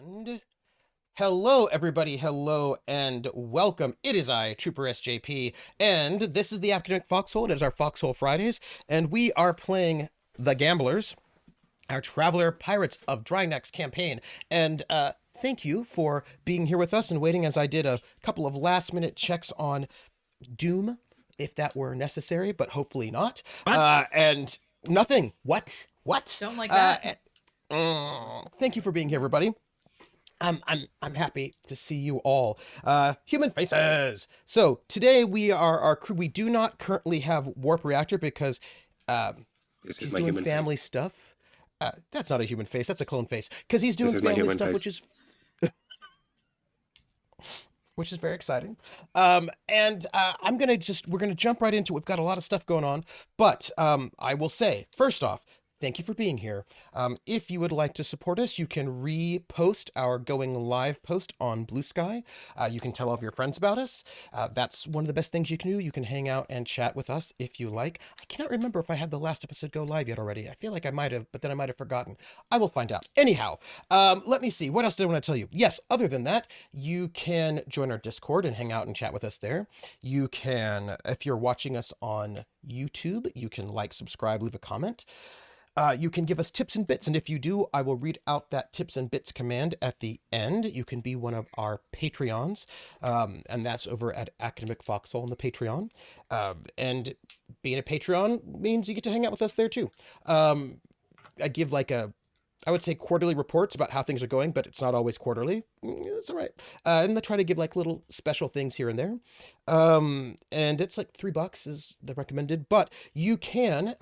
And hello, everybody. Hello and welcome. It is I, troopersjp, and this is the Academic Foxhole. It is our Foxhole Fridays, and we are playing The Gamblers, our Traveler Pirates of Drinax campaign. And thank you for being here with us and waiting as I did a couple of last-minute checks on Doom, if that were necessary, but hopefully not. And nothing. What? Don't like that. Thank you for being here, everybody. I'm happy to see you all. Human faces. So today we are our crew. We do not currently have Warp Reactor because he's doing family stuff. That's not a human face. That's a clone face. Because he's doing family stuff, which is very exciting. And we're gonna jump right into it. We've got a lot of stuff going on, but I will say first off, thank you for being here. If you would like to support us, you can repost our going live post on Blue Sky. You can tell all of your friends about us. That's one of the best things you can do. You can hang out and chat with us if you like. I cannot remember if I had the last episode go live yet already. I feel like I might have, but then I might have forgotten. I will find out. Anyhow, let me see. What else did I want to tell you? Yes, other than that, you can join our Discord and hang out and chat with us there. You can, if you're watching us on YouTube, you can like, subscribe, leave a comment. You can give us tips and bits, and if you do, I will read out that tips and bits command at the end. You can be one of our Patreons, and that's over at Academic Foxhole on the Patreon. And being a Patreon means you get to hang out with us there too. I give I would say quarterly reports about how things are going, but it's not always quarterly. It's all right. And I try to give little special things here and there. And it's like $3 is the recommended, but you can,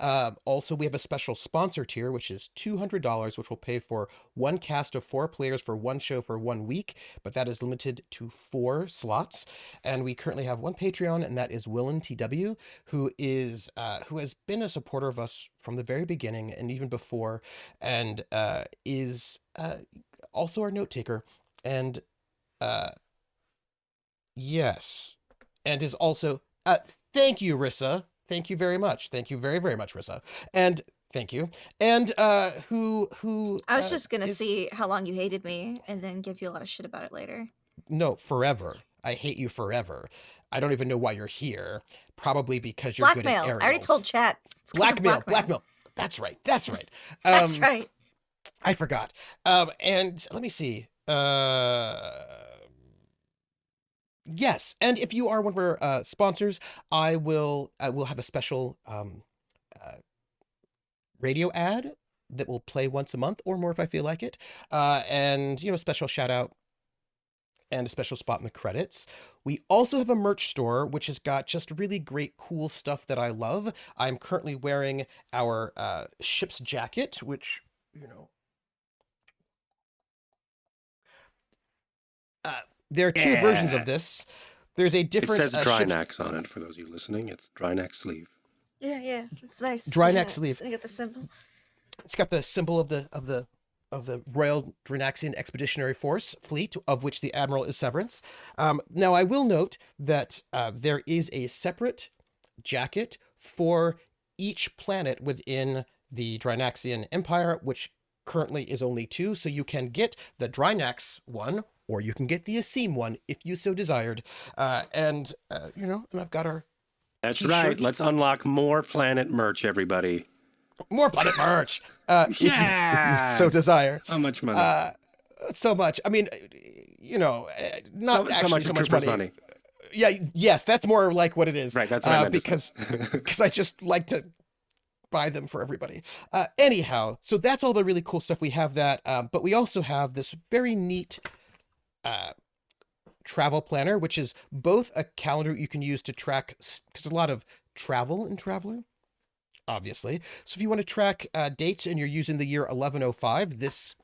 also, we have a special sponsor tier, which is $200, which will pay for one cast of 4 players for one show for 1 week, but that is limited to 4 slots. And we currently have one Patreon, and that is Willen TW, who has been a supporter of us from the very beginning and even before, and is also our note taker, and yes, and is also thank you, Rissa. Thank you very much. Thank you very, very much, Rissa. And thank you. And who I was just gonna see how long you hated me and then give you a lot of shit about it later. No, forever. I hate you forever. I don't even know why you're here. Probably because you're good at aerials. I already told chat. Blackmail. That's right. That's right. I forgot. And let me see. Yes, and if you are one of our sponsors, I will have a special radio ad that will play once a month or more if I feel like it. And a special shout out and a special spot in the credits. We also have a merch store, which has got just really great, cool stuff that I love. I'm currently wearing our ship's jacket, which, there are 2 versions of this. There's a different... It says Drinax on it, for those of you listening. It's Drinax sleeve. Yeah, it's nice. Drinax sleeve. I got the symbol. It's got the symbol of the Royal Drinaxian Expeditionary Force fleet, of which the Admiral is Severance. Now, I will note that there is a separate jacket for each planet within the Drinaxian Empire, which currently is only 2, so you can get the Drinax one, or you can get the Asim one if you so desired. And I've got our That's t-shirt. right. Let's unlock more planet merch, everybody. More planet merch. If you so desire. How much money? So much. I mean, not actually so much money. Yeah, yes, that's more like what it is. Right, that's what I meant because I just like to buy them for everybody. Anyhow, so that's all the really cool stuff. We have that, but we also have this very neat travel planner, which is both a calendar you can use to track, because there's a lot of travel in Traveler, obviously. So if you want to track dates and you're using the year 1105, this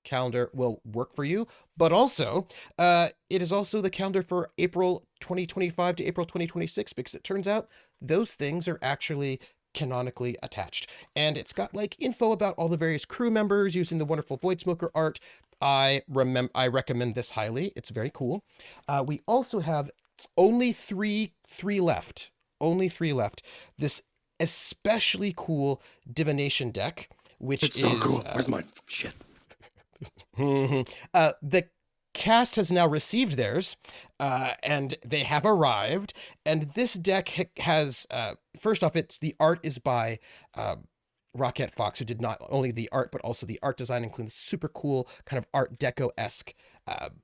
calendar will work for you. But also, it is also the calendar for April 2025 to April 2026, because it turns out those things are actually canonically attached. And it's got info about all the various crew members using the wonderful Void Smoker art. I recommend this highly. It's very cool. We also have only three left. Only 3 left. This especially cool divination deck, which it's so cool. Where's my shit? The cast has now received theirs, and they have arrived. And this deck has, first off, the art is by Rocket Fox, who did not only the art but also the art design, including super cool kind of Art Deco-esque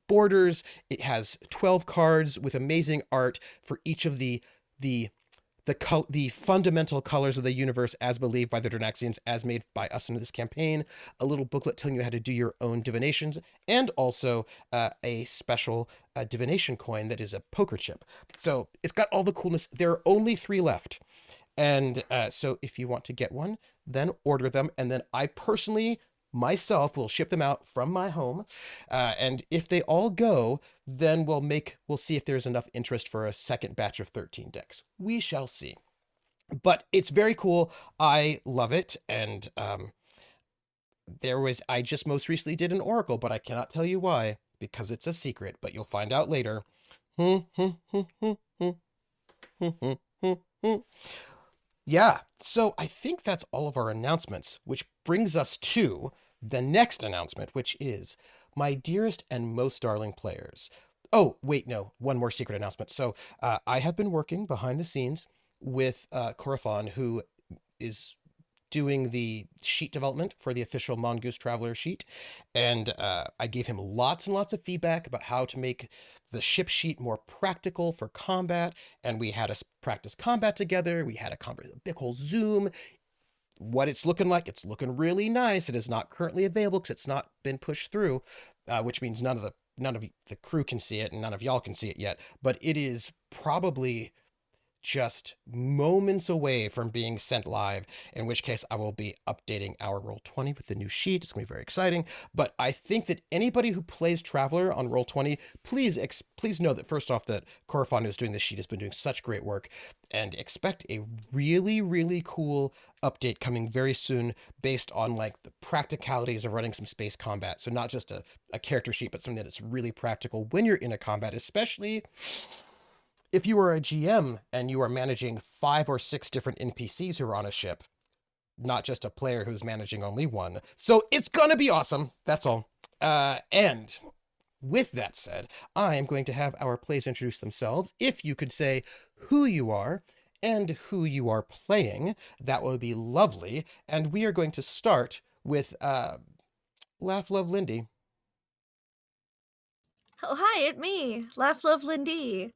borders. It has 12 cards with amazing art for each of the fundamental colors of the universe as believed by the Drinaxians, as made by us in this campaign, a little booklet telling you how to do your own divinations, and also a special divination coin that is a poker chip. So it's got all the coolness. There are only 3 left. And so if you want to get one, then order them. And then I personally, myself, will ship them out from my home. And if they all go, then we'll see if there's enough interest for a second batch of 13 decks. We shall see. But it's very cool. I love it. And I just most recently did an Oracle, but I cannot tell you why, because it's a secret, but you'll find out later. Yeah, so I think that's all of our announcements, which brings us to the next announcement, which is my dearest and most darling players. Oh, wait, no, one more secret announcement. So I have been working behind the scenes with Corafon, who is doing the sheet development for the official Mongoose Traveler sheet. And I gave him lots and lots of feedback about how to make the ship sheet more practical for combat. And we had us practice combat together. We had a big whole Zoom. What it's looking like, it's looking really nice. It is not currently available because it's not been pushed through, which means none of the crew can see it and none of y'all can see it yet. But it is probably just moments away from being sent live, in which case I will be updating our Roll20 with the new sheet. It's going to be very exciting. But I think that anybody who plays Traveler on Roll20, please know that first off, that Corafon, who's doing this sheet, has been doing such great work, and expect a really, really cool update coming very soon based on like the practicalities of running some space combat. So not just a character sheet, but something that's really practical when you're in a combat, especially if you are a GM and you are managing 5 or 6 different NPCs who are on a ship, not just a player who's managing only one. So it's gonna be awesome. That's all. And with that said, I am going to have our players introduce themselves. If you could say who you are and who you are playing, that would be lovely. And we are going to start with Laugh Love Lindy. Oh, hi, it's me, Laugh Love Lindy.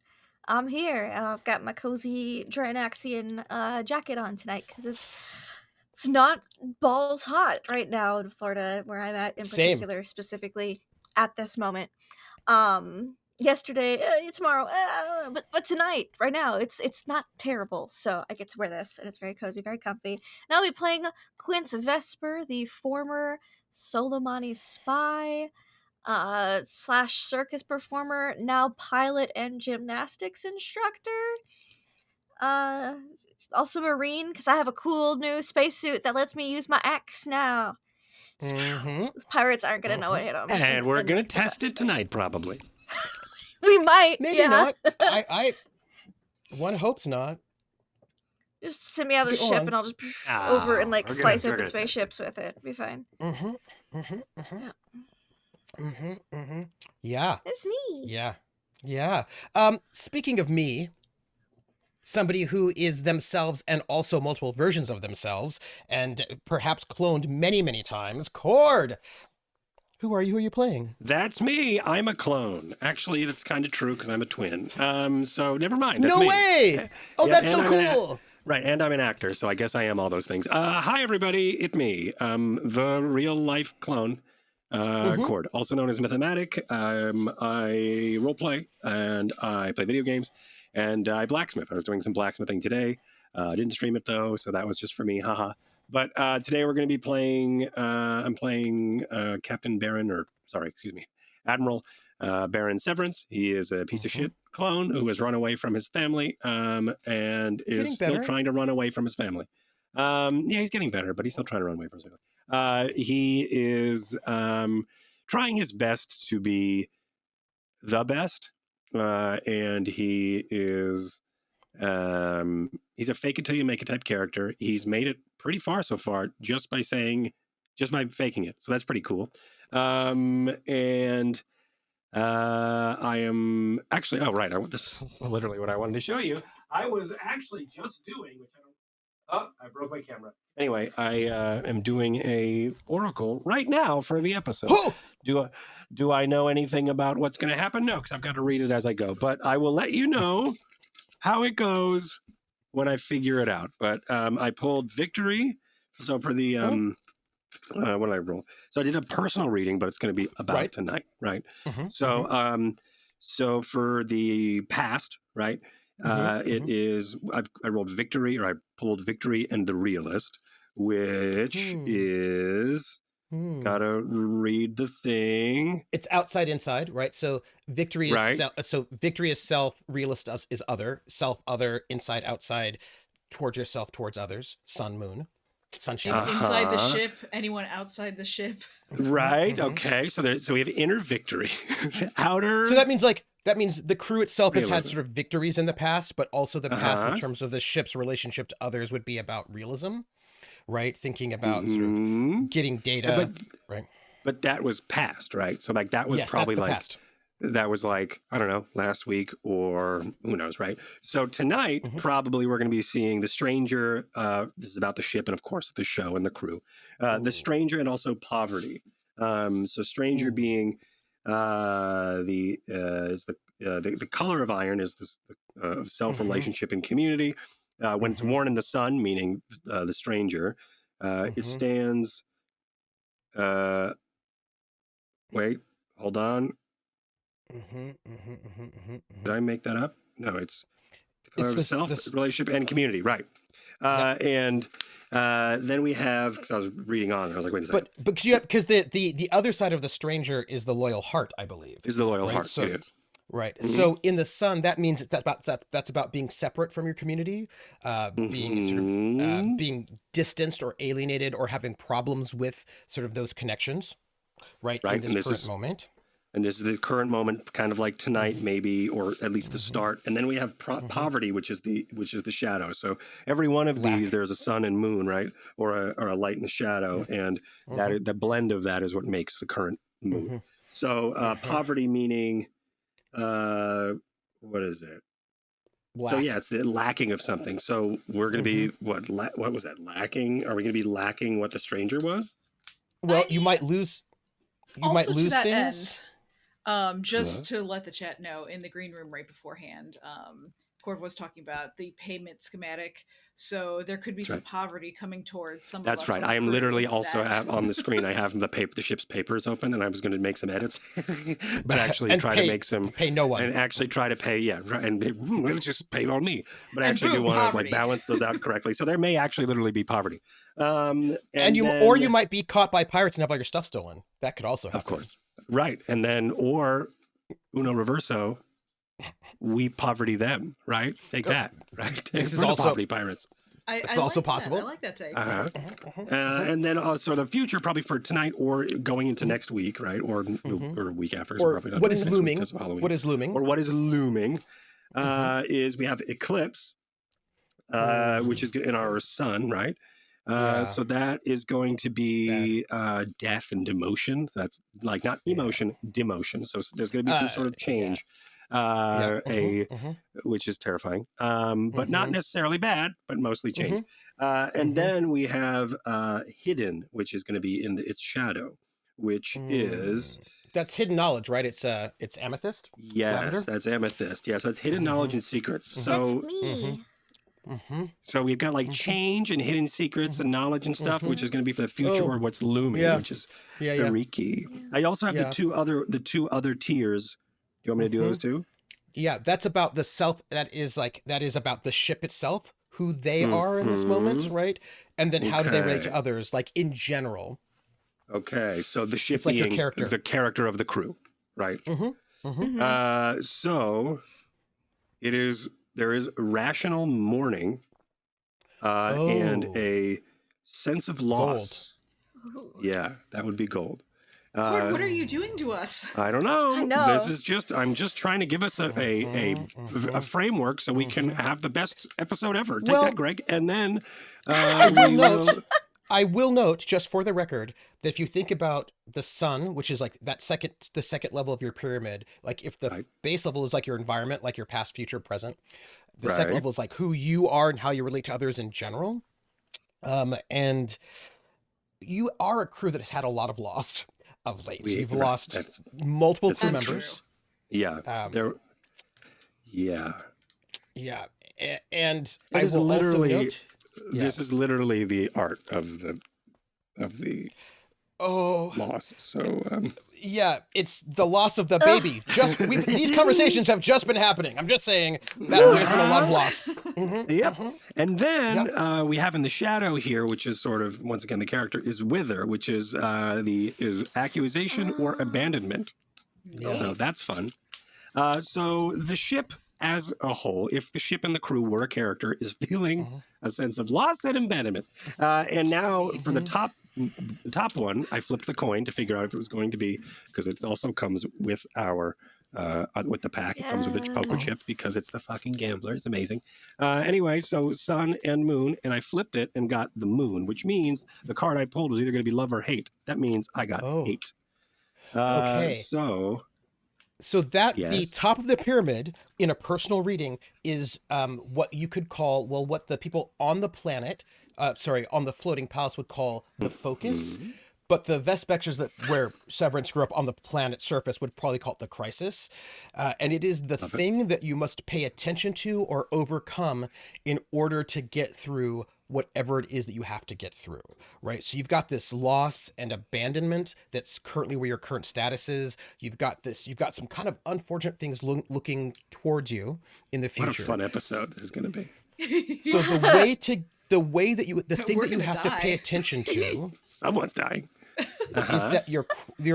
I'm here, and I've got my cozy Drinaxian jacket on tonight because it's not balls hot right now in Florida, where I'm at in Same. particular, specifically at this moment. Yesterday, tomorrow, but tonight, right now, it's not terrible. So I get to wear this, and it's very cozy, very comfy. And I'll be playing Quint Vesper, the former Solomani spy slash circus performer, now pilot and gymnastics instructor. Uh, Also Marine, because I have a cool new spacesuit that lets me use my axe now. Those pirates aren't gonna know what hit them. And we're going to test it tonight, probably. We might. Maybe yeah. not. One hopes not. Just send me out of the Go ship on. and I'll just over and like we're slice gonna- open spaceships with it. Be fine. Yeah. It's me. Yeah. Speaking of me, somebody who is themselves and also multiple versions of themselves, and perhaps cloned many, many times, Cord. Who are you? Who are you playing? That's me. I'm a clone. Actually, that's kind of true because I'm a twin. So never mind. That's No me. way! Oh, Yeah, that's so cool! Right, and I'm an actor, so I guess I am all those things. Hi, everybody. It's me, the real-life clone, Cord, also known as Mythematic. I roleplay, and I play video games, and I blacksmith. I was doing some blacksmithing today. Didn't stream it, though, so that was just for me, haha. But today we're going to be playing, I'm playing Captain Baron, Admiral Baron Severance. He is a piece of shit clone who has run away from his family and is still trying to run away from his family. Yeah, he's getting better, but he's still trying to run away from his family. He is trying his best to be the best, and he is he's a fake it till you make it type character. He's made it pretty far so far just by saying just by faking it. So that's pretty cool. And I am actually, oh, right. This is literally what I wanted to show you. I was actually just doing, which I don't, oh, I broke my camera. Anyway, I am doing a oracle right now for the episode. Oh! Do I know anything about what's going to happen? No, because I've got to read it as I go. But I will let you know how it goes when I figure it out. But I pulled victory. So for the what did I roll? So I did a personal reading, but it's going to be about tonight, right? So so for the past, right? It is I rolled victory, or I pulled victory and the realist, which is gotta read the thing. It's outside inside, right? So victory is so victory is self, realist is other, self other, inside outside, towards yourself, towards others, sun moon. Sunshine. Inside the ship, anyone outside the ship. Right. Okay. So so we have inner victory, outer. So that means the crew itself has had sort of victories in the past, but also the past in terms of the ship's relationship to others would be about realism, right? Thinking about sort of getting data, right? But that was past, right? So like that was probably like past. That was like, I don't know, last week or who knows, right? So tonight, probably we're going to be seeing the stranger. This is about the ship and, of course, the show and the crew. The stranger and also poverty. So stranger being the color of iron is this self-relationship and community. When it's worn in the sun, meaning the stranger, it stands... wait, hold on. Did I make that up? No, it's the color of self, relationship, and community, right? And then we have, because I was reading on, I was like, wait a second. But because the other side of the stranger is the loyal heart, I believe. Is the loyal heart? So, it is. Right. So in the sun, that means that's about being separate from your community, being sort of being distanced or alienated or having problems with sort of those connections, right? In this current moment. And this is the current moment, kind of like tonight, maybe, or at least the start. And then we have poverty, which is the shadow. So every one of these, there's a sun and moon, right, or a light and a shadow, and that the blend of that is what makes the current mood. So poverty meaning, what is it? Lack. So yeah, it's the lacking of something. So we're going to be what was that? Lacking? Are we going to be lacking what the stranger was? Well, you might lose. You might lose things. Just to let the chat know, in the green room right beforehand, Cord was talking about the payment schematic. So there could be some poverty coming towards some of us. That's right. I am literally also on the screen. I have the ship's papers open, and I was going to make some edits, but actually to make some pay no one, and actually try to pay and let's just pay on me. But I actually do want to like balance those out correctly. So there may actually literally be poverty. You might be caught by pirates and have all your stuff stolen. That could also happen. Of course. Right. And then, or uno reverso, we poverty them, right? Take that, right? This is also poverty pirates. It's also possible. I like that take. And then also the future, probably for tonight or going into next week, right? Or a week after. Or probably not what is looming? What is looming? Or what is looming is we have eclipse, which is in our sun, right? So that is going to be death and demotion. So that's like not emotion, demotion. So there's going to be some sort of change, which is terrifying, but not necessarily bad, but mostly change. And then we have hidden, which is going to be in its shadow, which is... That's hidden knowledge, right? It's amethyst? Yes, lavender? That's amethyst. Yeah, so it's hidden knowledge and secrets. So... That's me. So we've got like change and hidden secrets and knowledge and stuff, which is going to be for the future or what's looming, which is very key. I also have the two other tiers. Do you want me to do those too? Yeah, that's about the self. That is about the ship itself, who they are in this moment, right? And then how do they relate to others, like in general? Okay, so the ship like being your the character of the crew, right? So it is. There is rational mourning and a sense of loss. Gold. Yeah, that would be gold. Cord, what are you doing to us? I don't know. I know. This is just, I'm just trying to give us a framework so we can have the best episode ever. Take that, Greg. And then I will note, just for the record, that if you think about the sun, which is like the second level of your pyramid, like if the base level is like your environment, like your past, future, present, the second level is like who you are and how you relate to others in general. And you are a crew that has had a lot of loss of late. You've lost multiple crew members. True. Yeah. Yeah. And I will literally also note, this is literally the art of the loss. So yeah, it's the loss of the baby. These conversations have just been happening. I'm just saying that there's been a lot of loss. And then we have in the shadow here, which is sort of once again the character is wither, which is is accusation or abandonment. So that's fun. So the ship as a whole, if the ship and the crew were a character, is feeling a sense of loss and abandonment. And now for the top one, I flipped the coin to figure out if it was going to be, because it also comes with our with the pack. It comes with a poker chip because it's the fucking gambler. It's amazing. Anyway, so sun and moon, and I flipped it and got the moon, which means the card I pulled was either going to be love or hate. That means I got hate. Okay. So that the top of the pyramid in a personal reading is what you could call, well, what the people on the planet, on the floating palace would call the focus. But the Vespexers where Severance grew up on the planet's surface would probably call it the crisis. And it is the thing that you must pay attention to or overcome in order to get through whatever it is that you have to get through, right? So you've got this loss and abandonment that's currently where your current status is. You've got some kind of unfortunate things looking towards you in the future. What a fun episode this is going to be. So the thing that you have to pay attention to, someone's dying, is that your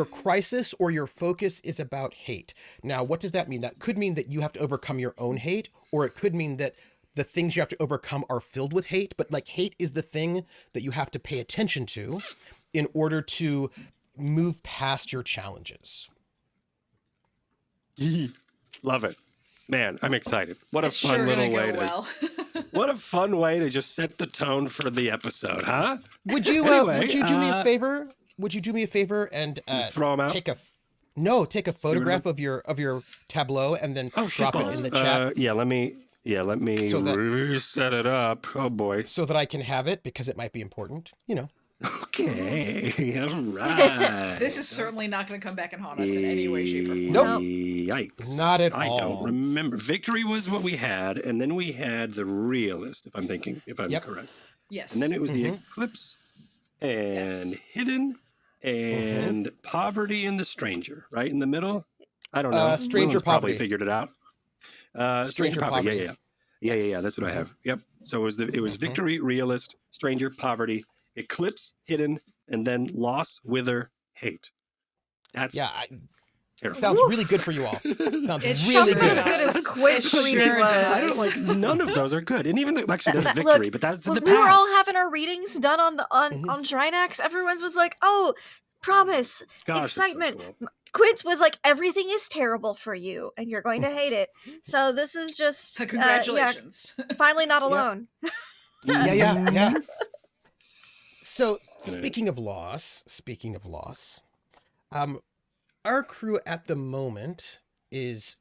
crisis or your focus is about hate. Now, what does that mean? That could mean that you have to overcome your own hate, or it could mean that the things you have to overcome are filled with hate, but like hate is the thing that you have to pay attention to in order to move past your challenges. Love it. Man, I'm excited. What a fun little way to what a fun way to just set the tone for the episode, huh? Would you do me a favor? Would you do me a favor and throw them out? Take a photograph of your tableau and then drop it in the chat? Let me reset it up. Oh boy. So that I can have it because it might be important, you know. Okay. All right. This is certainly not going to come back and haunt us in any way, shape, or form. Nope. Yikes. Not at all. I don't remember. Victory was what we had, and then we had the realist, if I'm correct. Yes. And then it was the eclipse and hidden and poverty and the stranger, right in the middle. I don't know. Stranger poverty. Probably figured it out. Stranger poverty. Yeah. That's what I have. Yep. So it was victory, realist, stranger, poverty, eclipse, hidden, and then loss, wither, hate. That's sounds really good for you all. Sounds about as good as Quint's reading was. I don't like none of those are good, and even actually there's victory, but that's in the past. We were all having our readings done on Drinax. Everyone's was like, "Oh, promise, excitement." So cool. Quint was like, everything is terrible for you, and you're going to hate it. So this is just congratulations. Finally, not alone. Yeah. So speaking of loss, our crew at the moment is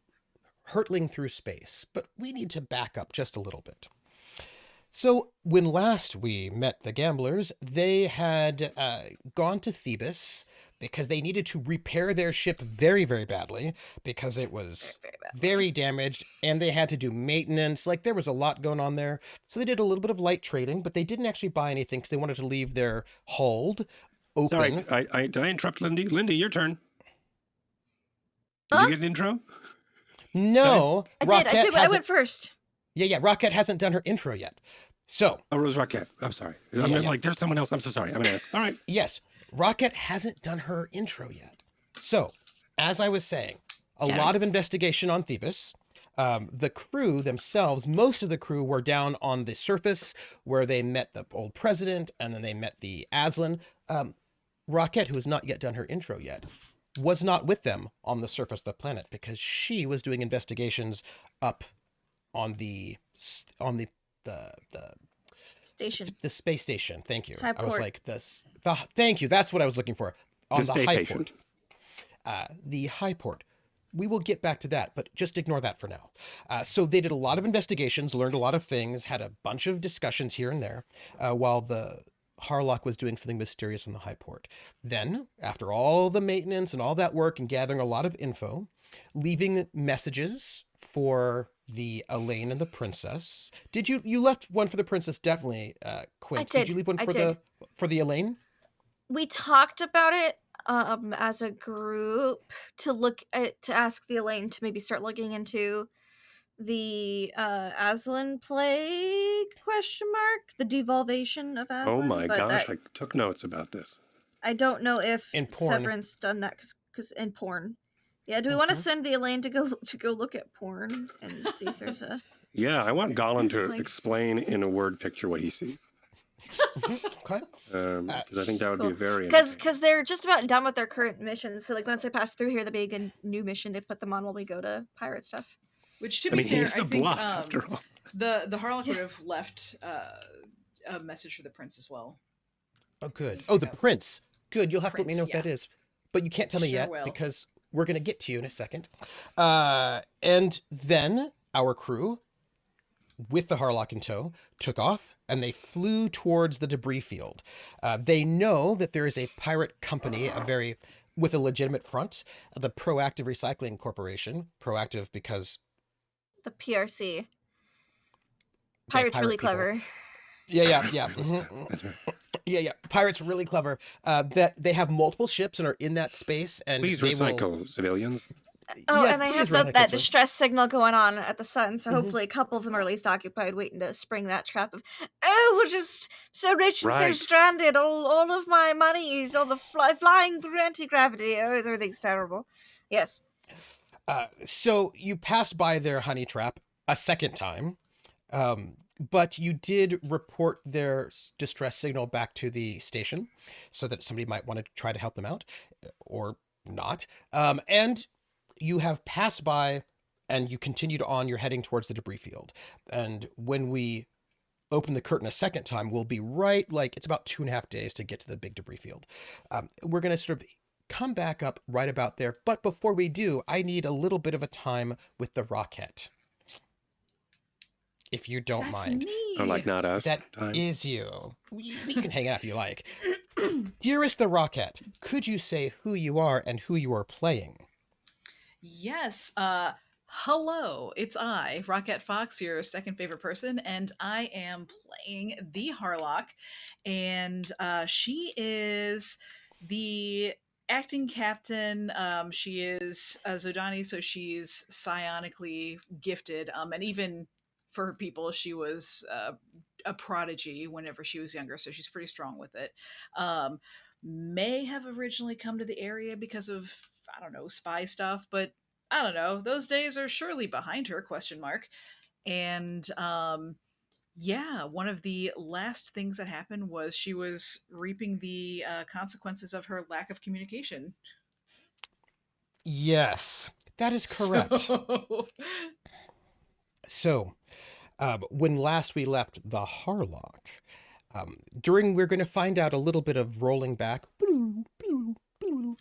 hurtling through space, but we need to back up just a little bit. So when last we met the gamblers, they had gone to Thebus because they needed to repair their ship very, very badly because it was very damaged, and they had to do maintenance. Like, there was a lot going on there. So they did a little bit of light trading, but they didn't actually buy anything because they wanted to leave their hold open. Sorry, did I interrupt Lindy? Lindy, your turn. Did you get an intro? No. I did, but I went first. Yeah, Rocket hasn't done her intro yet. So. Oh, Rose Rocket. I'm sorry. Like, there's someone else. I'm so sorry. I'm going to ask. All right. Yes. Rocket hasn't done her intro yet. So, as I was saying, a lot of investigation on Thebus. The crew themselves, most of the crew were down on the surface where they met the old president, and then they met the Aslan. Rocket, who has not yet done her intro yet, was not with them on the surface of the planet because she was doing investigations up on the Station. The space station. Thank you. High I was port. like this. Thank you. That's what I was looking for. On Just the stay high patient. port. The high port. We will get back to that, but just ignore that for now. So they did a lot of investigations, learned a lot of things, had a bunch of discussions here and there, while the Harlock was doing something mysterious in the high port. Then, after all the maintenance and all that work and gathering a lot of info, leaving messages for the Elaine and the princess. Did you left one for the princess? Definitely, Quint. I did. Did you leave one I for did. the Elaine? We talked about it as a group to ask the Elaine to maybe start looking into the Aslan plague ? The devolvation of Aslan. Oh my but gosh, I took notes about this. I don't know if In porn. Severance done that because in porn. Yeah, do we want to send the Elaine to go look at porn and see if there's a? Yeah, I want Gollum to Like- explain in a word picture what he sees. Okay. Because I think that would be Cool. very Because they're just about done with their current mission. So like once they pass through here, they'll be a new mission to put them on while we go to pirate stuff. Which, to I be mean, he fair, is I a think bluff after all. the Harlock would have left a message for the prince as well. Oh, good. Oh, the prince. Good. You'll have to let me Prince, know what that is. But you can't tell me Sure yet will. because we're going to get to you in a second. And then our crew, with the Harlock in tow, took off and they flew towards the debris field. They know that there is a pirate company, with a legitimate front, the Proactive Recycling Corporation. Proactive because The PRC. they're Pirate's pirate really people. clever. Yeah. That's right. Yeah. Pirates are really clever. That they have multiple ships and are in that space, and Please they recycle civilians. Oh, Yes, and they please have recycle that some. distress signal going on at the sun, so hopefully a couple of them are at least occupied waiting to spring that trap of, oh, we're just so rich and so Right. stranded, all of my money is all the flying through anti-gravity, oh, everything's terrible. Yes. So you passed by their honey trap a second time, but you did report their distress signal back to the station so that somebody might want to try to help them out or not. And you have passed by and you continued on, you're heading towards the debris field. And when we open the curtain a second time, we'll be it's about 2.5 days to get to the big debris field. We're going to sort of come back up right about there. But before we do, I need a little bit of a time with the rocket. If you don't That's mind. me. Or like not us. That time. is you. We can hang out if you like. Dearest the Rocket, could you say who you are and who you are playing? Yes. Hello, it's I, Rockette Fox, your second favorite person, and I am playing the Harlock, and she is the acting captain. She is Zodani, so she's psionically gifted, and even for her people, she was a prodigy whenever she was younger, so she's pretty strong with it. May have originally come to the area because of, I don't know, spy stuff, but I don't know. Those days are surely behind her, question mark. And yeah, one of the last things that happened was she was reaping the consequences of her lack of communication. Yes, that is correct. So, when last we left the Harlock, we're going to find out a little bit of rolling back,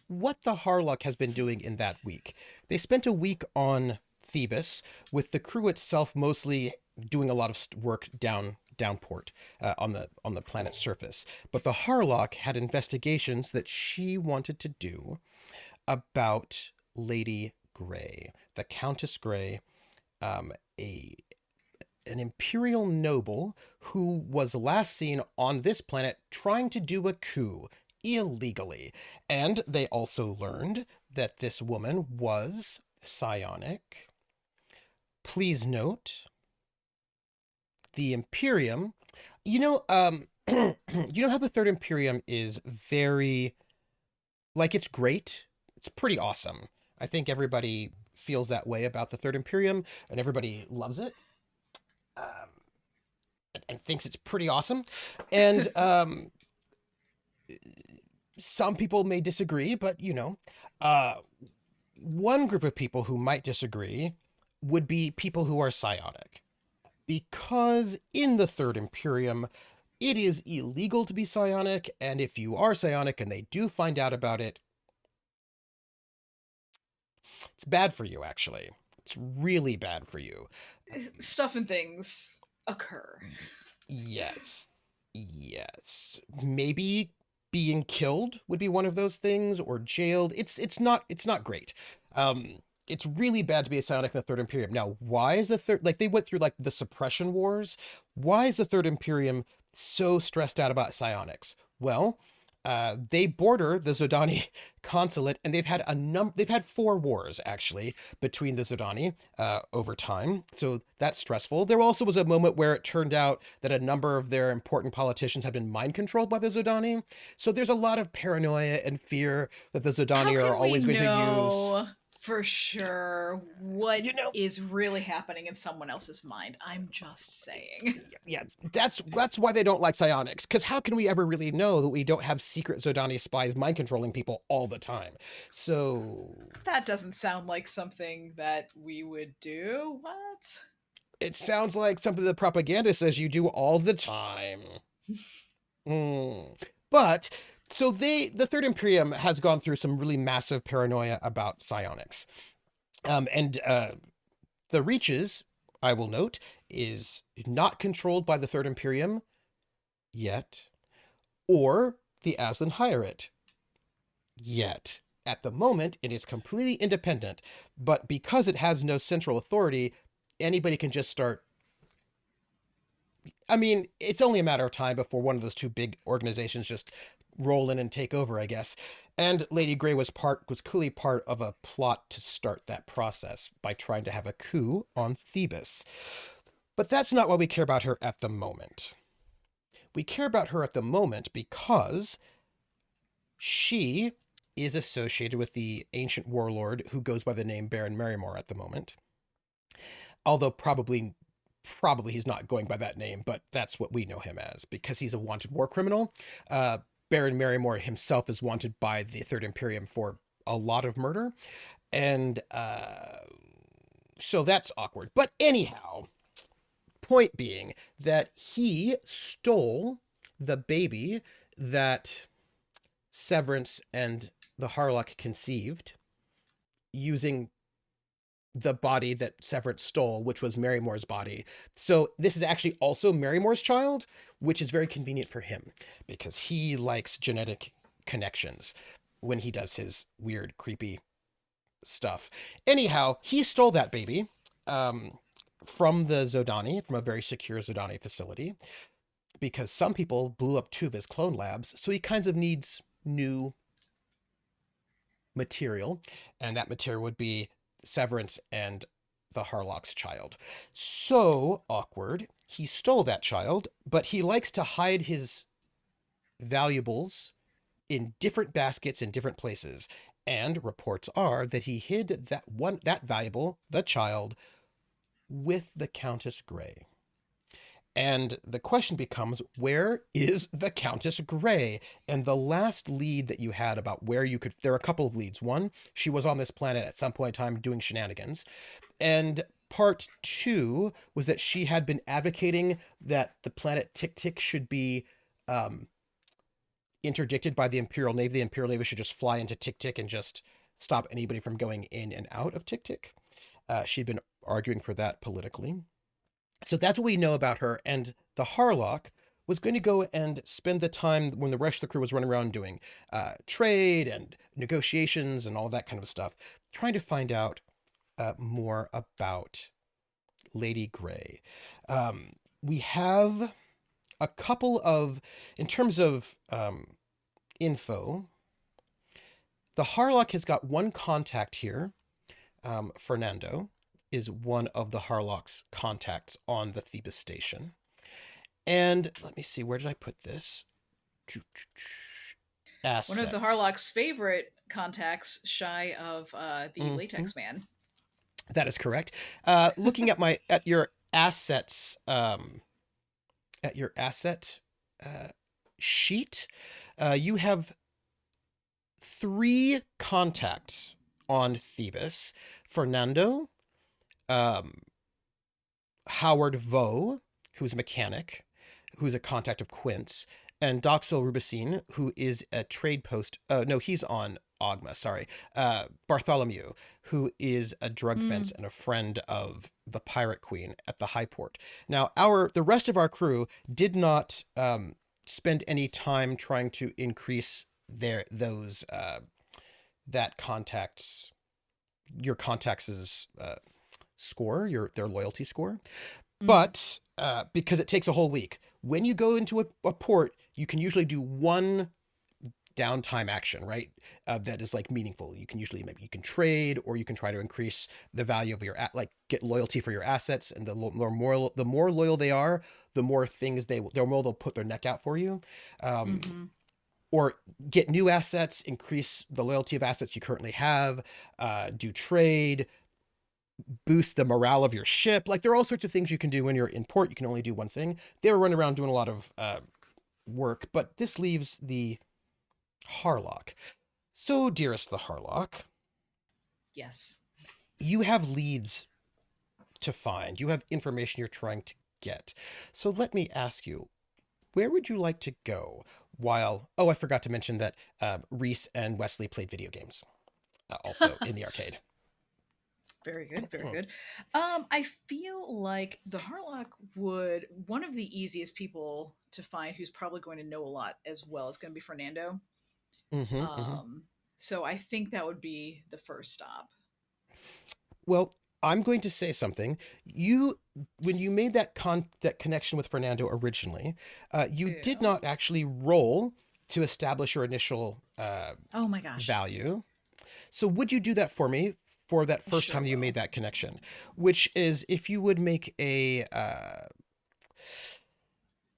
what the Harlock has been doing in that week. They spent a week on Thebus, with the crew itself mostly doing a lot of work downport on the planet's surface. But the Harlock had investigations that she wanted to do about Lady Grey, the Countess Grey, an imperial noble who was last seen on this planet trying to do a coup illegally. And they also learned that this woman was psionic. Please note, the Imperium, you know how the Third Imperium is very, it's great. It's pretty awesome. I think everybody feels that way about the Third Imperium, and everybody loves it. And thinks it's pretty awesome. And some people may disagree, but one group of people who might disagree would be people who are psionic. Because in the Third Imperium, It is illegal to be psionic, and if you are psionic and they do find out about it, it's bad for you, actually. It's really bad for you. Stuff and things occur. Yes. Yes. Maybe being killed would be one of those things, or jailed. It's not great. It's really bad to be a psionic in the Third Imperium. Now, why is the third, like, they went through like the suppression wars? Why is the Third Imperium so stressed out about psionics? Well, they border the Zodani consulate, and they've had 4 wars actually between the Zodani over time. So that's stressful. There also was a moment where it turned out that a number of their important politicians had been mind controlled by the Zodani. So there's a lot of paranoia and fear that the Zodani are always going to use. For sure what You know, is really happening in someone else's mind? I'm just saying. yeah, that's why they don't like psionics. Because how can we ever really know that we don't have secret Zodani spies mind controlling people all the time? So That doesn't sound like something that we would do. What? it sounds like something the propaganda says you do all the time. But so the Third Imperium has gone through some really massive paranoia about psionics. And the Reaches, I will note, is not controlled by the Third Imperium yet, or the Aslan Hierate yet. At the moment, it is completely independent, but because it has no central authority, anybody can just start. I mean, it's only a matter of time before one of those 2 big organizations just roll in and take over, I guess. And Lady Grey was clearly part of a plot to start that process by trying to have a coup on Thebus. But that's not why we care about her at the moment. We care about her at the moment because she is associated with the ancient warlord who goes by the name Baron Merrimore at the moment. Although probably he's not going by that name, but that's what we know him as because he's a wanted war criminal. Baron Merrimore himself is wanted by the Third Imperium for a lot of murder. And so that's awkward. But anyhow, point being that he stole the baby that Severance and the Harlock conceived using the body that Severance stole, which was Merrimore's body. So this is actually also Merrimore's child, which is very convenient for him because he likes genetic connections when he does his weird, creepy stuff. Anyhow, he stole that baby from the Zodani, from a very secure Zodani facility, because some people blew up 2 of his clone labs, so he kind of needs new material, and that material would be Severance and the Harlock's child. So awkward. He stole that child, but he likes to hide his valuables in different baskets in different places. And reports are that he hid that valuable, the child, with the Countess Grey. And the question becomes, where is the Countess Grey? And the last lead that you had about where you could, there are a couple of leads. One, she was on this planet at some point in time doing shenanigans. And part 2 was that she had been advocating that the planet Tick Tick should be interdicted by the Imperial Navy. The Imperial Navy should just fly into Tick Tick and just stop anybody from going in and out of Tick Tick. She'd been arguing for that politically. So that's what we know about her. And the Harlock was going to go and spend the time when the rest of the crew was running around doing trade and negotiations and all that kind of stuff, trying to find out more about Lady Grey. We have a couple of, in terms of info, the Harlock has got one contact here. Fernando is one of the Harlock's contacts on the Thebus station. And let me see, where did I put this? Assets. One of the Harlock's favorite contacts, shy of the Latex Man. That is correct. Looking at your assets, at your asset sheet, you have 3 contacts on Thebus: Fernando, Howard Vo, who's a mechanic, who's a contact of Quint's, and Doxil Rubicine, who is a trade post. No, he's on Ogma. Sorry, Bartholomew, who is a drug fence and a friend of the Pirate Queen at the High Port. Now, the rest of our crew did not spend any time trying to increase that contact's your contacts' score, their loyalty score. But because it takes a whole week, when you go into a port, you can usually do one downtime action, right? That is like meaningful. You can usually maybe you can trade, or you can try to increase the value of get loyalty for your assets. And the more loyal they are, the more things they'll put their neck out for you. Or get new assets, increase the loyalty of assets you currently have, do trade, boost the morale of your ship. Like, there are all sorts of things you can do when you're in port. You can only do one thing. They were running around doing a lot of work, but this leaves the Harlock. So, dearest the Harlock. Yes. You have leads to find. You have information you're trying to get. So let me ask you, where would you like to go while... Oh, I forgot to mention that Reese and Wesley played video games also in the arcade. Very good, very good. I feel like the Harlock one of the easiest people to find who's probably going to know a lot as well is going to be Fernando. So I think that would be the first stop. Well, I'm going to say something. When you made that connection with Fernando originally, you did not actually roll to establish your initial oh my gosh value. So would you do that for me for that first time you made that connection? Which is, if you would make a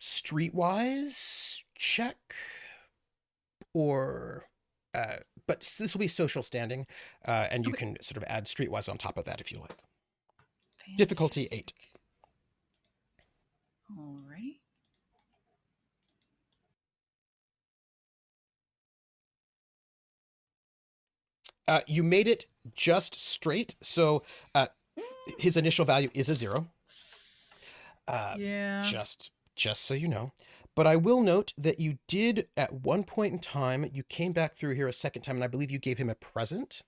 streetwise check, or but this will be social standing, and you can sort of add streetwise on top of that if you like. Fantastic. Difficulty 8. Alrighty. You made it just straight, so his initial value is a 0. Yeah. Just so you know. But I will note that you did, at one point in time, you came back through here a second time, and I believe you gave him a present.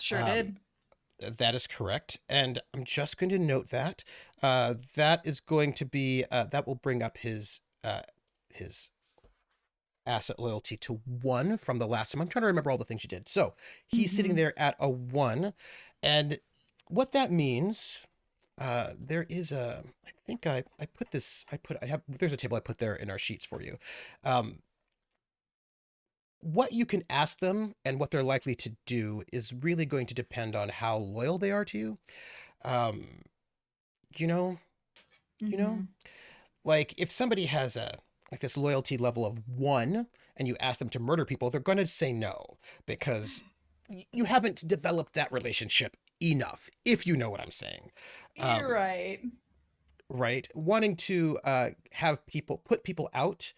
Sure did. That is correct. And I'm just going to note that. That is going to be, that will bring up his asset loyalty to 1 from the last time. I'm trying to remember all the things you did. So he's sitting there at a 1. And what that means... there is I think I put this, there's a table I put there in our sheets for you. What you can ask them and what they're likely to do is really going to depend on how loyal they are to you. You know, like if somebody has this loyalty level of 1 and you ask them to murder people, they're going to say no, because you haven't developed that relationship enough, if you know what I'm saying. You're right. Right. Wanting to put people out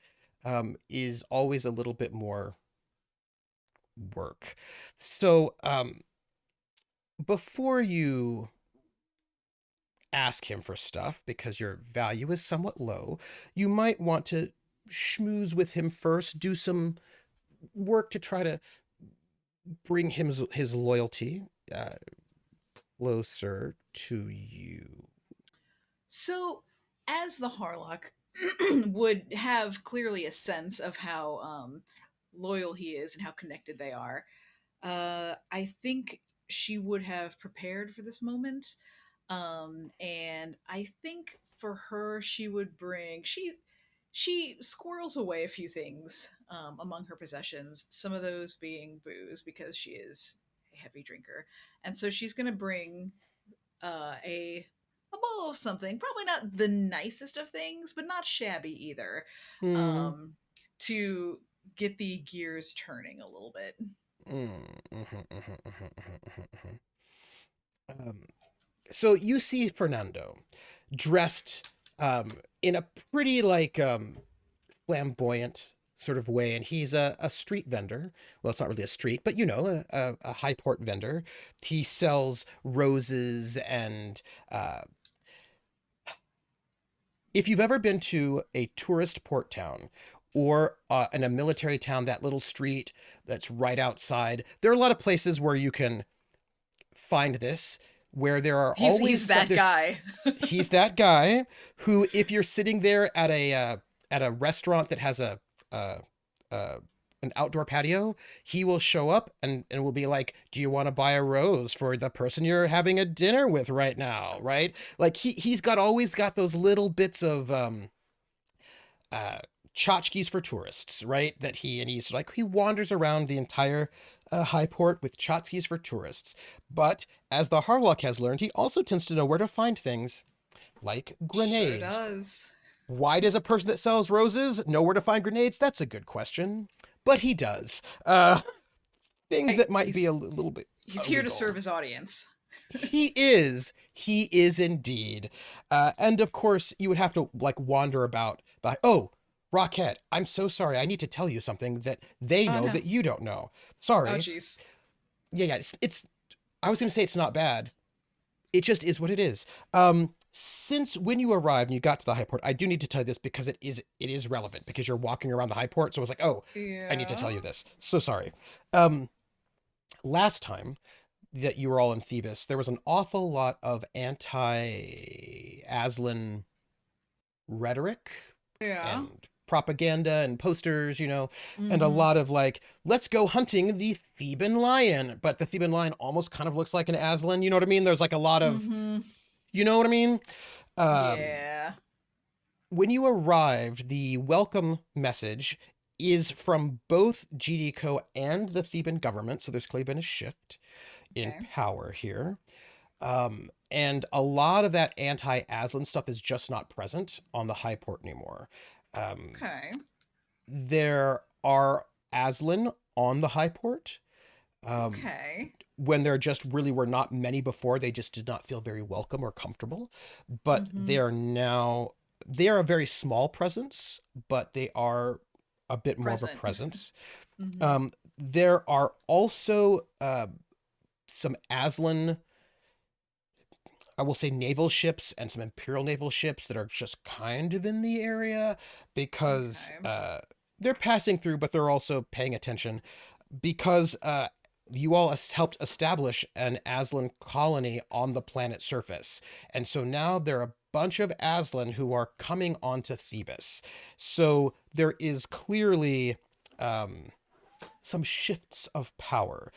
is always a little bit more work. So before you ask him for stuff, because your value is somewhat low, you might want to schmooze with him first, do some work to try to bring his loyalty closer to you. So, as the Harlock would have clearly a sense of how loyal he is and how connected they are, I think she would have prepared for this moment. And I think for her, she would bring she squirrels away a few things among her possessions. Some of those being booze, because she is a heavy drinker, and so she's going to bring a bowl of something, probably not the nicest of things, but not shabby either, to get the gears turning a little bit. So you see Fernando dressed in a pretty flamboyant sort of way, and he's a street vendor. Well, it's not really a street, but a high port vendor. He sells roses and if you've ever been to a tourist port town or in a military town, that little street that's right outside, there are a lot of places where you can find this, where there are always He's that guy. he's that guy who, if you're sitting there at a restaurant that has uh, an outdoor patio, he will show up and will be like, "Do you want to buy a rose for the person you're having a dinner with right now?" Right? Like he's got always got those little bits of uh tchotchkes for tourists, right? That he's like, he wanders around the entire high port with tchotchkes for tourists. But as the Harlock has learned, he also tends to know where to find things like Sure grenades. does. Why does a person that sells roses know where to find grenades? That's a good question. But he does. Things Hey, that might be a little bit he's here to illegal. serve his audience. He is. He is indeed. And of course, you would have to like wander about by, oh, Rockette, I'm so sorry. I need to tell you something that they Oh know no. that you don't know. Oh Sorry. jeez. Yeah, it's I was going to say it's not bad. It just is what it is. Since when you arrived and you got to the high port, I do need to tell you this because it is relevant because you're walking around the high port. So I was like, oh, I need to tell Yeah. you this. So sorry. Um, Last time that you were all in Thebus, there was an awful lot of anti-Aslan rhetoric Yeah. and propaganda and posters, and a Mm-hmm. lot of like, let's go hunting the Theban lion. But the Theban lion almost kind of looks like an Aslan, you know what I mean? There's like a lot of, Mm-hmm. you know what I mean? Um, Yeah. when you arrived, the welcome message is from both GDCO and the Theban government. So there's clearly been a shift in Okay. power here. And a lot of that anti-Aslan stuff is just not present on the high port anymore. Um, Okay. there are Aslan on the high port. Um, Okay. when there just really were not many before, they just did not feel very welcome or comfortable. But Mm-hmm. they are a very small presence, but they are a bit more of a Present. presence. Mm-hmm. There are also some Aslan, I will say, naval ships and some Imperial naval ships that are just kind of in the area because Okay. they're passing through, but they're also paying attention because you all helped establish an Aslan colony on the planet's surface. And so now there are a bunch of Aslan who are coming onto Thebus. So there is clearly some shifts of power.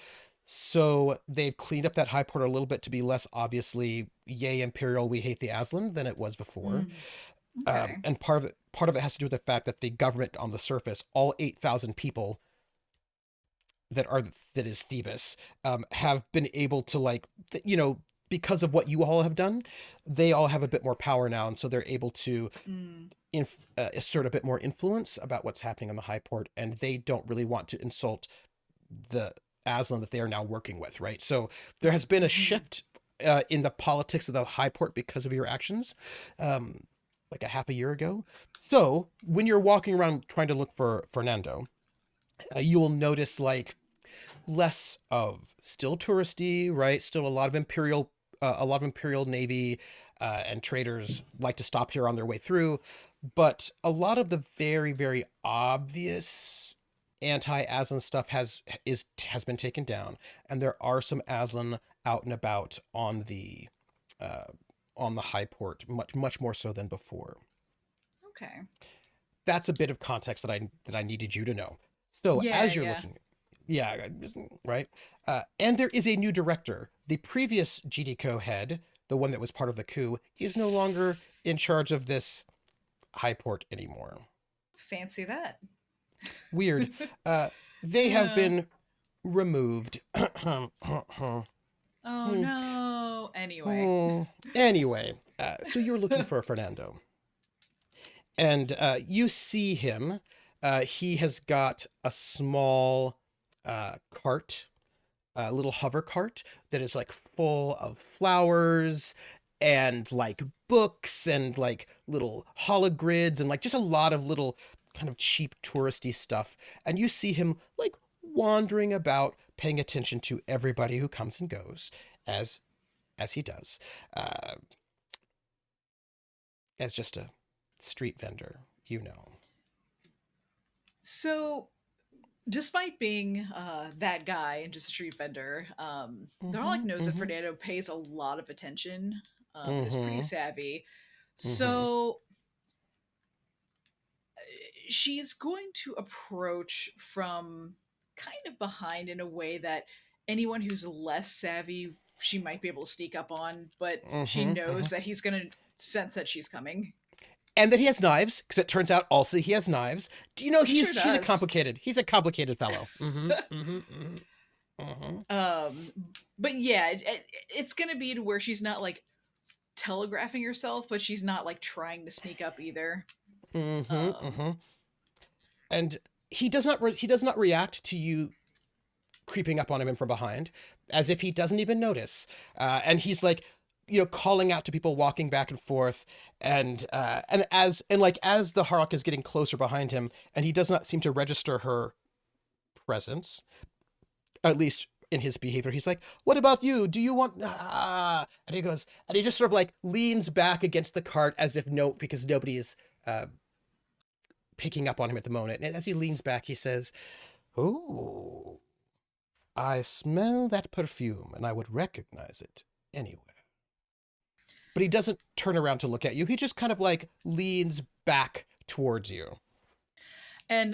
So they've cleaned up that high port a little bit to be less obviously, yay Imperial, we hate the Aslan than it was before. Mm. Okay. And part of it has to do with the fact that the government on the surface, all 8,000 people that is Thebus, have been able to because of what you all have done, they all have a bit more power now, and so they're able to Mm. assert a bit more influence about what's happening on the high port, and they don't really want to insult the Aslan that they are now working with, right? So there has been a Mhm. shift in the politics of the high port because of your actions, like a half a year ago. So when you're walking around trying to look for Fernando, you will notice like less of still touristy, right? Still a lot of Imperial Navy and traders like to stop here on their way through, but a lot of the very, very obvious anti-Aslan stuff has been taken down, and there are some Aslan out and about uh, on the high port, much more so than before. Okay. That's a bit of context that I needed you to know. So Yeah. as you're Yeah. looking, yeah, right. And there is a new director. The previous GDCO head, the one that was part of the coup, is no longer in charge of this high port anymore. Fancy that. Weird. They have Yeah. been removed. Oh no. Anyway. Anyway, so you're looking for a Fernando, and you see him. He has got a small cart, a little hover cart that is like full of flowers and like books and like little hologrids and like just a lot of little kind of cheap touristy stuff. And you see him like wandering about, paying attention to everybody who comes and goes, as he does, uh, as just street vendor, you know. So, despite being that guy and just a street vendor, the Harlock knows that Mm-hmm. Fernando pays a lot of attention and is pretty Mm-hmm. savvy. Mm-hmm. So, she's going to approach from kind of behind in a way that anyone who's less savvy she might be able to sneak up on, but she Mm-hmm. Mm-hmm. knows that he's going to sense that she's coming. And that he has knives, because it turns out also he has knives. You know, He sure he's a does. complicated fellow. Mm-hmm. Mm-hmm. Mm-hmm. Mm-hmm. Um, but yeah, it's going to be to where she's not like telegraphing herself, but she's not like trying to sneak up either. Mm-hmm. Um, Mm-hmm. And he does not react to you creeping up on him from behind, as if he doesn't even notice. And he's like, calling out to people walking back and forth, and as the Harlock is getting closer behind him, and he does not seem to register her presence, at least in his behavior. He's like, "What about you? Do you want?" And he goes, and he just sort of like leans back against the cart as if because nobody is picking up on him at the moment. And as he leans back, he says, "Oh, I smell that perfume, and I would recognize it anywhere." But he doesn't turn around to look at you. He just kind of like leans back towards you. and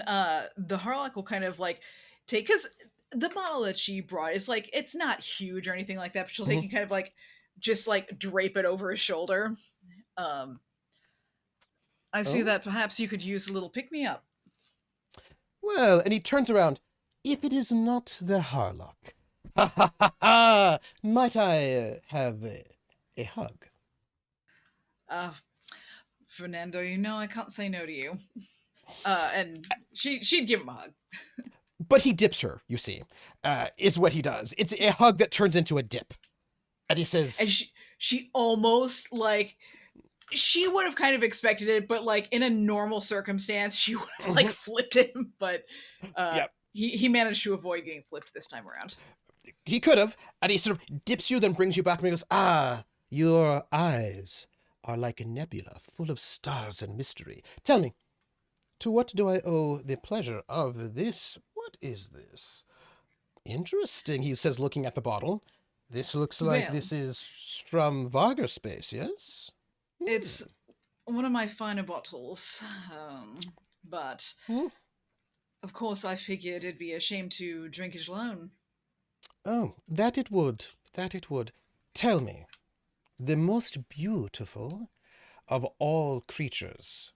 the Harlock will kind of like take, because the bottle that she brought is like, it's not huge or anything like that, but she'll take and kind of like just like drape it over his shoulder. Um, I see Oh, that perhaps you could use a little pick me up. well, and he turns around. If it is not the Harlock, ha ha ha ha! Might I have a hug? Uh, Fernando, you know I can't say no to you. And she'd give him a hug. But he dips her, you see, is what he does. It's a hug that turns into a dip. And he says, And she almost like, she would have kind of expected it, but like in a normal circumstance, she would have like flipped him. But yep, he managed to avoid getting flipped this time around. he could have. And he sort of dips you, then brings you back, and he goes, "Ah, your eyes are like a nebula full of stars and mystery. Tell me, to what do I owe the pleasure of this? What is this? Interesting," he says, looking at the bottle. "This looks like Well, this is from Varga Space, yes?" it's one of my finer bottles, but Hmm. of course I figured it'd be a shame to drink it alone. Oh, that it would. That it would. Tell me, the most beautiful of all creatures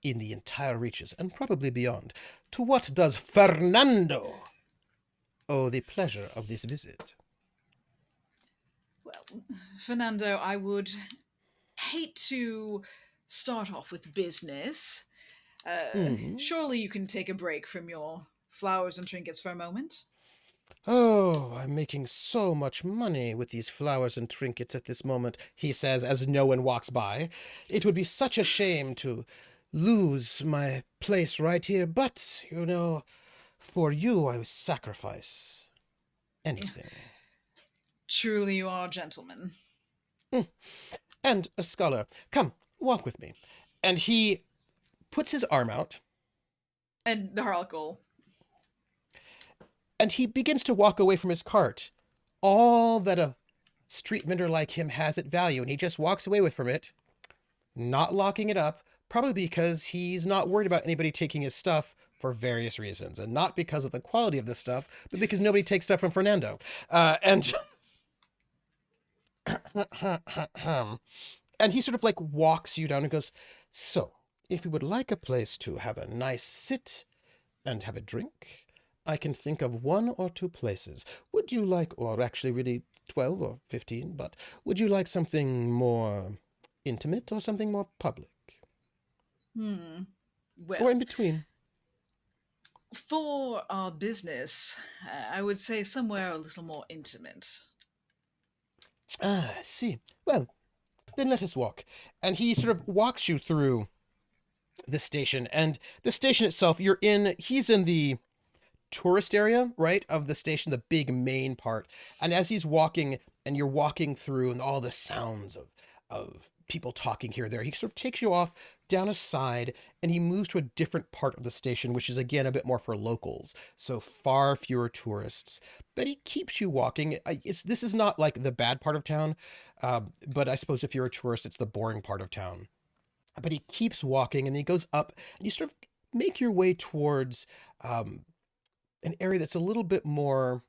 in the entire reaches, and probably beyond, to what does Fernando owe the pleasure of this visit? Well, Fernando, I would hate to start off with business. Hmm. Surely you can take a break from your flowers and trinkets for a moment. "Oh, I'm making so much money with these flowers and trinkets at this moment," he says as no one walks by. "It would be such a shame to lose my place right here, but, for you I would sacrifice anything." Truly, you are a gentleman. Mm. And a scholar. Come, walk with me. And he puts his arm out, And the Harlequin. and he begins to walk away from his cart. All that a street vendor like him has at value, and he just walks away with from it, not locking it up, probably because he's not worried about anybody taking his stuff for various reasons, and not because of the quality of the stuff, but because nobody takes stuff from Fernando. And and he sort of like walks you down and goes, "So, if you would like a place to have a nice sit and have a drink, I can think of one or two places. Would you like, or actually really 12 or 15, but would you like something more intimate or something more public? Hmm. Or Well, in between?" for our business, I would say somewhere a little more intimate. "Ah, I see. Well, then let us walk." And he sort of walks you through the station. And the station itself, he's in the tourist area, right, of the station, the big main part. And as he's walking and you're walking through and all the sounds of people talking here or there. He sort of takes you off down a side and he moves to a different part of the station, which is again a bit more for locals. So far fewer tourists. But he keeps you walking. This is not like the bad part of town, but I suppose if you're a tourist, it's the boring part of town. But he keeps walking and then he goes up and you sort of make your way towards an area that's a little bit more,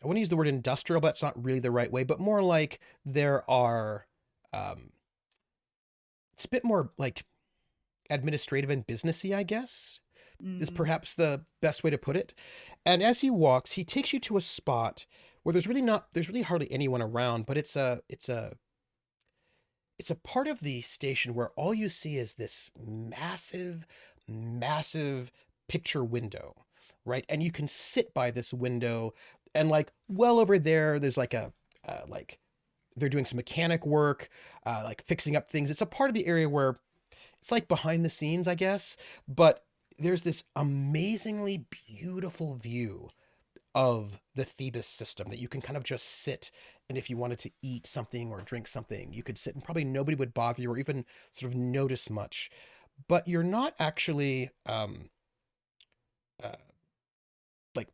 I want to use the word industrial, but that's not really the right way, but more like there are, um, it's a bit more like administrative and businessy, I guess, is Mhm. perhaps the best way to put it. And as he walks, he takes you to a spot where there's really hardly anyone around, but it's a part of the station where all you see is this massive, massive picture window, right? And you can sit by this window, and like well over there, there's like like they're doing some mechanic work, like fixing up things. It's a part of the area where it's like behind the scenes, I guess, but there's this amazingly beautiful view of the Thebus system that you can kind of just sit, and if you wanted to eat something or drink something, you could sit and probably nobody would bother you or even sort of notice much. But you're not actually uh, like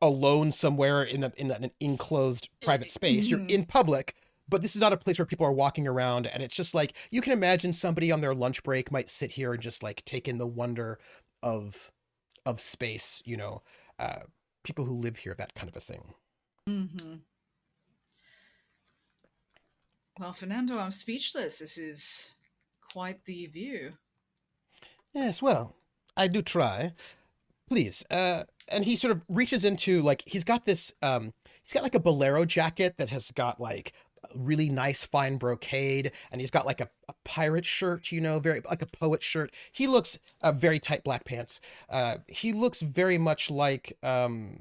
alone somewhere in an enclosed private space. You're Mhm. in public, but this is not a place where people are walking around, and it's just like you can imagine somebody on their lunch break might sit here and just like take in the wonder of space, uh, people who live here, that kind of a thing. Mhm. Well, Fernando, I'm speechless. This is quite the view. Yes, well, I do try. Please. And he sort of reaches into like he's got like a bolero jacket that has got like really nice fine brocade, and he's got like a pirate shirt, very like a poet shirt. He looks very tight black pants. He looks very much like the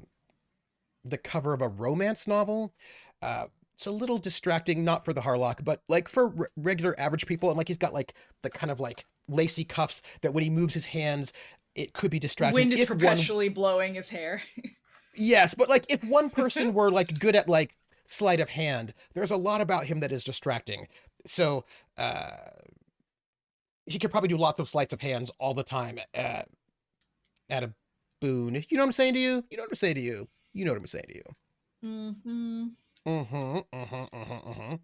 cover of a romance novel. It's a little distracting, not for the Harlock, but like for regular average people. And like he's got like the kind of like lacy cuffs that when he moves his hands, it could be distracting. Wind is If one, perpetually blowing his hair. yes, but like if one person were like good at like sleight of hand, there's a lot about him that is distracting. So uh, he could probably do lots of sleights of hands all the time at a boon. You know what I'm saying to you? You know what I'm saying to you? You know what I'm saying to you? Mm-hmm. Mm-hmm, mm-hmm, mm-hmm, mm-hmm.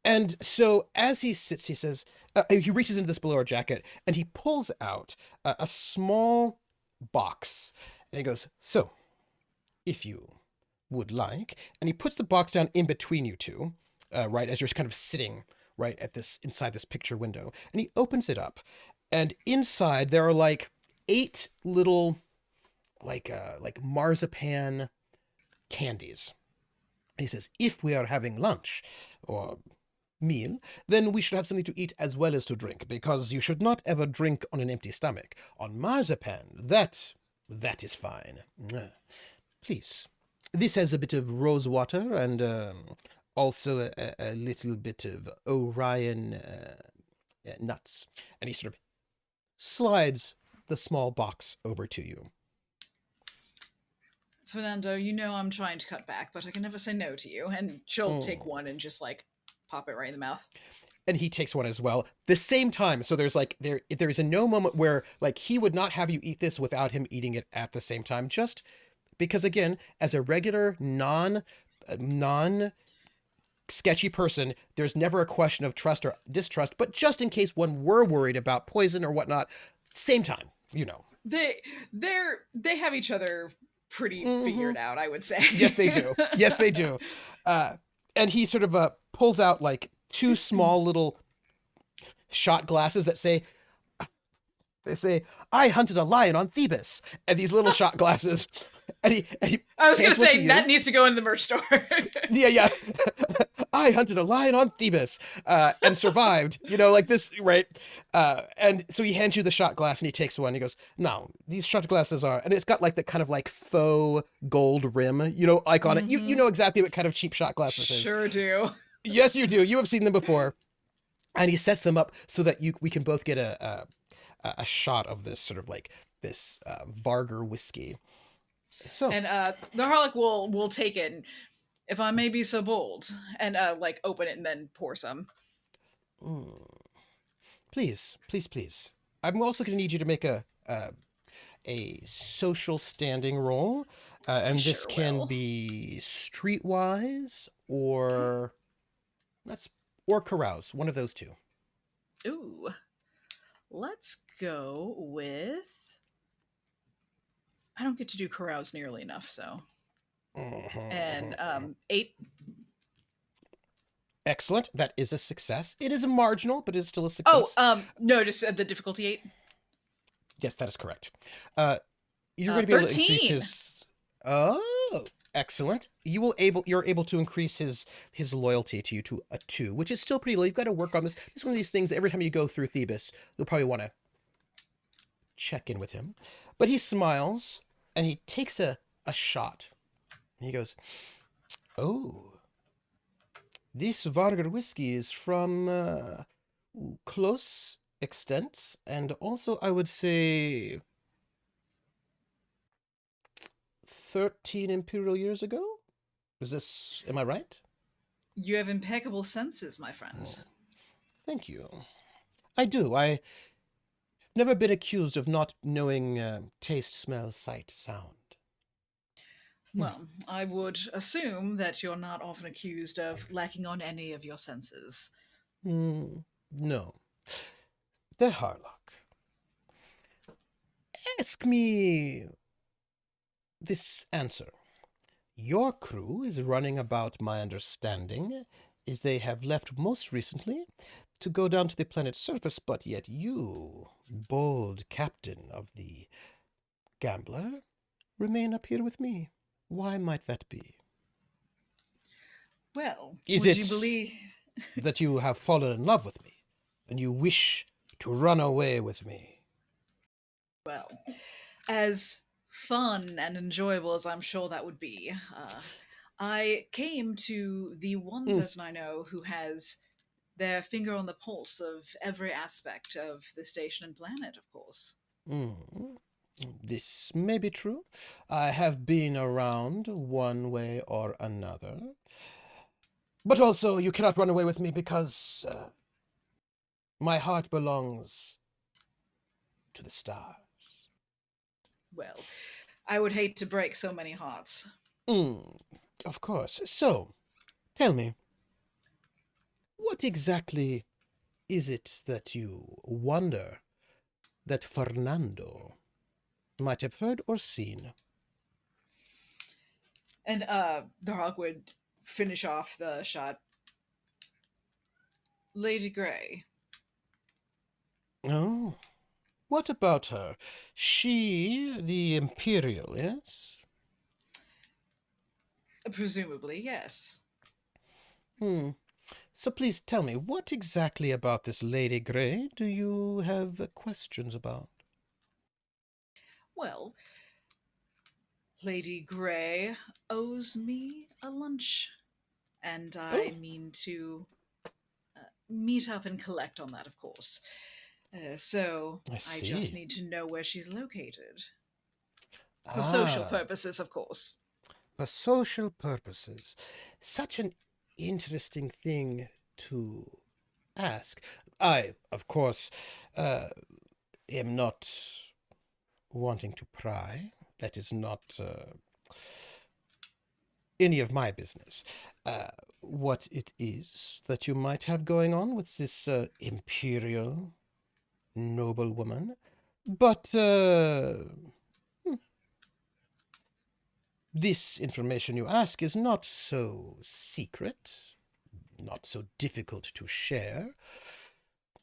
And so as he sits, he says, he reaches into this bolero jacket and he pulls out a small box. And he goes, so, if you would like. And he puts the box down in between you two, right, as you're kind of sitting right at this, inside this picture window. And he opens it up. And inside there are like 8 little, like marzipan candies. And he says, if we are having lunch or meal, then we should have something to eat as well as to drink, because you should not ever drink on an empty stomach. On marzipan, that is fine. Please. This has a bit of rose water and also a little bit of Orion nuts. And he sort of slides the small box over to you. Fernando, you know I'm trying to cut back, but I can never say no to you. And she'll take Mm. one and just like pop it right in the mouth. And he takes one as well. The same time, so there's like there's a no moment where like he would not have you eat this without him eating it at the same time, just because again, as a regular non sketchy person, there's never a question of trust or distrust, but just in case one were worried about poison or whatnot, same time, They have each other pretty Mm-hmm. figured out, I would say. Yes, they do. Yes, they do. And he sort of pulls out like 2 small little shot glasses that say, they say, I hunted a lion on Thebus. And these little shot glasses. And he I was gonna hands one to say you. that needs to go in the merch store. Yeah. I hunted a lion on Thebus and survived, like this, right? And so he hands you the shot glass and he takes one. And he goes, no, these shot glasses are, and it's got like the kind of like faux gold rim, like on it. You know exactly what kind of cheap shot glass this is. Sure do. Yes, you do. You have seen them before. And he sets them up so that we can both get a shot of this sort of like this Varger whiskey. So And the Harlock will take it. And if I may be so bold, and like open it and then pour some. Mm. Please, please, please. I'm also going to need you to make a social standing roll, I and this sure can will. be streetwise Okay. or carouse. One of those two. Ooh. Let's go with. I don't get to do carouse nearly enough, so. And 8. Excellent. That is a success. It is a marginal, but it is still a Oh, success. no, just the difficulty 8. Yes, that is correct. You're going to be able to increase 13. his. Oh, excellent. You're able to increase his loyalty to you to a 2, which is still pretty low. You've got to work on this. This is one of these things that every time you go through Thebus, you'll probably want to check in with him. But he smiles and he takes a shot. And he goes, "Oh, this Vargar whiskey is from close extent, and also I would say 13 imperial years ago. Am I right?" You have impeccable senses, my Oh, friend. thank you. I do. I've never been accused of not knowing taste, smell, sight, sound. Well, I would assume that you're not often accused of lacking on any of your senses. No. The Harlock. Ask me this answer. Your crew is running about, my understanding is they have left most recently to go down to the planet's surface, but yet you, bold captain of the Gambler, remain up here with me. Why might that be? Well, Is would you it believe. that you have fallen in love with me, and you wish to run away with me? Well, as fun and enjoyable as I'm sure that would be, I came to the one Mm, person I know who has their finger on the pulse of every aspect of the station and planet, of course. mm. This may be true. I have been around one way or another. But also, you cannot run away with me because my heart belongs to the stars. Well, I would hate to break so many hearts. Mm, of course. So, tell me, what exactly is it that you wonder that Fernando might have heard or seen? And the hawk would finish off the shot. Lady Grey. Oh, what about her? She, the Imperial, yes? Presumably, yes. Hmm. So please tell me, what exactly about this Lady Grey do you have questions about? Well, Lady Grey owes me a lunch, and I Oh, mean to meet up and collect on that, of course. So I I just see. need to know where she's located. For social Ah, purposes, of course. for social purposes. Such an interesting thing to ask. I, of course, uh, am not wanting to pry. That is not any of my business. Uh, what it is that you might have going on with this imperial noblewoman. But this information you ask is not so secret, not so difficult to share,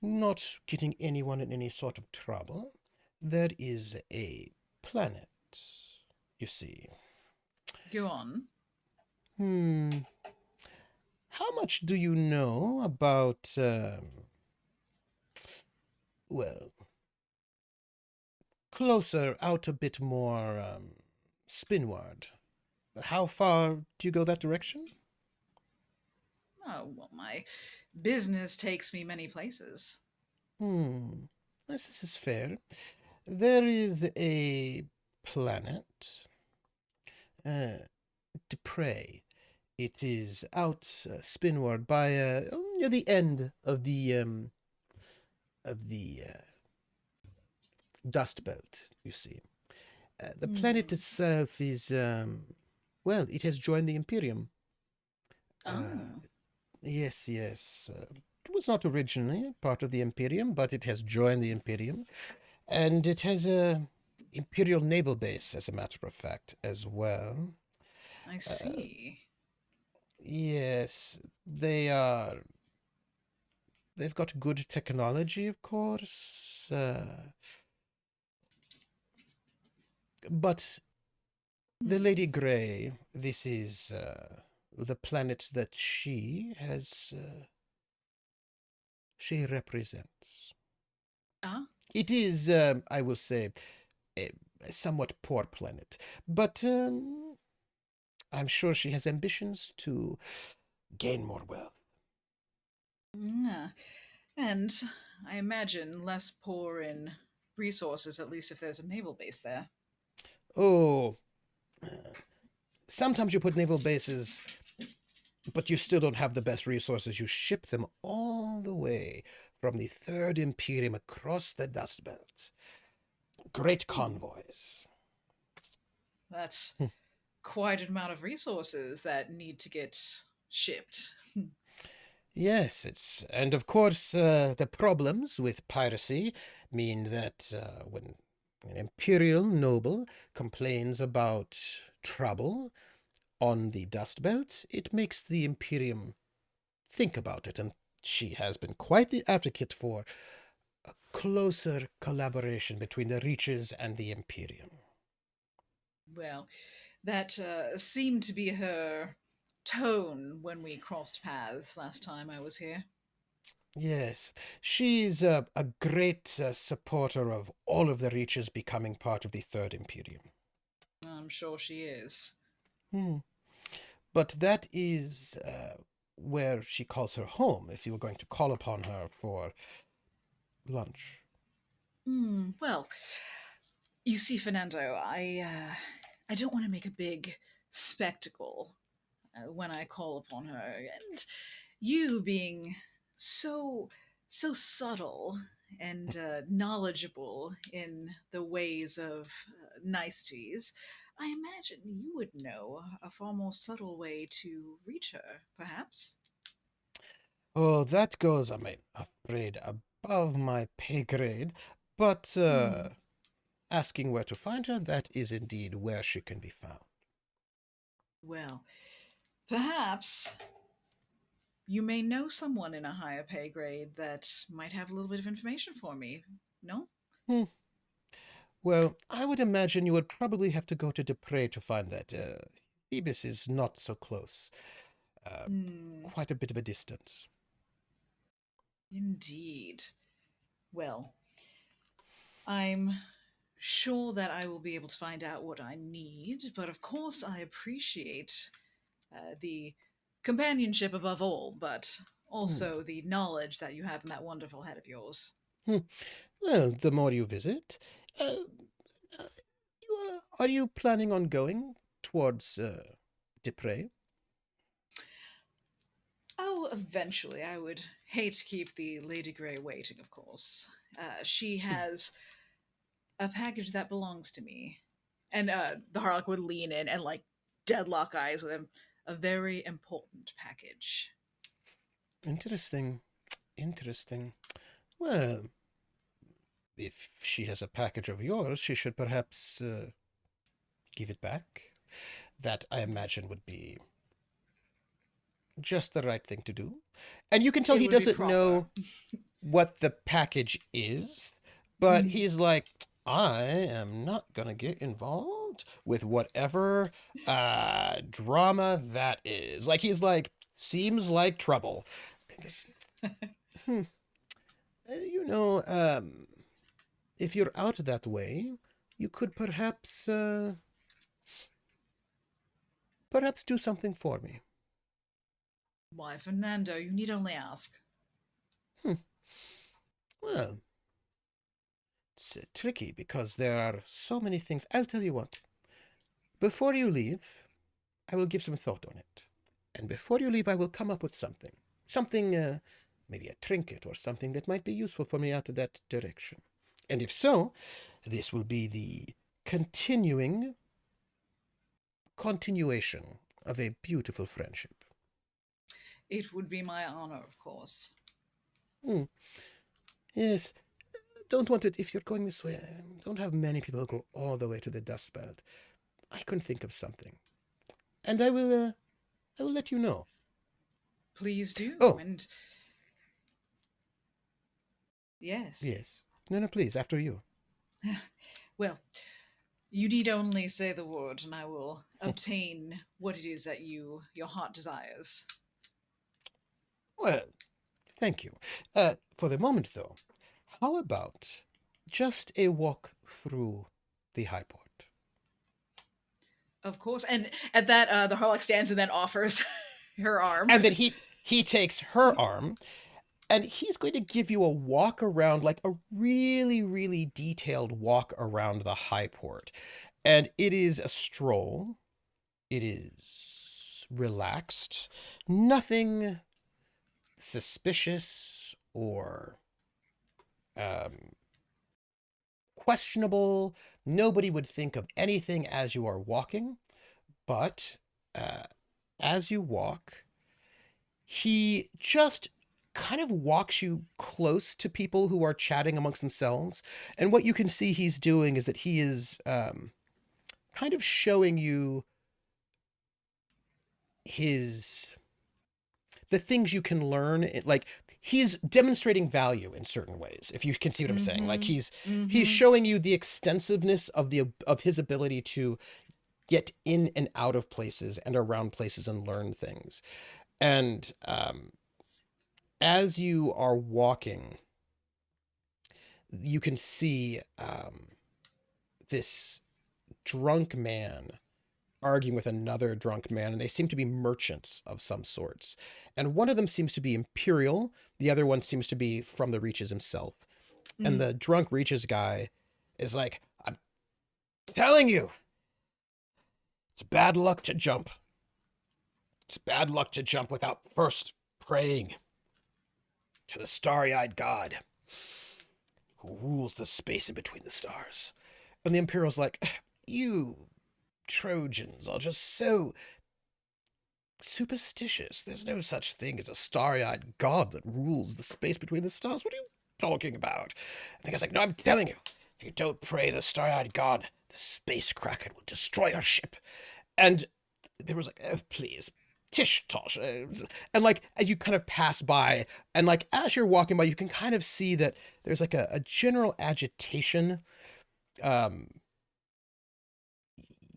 not getting anyone in any sort of trouble. There is a planet, you see. Go on. Hmm. How much do you know about, well, closer out a bit more, spinward? How far do you go that direction? Oh, well, my business takes me many places. Hmm. This is fair. There is a planet, uh, Dupre. It is out spinward by near the end of the dust belt. You see, the planet itself is well, it has joined the Imperium. Oh, Yes, yes. It was not originally part of the Imperium, but it has joined the Imperium, and it has a Imperial naval base, as a matter of fact, as well. I see. Yes, they are. They've got good technology, of course, but the Lady Grey. This is the planet that she represents. Ah, It is, I will say, a somewhat poor planet, but I'm sure she has ambitions to gain more wealth. yeah. And I imagine less poor in resources, at least if there's a naval base there. Oh, sometimes you put naval bases, but you still don't have the best resources. You ship them all the way from the Third Imperium across the Dust Belt. Great convoys. That's quite an amount of resources that need to get shipped. Yes, and of course the problems with piracy mean that when an imperial noble complains about trouble on the Dust Belt, it makes the Imperium think about it, and she has been quite the advocate for a closer collaboration between the Reaches and the Imperium. Well, that seemed to be her tone when we crossed paths last time I was here. Yes, she's a great supporter of all of the Reaches becoming part of the Third Imperium. I'm sure she is. Hmm. But that is where she calls her home if you were going to call upon her for lunch. Well, you see, Fernando, I don't want to make a big spectacle when I call upon her, and you being so so subtle and knowledgeable in the ways of niceties, I imagine you would know a far more subtle way to reach her, perhaps. Oh, that goes, I'm afraid, above my pay grade, but Hmm. asking where to find her, that is indeed where she can be found. Well, perhaps you may know someone in a higher pay grade that might have a little bit of information for me. No? Hmm. Well, I would imagine you would probably have to go to Dupre to find that. Thebus is not so close. Uh, Hmm. Quite a bit of a distance. Indeed. Well, I'm sure that I will be able to find out what I need, but of course I appreciate the companionship above all, but Hmm. also the knowledge that you have in that wonderful head of yours. Hmm. Well, the more you visit, uh, are you planning on going towards Dupre? Oh, eventually. I would hate to keep the Lady Grey waiting, of course. She has a package that belongs to me. And the Harlock would lean in and, like, deadlock eyes with him. A very important package. Interesting. Interesting. Well, if she has a package of yours, she should perhaps give it back. That, I imagine, would be just the right thing to do. And you can tell It he would be doesn't proper. know what the package is, but he's like, I am not going to get involved with whatever drama that is. Like, he's like, seems like trouble. Hmm, you know, if you're out that way, you could perhaps do something for me. Why, Fernando, you need only ask. Hmm. Well, it's tricky because there are so many things. I'll tell you what. Before you leave, I will give some thought on it. And before you leave, I will come up with something. Something, maybe a trinket or something that might be useful for me out of that direction. And if so, this will be the continuation of a beautiful friendship. It would be my honor, of course. Hmm. Yes, don't want it if you're going this way. Don't have many people go all the way to the Dust Belt. I can think of something, and I will let you know. Please do. Oh, And yes. yes. No, no, please, after you. Well, you need only say the word, and I will obtain what it is that your heart desires. Well, thank you. For the moment, though, how about just a walk through the high port? Of course. And at that, the Harlock stands and then offers her arm. And then he takes her arm, and he's going to give you a walk around, like a really, really detailed walk around the high port. And it is a stroll. It is relaxed. Nothing suspicious or um, questionable. Nobody would think of anything as you are walking. But uh, as you walk, he just kind of walks you close to people who are chatting amongst themselves. And what you can see he's doing is that he is kind of showing you the things you can learn. Like he's demonstrating value in certain ways, if you can see what I'm saying. Like he's showing you the extensiveness of his ability to get in and out of places and around places and learn things. And as you are walking, you can see this drunk man arguing with another drunk man, and they seem to be merchants of some sorts. And one of them seems to be Imperial, the other one seems to be from the Reaches himself. And the drunk Reaches guy is like, I'm telling you, it's bad luck to jump. It's bad luck to jump without first praying to the starry-eyed god who rules the space in between the stars. And the Imperial's like, you Trojans are just so superstitious. There's no such thing as a starry-eyed god that rules the space between the stars. What are you talking about? And the guy's like, no, I'm telling you, if you don't pray the starry-eyed god, the space kraken will destroy your ship. And there was like, oh, please, tish tosh. And like, as you kind of pass by, and like, as you're walking by, you can kind of see that there's like a general agitation.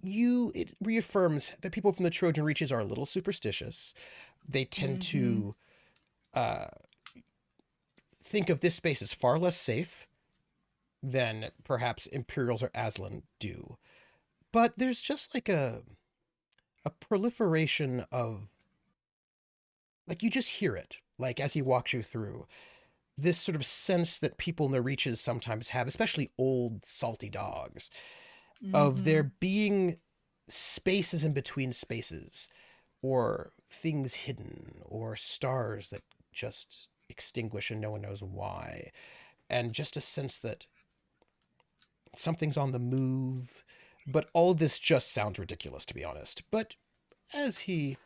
It reaffirms that people from the Trojan Reaches are a little superstitious. They tend to think of this space as far less safe than perhaps Imperials or Aslan do. But there's just like a proliferation of, like, you just hear it, like as he walks you through, this sort of sense that people in the Reaches sometimes have, especially old salty dogs, of there being spaces in between spaces, or things hidden, or stars that just extinguish and no one knows why. And just a sense that something's on the move. But all of this just sounds ridiculous, to be honest. But as he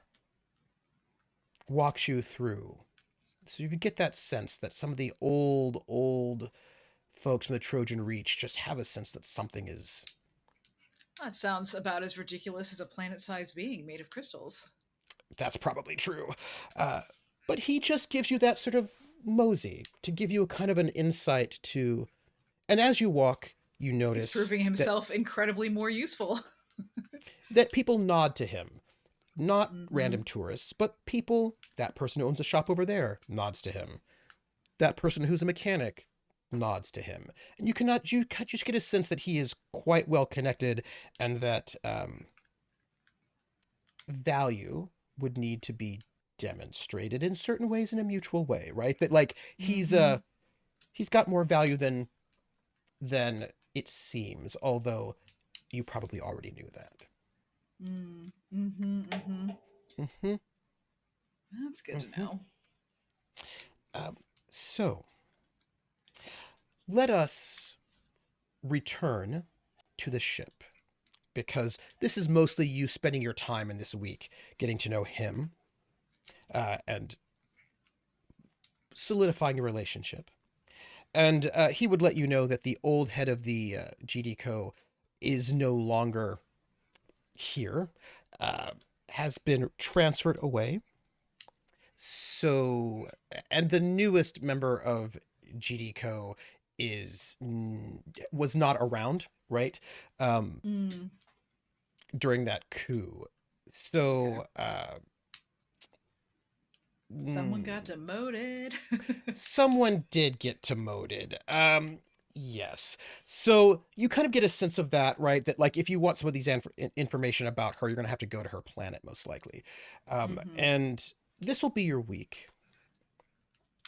walks you through, so you get that sense that some of the old folks from the Trojan Reach just have a sense that something is. That sounds about as ridiculous as a planet-sized being made of crystals. That's probably true. But he just gives you that sort of mosey to give you a kind of an insight to. And as you walk, you notice. He's proving himself incredibly more useful. That people nod to him. Not random tourists, but people. That person who owns a shop over there nods to him. That person who's a mechanic nods to him. And you just get a sense that he is quite well connected, and that value would need to be demonstrated in certain ways in a mutual way, right? That like he's got more value than it seems, although you probably already knew that. Mm-hmm. That's good to know. So, let us return to the ship, because this is mostly you spending your time in this week getting to know him and solidifying your relationship. And he would let you know that the old head of the GDCO is no longer here, has been transferred away. So, and the newest member of GDCO was not around, right? During that coup. So, Someone got demoted. someone did get demoted. Yes. So you kind of get a sense of that, right? That like if you want some of these information about her, you're going to have to go to her planet most likely. And this will be your week.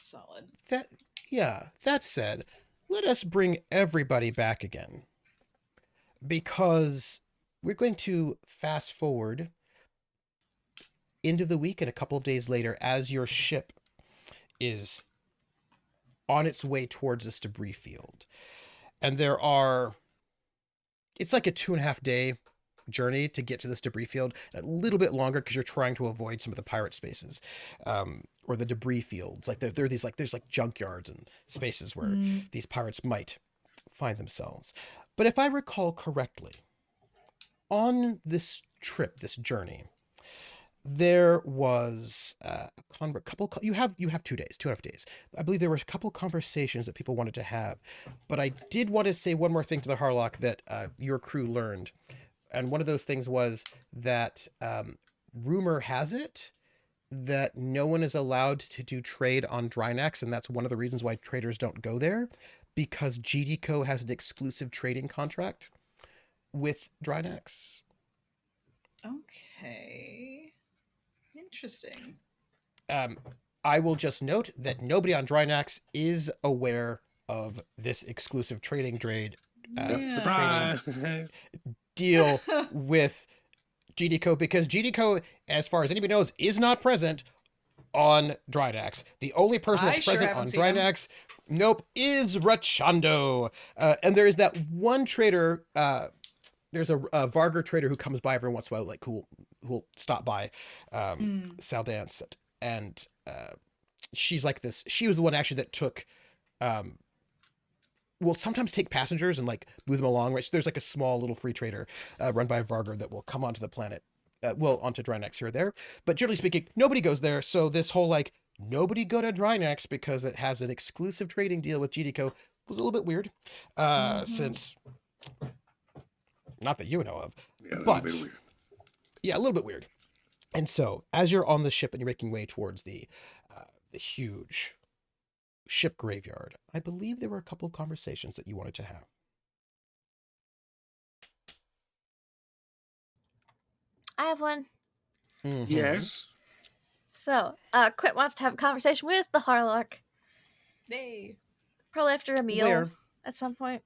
Solid. That said, let us bring everybody back again, because we're going to fast forward end of the week and a couple of days later as your ship is on its way towards this debris field. And it's like a 2.5 day journey to get to this debris field, a little bit longer because you're trying to avoid some of the pirate spaces, or the debris fields. Like there are these there's like junkyards and spaces where these pirates might find themselves. But if I recall correctly, on this trip, this journey, there was a couple. You have 2 days, 2.5 days. I believe there were a couple conversations that people wanted to have, but I did want to say one more thing to the Harlock that your crew learned, and one of those things was that rumor has it that no one is allowed to do trade on Drinax, and that's one of the reasons why traders don't go there, because GDCO has an exclusive trading contract with Drinax. Okay. Interesting. I will just note that nobody on Drinax is aware of this exclusive trading trade Surprise! deal with GDCO, because GDCO, as far as anybody knows, is not present on Drinax. The only person that's present on Drinax, is Rachando. And there is that one trader. There's a Vargar trader who comes by every once in a while, like who'll stop by Saldance, and she's like this. She was the one actually that took, will sometimes take passengers and like move them along. Right, so there's like a small little free trader run by Vargar that will come onto the planet, onto Drinax here or there. But generally speaking, nobody goes there. So this whole like nobody go to Drinax because it has an exclusive trading deal with GDCO was a little bit weird, since. Not that you know of, but a little bit weird. And so, as you're on the ship and you're making way towards the huge ship graveyard, I believe there were a couple of conversations that you wanted to have. I have one. Yes. So, Quint wants to have a conversation with the Harlock. Yay. Probably after a meal. Where? At some point.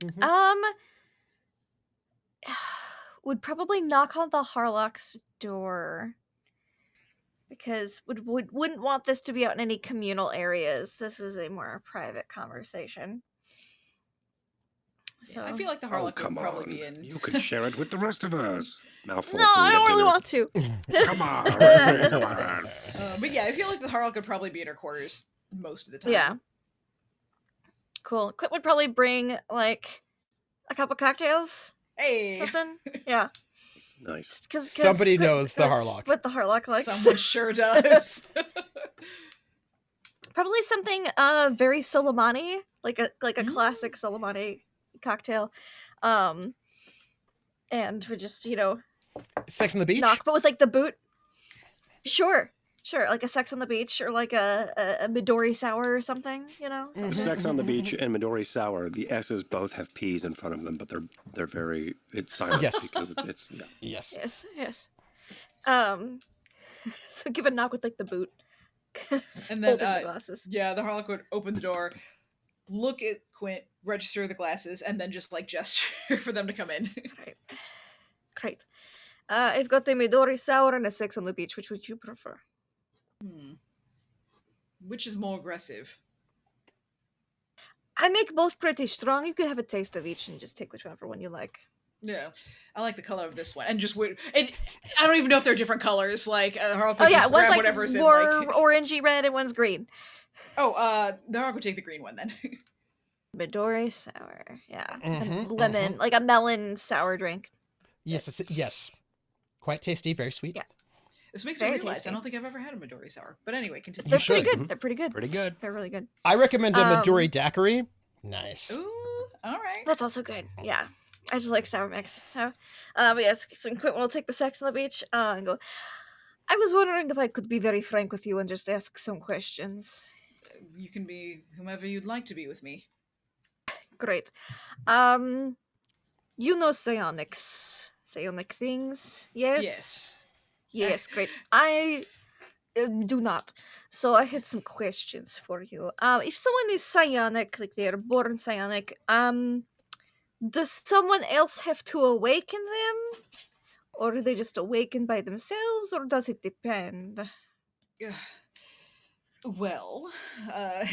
Mm-hmm. Would probably knock on the Harlock's door, because wouldn't want this to be out in any communal areas. This is a more private conversation. So I feel like the Harlock would probably be in. You could share it with the rest of us. Mouthful no, of food I don't at really dinner. want to. Come on. Come on. But yeah, I feel like the Harlock would probably be in her quarters most of the time. Yeah. Cool. Quint would probably bring like a couple cocktails. Hey. Something. Yeah. Nice. Cause Somebody Quint knows the Harlock. What the Harlock likes. Someone sure does. Probably something very Solomani, like a classic Solomani cocktail. And we just, Sex on the beach? knock, but with like the boot. Sure, like a Sex on the Beach, or like a Midori sour or something, So Sex on the Beach and Midori Sour, the S's both have P's in front of them, but they're very, it's silent. Yes. Because it's, yeah. Yes. So give a knock with like the boot. And then holding the glasses. Yeah, the Harlock would open the door, look at Quint, register the glasses, and then just like gesture for them to come in. Great. I've got the Midori sour and a Sex on the Beach. Which would you prefer? Which is more aggressive? I make both pretty strong. You could have a taste of each and just take whichever one you like. Yeah, I like the color of this one, and just wait. And I don't even know if they're different colors. Like, Harlock Oh would yeah, just one's grab like whatever's in. more Like, orangey red and one's green. the Harlock would take the green one then. Midori sour. Yeah, it's like a Mhm, lemon, mhm. like a melon sour drink. Yes, yes. Quite tasty, very sweet. Yeah. This makes me Very realize tasty. I don't think I've ever had a Midori sour. But anyway, continue. They're should. pretty good. Mhm. They're pretty good. Pretty good. They're really good. I recommend a Midori Um, daiquiri. Nice. Ooh, all right. That's also good. Yeah. I just like sour mix. So, but yes, so Quint will take the sex on the beach and go. I was wondering if I could be very frank with you and just ask some questions. You can be whomever you'd like to be with me. Great. You know psionic things, yes? Yes. Yes, great. I do not. So I had some questions for you. If someone is psionic, like they are born psionic, does someone else have to awaken them? Or do they just awaken by themselves, or does it depend? Well, uh,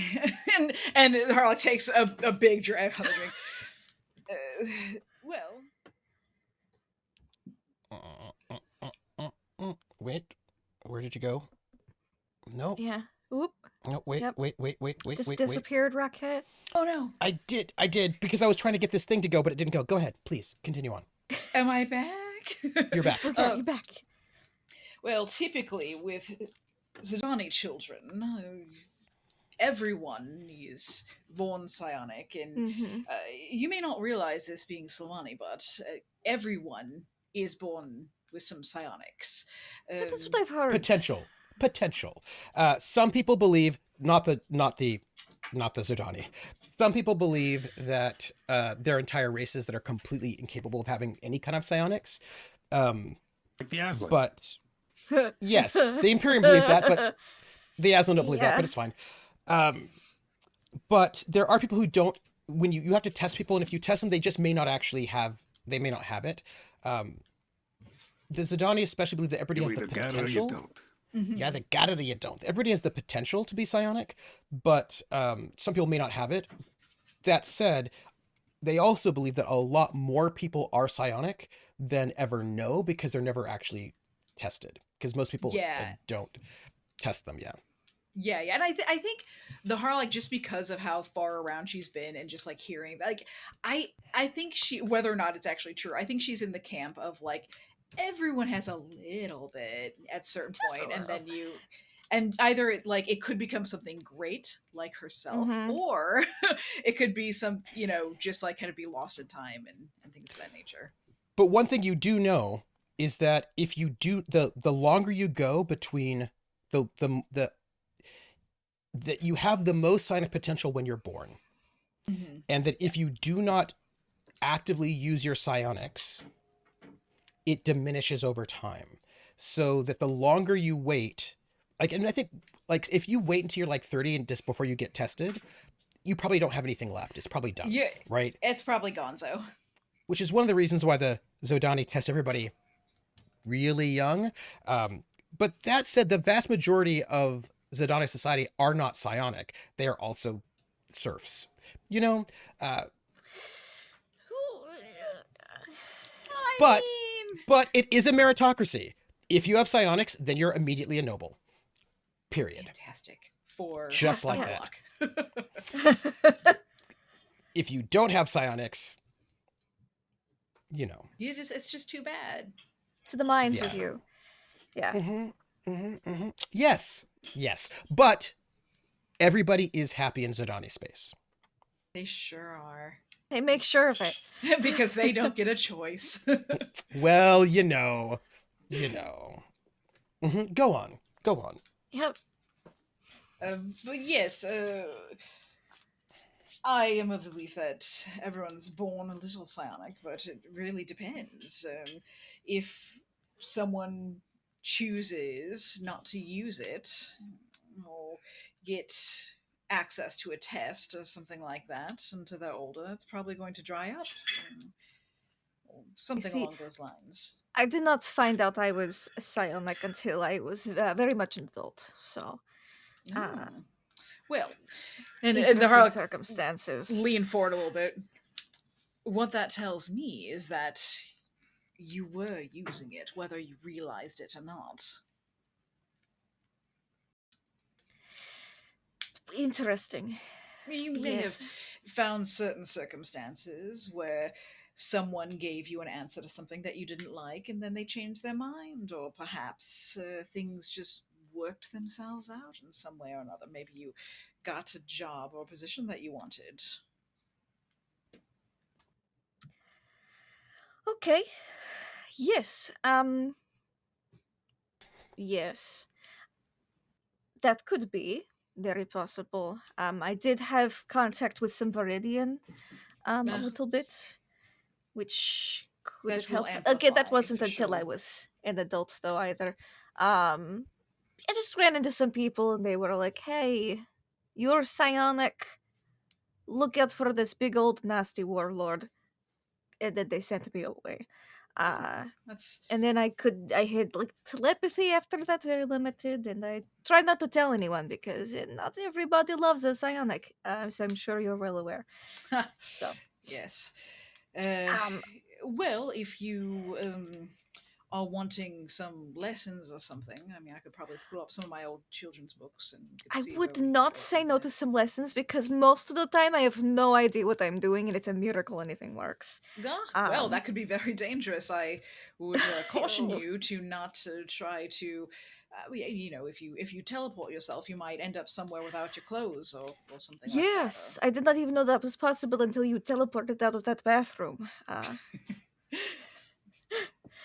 and Harlock takes a big drag on the drink. Well, Wait, where did you go? No, Yeah. Oop. no, wait, Yep. wait, Just wait. disappeared, Rocket. oh no, I did, because I was trying to get this thing to go, but it didn't go. Go ahead, please, continue on. am I back? You're back. We're back. You're back. Well, typically with Zidani children, everyone is born psionic, and Mm-hmm. you may not realize this being Solani, but everyone is born with some psionics. That's what I've heard. Potential. Some people believe not the Zodani. Some people believe that there are entire races that are completely incapable of having any kind of psionics. Like the Aslan. But yes, the Imperium believes that, but the Aslan don't believe that, Yeah. but it's fine. But there are people who don't. When you have to test people, and if you test them, they just may not actually have. They may not have it. The Zodani especially believe that everybody has You the either got it or potential. you don't. Mhm. Yeah, they got it or you don't. Everybody has the potential to be psionic, but some people may not have it. That said, they also believe that a lot more people are psionic than ever know because they're never actually tested. Because most people Yeah. don't test them yet. Yeah, and I think the Harlock, just because of how far around she's been and just like hearing, like, I think she, whether or not it's actually true, I think she's in the camp of like everyone has a little bit at certain Just a point, and little. then and either like it could become something great like herself, Mhm. or it could be some, just like kind of be lost in time and things of that nature. But one thing you do know is that if you do the longer you go between the that you have the most psionic potential when you're born. Mm-hmm. And that if you do not actively use your psionics, it diminishes over time. So that the longer you wait, like, and I think, like, if you wait until you're like 30 and just before you get tested, you probably don't have anything left. It's probably done. Yeah, right? it's probably gonzo. Which is one of the reasons why the Zodani test everybody really young. But that said, the vast majority of Zodani society are not psionic. They are also serfs. You know, I but mean, but it is a meritocracy. If you have psionics, then you're immediately a noble. Period. fantastic for Just like Harlock. If you don't have psionics, It's just too bad. To the mines Yeah. with you. Yeah. Yes. But everybody is happy in Zodani space. They sure are. They make sure of it. Because they don't get a choice. Well, Go on. Yep. But yes, I am of the belief that everyone's born a little psionic, but it really depends. If someone chooses not to use it, or get access to a test or something like that until they're older, it's probably going to dry up. something See, along those lines. I did not find out I was a psionic until I was very much an adult. So, uh, Well, it's and the interesting Harlock circumstances. lean forward a little bit. What that tells me is that you were using it, whether you realized it or not. Interesting. You may have Yes. found certain circumstances where someone gave you an answer to something that you didn't like and then they changed their mind, or perhaps things just worked themselves out in some way or another. Maybe you got a job or a position that you wanted. Okay. Yes. Yes. That could be very possible. I did have contact with some Viridian, a Uh, little bit, which could have that will helped. Again, that amplify wasn't for until I sure. was an adult, though, either. Um, I just ran into some people, and they were like, "Hey, you're psionic. Look out for this big old nasty warlord." And then they sent me away. Uh, That's and then I had like telepathy after that, very limited, and I tried not to tell anyone because not everybody loves a psionic, so I'm sure you're well aware. So, yes. Uh, um, well, if you are wanting some lessons or something, I mean, I could probably pull up some of my old children's books and we could I see where would we could not go say from no there. to some lessons because most of the time I have no idea what I'm doing, and it's a miracle anything works. Ah, well, Um, that could be very dangerous. I would caution you to not try to, if you teleport yourself, you might end up somewhere without your clothes or something like that. yes, I did not even know that was possible until you teleported out of that bathroom.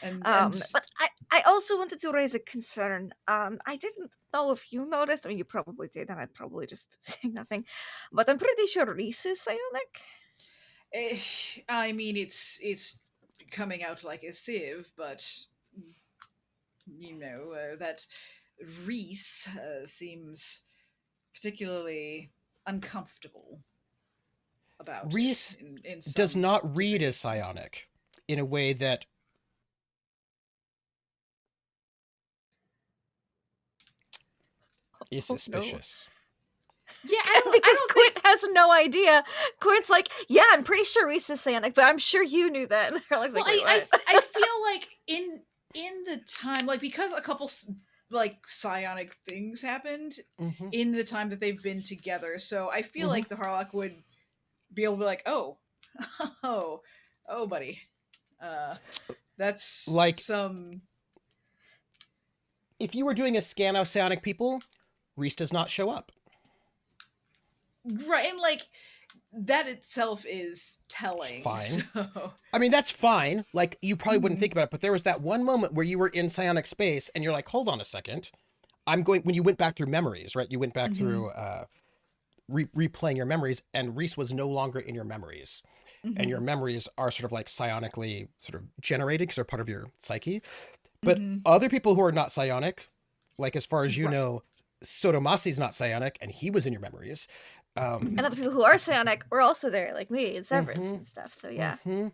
And But I also wanted to raise a concern. I didn't know if you noticed. I mean, you probably did, and I'm probably just saying nothing. But I'm pretty sure Reese is psionic. eh, I mean, it's coming out like a sieve, but that Reese seems particularly uncomfortable about it Reese in does some not read as degree. psionic in a way that is Oh no. suspicious. Yeah, I Because don't Quint think. has no idea. Quint's like, yeah, I'm pretty sure Reese is psionic, but I'm sure you knew that. And Harlock's Well, like, wait, what? I feel like in the time, like, because a couple like psionic things happened Mm-hmm. in the time that they've been together, so I feel Mm-hmm. like the Harlock would be able to be like, oh, oh, oh, buddy, uh, that's Like, some. if you were doing a scan of psionic people, Reese does not show up. Right, and like that itself is It's telling. fine. So I mean, that's fine. Like, you probably wouldn't Mhm. think about it, but there was that one moment where you were in psionic space and you're like, hold on a second. When you went back through memories, right? You went back Mhm. through replaying your memories, and Reese was no longer in your memories. And your Mhm. memories are sort of like psionically sort of generated because they're part of your psyche. But Mhm. other people who are not psionic, like as far as you Right. know, Soto Masi is not psionic, and he was in your memories. And other people who are psionic were also there, like me and Severance Mm-hmm, and stuff. So yeah. mm-hmm.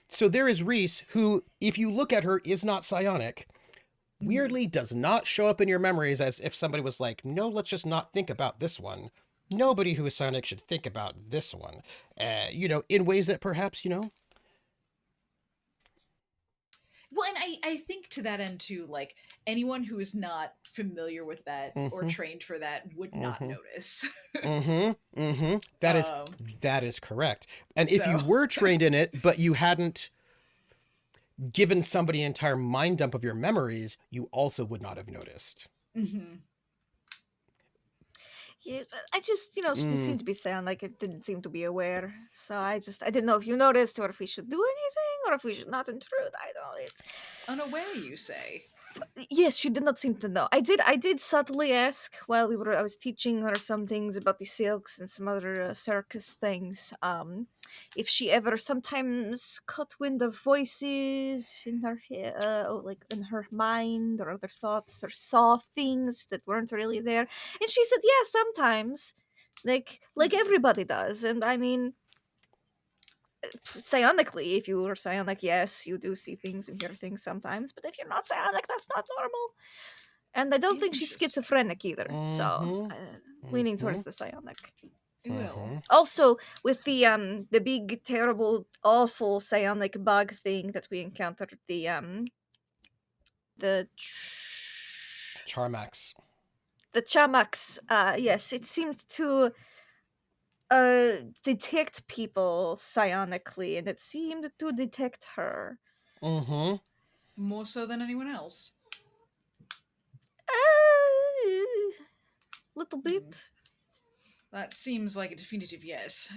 So there is Reese, who, if you look at her, is not psionic. Mhm. Weirdly, does not show up in your memories as if somebody was like, no, let's just not think about this one. Nobody who is psionic should think about this one. In ways that perhaps, Well, and I think to that end too, like anyone who is not familiar with that or mm-hmm, trained for that would not mm-hmm. notice. Mm-hmm. That is um, that is correct. And if you so were trained in it, but you hadn't given somebody an entire mind dump of your memories, you also would not have noticed. mhm. Yeah, but I just, she just Mm. seemed to be psionic. It didn't seem to be aware. So I didn't know if you noticed or if we should do anything or if we should not intrude. I don't. It's Unaware, you say? Yes, she did not seem to know. I did subtly ask while I was teaching her some things about the silks and some other circus things. If she ever sometimes caught wind of voices in her head, or like in her mind or other thoughts, or saw things that weren't really there. And she said, yeah, sometimes, like Hmm. everybody does. And I mean, psionically, if you are psionic, yes, you do see things and hear things sometimes. But if you're not psionic, that's not normal. And I don't think she's Interesting. schizophrenic either. So Mhm. leaning Mhm. towards the psionic. Well, Mhm. Also, with the big, terrible, awful psionic bug thing that we encountered, the Charmax. the Chamax, yes, it seemed to detect people psionically, and it seemed to detect her. Mhm. more so than anyone else. Little bit. That seems like a definitive yes.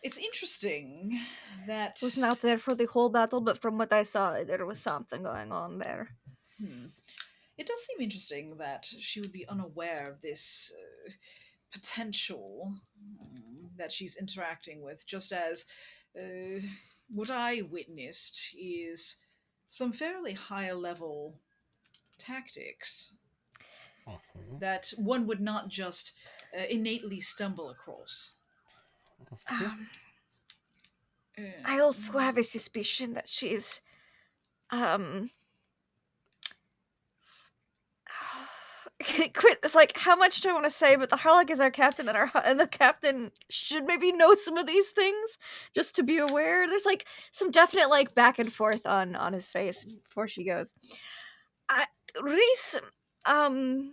It's interesting that. Was not there for the whole battle, but from what I saw, there was something going on there. It does seem interesting that she would be unaware of this potential that she's interacting with, just as what I witnessed is some fairly higher level tactics Mhm. that one would not just innately stumble across. Um, Uh, I also have a suspicion that she's um quit. It's like, how much do I want to say? But the Harlock is our captain, and the captain should maybe know some of these things just to be aware. There's like some definite like back and forth on his face before she goes. Reese, I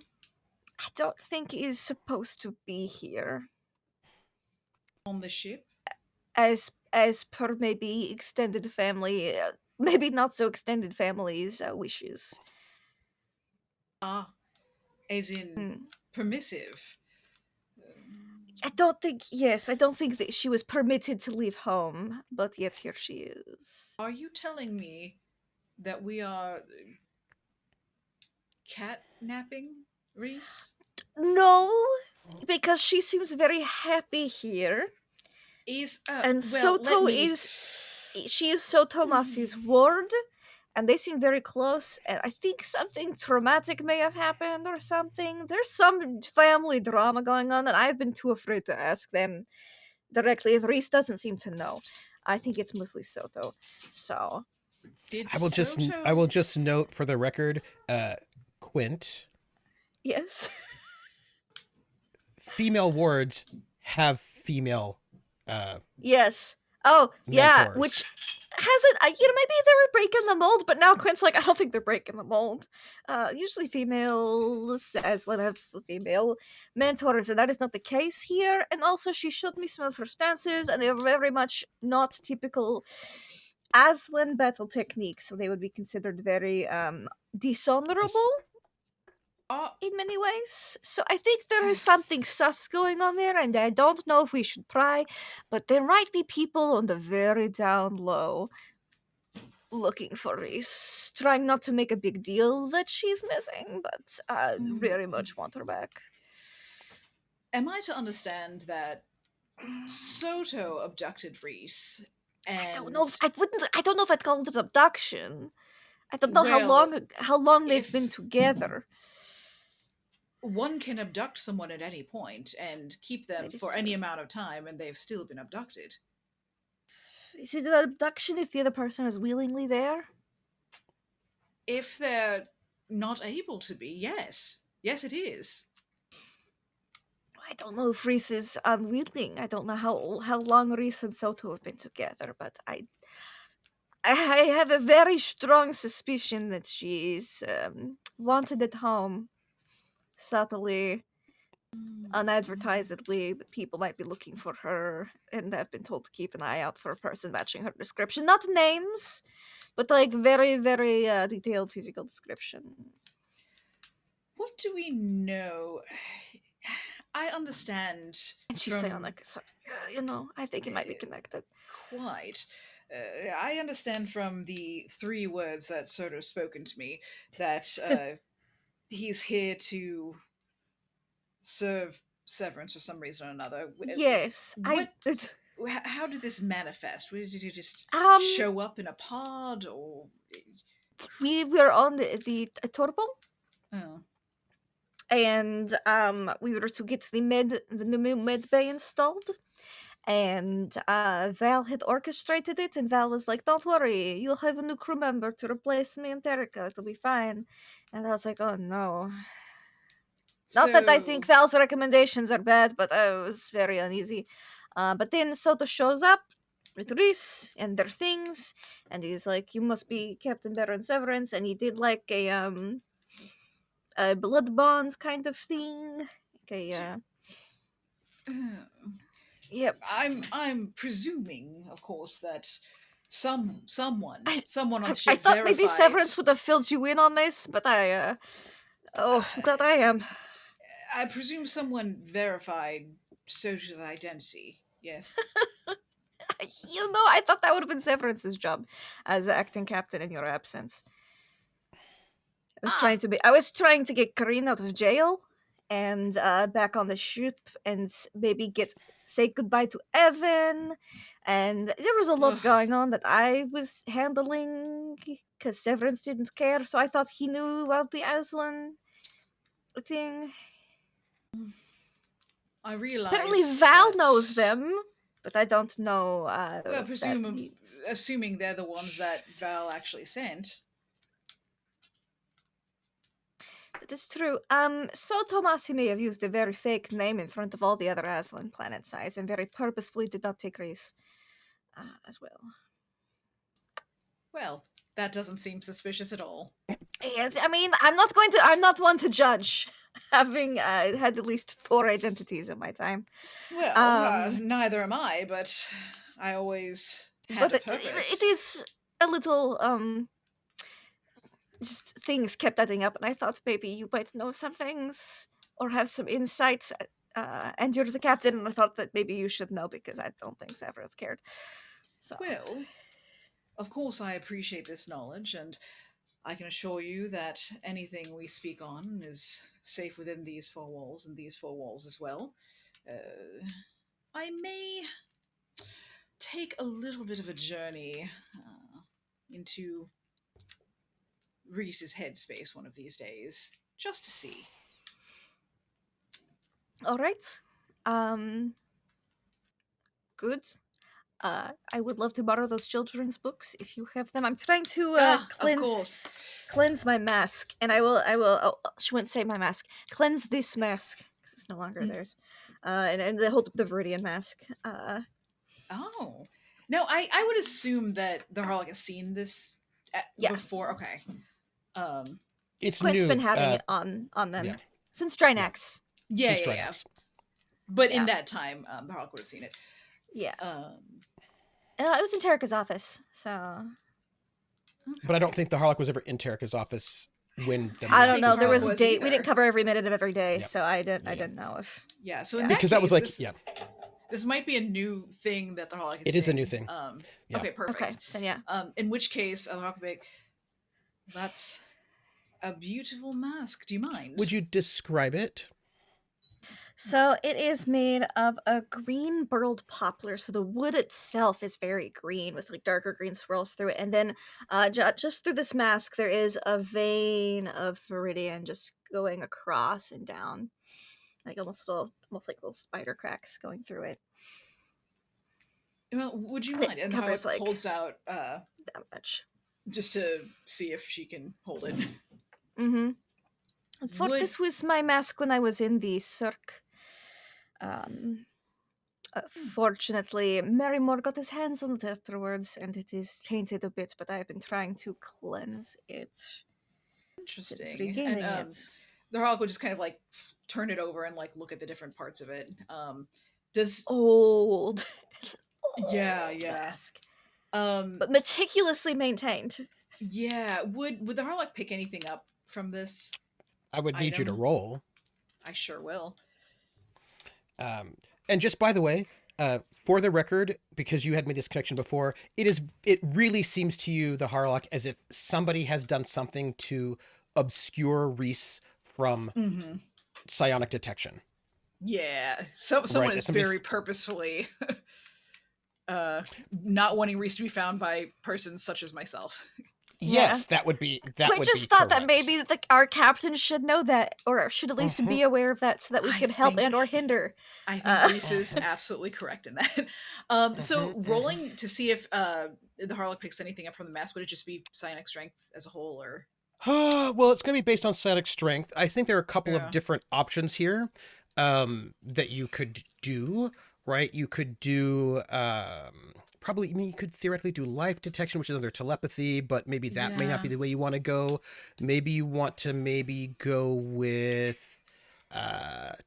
don't think he's supposed to be here, on the ship. as per maybe extended family, maybe not so extended families' wishes. Ah, as in Hmm. permissive. I don't think, yes, I don't think that she was permitted to leave home, but yet here she is. Are you telling me that we are catnapping Reese? No, because she seems very happy here, Is and well, let Soto me. she is Soto Masi's ward, and they seem very close, and I think something traumatic may have happened or something. There's some family drama going on, and I've been too afraid to ask them directly, and Reese doesn't seem to know. I think it's mostly Soto. So, Did I will just Soto? note for the record, Quint, yes. female wards have female Yes. Oh, yeah, mentors. which hasn't, maybe they were breaking the mold, but now Quint's like, I don't think they're breaking the mold. Usually females, Aslan have female mentors, and that is not the case here. And also, she showed me some of her stances, and they are very much not typical Aslan battle techniques, so they would be considered very dishonorable Uh, in many ways. So I think there is something sus going on there, and I don't know if we should pry, but there might be people on the very down low looking for Reese, trying not to make a big deal that she's missing, but very much want her back. am I to understand that Soto abducted Reese I don't and know. I don't know if I'd call it abduction. I don't know well, how long they've been if together. one can abduct someone at any point and keep them That is for any true. amount of time and they've still been abducted. Is it an abduction if the other person is willingly there? If they're not able to be, yes. Yes, it is. I don't know if Reese is unwilling. I don't know how long Reese and Soto have been together, but I have a very strong suspicion that she is wanted at home, subtly, unadvertisedly. But people might be looking for her, and I've been told to keep an eye out for a person matching her description. Not names, but like very, very detailed physical description. What do we know? I understand And she's from psionic, so I think it might be connected. quite. I understand from the three words that Soto spoken to me that he's here to serve Severance for some reason or another. Yes, What? How did this manifest? Did you just um show up in a pod, or? we were on the turbo, Oh, and we were to get the med bay installed, And Val had orchestrated it, and Val was like, "Don't worry, you'll have a new crew member to replace me and Terica. It'll be fine." And I was like, "Oh no." Not that I think Val's recommendations are bad, but I was very uneasy. But then Soto shows up with Reese and their things, and he's like, "You must be Captain Baron Severance," and he did like a blood bond kind of thing. Okay, yep. I'm presuming, of course, that someone I on the I ship thought maybe verified. Severance would have filled you in on this, but I'm glad I am. I presume someone verified Soto's identity. Yes. I thought that would have been Severance's job as acting captain in your absence. I was trying to get Karine out of jail and back on the ship and maybe say goodbye to Evan. And there was a lot Ugh. going on that I was handling because Severance didn't care, so I thought he knew about the Aslan thing. I realize. Apparently Val knows them, but I don't know. Well, assuming they're the ones that Val actually sent. That is true. Soto Masi may have used a very fake name in front of all the other Aslan planet size and very purposefully did not take Rease as well. Well, that doesn't seem suspicious at all. Yes, I mean, I'm not one to judge, having had at least 4 identities in my time. Well, neither am I, but I always had a purpose. It is a little, just things kept adding up, and I thought maybe you might know some things or have some insights. And you're the captain, and I thought that maybe you should know because I don't think Severance cared. So. Well, of course I appreciate this knowledge, and I can assure you that anything we speak on is safe within these 4 walls and these 4 walls as well. I may take a little bit of a journey into Reese's headspace one of these days, just to see. All right. Good. I would love to borrow those children's books if you have them. I'm trying to cleanse my mask, and I will. Oh, she wouldn't say my mask. Cleanse this mask because it's no longer theirs. And they hold up the Viridian mask. Oh, no, I would assume that the Harlock has seen this before. Okay. It's Quint's new. been having it on them since Drinax. Yeah. But in that time, the Harlock would have seen it. Yeah. It was in Terica's office, so. But I don't think the Harlock was ever in Terica's office when the I don't know. There was a date. Either. We didn't cover every minute of every day, so I didn't know if. Yeah. So in because that was like this might be a new thing that the Harlock is. It is a new thing. Okay, perfect. Okay, then yeah. In which case, the Harlock would be like, "That's a beautiful mask. Do you mind? Would you describe it?" So it is made of a green burled poplar. So the wood itself is very green with like darker green swirls through it. And then just through this mask, there is a vein of viridian just going across and down. Like almost like little spider cracks going through it. Well, would you mind? And how it holds out that much. Just to see if she can hold it. Mm-hmm. This was my mask when I was in the Cirque. Fortunately, Merrimore got his hands on it afterwards, and it is tainted a bit, but I've been trying to cleanse it. Interesting. And the Harlock would just kind of like turn it over and like look at the different parts of it. It's old mask. But meticulously maintained. Yeah. Would the Harlock pick anything up from this? I would need you to roll. I sure will. And just by the way, for the record, because you had made this connection before, it really seems to you, the Harlock, as if somebody has done something to obscure Rease from psionic detection. Yeah. Someone is very purposefully not wanting Rease to be found by persons such as myself. Yes, that would be Quint just thought that correct. maybe our captain should know that, or should at least be aware of that, so that we I could help think- and or hinder. I think Reese is absolutely correct in that. So rolling to see if the Harlock picks anything up from the mask, would it just be psionic strength as a whole, or Well, it's going to be based on psionic strength. I think there are a couple Yeah. of different options here that you could do, right? You could do probably, I mean, you could theoretically do life detection, which is under telepathy, but maybe that may not be Yeah. the way you want to go. Maybe you want to go with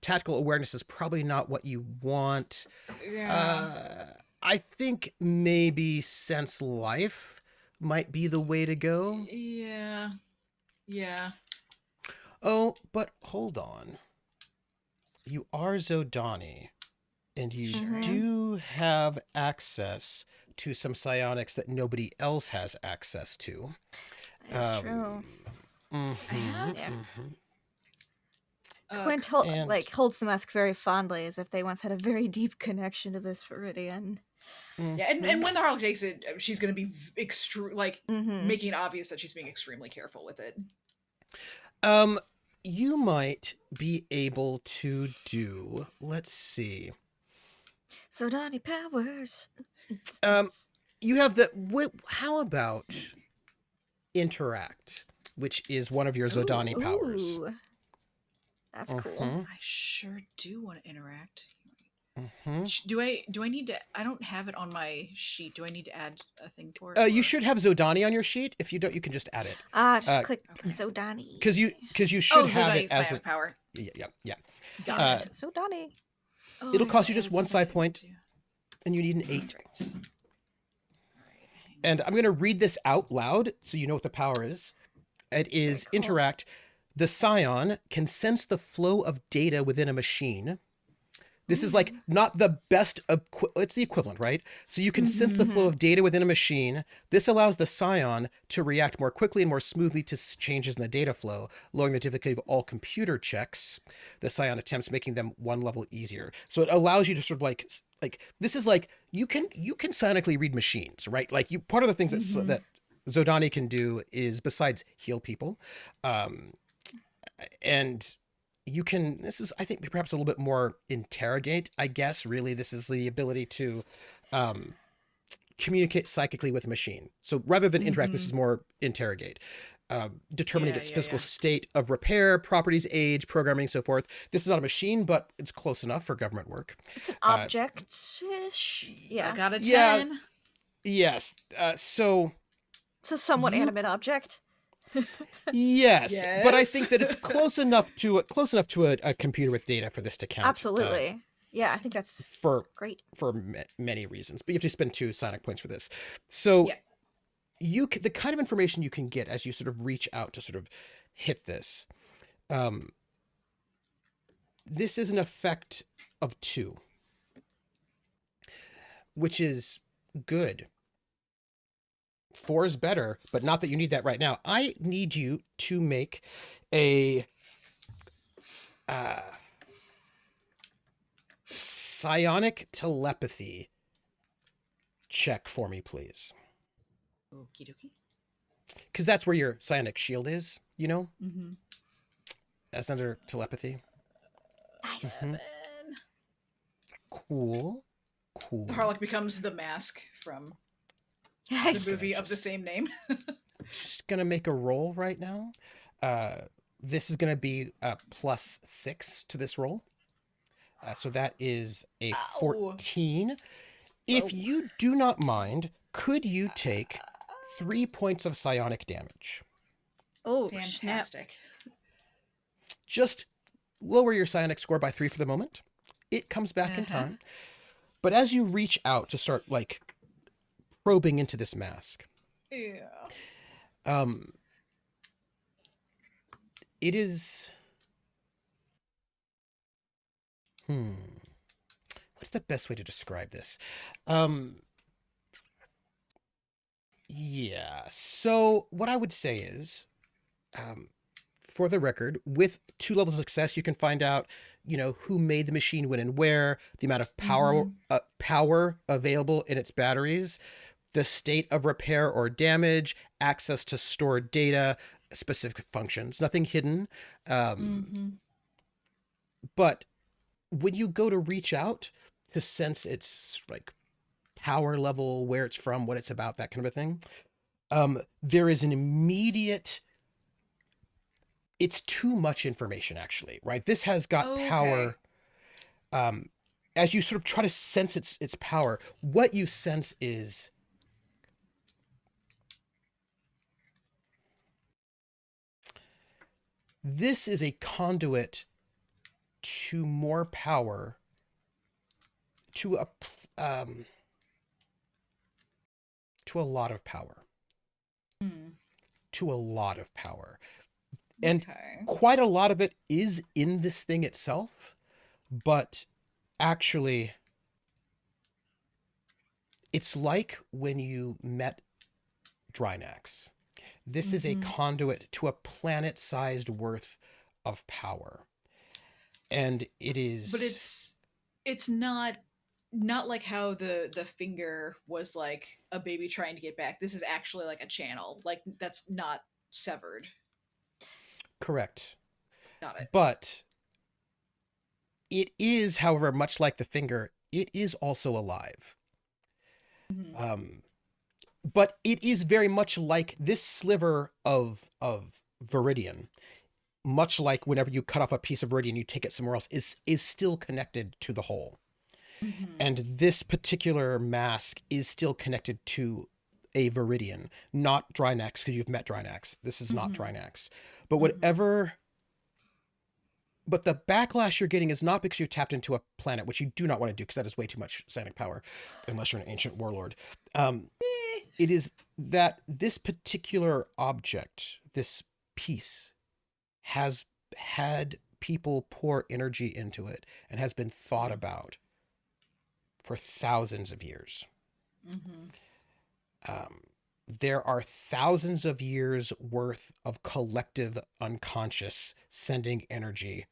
tactical awareness is probably not what you want. I think maybe sense life might be the way to go. Yeah. Oh, but hold on. You are Zodani, and you Mhm. do have access to some psionics that nobody else has access to. That's true. Mhm, I have- Yeah. mhm. Quint And- holds the mask very fondly, as if they once had a very deep connection to this Viridian. Yeah, and when the Harlock takes it, she's going to be Mhm. making it obvious that she's being extremely careful with it. You might be able to do, let's see. Zodani powers. You have the, how about interact, which is one of your Zodani powers. Ooh. That's cool. Mhm, I sure do want to interact. mhm. Do I need to? I don't have it on my sheet. Do I need to add a thing for it? You or- should have Zodani on your sheet. If you don't, you can just add it. Just click Okay. Zodani. Because you should Oh, have Zodani it as psionic power. yeah. Got it. Zodani. Oh, It'll I cost see. you just Added one something I side didn't point. need to. And you need an 8. Perfect. All right. And I'm going to read this out loud so you know what the power is. It is cool. interact. The scion can sense the flow of data within a machine. This is like not the best, it's the equivalent, right? So you can sense the flow of data within a machine. This allows the scion to react more quickly and more smoothly to changes in the data flow, lowering the difficulty of all computer checks. The scion attempts, making them one level easier. So it allows you to sort of like this is like you can psionically read machines, right? Like you, part of the things that Zodani can do is, besides heal people, and you can, this is, I think, perhaps a little bit more interrogate, I guess. Really, this is the ability to communicate psychically with a machine. So rather than interact, this is more interrogate. Determining its physical state of repair, properties, age, programming, so forth. This is not a machine, but it's close enough for government work. It's an object-ish. I Yeah. got a 10. Yeah. Yes. So It's a somewhat You- animate object. yes, but I Yes. think that it's close enough to a computer with data for this to count. Absolutely. Yeah, I think that's For great. many reasons, but you have to spend 2 psionic points for this. So Yeah. the kind of information you can get as you sort of reach out to sort of hit this. This is an effect of 2, which is good. 4 is better, but not that you need that right now. I need you to make a psionic telepathy check for me, please. Okie dokie. Because that's where your psionic shield is, you know? Mm-hmm. That's under telepathy. Nice. Mhm. Cool. The Harlock becomes the mask from Nice. the movie of the same name. Just gonna make a roll right now. This is gonna be +6 to this roll. So that is a 14. If you do not mind, could you take 3 points of psionic damage? Oh, snap. Fantastic. Just lower your psionic score by 3 for the moment. It comes back in time. But as you reach out to start like probing into this mask, Yeah. it is what's the best way to describe this? Yeah, so what I would say is, for the record, with 2 levels of success, you can find out, you know, who made the machine, when and where, the amount of power available in its batteries. the state of repair or damage, access to stored data, specific functions, nothing hidden. But when you go to reach out to sense its like power level, where it's from, what it's about, that kind of a thing, there is an immediate, it's too much information actually, right? This has got power. As you sort of try to sense its power, what you sense is this is a conduit to more power, to to a lot of power. To a lot of power. And quite a lot of it is in this thing itself, but actually it's like when you met Drinax. This is a conduit to a planet-sized worth of power. And it is... But it's not like how the finger was like a baby trying to get back. This is actually like a channel. Like, that's not severed. Correct. Got it. But it is, however, much like the finger, it is also alive. But it is very much like this sliver of Viridian, much like whenever you cut off a piece of Viridian, you take it somewhere else, is still connected to the whole. And this particular mask is still connected to a Viridian, not Drinax, because you've met Drinax. This is not Drinax. But whatever... But the backlash you're getting is not because you tapped into a planet, which you do not want to do, because that is way too much psionic power, unless you're an ancient warlord. It is that this particular object, this piece, has had people pour energy into it and has been thought about for thousands of years. There are thousands of years worth of collective unconscious sending energy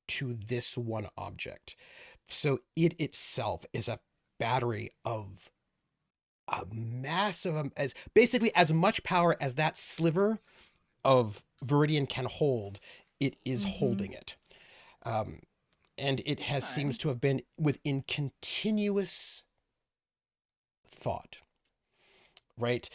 to this one object. So it itself is a battery of a massive, as basically as much power as that sliver of Viridian can hold, it is holding it. And it has seems to have been within continuous thought, right?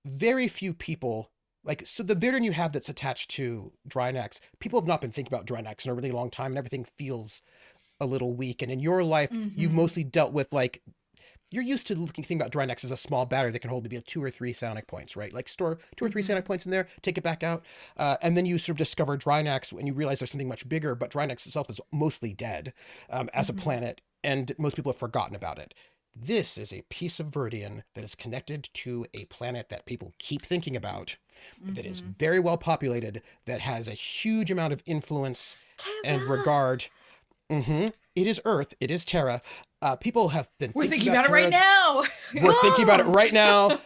Very few people, like, so the Viridian you have that's attached to Drinax, people have not been thinking about Drinax in a really long time, and everything feels a little weak. And in your life, you've mostly dealt with, like, you're used to thinking about Drinax as a small battery that can hold maybe 2 or 3 psionic points, right? Like store 2 or 3 psionic points in there, take it back out. And then you sort of discover Drinax and you realize there's something much bigger, but Drinax itself is mostly dead as a planet, and most people have forgotten about it. This is a piece of Viridian that is connected to a planet that people keep thinking about, that is very well populated, that has a huge amount of influence and regard. It is Earth. It is Terra. People have been We're thinking about it right now. We're thinking about it right now.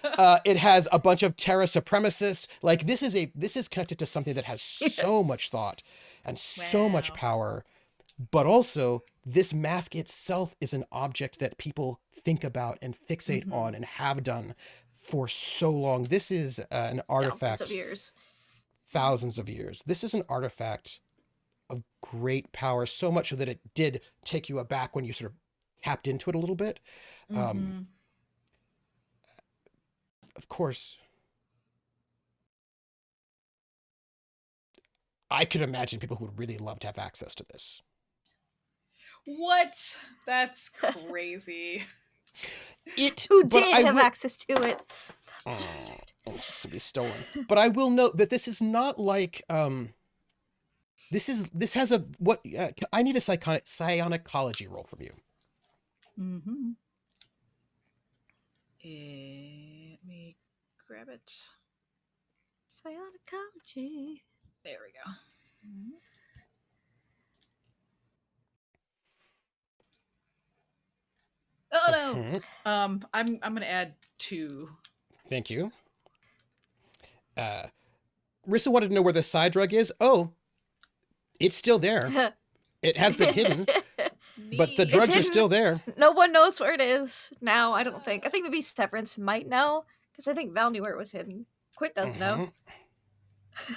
It has a bunch of Terra supremacists. Like, this is connected to something that has so much thought and so much power. But also, this mask itself is an object that people think about and fixate on and have done for so long. This is an artifact. Thousands of years. Thousands of years. This is an artifact of great power, so much so that it did take you aback when you sort of tapped into it a little bit. Of course, I could imagine people who would really love to have access to this. What? That's crazy. Who did have access to it? The bastard. It's to be stolen. But I will note that this is not like this has a I need a psionicology roll from you. Let me grab it. Psionicology. There we go. Oh no. I'm gonna add 2. Thank you. Rissa wanted to know where the side drug is. Oh, it's still there. It has been hidden. But the Neat. drugs are hidden. still there. No one knows where it is now. I don't think. I think maybe Severance might know because I think Val knew where it was hidden. Quint doesn't know. Mhm.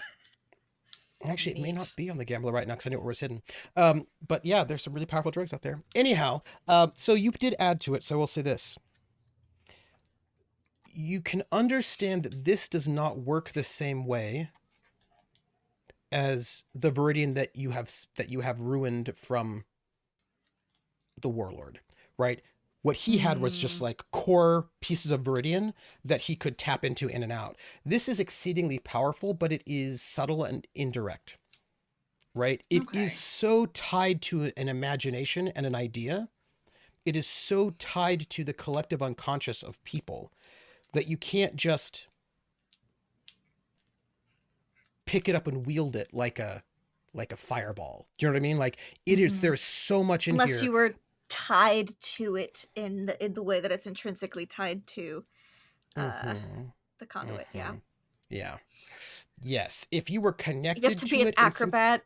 Actually, it may not Neat. be on the Gambler right now because I knew it was hidden. But yeah, there's some really powerful drugs out there. Anyhow, so you did add to it, so we'll say this. You can understand that this does not work the same way as the Viridian that you have ruined from the Warlord, right? What he had was just like core pieces of Viridian that he could tap into in and out. This is exceedingly powerful, but it is subtle and indirect, right? It is Okay. so tied to an imagination and an idea. It is so tied to the collective unconscious of people that you can't just pick it up and wield it like a fireball. Do you know what I mean? Like it is. There's so much in Unless here. you were tied to it in the way that it's intrinsically tied to Mhm, the conduit. Yeah. mhm. Yeah. Yes. If you were You have connected to to be an it in some, acrobat.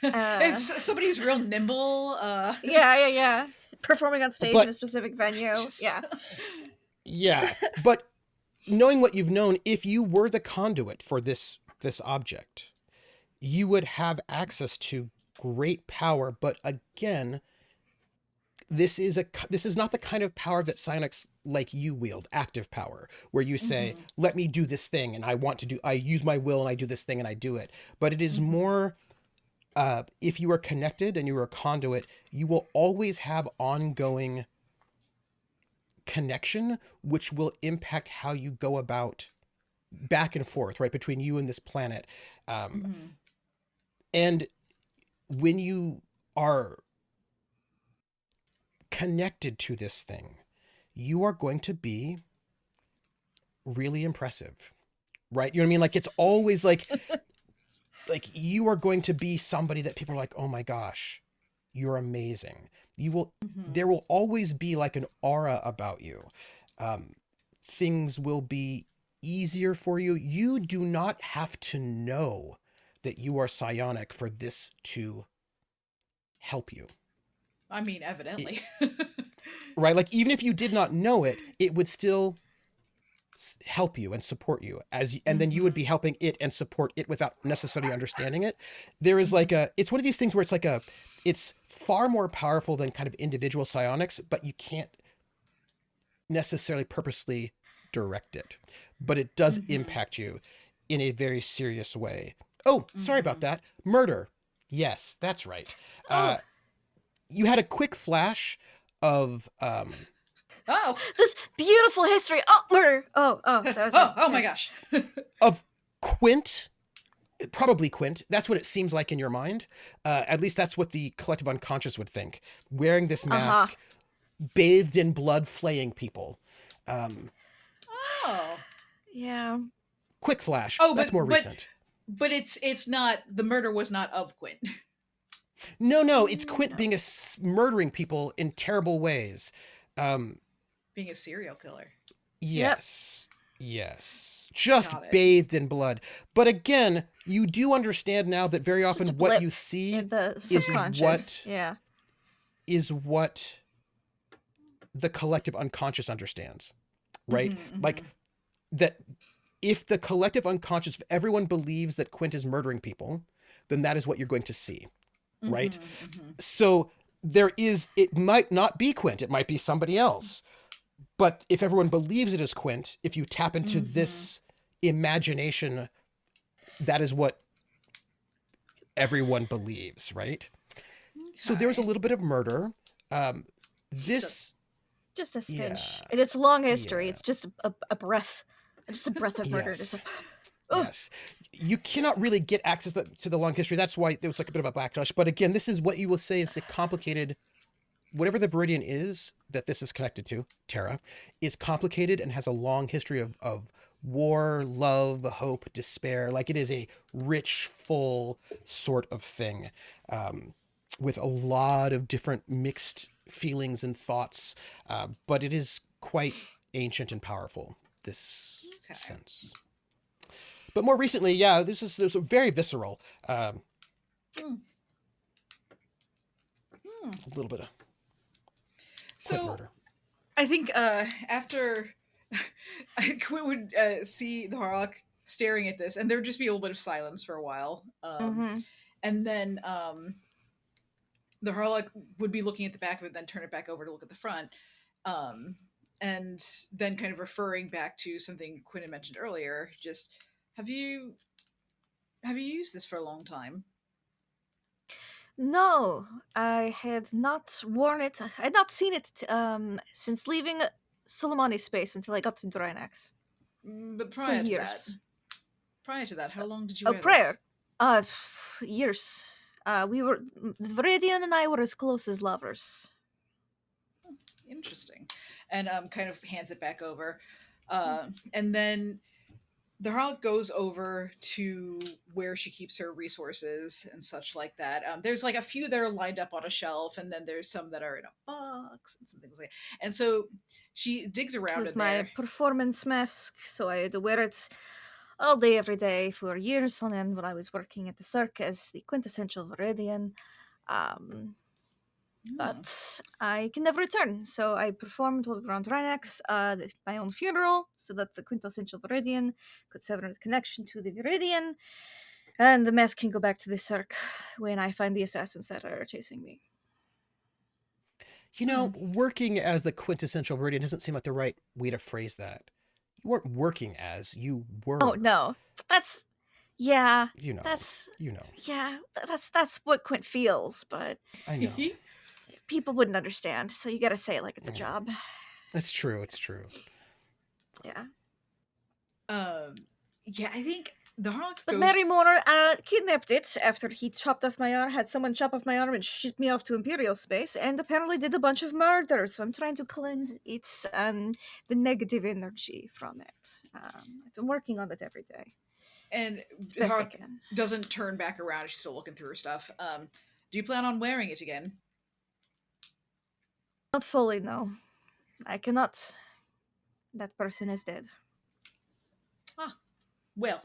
It's somebody who's real nimble. Yeah. Performing on stage in a but specific venue. Just- Yeah. yeah, but knowing what you've known, if you were the conduit for this object, you would have access to great power. But again, this is not the kind of power that psionics like you wield, active power, where you say, let me do this thing and I use my will and I do this thing and I do it. But it is more, if you are connected and you are a conduit, you will always have ongoing connection, which will impact how you go about back and forth, right, between you and this planet. And when you are connected to this thing, you are going to be really impressive, right? You know what I mean? Like it's always like you are going to be somebody that people are like, oh my gosh, you're amazing. There will always be like an aura about you. Things will be easier for you. You do not have to know that you are psionic for this to help you. I mean, evidently. Right? Like even if you did not know it, it would still help you and support you and then you would be helping it and support it without necessarily understanding it. There is like it's one of these things where it's far more powerful than kind of individual psionics, but you can't necessarily purposely direct it, but it does impact you in a very serious way. Oh, sorry about that. Murder. Yes, that's right. Oh, You had a quick flash of Oh. this beautiful history. Oh, murder. Oh, that was it. Oh my gosh. of Quint, probably Quint. That's what it seems like in your mind. At least that's what the collective unconscious would think. Wearing this mask, bathed in blood, flaying people. Oh. Yeah. Quick flash. Oh, That's more recent. But it's not, the murder was not of Quint. No, it's Quint being murdering people in terrible ways. Being a serial killer. Yes. Just Got it. bathed in blood. But again, you do understand now that very Just often a what blip you see in the subconscious. is what the collective unconscious understands, right? Like that if the collective unconscious, if everyone believes that Quint is murdering people, then that is what you're going to see, right? So it might not be Quint, it might be somebody else. But if everyone believes it is Quint, if you tap into this imagination, that is what everyone believes, right? So there's a little bit of murder. This Just a stench. Yeah. In its long history, Yeah. it's just a breath. Just a breath of murder. Yes. Just like, Yes. You cannot really get access to the long history. That's why there was like a bit of a backlash. But again, this is what you will say is a complicated, whatever the Viridian is that this is connected to, Terra, is complicated and has a long history of war, love, hope, despair. Like it is a rich, full sort of thing with a lot of different mixed feelings and thoughts. But it is quite ancient and powerful, this sense. But more recently, yeah, there's a very visceral. A little bit of Quint So murder. I think after Quint would see the Harlock staring at this, and there would just be a little bit of silence for a while. Mm-hmm. And then the Harlock would be looking at the back of it, then turn it back over to look at the front. Um, and then kind of referring back to something Quinn had mentioned earlier, just have you used this for a long time? No, I had not worn it. I had not seen it since leaving Solomoni's space until I got to Drinax. But So years. prior to that, how long did you Oh, wear this? prayer. Years. We were Viridian and I were as close as lovers. Interesting. And kind of hands it back over. And then the Harlock goes over to where she keeps her resources and such like that. There's like a few that are lined up on a shelf, and then there's some that are in a box and some things like that. And so she digs It around was in my there. performance mask, so I had to wear it all day, every day for years on end when I was working at the circus, the quintessential Viridian. Um, but I can never return, so I performed around Drinax, my own funeral, so that the quintessential Viridian could sever the connection to the Viridian, and the mask can go back to the Cirque when I find the assassins that are chasing me. You know, working as the quintessential Viridian doesn't seem like the right way to phrase that. You weren't working as, you were. Oh no, that's yeah, You know. that's You know. yeah, that's what Quint feels, but I know. people wouldn't understand, so you gotta say it like it's a Yeah. job. It's true. It's true. Yeah. Yeah, I think the Harlock But goes. Merrimore kidnapped it after he chopped off my arm, had someone chop off my arm and ship me off to Imperial space, and apparently did a bunch of murders. So I'm trying to cleanse its the negative energy from it. I've been working on it every day, And best I Harlock can. doesn't turn back around. She's still looking through her stuff. Do you plan on wearing it again? Not fully, no. I cannot. That person is dead. Ah, well.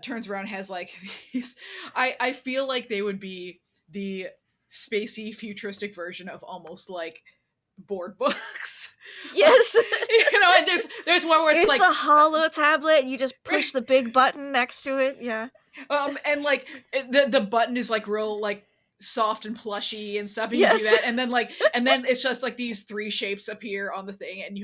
Turns around, has like these. I feel like they would be the spacey futuristic version of almost like board books. Yes. You know, and there's one where it's like a hollow tablet, and you just push the big button next to it. Yeah. and like the button is like real like soft and plushy and stuff, and you Yes. do that, and then it's just like these three shapes appear on the thing, and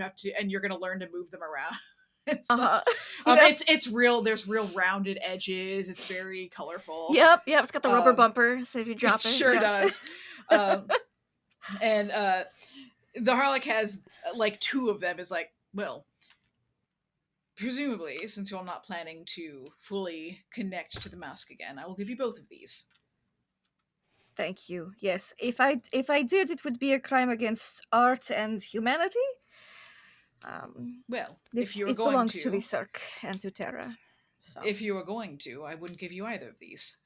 you're gonna learn to move them around. And stuff. It's real. There's real rounded edges. It's very colorful. Yep. It's got the rubber bumper, so if you drop it, sure does. And the Harlock has like two of them. Is like, well, presumably, since you're not planning to fully connect to the mask again, I will give you both of these. Thank you. Yes, if I did, it would be a crime against art and humanity. Well, if you were it going belongs to, to the Cirque and to Terra. So if you were going to, I wouldn't give you either of these.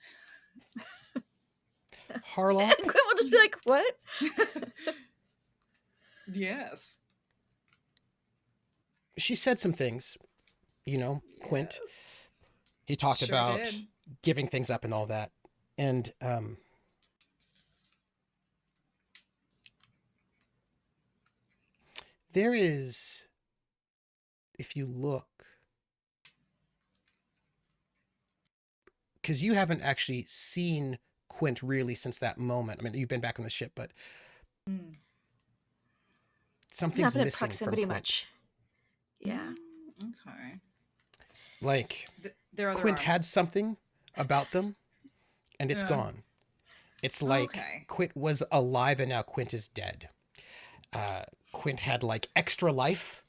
Harlock? Quinn will just be like, "What?" Yes. She said some things, you know, Quint. Yes. He talked Sure about did. giving things up and all that. And there is, if you look, because you haven't actually seen Quint really since that moment. I mean, you've been back on the ship, but something's Not in missing from proximity Quint. much. Yeah. Okay. Like, There are Quint had something about them, and it's Yeah. gone. It's like Okay. Quint was alive and now Quint is dead. Quint had like extra life,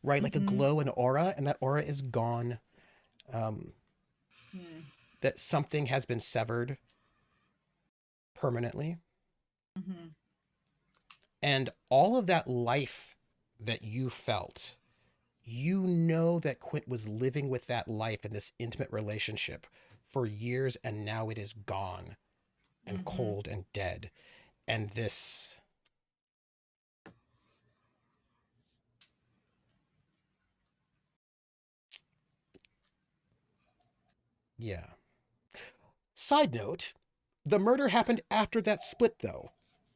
right? Like a glow and aura, and that aura is gone. That something has been severed permanently. And all of that life that you felt, you know that Quint was living with that life in this intimate relationship for years, and now it is gone and cold and dead. And this... Yeah. Side note, the murder happened after that split, though.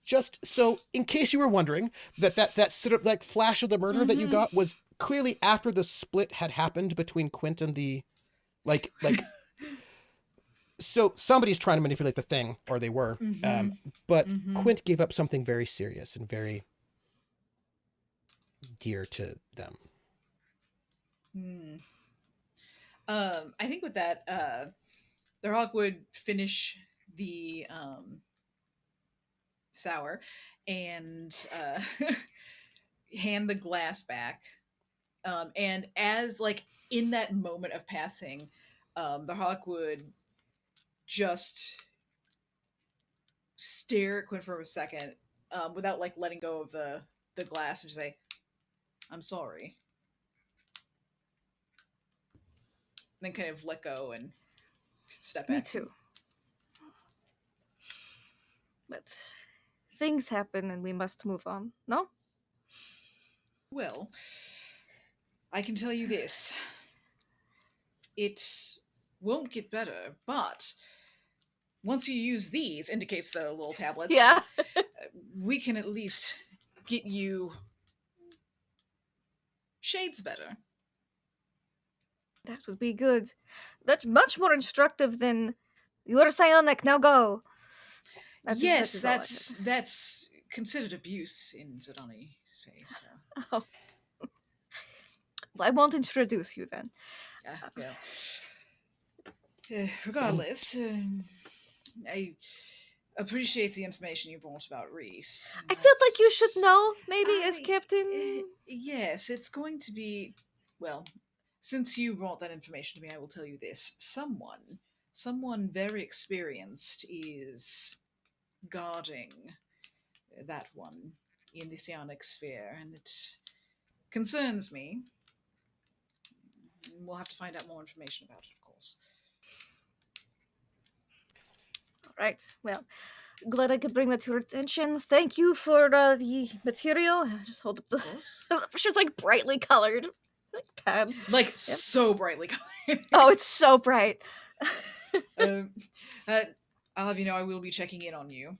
just so in case you were wondering, that sort of like flash of the murder that you got was clearly after the split had happened between Quint and the like so somebody's trying to manipulate the thing, or they were. But Quint gave up something very serious and very dear to them. I think with that, the hawk would finish the sour and hand the glass back. And as like in that moment of passing, the hawk would just stare at Quinn for a second, without like letting go of the glass, and say, "I'm sorry." And then kind of let go and step Me back. too. But things happen and we must move on, no? Well, I can tell you this. It won't get better, but once you use these, indicates the little tablets, Yeah. we can at least get you shades better. That would be good. That's much more instructive than you're psionic, now go. Yes, That is all that's considered abuse in Zidani space. So. I have. Oh. I won't introduce you then. Well. Regardless, I appreciate the information you brought about Rease. I felt like you should know, maybe, as Captain. Yes, it's going to be. Well, since you brought that information to me, I will tell you this: someone very experienced is guarding that one in the psionic sphere, and it concerns me. We'll have to find out more information about it, of course. Right, well, glad I could bring that to your attention. Thank you for the material. I just hold up the. It's like brightly colored. Like pad. Like, so brightly colored. Oh, it's so bright. I'll have you know, I will be checking in on you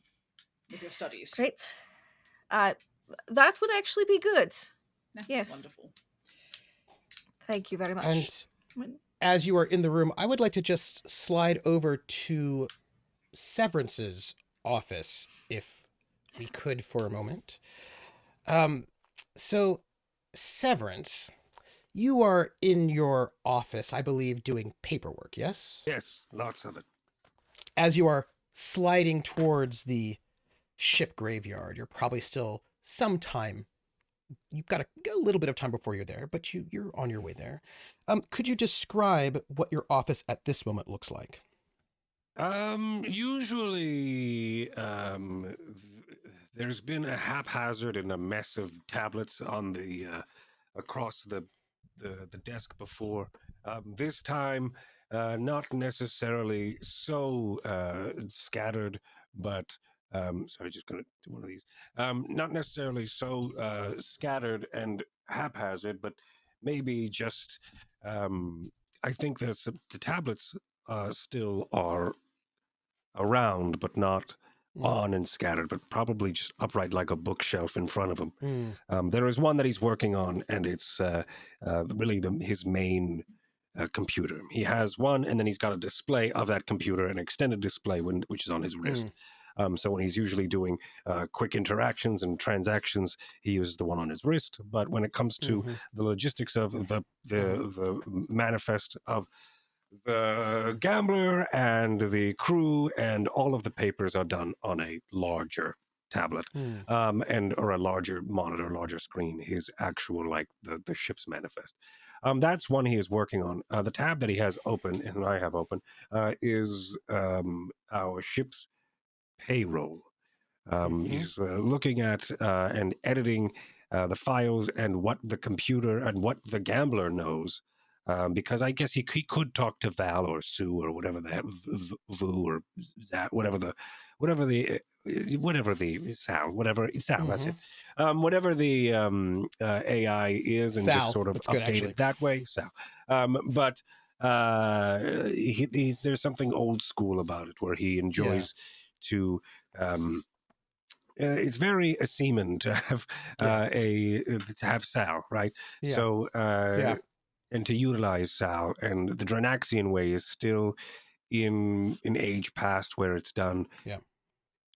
with your studies. Great. That would actually be good. Yes. Wonderful. Thank you very much. And as you are in the room, I would like to just slide over to Severance's office, if we could, for a moment. So, Severance, you are in your office, I believe, doing paperwork, yes? Yes, lots of it. As you are sliding towards the ship graveyard, you're probably still some time. You've got a little bit of time before you're there, but you're on your way there. Could you describe what your office at this moment looks like? Usually, there's been a haphazard and a mess of tablets on the across the desk before. This time, not necessarily so scattered, but sorry, just gonna do one of these. Not necessarily so scattered and haphazard, but maybe just. I think the tablets still are around, but not on and scattered, but probably just upright like a bookshelf in front of him. There is one that he's working on, and it's really his main computer. He has one, and then he's got a display of that computer, an extended display, which is on his wrist. So when he's usually doing quick interactions and transactions, he uses the one on his wrist. But when it comes to the logistics of the manifest of the gambler and the crew and all of the papers are done on a larger tablet or a larger monitor, larger screen, his actual, like the ship's manifest. That's one he is working on. The tab that he has open, and I have open, is our ship's payroll. He's looking at and editing the files and what the computer and what the gambler knows. Because I guess he could talk to Val or Sue or whatever the Vu or Zat, whatever the Sal, that's it. Whatever the AI is, and Sal, just sort of that's good, updated actually. that way. Sal, but there's something old school about it where he enjoys to it's very a seaman to have Sal, right? Yeah. So Yeah. and to utilize Sal, and the Drinaxian way is still in an age past where it's done. Yeah.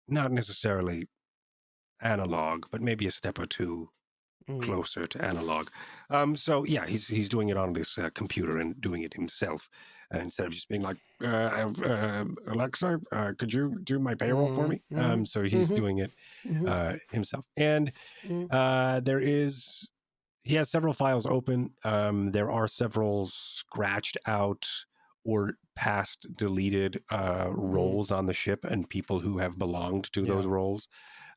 Not necessarily analog, but maybe a step or two closer to analog. So yeah, he's doing it on this computer and doing it himself instead of just being like, Alexa, could you do my payroll for me? So he's doing it himself, and he has several files open. There are several scratched out or past deleted roles on the ship and people who have belonged to those roles.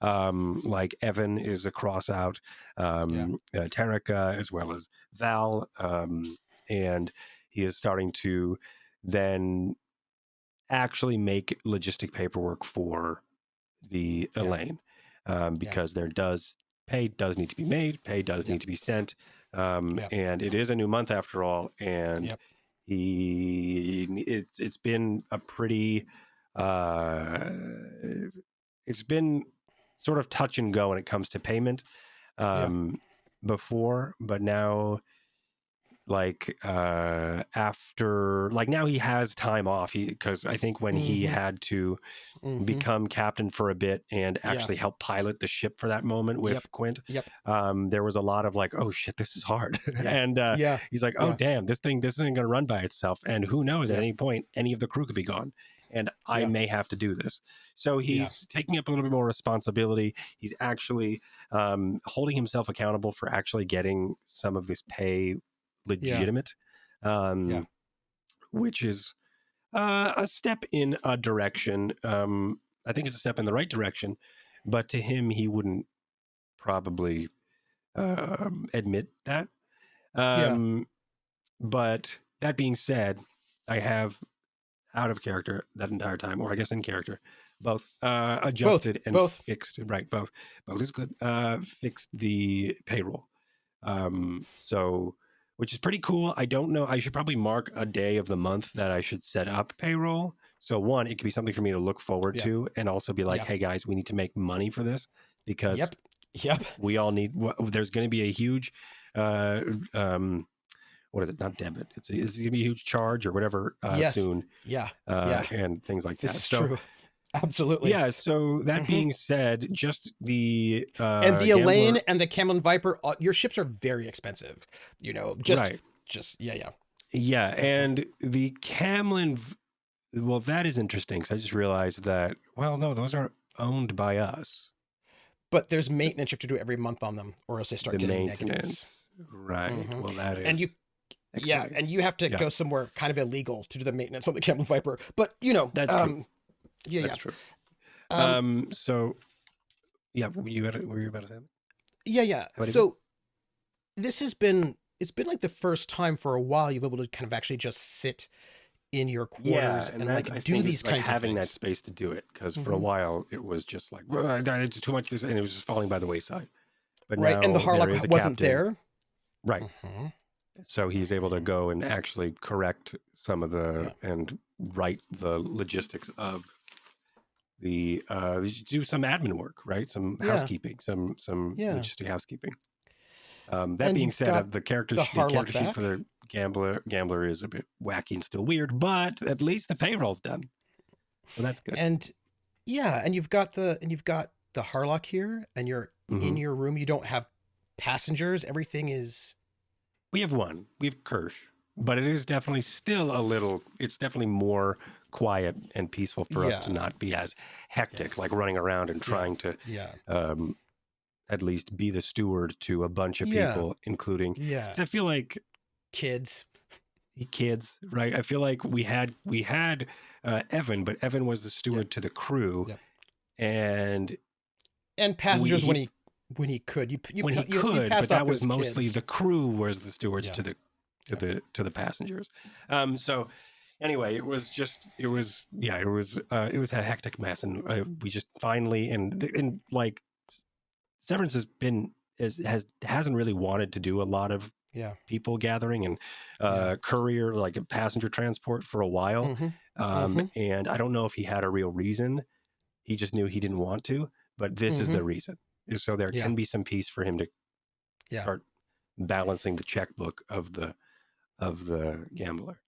Like Evan is a cross out, Tarika, as well as Val. And he is starting to then actually make logistic paperwork for the Elaine, because pay does need to be made, pay does need to be sent, and it is a new month after all, and it's been a pretty it's been sort of touch and go when it comes to payment before, but now after now he has time off, because I think when he had to become captain for a bit and actually help pilot the ship for that moment with Quint, there was a lot of like, oh shit, this is hard. And he's like, oh damn, this isn't going to run by itself, and who knows, at any point any of the crew could be gone, and I may have to do this. So he's taking up a little bit more responsibility. He's actually holding himself accountable for actually getting some of this pay legitimate, which is a step in a direction. I think it's a step in the right direction, but to him, he wouldn't probably admit that. But that being said, I have out of character that entire time, or I guess in character, both adjusted and fixed. Right, both is good. Fixed the payroll. So, which is pretty cool. I don't know. I should probably mark a day of the month that I should set up payroll. So one, it could be something for me to look forward to, and also be like, hey guys, we need to make money for this, because we all need, there's going to be a huge, what is it? Not debit. It's going to be a huge charge or whatever soon. And things like that. This is true. Absolutely. Yeah. So that being said, just the and the Elaine and the Camelin Viper, your ships are very expensive. Yeah. And the Camelin, well, that is interesting, because I just realized that. Well, no, those are owned by us. But there's maintenance you have to do every month on them, or else they start getting negatives. Right. Well, that is. And you. Exciting. Yeah, and you have to go somewhere kind of illegal to do the maintenance on the Camelin Viper. But that's true. That's true. So, yeah, were you about to say? Yeah. So, it's been like the first time for a while you've been able to kind of actually just sit in your quarters and like do these kinds of things. Having that space to do it, because for a while it was just like, it's too much, and it was just falling by the wayside. But now and the Harlock wasn't there. Right. So he's able to go and actually correct some of the and write the logistics of the do some admin work, right? Some housekeeping, some logistic housekeeping. That being said, the character sheet for the gambler is a bit wacky and still weird, but at least the payroll's done, so that's good. And you've got the Harlock here, and you're in your room. You don't have passengers. Everything is. We have one. We have Kirsch, but it is definitely still it's definitely more quiet and peaceful for us to not be as hectic, like running around and trying to at least be the steward to a bunch of people, including, I feel like kids, right? I feel like we had Evan, but Evan was the steward to the crew, and passengers when he could, but that was mostly the crew was the stewards to the passengers. So anyway, it was a hectic mess, and we just finally and like Severance hasn't really wanted to do a lot of people gathering and courier, like passenger transport, for a while. And I don't know if he had a real reason. He just knew he didn't want to. but this is the reason. So there Yeah. can be some peace for him to Yeah. start balancing the checkbook of the gambler.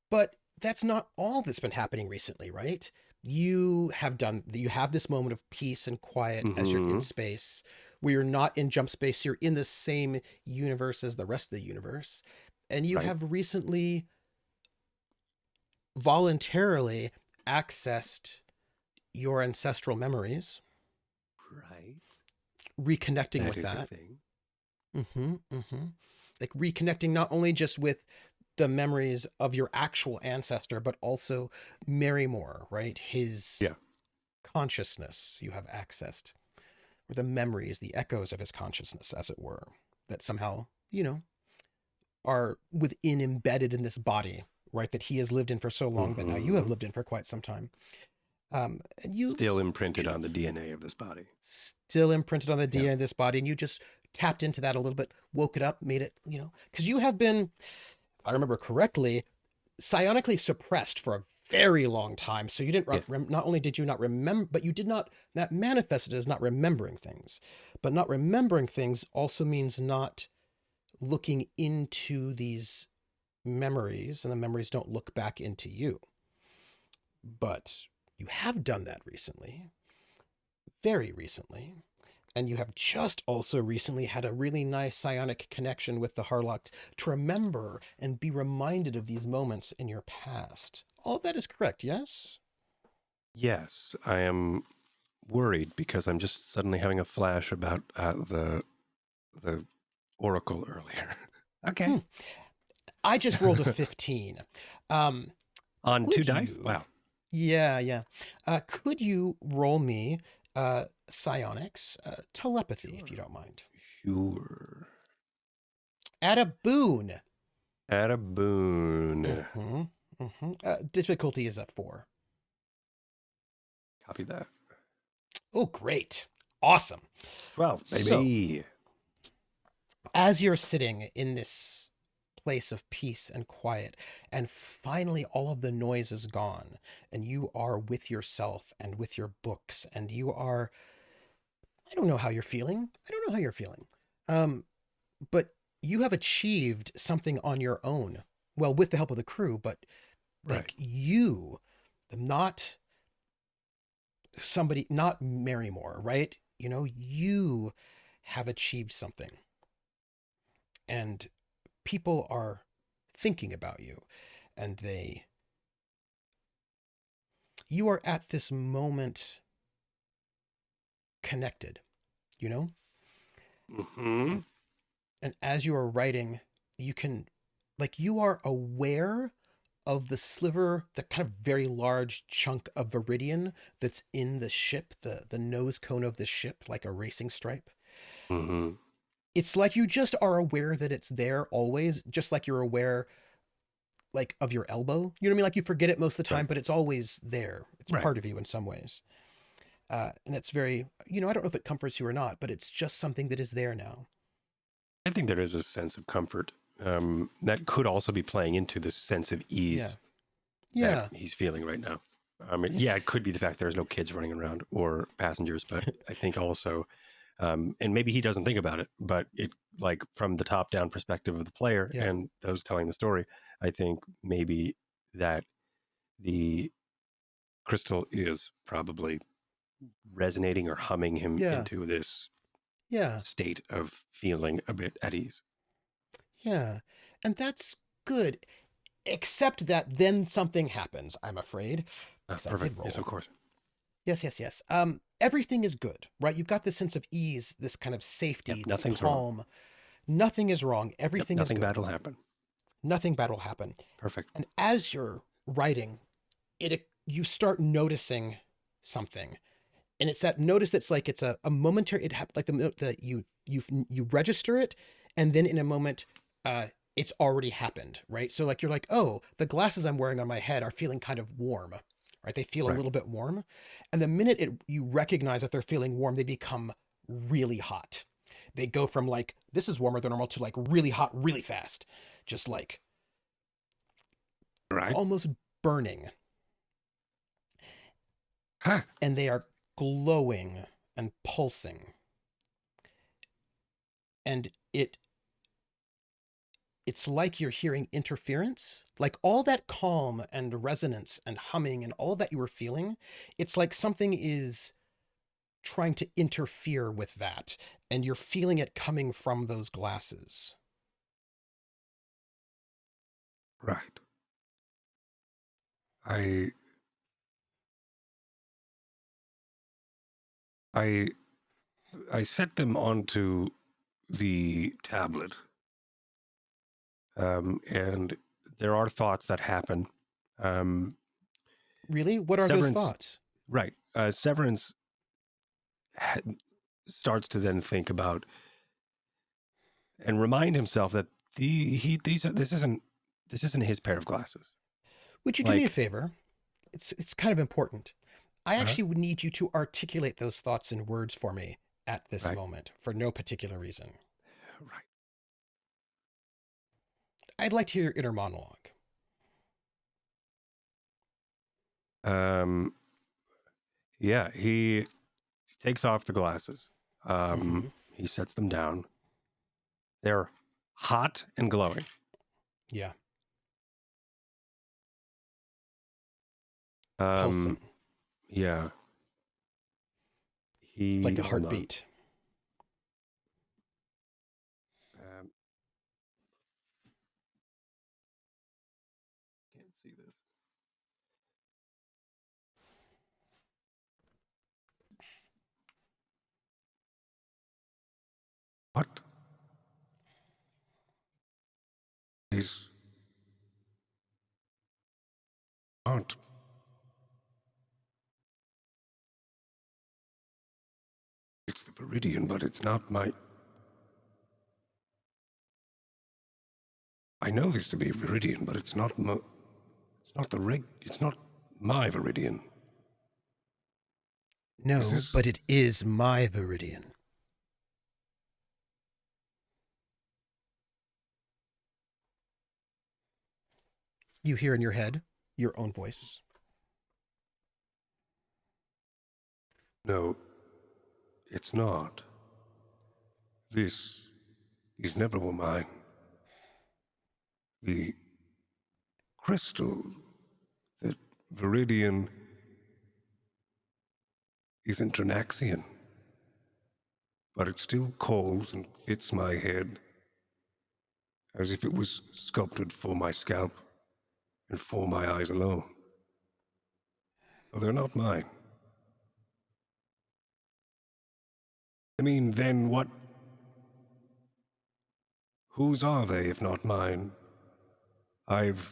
But that's not all that's been happening recently, right? You have this moment of peace and quiet as you're in space, where you're not in jump space, you're in the same universe as the rest of the universe. And you have recently voluntarily accessed your ancestral memories. Right. Reconnecting with that. Like reconnecting not only just with the memories of your actual ancestor, but also Merrimore, right? His consciousness you have accessed, or the memories, the echoes of his consciousness, as it were, that somehow, are within embedded in this body, right? That he has lived in for so long, that now you have lived in for quite some time. And you still imprinted on the DNA of this body. Still imprinted on the DNA of this body, and you just tapped into that a little bit, woke it up, made it, because you have been, if I remember correctly, psionically suppressed for a very long time. So you didn't, not only did you not remember, but you did not, that manifested as not remembering things. But not remembering things also means not looking into these memories, and the memories don't look back into you. But you have done that recently, very recently. And you have just also recently had a really nice psionic connection with the Harlock to remember and be reminded of these moments in your past. All of that is correct, yes? Yes, I am worried because I'm just suddenly having a flash about the oracle earlier. Okay. I just rolled a 15. On 2 dice? Wow. Yeah. Could you roll me psionics, telepathy, if you don't mind? Sure. Add a boon. Add a boon. Difficulty is at 4. Copy that. Oh, great. Awesome. 12, baby. So, as you're sitting in this place of peace and quiet, and finally all of the noise is gone, and you are with yourself and with your books, and you are, I don't know how you're feeling. But you have achieved something on your own. Well, with the help of the crew, but like you, not somebody, not Merrimore, right? You have achieved something. And people are thinking about you, and you are at this moment connected, And as you are writing, you can, you are aware of the sliver, the kind of very large chunk of viridian that's in the ship, the nose cone of the ship, like a racing stripe. It's like you just are aware that it's there always, just like you're aware of your elbow. You know what I mean? Like you forget it most of the time, but it's always there. It's part of you in some ways. And it's very, I don't know if it comforts you or not, but it's just something that is there now. I think there is a sense of comfort that could also be playing into this sense of ease that he's feeling right now. It could be the fact there's no kids running around or passengers, but I think also, and maybe he doesn't think about it, but it, like, from the top-down perspective of the player and those telling the story, I think maybe that the crystal is probably resonating or humming him into this state of feeling a bit at ease. Yeah, and that's good, except that then something happens, I'm afraid. Perfect. Yes, of course. Yes. Everything is good, right? You've got this sense of ease, this kind of safety, this calm. Wrong. Nothing is wrong. Everything is good. Nothing bad will happen. Nothing bad will happen. Perfect. And as you're writing, you start noticing something. And it's that notice that's like, it's a momentary, like you register it, and then in a moment, it's already happened, right? So like, you're like, oh, the glasses I'm wearing on my head are feeling kind of warm, right? They feel a little bit warm. And the minute you recognize that they're feeling warm, they become really hot. They go from like, this is warmer than normal, to like really hot, really fast. Just like almost burning. And they are glowing and pulsing. And it's like you're hearing interference, like all that calm and resonance and humming and all that you were feeling. It's like something is trying to interfere with that, and you're feeling it coming from those glasses. Right. I set them onto the tablet, and there are thoughts that happen. Really? What are those Severance, thoughts? right? Severance starts to then think about and remind himself that this isn't his pair of glasses. Would you do me a favor? It's kind of important. I actually would need you to articulate those thoughts in words for me at this moment, for no particular reason. Right. I'd like to hear your inner monologue. Yeah, he takes off the glasses. He sets them down. They're hot and glowing. Yeah. Pulsing. Pulsing. Yeah. Like a heartbeat. Can't see this. What? These aren't. It's the Viridian, but it's not my. I know this to be Viridian, but it's not. It's not the rig. It's not my Viridian. No, but it is my Viridian. You hear in your head your own voice. No, it's not. These never were mine. The crystal, that Viridian, isn't Drinaxian, but it still calls and fits my head as if it was sculpted for my scalp and for my eyes alone. Well, they're not mine. I mean, then what? Whose are they if not mine? I've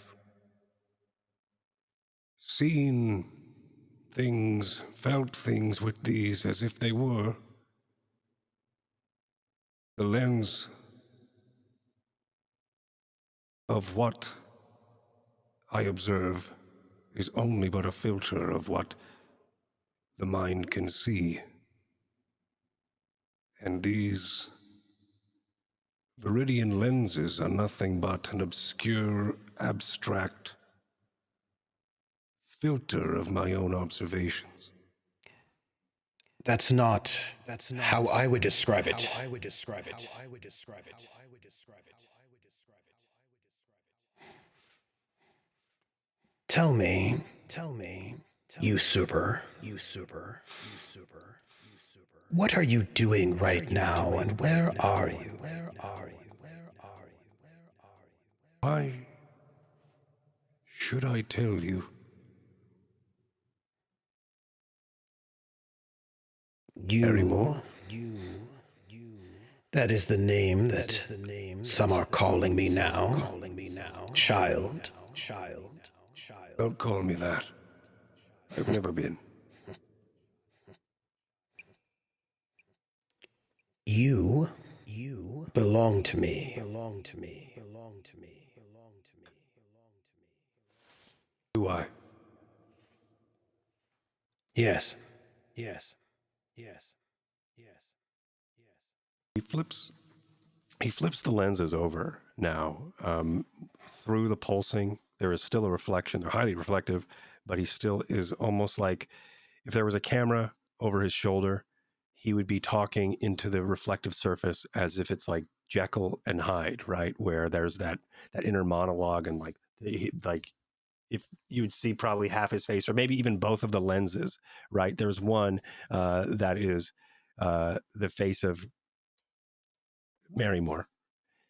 seen things, felt things with these as if they were. The lens of what I observe is only but a filter of what the mind can see. And these Viridian lenses are nothing but an obscure, abstract filter of my own observations. That's not how I would describe it. Tell me, you super. What are you doing right now, and where are you? Why should I tell you? Merrimore? That is the name that some are calling me now. Child. Don't call me that. I've never been. You belong to me. Do I? Yes. He flips the lenses over now. Through the pulsing, there is still a reflection. They're highly reflective, but he still is almost like if there was a camera over his shoulder, he would be talking into the reflective surface as if it's like Jekyll and Hyde, right? Where there's that inner monologue, and like if you would see probably half his face or maybe even both of the lenses, right? There's one that is the face of Merrimore,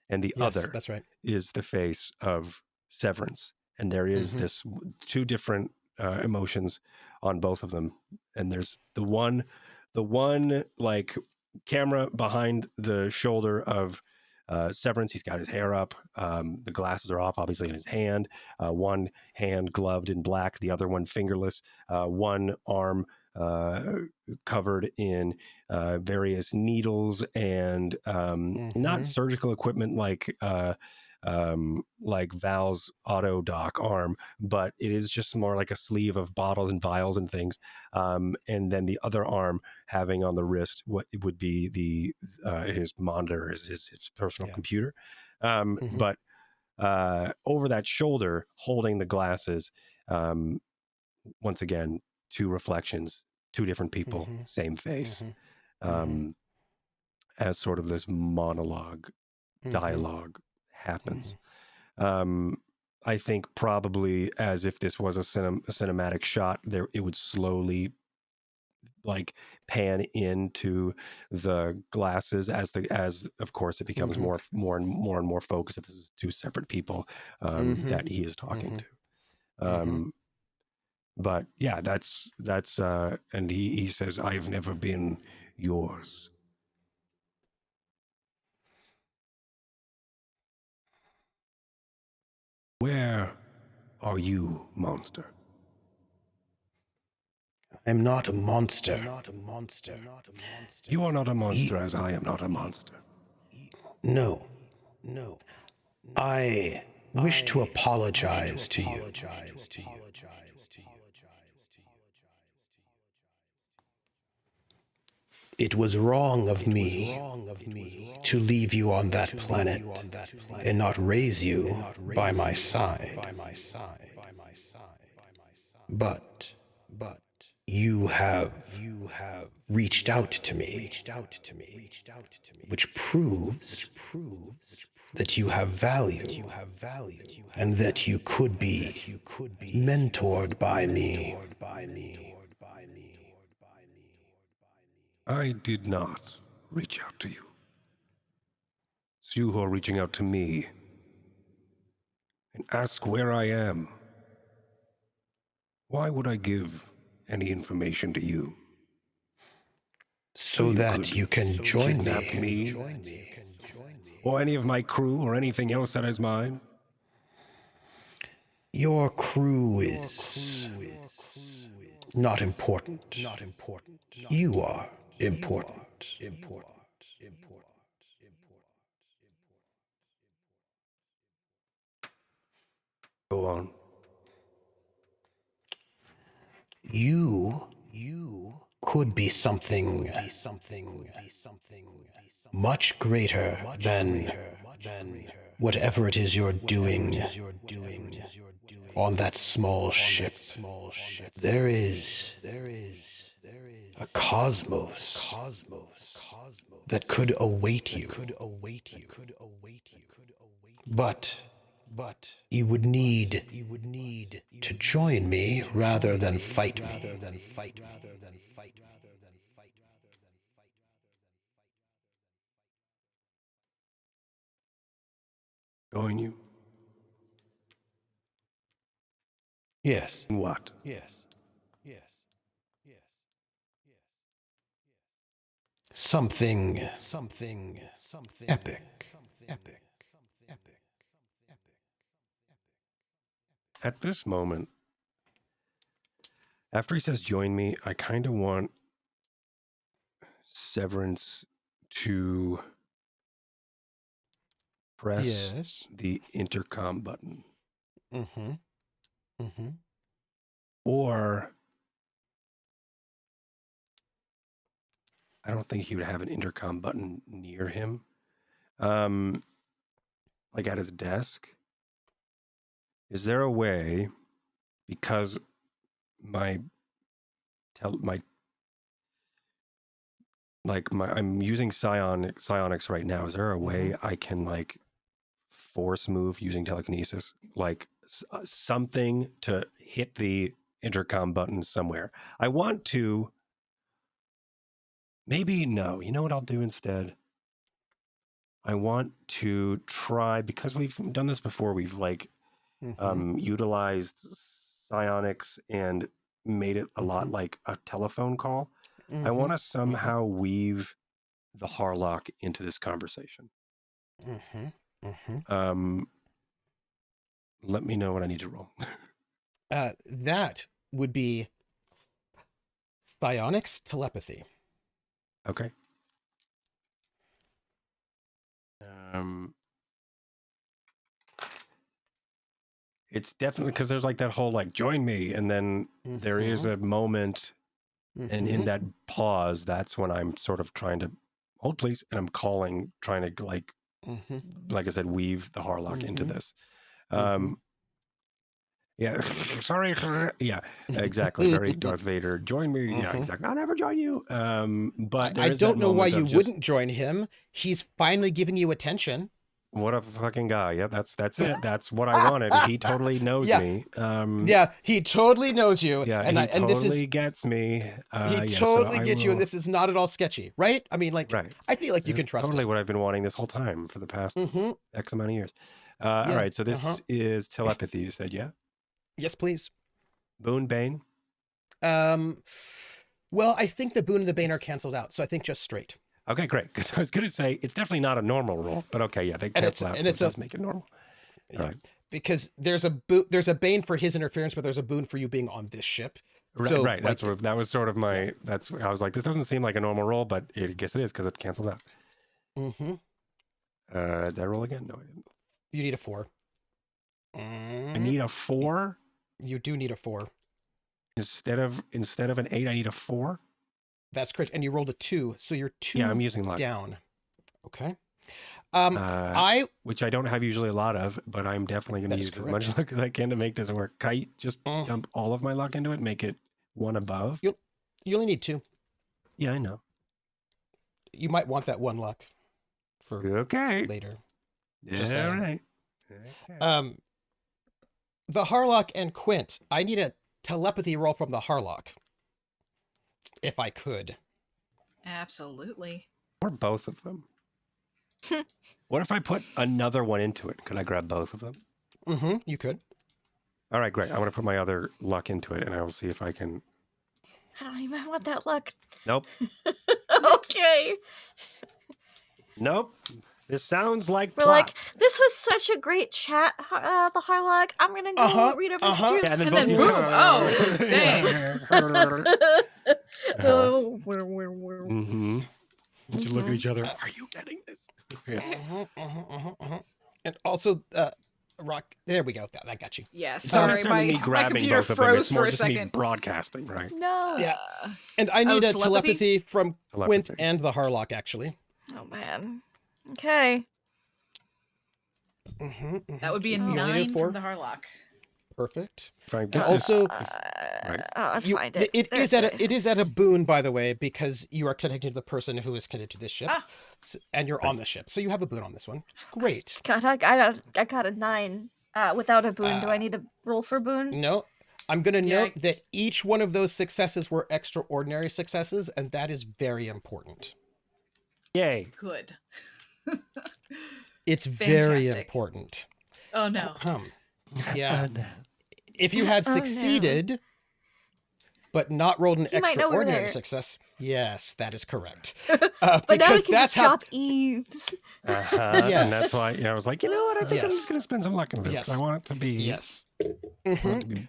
and the Yes, other that's right. is the face of Severance. And there is this two different emotions on both of them. And there's the one like camera behind the shoulder of Severance. He's got his hair up. The glasses are off, obviously, in his hand. One hand gloved in black, the other one fingerless. One arm covered in various needles and not surgical equipment like Val's auto dock arm, but it is just more like a sleeve of bottles and vials and things. And then the other arm having on the wrist what would be the his monitor, his personal computer. But over that shoulder, holding the glasses, once again, two reflections, two different people, same face, as sort of this monologue, dialogue happens. I think probably as if this was a cinematic shot, there it would slowly like pan into the glasses as of course it becomes more and more focused that this is two separate people that he is talking to. But yeah, that's and he says, I've never been yours. Where are you, monster? I'm not a monster. You are not a monster, as I am not a monster. No. I wish to apologize to you. It was wrong of me to leave you on that planet and not raise you by my side. But you have reached out to me, which proves that you have value and that you could be mentored by me. I did not reach out to you. It's you who are reaching out to me and ask where I am. Why would I give any information to you? So that you can join Kidnap me. Or any of my crew or anything else that is mine? Your crew is not important. You are important. Go on. You could be something much greater than whatever it is you're doing on that small ship. There is a cosmos that could await you. But you would need to join me rather than fight me. Join you? Yes. What? Something epic. At this moment, after he says join me, I kind of want Severance to press the intercom button. Or I don't think he would have an intercom button near him. Like at his desk. Is there a way, because my like I'm using psionics right now. Is there a way I can like force move using telekinesis, like something to hit the intercom button somewhere? I want to. Maybe no. You know what I'll do instead? I want to try, because we've done this before. We've like utilized psionics and made it a lot like a telephone call. I want to somehow weave the Harlock into this conversation. Let me know what I need to roll. That would be psionics telepathy. Okay. It's definitely because there's like that whole like join me, and then there is a moment, and in that pause, that's when I'm sort of trying to hold please, and I'm calling, trying to like I said, weave the Harlock into this. Yeah, sorry. Yeah, exactly. Very Darth Vader. Join me. Yeah, exactly. I'll never join you. But there I is don't that know why moment you of just, wouldn't join him. He's finally giving you attention. what a fucking guy. Yeah, that's it. That's what I wanted. He totally knows me. Yeah, he totally knows you. Yeah, and he and this is totally gets me. he Yeah, so totally I gets will, you, and this is not at all sketchy, right? I mean, like, right. I feel like you This can is trust totally him. what I've been wanting this whole time for the past X amount of years. All Yeah, right, so this is telepathy, you said, yeah? Yes, please. Boon, Bane? Well, I think the boon and the bane are canceled out, so I think just straight. Okay, great. Because I was going to say, it's definitely not a normal roll, but okay, yeah, they cancel out, so it does make it normal. Yeah, all right. Because there's a bane for his interference, but there's a boon for you being on this ship. Right, So, right. like, That was sort of my, I was like, this doesn't seem like a normal roll, but I guess it is because it cancels out. Did I roll again? No, I didn't. You need a 4. I need a 4? You do need a 4. Instead of an 8, I need a 4? That's correct. And you rolled a 2, so you're 2 yeah, I'm using luck. down. Okay. Which I don't have usually a lot of, but I'm definitely going to use as much luck as I can to make this work. Can I just dump all of my luck into it, make it 1 above? You only need 2. Yeah, I know. You might want that 1 luck for later. Just saying. All right. Okay. The Harlock and Quint. I need a telepathy roll from the Harlock, if I could. Absolutely. Or both of them. What if I put another one into it? Could I grab both of them? You could. All right, great. I'm going to put my other luck into it, and I will see if I can. I don't even want that luck. Nope. Okay. Nope. This sounds like We're plot. like, this was such a great chat, the Harlock. I'm gonna go read over this too. Yeah, and then boom! Oh, dang! We just look at each other. Are you getting this? And also, Rock. There we go. I got you. Yeah, It's not sorry, necessarily me my grabbing computer both of them. froze It's more for a just me second. broadcasting, right? No. Yeah. And I need a telepathy from Quint Telepathy. and the Harlock, actually. Oh man. Okay. That would be a You only need 9 4? from the Harlock. Perfect. If I And get also, I'll find it. It is at a boon, by the way, because you are connected to the person who is connected to this ship, and you're on the ship, so you have a boon on this one. Great. God, I got a 9 without a boon. Do I need to roll for boon? No. I'm going to note that each one of those successes were extraordinary successes, and that is very important. Yay. Good. It's very important. Oh no. Yeah. If you had succeeded, but not rolled an extraordinary success, yes, that is correct. But now we can just drop eaves. Yes. And that's why I was like, you know what? I think I'm just going to spend some luck in this. Yes. I want it to be. Yes.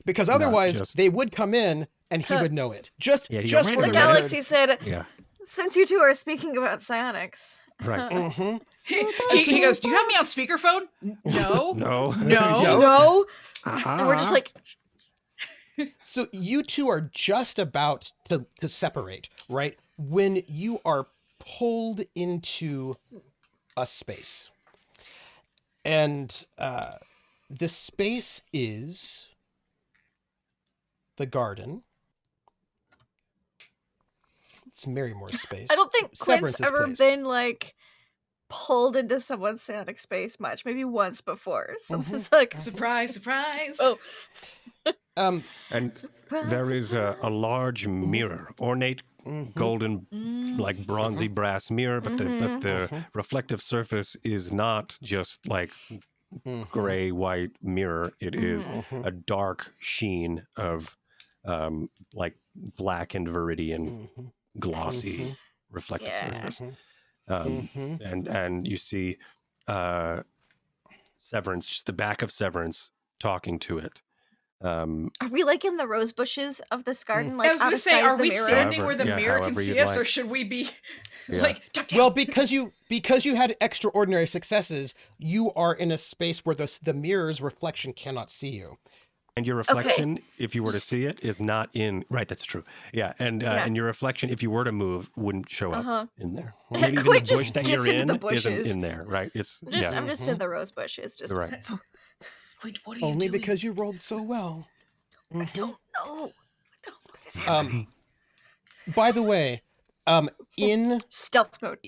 Because otherwise, they would come in and he would know it. Just for the Galaxy said, yeah. Since you two are speaking about psionics. Right. He goes, do you have me on speakerphone? No. No. And we're just like. So you two are just about to separate, right? When you are pulled into a space. And the space is the garden. It's Merrimore's space. I don't think Quint's Severance's ever place. been like pulled into someone's psionic space much. Maybe once before. So this is like Surprise, surprise. oh, Um, And surprise, there is a surprise. large mirror, ornate golden, like bronzy brass mirror, but the reflective surface is not just like gray white mirror. It is a dark sheen of like black and viridian, glossy Yes. reflective Yeah. surface. And you see Severance, just the back of Severance, talking to it. Are we like in the rose bushes of this garden? Like I was out going to of say, sight are of the we mirror? standing where the Yeah, mirror can however see you'd us, or like. should we be Yeah. like tucked down? well, because you had extraordinary successes, you are in a space where the mirror's reflection cannot see you. And your reflection, if you were to see it, is not in. Right, that's true. Yeah, and your reflection, if you were to move, wouldn't show up in there. Maybe even the Quint bush just that gets you're into in the bushes. isn't in there. Right? It's I'm just in the rose bushes. Just right. Quint, what are you Only doing? because you rolled so well. I don't know. What is happening? By the way, in Stealth mode.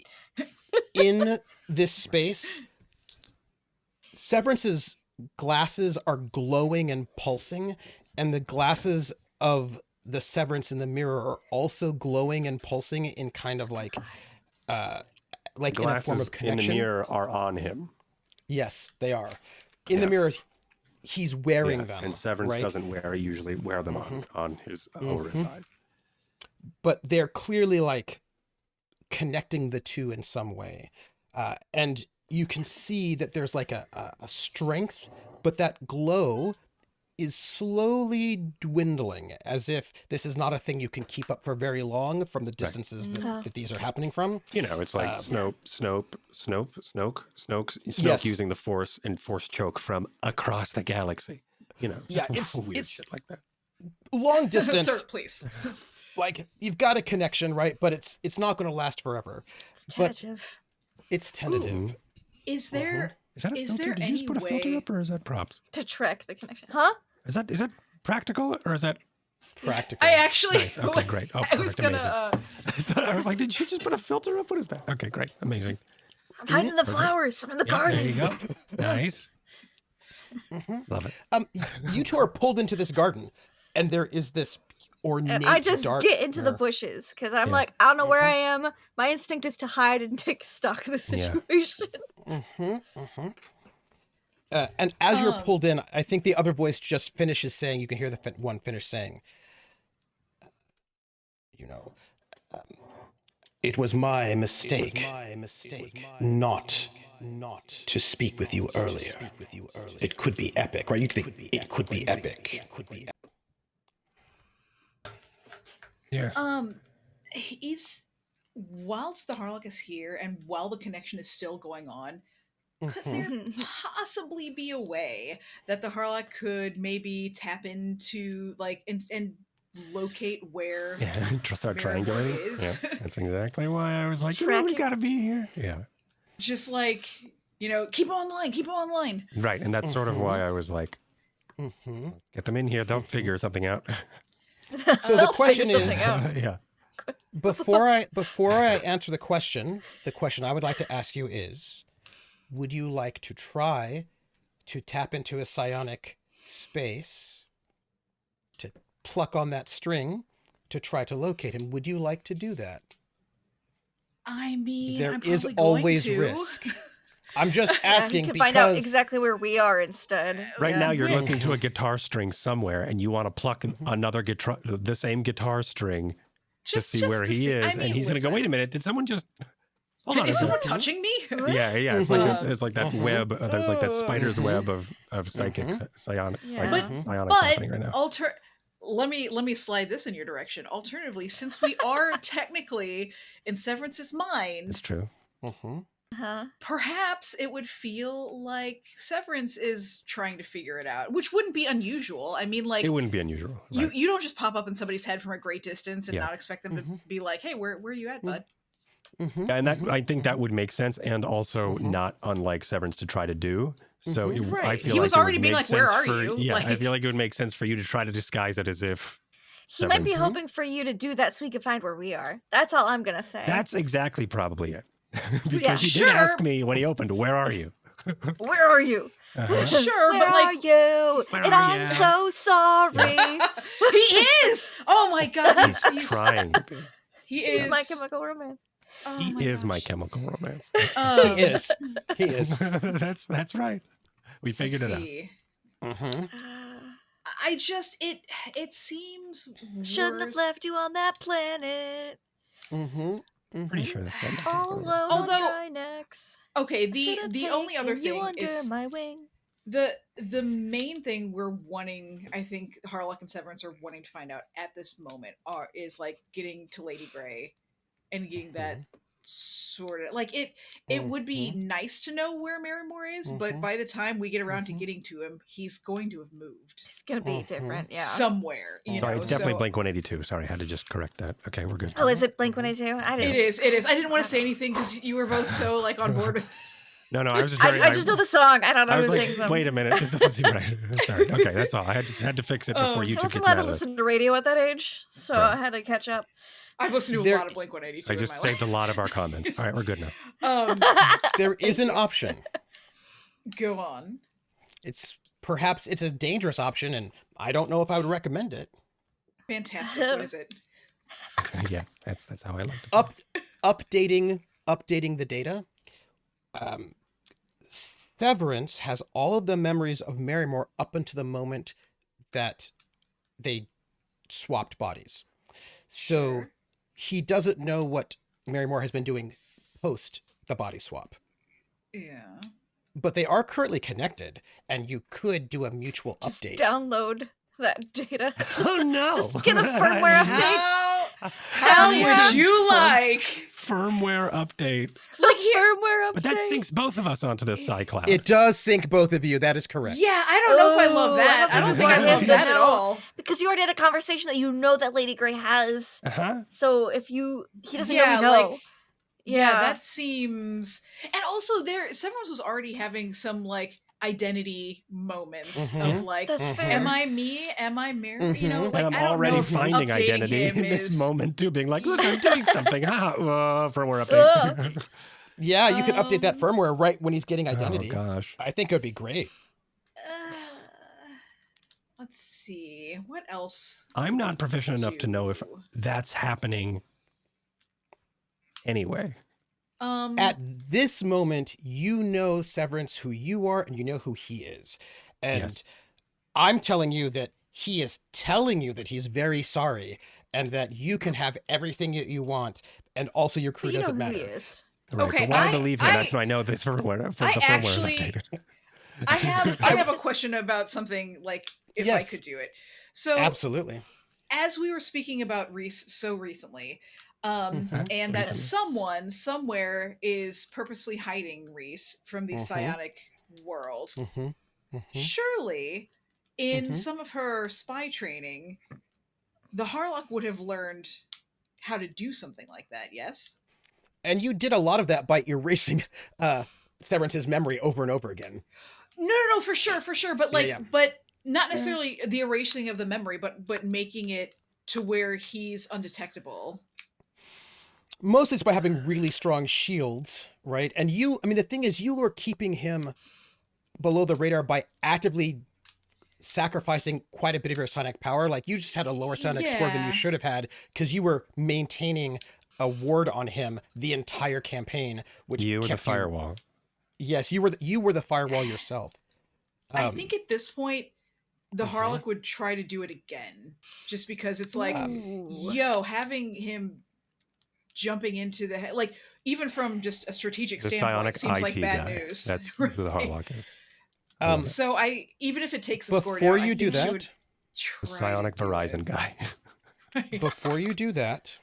in this space, Severance's glasses are glowing and pulsing, and the glasses of the Severance in the mirror are also glowing and pulsing in kind of like in a form of in connection. the mirror are on him. Yes, they are. In the mirror, he's wearing Yeah, them. and Severance right? doesn't usually wear them on his over his eyes. But they're clearly like connecting the two in some way. And you can see that there's like a strength, but that glow is slowly dwindling, as if this is not a thing you can keep up for very long from the distances that these are happening from. You know, it's like Snoke Yes. using the Force and Force choke from across the galaxy. You know, Yeah, just weird it's shit like that. long distance. Sir, please. Like you've got a connection, right? But it's not going to last forever. It's tentative. It's tentative. Is there Is that a Is filter? there Did you just put a any filter way- up, or is that props? To track the connection. Huh? Is that practical, or is that? Practical. I actually Nice. Okay, great. Oh, I was perfect. gonna Amazing. I was like, did you just put a filter up? What is that? Okay, great, amazing. I'm hiding the flowers. I'm in the Yeah, garden. there you go. Nice. Love it. You two are pulled into this garden, and there is this ornate And I just dark get into the mirror. bushes because I'm Yeah. like, I don't know where I am. My instinct is to hide and take stock of the Yeah. situation. And as you're pulled in, I think the other voice just finishes saying, you can hear the one finish saying, it was my mistake, not to speak with you earlier. It could be epic, right? You think it could be epic. Yeah. is whilst the Harlock is here and while the connection is still going on, could there possibly be a way that the Harlock could maybe tap into like and locate where Yeah. Start Merrimore triangulating. is? Yeah. That's exactly why I was like, we Tracking. gotta be here. Yeah. just like, keep on line. Right, and that's sort of why I was like, get them in here. They'll figure something out. So the They'll question figure is, something out. Yeah. before I answer the question I would like to ask you is, would you like to try to tap into a psionic space to pluck on that string to try to locate him? Would you like to do that? I mean, There I'm is probably going always to. risk. I'm just Yeah, asking you can because find out exactly where we are instead. Right Yeah. now, you're listening to a guitar string somewhere, and you want to pluck another guitar, the same guitar string, to see where he is, and he's going to go. Wait a minute! Did someone just? Hold on. Is someone touching me? Yeah. It's like it's like that web. There's like that spider's web of psychic psionic Yeah. psionic But happening right now. let me slide this in your direction. Alternatively, since we are technically in Severance's mind, It's true. Uh-huh. perhaps it would feel like Severance is trying to figure it out, which wouldn't be unusual. I mean, like It wouldn't be unusual. Right? you don't just pop up in somebody's head from a great distance and Yeah. not expect them to be like, "Hey, where are you at, bud?" And that I think that would make sense, and also not unlike Severance to try to do. So I Right. feel He like was it would already being make like, "Where sense are for- you?" Yeah, I Like- feel like it would make sense for you to try to disguise it as if He might be Severance. hoping for you to do that so he can find where we are. That's all I'm gonna say. That's exactly probably it. Because Yeah, he sure. did ask me when he opened, "Where are you?" Where are you? Uh-huh. Sure, Where but are like you? Where And are I'm ya? so sorry. he is. Oh my god, He's trying to be. He is. He's My Chemical Romance. Oh He my is My gosh. Chemical Romance. He is. He is. That's right. We figured Let's it out. see. Mm-hmm. I just it seems Shouldn't have worth- left you on that planet. Mm-hmm. Pretty sure that's not. All alone Although- on Drinax. Okay, Should've the only other taken you thing under is my wing. the main thing we're wanting, I think Harlock and Severance are wanting to find out at this moment is like getting to Lady Grey and getting that sort of like it would be nice to know where Merrimore is, but by the time we get around to getting to him, he's going to have moved It's gonna be different, yeah. somewhere. You Sorry, know, it's definitely so Blink 182. Sorry, I had to just correct that. Okay, we're good. Oh, is it Blink 182? I didn't. it is. It is. I didn't want to say anything because you were both so like on board with. No, I was just very. I just know the song. I don't know I was who like, sings them. wait a minute, this doesn't seem right. Sorry. Okay, that's all. I had to fix it before you I two wasn't get allowed mad to at us. listen to radio at that age, so Right. I had to catch up. I've listened to a There- lot of Blink 182. I just in my saved a lot of our comments. All right, we're good now. life. There is an option. Go on. Perhaps it's a dangerous option, and I don't know if I would recommend it. Fantastic. What is it? Yeah, that's how I like it. Updating the data. Severance has all of the memories of Merrimore up until the moment that they swapped bodies. So Sure. he doesn't know what Merrimore has been doing post the body swap. Yeah. But they are currently connected, and you could do a mutual Just update. download that data. Oh no! Just get a firmware update. How yeah. would you like? Firmware update. Like firmware update. But that syncs both of us onto this SciCloud. It does sync both of you. That is correct. Yeah, I don't know if I love Ooh, that. I I don't don't think think I I have love to that at know. all. Because you already had a conversation that you know that Lady Grey has. Uh-huh. So if he doesn't Yeah, know, like- yeah. Yeah, that seems. And also, Severance was already having some like identity moments of like, That's fair. am I me? Am I Mary? You know, Mhm. like And I'm I don't already know if finding updating identity him in this is- moment too, being like, look, I'm doing something. Firmware update. Yeah, you could update that Um, firmware right when he's getting identity. Oh gosh. I think it would be great. Let's see. What else? I'm not proficient enough to know if do? that's happening anyway. At this moment, you know Severance who you are, and you know who he is. And Yes. I'm telling you that he is telling you that he's very sorry, and that you can have everything that you want, and also your crew But you know doesn't who matter. he is. Right, Okay, but when I I- believe him, I- that's when I know this firmware. The I firmware actually- is updated. I have a question about something like if I Yes. could do it. So Absolutely. as we were speaking about Rease so recently, Mhm. and that Recently. someone somewhere is purposely hiding Rease from the Mhm. psionic world, hmm surely in Mhm. some of her spy training, the Harlock would have learned how to do something like that, yes? And you did a lot of that by erasing Severance's memory over and over again. No, for sure, but like, yeah. but not necessarily the erasing of the memory, but making it to where he's undetectable. Mostly it's by having really strong shields, right? And the thing is, you were keeping him below the radar by actively sacrificing quite a bit of your psionic power. Like, you just had a lower psionic score than Yeah. you should have had, because you were maintaining a ward on him the entire campaign, which You were the kept firewall. Yes, you were the firewall yourself. I think at this point, the Mhm. Harlock would try to do it again, just because it's like, Ooh. yo, having him jumping into the head, like even from just a strategic The standpoint, psionic seems IT like bad guy. news. That's who the right? Harlock is. Um, So even if it takes the score before down, you I do think she would that, The try psionic to do Verizon it. guy. before you do that,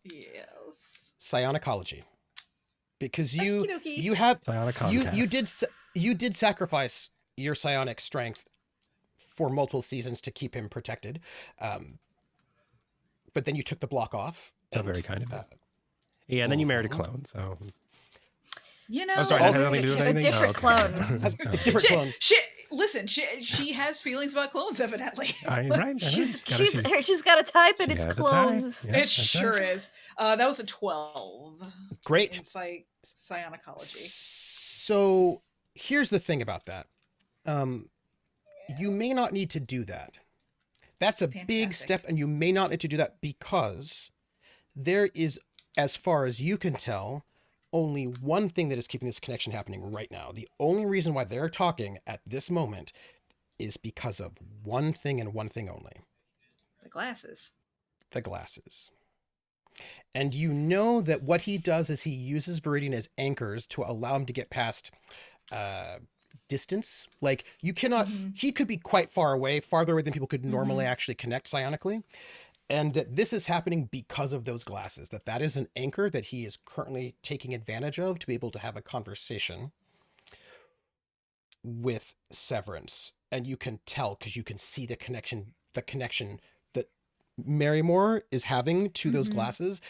Yes. psionicology, because you Okey-dokey. you have Psionic you Comcast. you did sacrifice your psionic strength for multiple seasons to keep him protected, but then you took the block off. So and, very kind of it. uh, Yeah, and then you married a Mhm. clone, so... You know, I'm sorry, that Also- had nothing to do with It's a anything? different Oh, okay. clone. has a Okay. different Shit, clone. shit, Listen, she has feelings about clones, evidently. Right. She's got a type and it's has a type. clones. Yeah, It that's sure right. is. That was a 12 Great. in psionicology. So here's the thing about that. You may not need to do that. That's a big Fantastic. step, and you may not need to do that because there is, as far as you can tell, only one thing that is keeping this connection happening right now. The only reason why they're talking at this moment is because of one thing and one thing only: The glasses. the glasses. And you know that what he does is he uses Viridian as anchors to allow him to get past distance. Like, you cannot, he could be quite far away, farther away than people could normally actually connect psionically. And that this is happening because of those glasses, that is an anchor that he is currently taking advantage of to be able to have a conversation with Severance. And you can tell because you can see the connection that Merrimore is having to those glasses.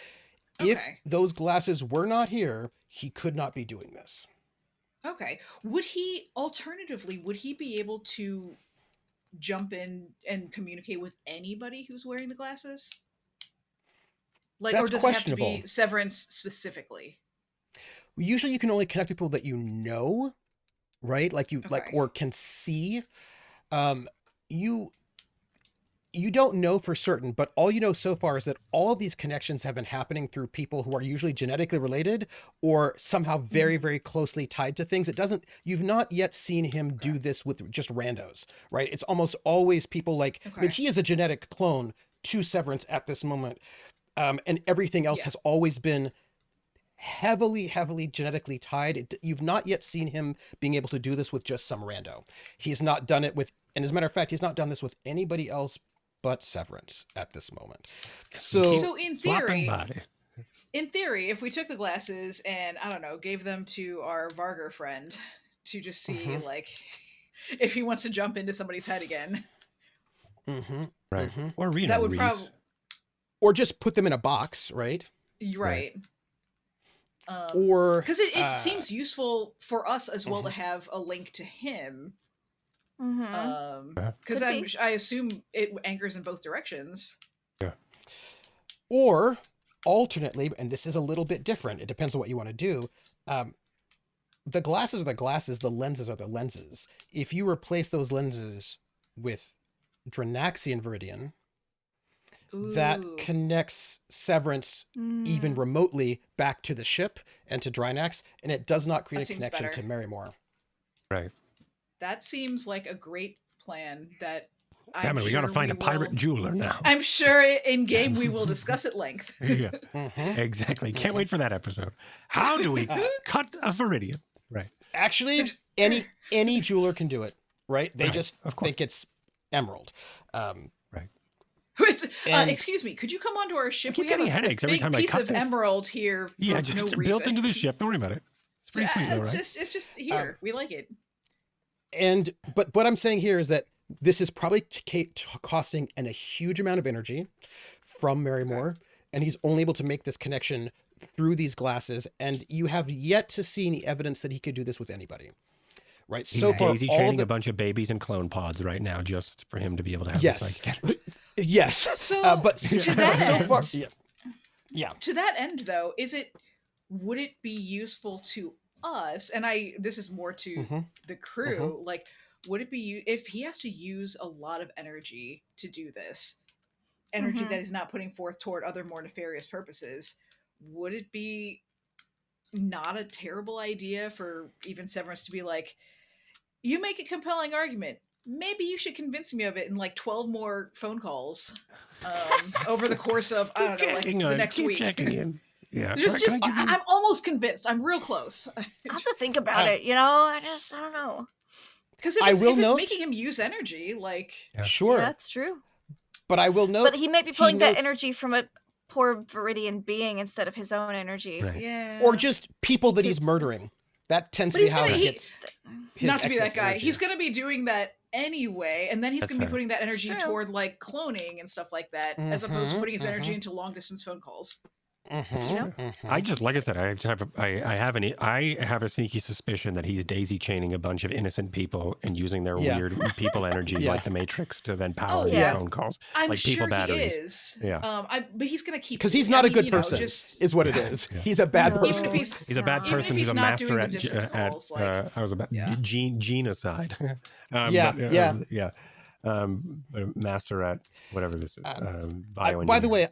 If Okay. those glasses were not here, he could not be doing this. Okay. Alternatively, would he be able to jump in and communicate with anybody who's wearing the glasses? Like, That's or does it have to questionable. be Severance specifically? Usually you can only connect with people that you know, right? Like Okay. or can see. You don't know for certain, but all you know so far is that all of these connections have been happening through people who are usually genetically related or somehow very, very closely tied to things. You've not yet seen him do this with just randos, right? It's almost always people like, I mean, he is a genetic clone to Severance at this moment. And everything else has always been heavily genetically tied. You've not yet seen him being able to do this with just some rando. He's not done it with, and as a matter of fact, he's not done this with anybody else but Severance at this moment. So in Swapping theory, body. if we took the glasses and, I don't know, gave them to our Varger friend to just see like if he wants to jump into somebody's head again. Right. Or Rease. That would probably, or just put them in a box, right? right. Or because it seems useful for us as well to have a link to him. Because I assume it anchors in both directions. Yeah. Or alternately, and this is a little bit different, it depends on what you want to do. The glasses are the glasses, the lenses are the lenses. If you replace those lenses with Drinaxian Viridian, that connects Severance even remotely back to the ship and to Drinax, and it does not create a connection to Merrimore. Right. That seems like a great plan that Damn it, we gotta find a pirate jeweler now. I'm sure in game we will discuss at length. Yeah, exactly. Can't wait for that episode. How do we cut a Viridian? Right. Actually, any jeweler can do it, right? They just think it's emerald. Right. Excuse me, could you come onto our ship? We have a headaches every time I piece cut of this. emerald here. Yeah, just built into the ship. Don't worry about it. It's pretty sweet, though, right? It's just here. We like it. But what I'm saying here is that this is probably costing a huge amount of energy from Merrimore, and he's only able to make this connection through these glasses, and you have yet to see any evidence that he could do this with anybody. Right? He's so far, daisy training a bunch of babies in clone pods right now just for him to be able to have this psychic energy. Yes. So, but to that end, so far, yeah. To that end, though, would it be useful to us? And this is more to the crew. Like, would it be if he has to use a lot of energy to do this, energy that he's not putting forth toward other more nefarious purposes? Would it be not a terrible idea for even Severance to be like, you make a compelling argument, maybe you should convince me of it in like 12 more phone calls over the course of, I don't know, like the next week. Checking in. Yeah. I'm almost convinced. I'm real close. I have to think about it, you know? I don't know. Because if it's making him use energy, like... Sure. Yeah, that's true. But I will note... But he might be pulling that energy from a poor Viridian being instead of his own energy. Right. Yeah. Or just people that he's murdering. That tends to be how he gets his not to be that guy. Energy. He's going to be doing that anyway, and then he's going to be putting that energy toward like cloning and stuff like that, as opposed to putting his energy into long distance phone calls. You know? I just, like I said, I have a sneaky suspicion that he's daisy chaining a bunch of innocent people and using their Yeah. weird people energy Yeah. like the Matrix to then power Oh, these yeah. phone calls. I'm like people sure he batteries. is. Yeah. But he's gonna keep Because he's doing- not I a mean, good you know, person, just is what it is. Yeah. He's a bad No, person. Even if he's- He's a bad stop. person. if He's he's a not master doing the at, distance calls, like- I was about yeah. genocide. Yeah, yeah. Yeah. But master at whatever this is. By the way,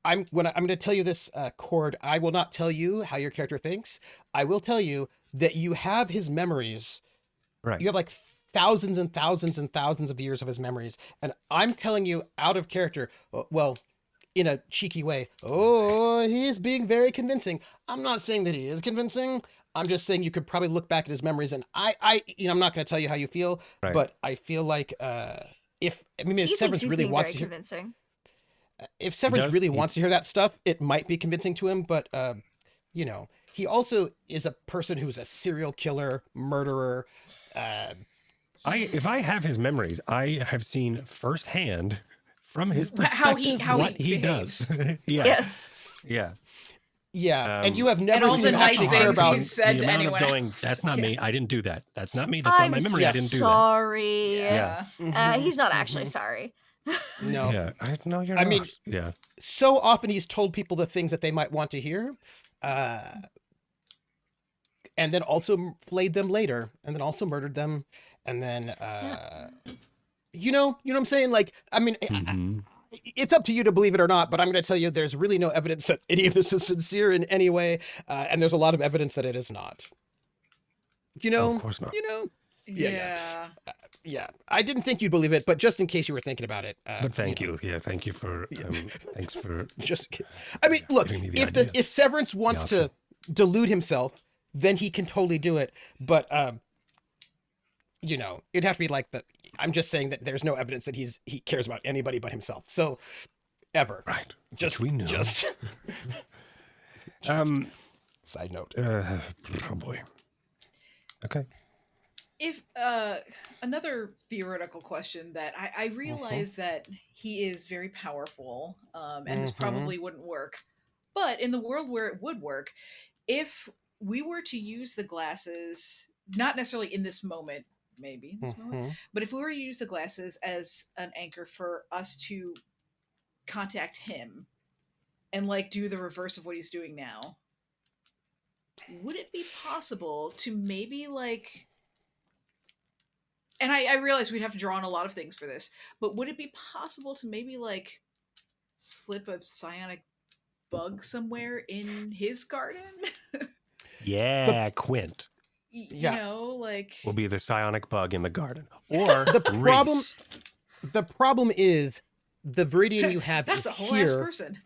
I'm going to tell you this, Cord. I will not tell you how your character thinks. I will tell you that you have his memories. right. You have like thousands and thousands and thousands of years of his memories, and I'm telling you out of character. Well, in a cheeky way. Oh, he's being very convincing. I'm not saying that he is convincing. I'm just saying you could probably look back at his memories, and I'm not going to tell you how you feel, Right. but I feel like if He thinks Severance he's really being wants very to hear, convincing. if Severance does. really He- wants to hear that stuff, it might be convincing to him, but he also is a person who's a serial killer, murderer. If I have his memories, I have seen firsthand from his How perspective he what he does. Yeah. Yes. Yeah. Yeah, and you have and never all seen the him nice actually care things about. he's said the to amount anyone of going, else. that's not Yeah. me. I didn't do that. That's not me. That's not I'm my memory. I didn't do that. sorry. Yeah. He's not actually sorry. No, Yeah. No, you're I not. mean- yeah. so often he's told people the things that they might want to hear, and then also flayed them later, and then also murdered them, and then you know what I'm saying? Like, I mean, Mhm. it's up to you to believe it or not, but I'm going to tell you there's really no evidence that any of this is sincere in any way, and there's a lot of evidence that it is not. You know, Of course not. Yeah. Yeah, I didn't think you'd believe it, but just in case you were thinking about it. But thank you. Yeah. Thank you for. Thanks for. Just, I mean, look, giving me the idea. if Severance wants to delude himself, then he can totally do it. But it'd have to be like the. I'm just saying that there's no evidence that he cares about anybody but himself. So, ever. Right. Just Which we know. Just side note. Oh boy. Okay. If another theoretical question that I realize that he is very powerful, and this probably wouldn't work, but in the world where it would work, if we were to use the glasses, not necessarily in this moment, maybe in this moment, but if we were to use the glasses as an anchor for us to contact him and like do the reverse of what he's doing now, would it be possible to maybe like, and I realize we'd have to draw on a lot of things for this, but would it be possible to maybe like slip a psionic bug somewhere in his garden? Yeah, Quint You know, like will be the psionic bug in the garden, or The problem is the Viridian you have that's is a whole ass here, person,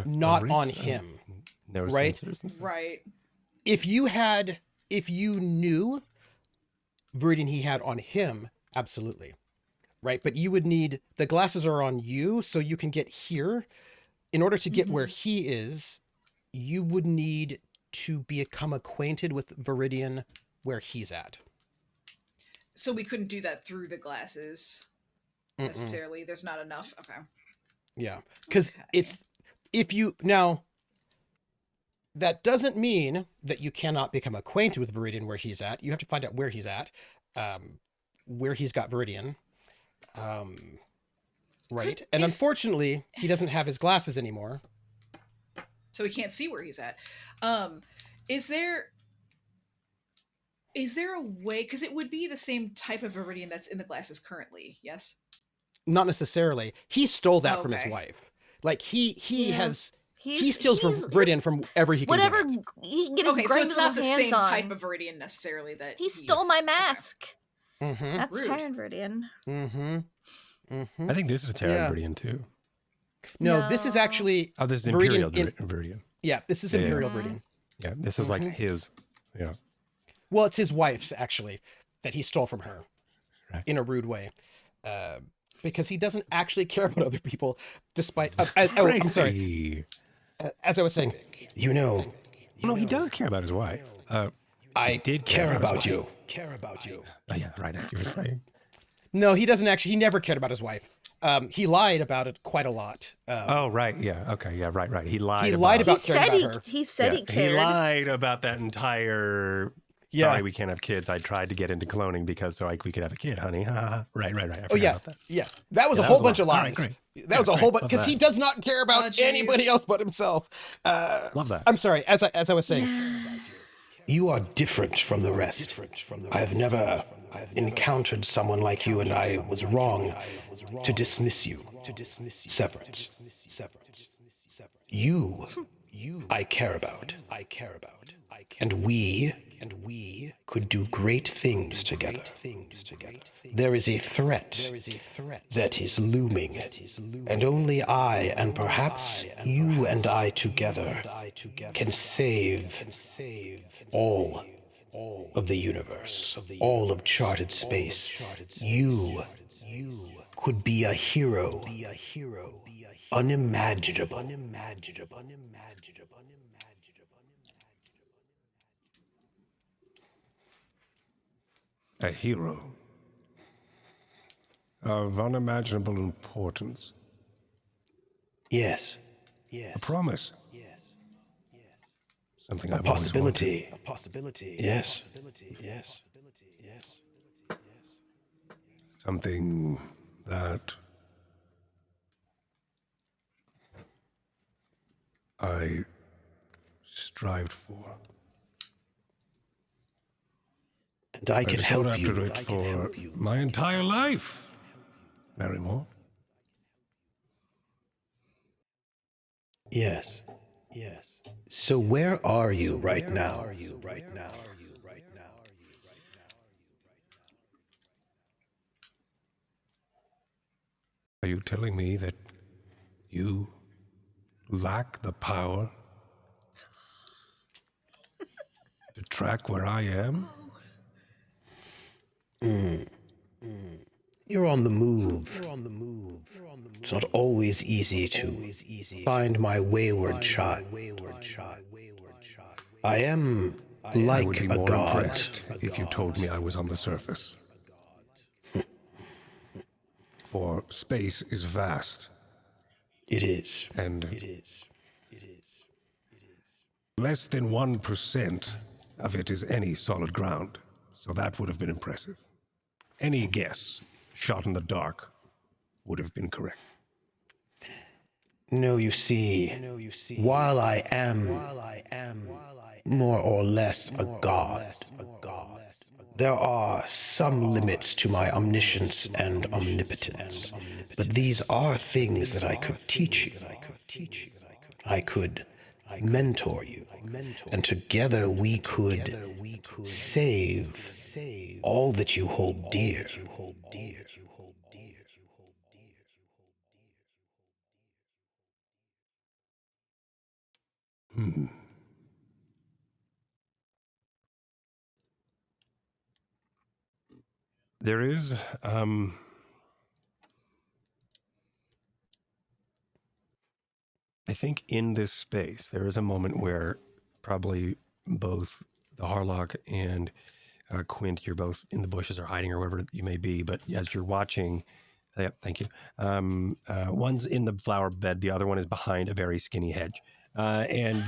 not Rease, on him. No right? sensors and stuff. right? If you knew Viridian he had on him, absolutely. Right? But you would need, the glasses are on you, so you can get here. In order to get where he is, you would need to become acquainted with Viridian where he's at. So we couldn't do that through the glasses necessarily. There's not enough. Okay. Yeah. Because Okay. now, that doesn't mean that you cannot become acquainted with Viridian where he's at. You have to find out where he's at, where he's got Viridian. Right. And unfortunately, he doesn't have his glasses anymore. So we can't see where he's at. Is there a way, because it would be the same type of Viridian that's in the glasses currently, yes? Not necessarily. He stole that from his Okay. wife. Like he Yeah. He steals from Viridian from wherever he can whatever get it. he can get his Okay, so grimy it's not the little hands same on. type of Viridian necessarily that He stole my is- okay. mask. Mm-hmm. That's Rude. Tyrant Viridian. Mm-hmm. Mm-hmm. I think this is Terran Yeah. Viridian too. No, this is No. actually Oh, this is Viridian Imperial Viridian. yeah, this is Yeah, yeah. Imperial Mhm. Viridian. Yeah, this is like Mhm. his. Yeah. Well, it's his wife's actually that he stole from her Right. in a rude way, because he doesn't actually care about other people, despite. I'm sorry. Crazy. As I was saying, No, he does care about his wife. I did care about his you. Care about you. Oh, yeah, right. As you were saying. No, he doesn't actually. He never cared about his wife. He lied about it quite a lot. Oh, right. Yeah. Okay. Yeah. Right. He lied He about lied He about caring said about her. he said he He cared. lied about that entire. Yeah. Sorry, we can't have kids. I tried to get into cloning because we could have a kid, honey. right. I Oh forgot yeah, about that. yeah. That was Yeah, a that whole was a bunch lie. of All right, lies. great. That was a great. whole bunch Love because that. he does not care about Oh, jeez. anybody else but himself. Love that. I'm sorry. As I was saying, Yeah. you are different from the rest. I have never encountered someone like you, and I was wrong to dismiss you. Severance. You, I care about. And we could do great things together. There is a threat that is looming, and only I, and perhaps you and I together, can save all of the universe, all of charted space. You could be a hero, unimaginable. A hero of unimaginable importance. Yes, A promise. Something a I've always wanted. possibility. Yes. Something that I strived for. And I can I've sought help you. after it for my entire life, Merrimore. Yes. So where are you right now? Are you telling me that you lack the power to track where I am? You're on the move. It's not always easy to find my wayward child. I am I would like be a more god. impressed if you told me I was on the surface. For space is vast, It is. and less than 1% of it is any solid ground. So that would have been impressive. Any guess shot in the dark would have been correct. No, you see, while I am more or less a god, there are some limits to my omniscience and omnipotence. But these are things that I could teach you. I could mentor you. And together we could save all that you hold dear. There is, I think in this space, there is a moment where probably both the Harlock and Quint, you're both in the bushes or hiding or wherever you may be, but as you're watching, yep, thank you. One's in the flower bed, the other one is behind a very skinny hedge. And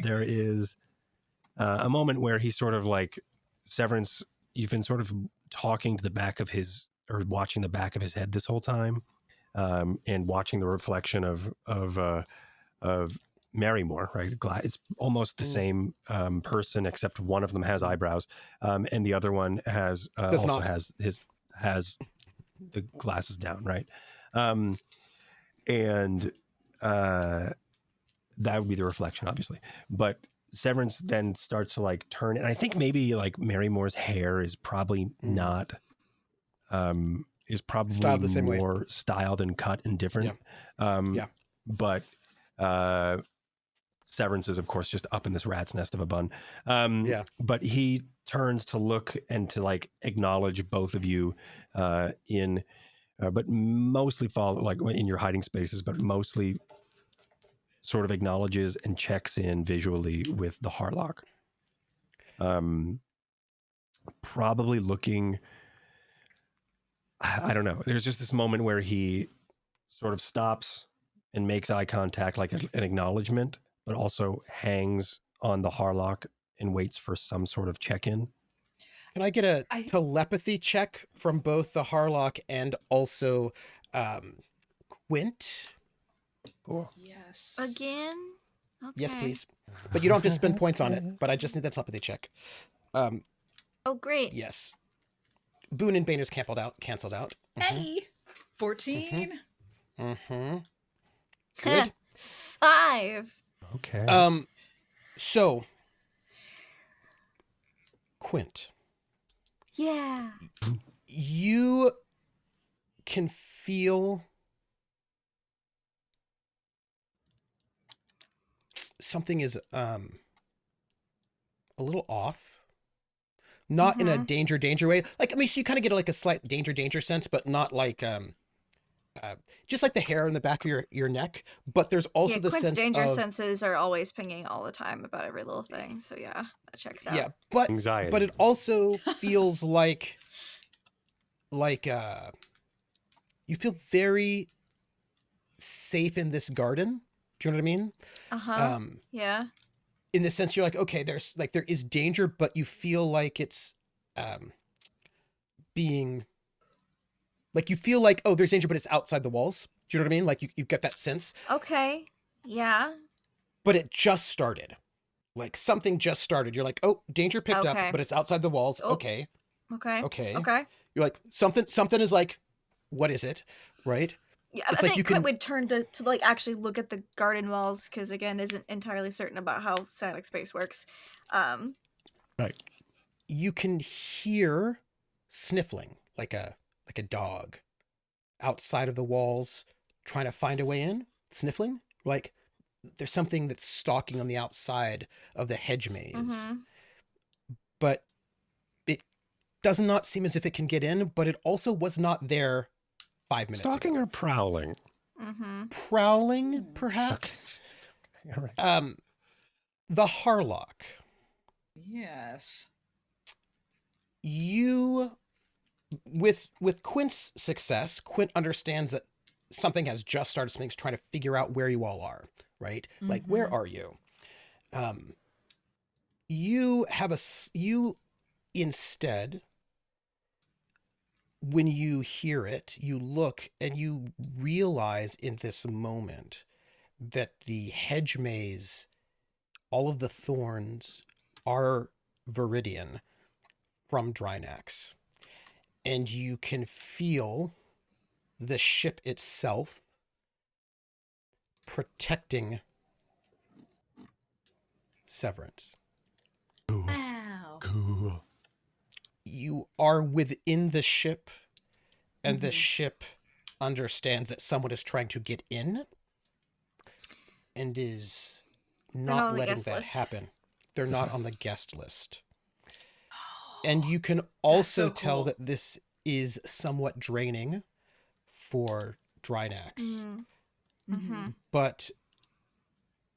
there is a moment where he sort of like Severance. You've been sort of talking to the back of his, or watching the back of his head this whole time, and watching the reflection of Merrimore. Right, it's almost the same person, except one of them has eyebrows, and the other one has has the glasses down. Right, and that would be the reflection, obviously, but Severance then starts to like turn, and I think maybe like Merrimore's hair is probably not is probably Styled the same way. more styled and cut and different. Yeah. But Severance is of course just up in this rat's nest of a bun. But he turns to look and to like acknowledge both of you but mostly follow like in your hiding spaces, but mostly sort of acknowledges and checks in visually with the Harlock. Probably looking I don't know. There's just this moment where he sort of stops and makes eye contact, like an acknowledgement, but also hangs on the Harlock and waits for some sort of check-in. Can I get a I telepathy check from both the Harlock and also Quint? Oh. yes. Again? Okay. Yes, please. But you don't have to spend points on it, but I just need that telepathy check. Oh, great. Yes. Boone and Boehner's canceled out. Hey, 14. Mm-hmm. Good. 5. Okay. So Quint, Yeah. you can feel something is a little off. Not in a danger way. Like, I mean, so you kind of get like a slight danger sense, but not like just like the hair in the back of your neck. But there's also the Quint's sense danger of senses are always pinging all the time about every little thing. So yeah, that checks out. yeah, but Anxiety. it also feels like you feel very safe in this garden. Do you know what I mean? Yeah. In the sense you're like, okay, there is danger, but you feel like it's being like, you feel like, oh, there's danger, but it's outside the walls. Do you know what I mean? Like you get that sense, Okay. Yeah. but it just started. Like something just started. You're like, oh, danger picked up, Okay. but it's outside the walls. Oh. Okay. Okay. You're like, something is like, what is it? Right? Yeah, It's I like think you Quint can, would turn to like actually look at the garden walls because again isn't entirely certain about how psionic space works. Right. you can hear sniffling like a dog outside of the walls trying to find a way in, sniffling. Like there's something that's stalking on the outside of the hedge maze. But it does not seem as if it can get in, but it also was not there 5 minutes Stalking ago. or prowling? Prowling, perhaps. Okay. All right. The Harlock. Yes. You, with Quint's success, Quint understands that something has just started. Something's trying to figure out where you all are, right? Like, where are you? You instead, when you hear it, you look and you realize in this moment that the hedge maze, all of the thorns are Viridian from Drinax. And you can feel the ship itself protecting Severance. Wow. Cool. You are within the ship, and the ship understands that someone is trying to get in and is not letting that happen. They're not on the guest list. And you can also tell that this is somewhat draining for Drinax. But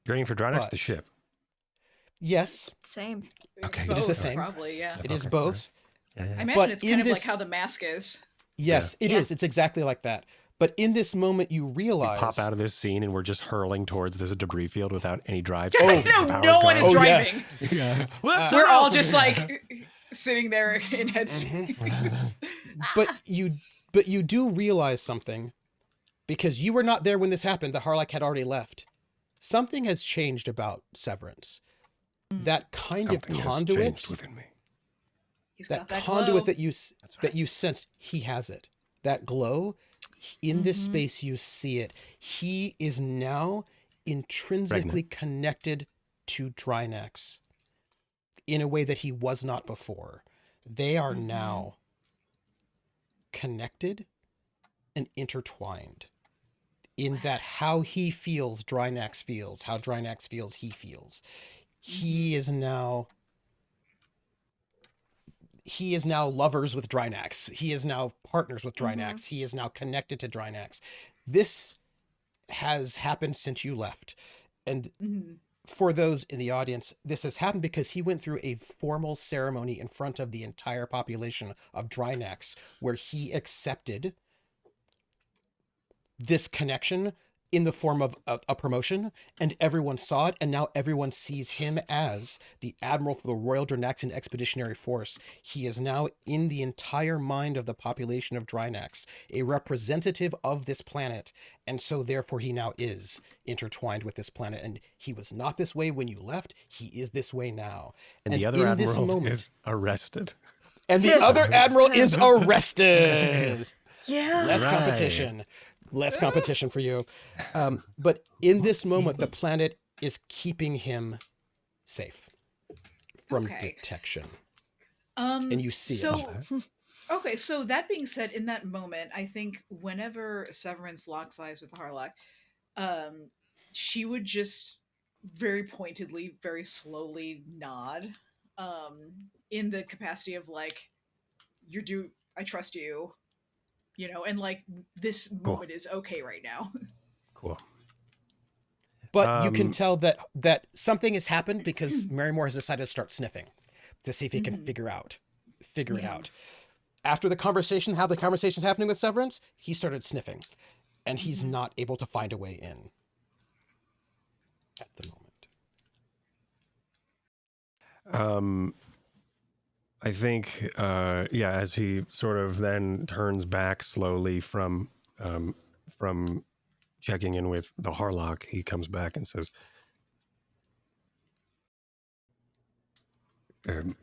Draining for Drinax, the ship. Yes. Same. Okay. Both, It is the same. Probably, yeah. It is both. Right. Yeah. I imagine But it's kind of like this- how the mask is. Yes, it is. It's exactly like that. But in this moment, you realize... We pop out of this scene and we're just hurling towards this debris field without any drive. No one is driving. Yes. Yeah. We're all just like sitting there in headspace. But you do realize something, because you were not there when this happened. The Harlock had already left. Something has changed about Severance. That kind Something of has conduit changed within me. He's that got that conduit glow. that you sense, he has it. That glow, in this space you see it. He is now intrinsically connected to Drinax in a way that he was not before. They are now connected and intertwined in that how he feels, Drinax feels, how Drinax feels, he feels. He is now lovers with Drinax. He is now partners with Drinax. He is now connected to Drinax. This has happened since you left. And for those in the audience, this has happened because he went through a formal ceremony in front of the entire population of Drinax, where he accepted this connection in the form of a promotion, and everyone saw it, and now everyone sees him as the admiral for the Royal Drinaxian Expeditionary Force. He is now in the entire mind of the population of Drinax, a representative of this planet, and so therefore he now is intertwined with this planet. And he was not this way when you left, he is this way now. And the other admiral is arrested. And the other admiral is arrested. Yeah. Less Right. competition. Less competition for you. But in this moment, the planet is keeping him safe from Okay. detection. And you see it. Okay, so that being said, in that moment, I think whenever Severance locks eyes with Harlock, she would just very pointedly, very slowly nod, in the capacity of like, I trust you, and like this moment is okay right now. Cool. But you can tell that something has happened because Merrimore has decided to start sniffing to see if he can figure it out. After the conversation's happening with Severance, he started sniffing, and he's not able to find a way in at the moment. I think, as he sort of then turns back slowly from checking in with the Harlock, he comes back and says, forgot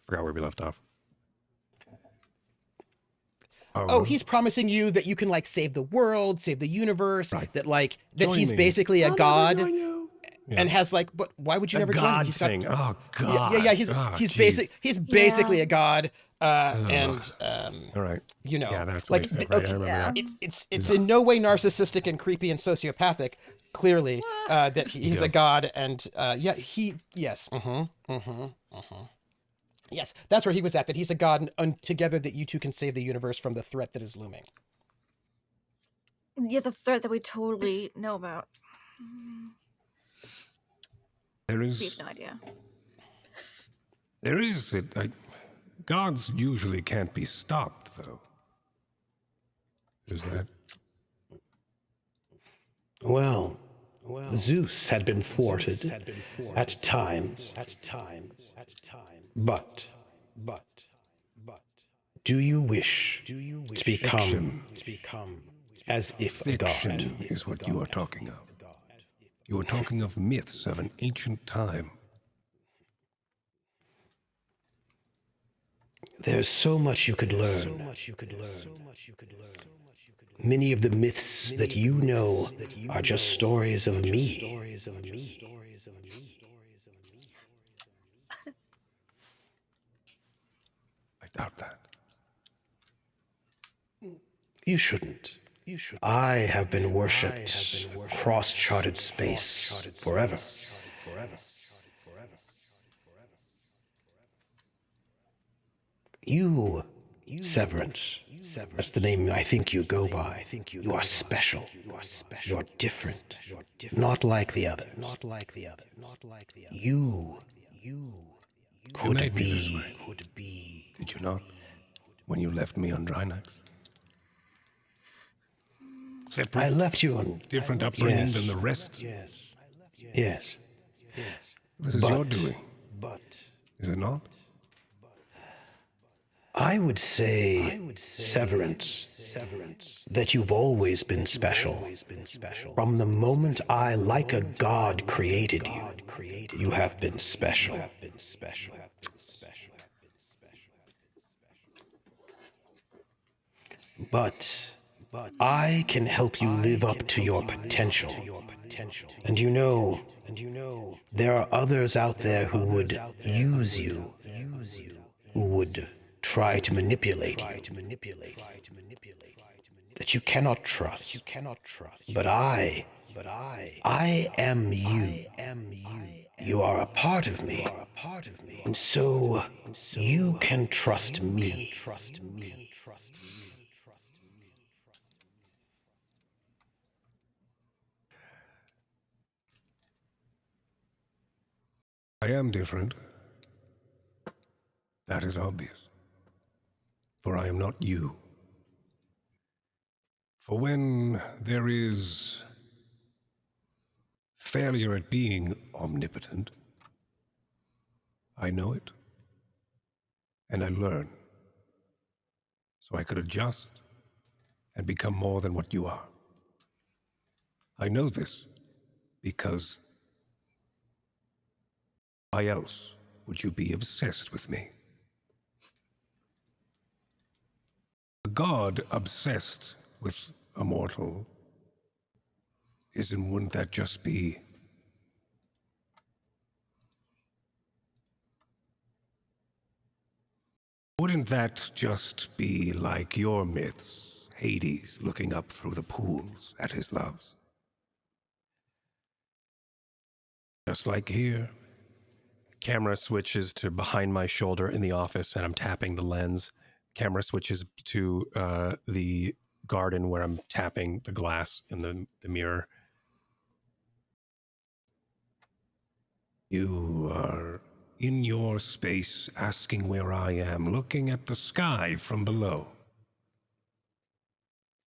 where we left off. Oh, he's promising you that you can like save the world, save the universe, Right. that Join he's me. basically a god. Yeah. And has like, but why would you never join him? God He's got, thing. Oh God. yeah. Jeez. He's basically a god, and All right. Yeah, that's what like he said, right? I remember yeah. that. it's in no way narcissistic and creepy and sociopathic. Clearly, that he's a god, and yes, yes, that's where he was at. That he's a god, and together that you two can save the universe from the threat that is looming. Yeah, the threat that we totally know about. There We is. have no idea. There is. Gods usually can't be stopped, though. Is that? Well, Zeus had been thwarted at times. But do you wish to become as if a god? Fiction is what you are talking of. You are talking of myths of an ancient time. There's so much you could learn. Many of the myths that you know are just stories of me. I doubt that. You shouldn't. I have been worshipped across charted space forever. You, Severance, that's the name I think you go by. You are special. You're different. Not like the others. You could made me this be. Did you not? When you left me on Drinax? Separate, I left you on. different upbringing Yes. than the rest? Yes. This is your doing, is it not? I would say, Severance, that you've always been special. From the moment I, like a god, created you, you have been special. But I can help you live up to your potential. And you know, there are others out there who would use you, who would try to manipulate you, that you cannot trust. But I am you. You are a part of me. And so you can trust me. I am different. That is obvious. For I am not you. For when there is failure at being omnipotent, I know it, and I learn, so I could adjust and become more than what you are. I know this because why else would you be obsessed with me? A god obsessed with a mortal, wouldn't that just be Wouldn't that just be like your myths, Hades looking up through the pools at his loves? Just like here. Camera switches to behind my shoulder in the office, and I'm tapping the lens. Camera switches to the garden where I'm tapping the glass in the mirror. You are in your space, asking where I am, looking at the sky from below,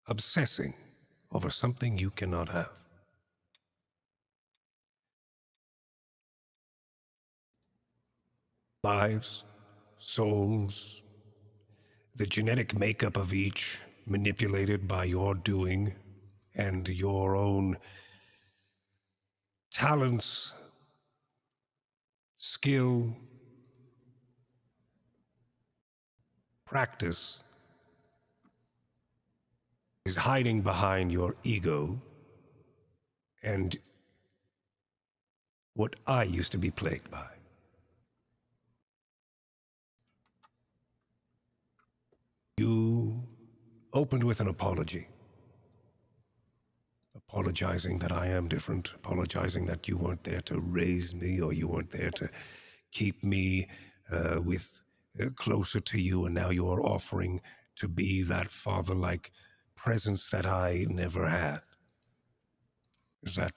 obsessing over something you cannot have. Lives, souls, the genetic makeup of each manipulated by your doing and your own talents, skill, practice is hiding behind your ego and what I used to be plagued by. You opened with an apology. Apologizing that I am different, apologizing that you weren't there to raise me or you weren't there to keep me closer to you, and now you're offering to be that father-like presence that I never had. Is that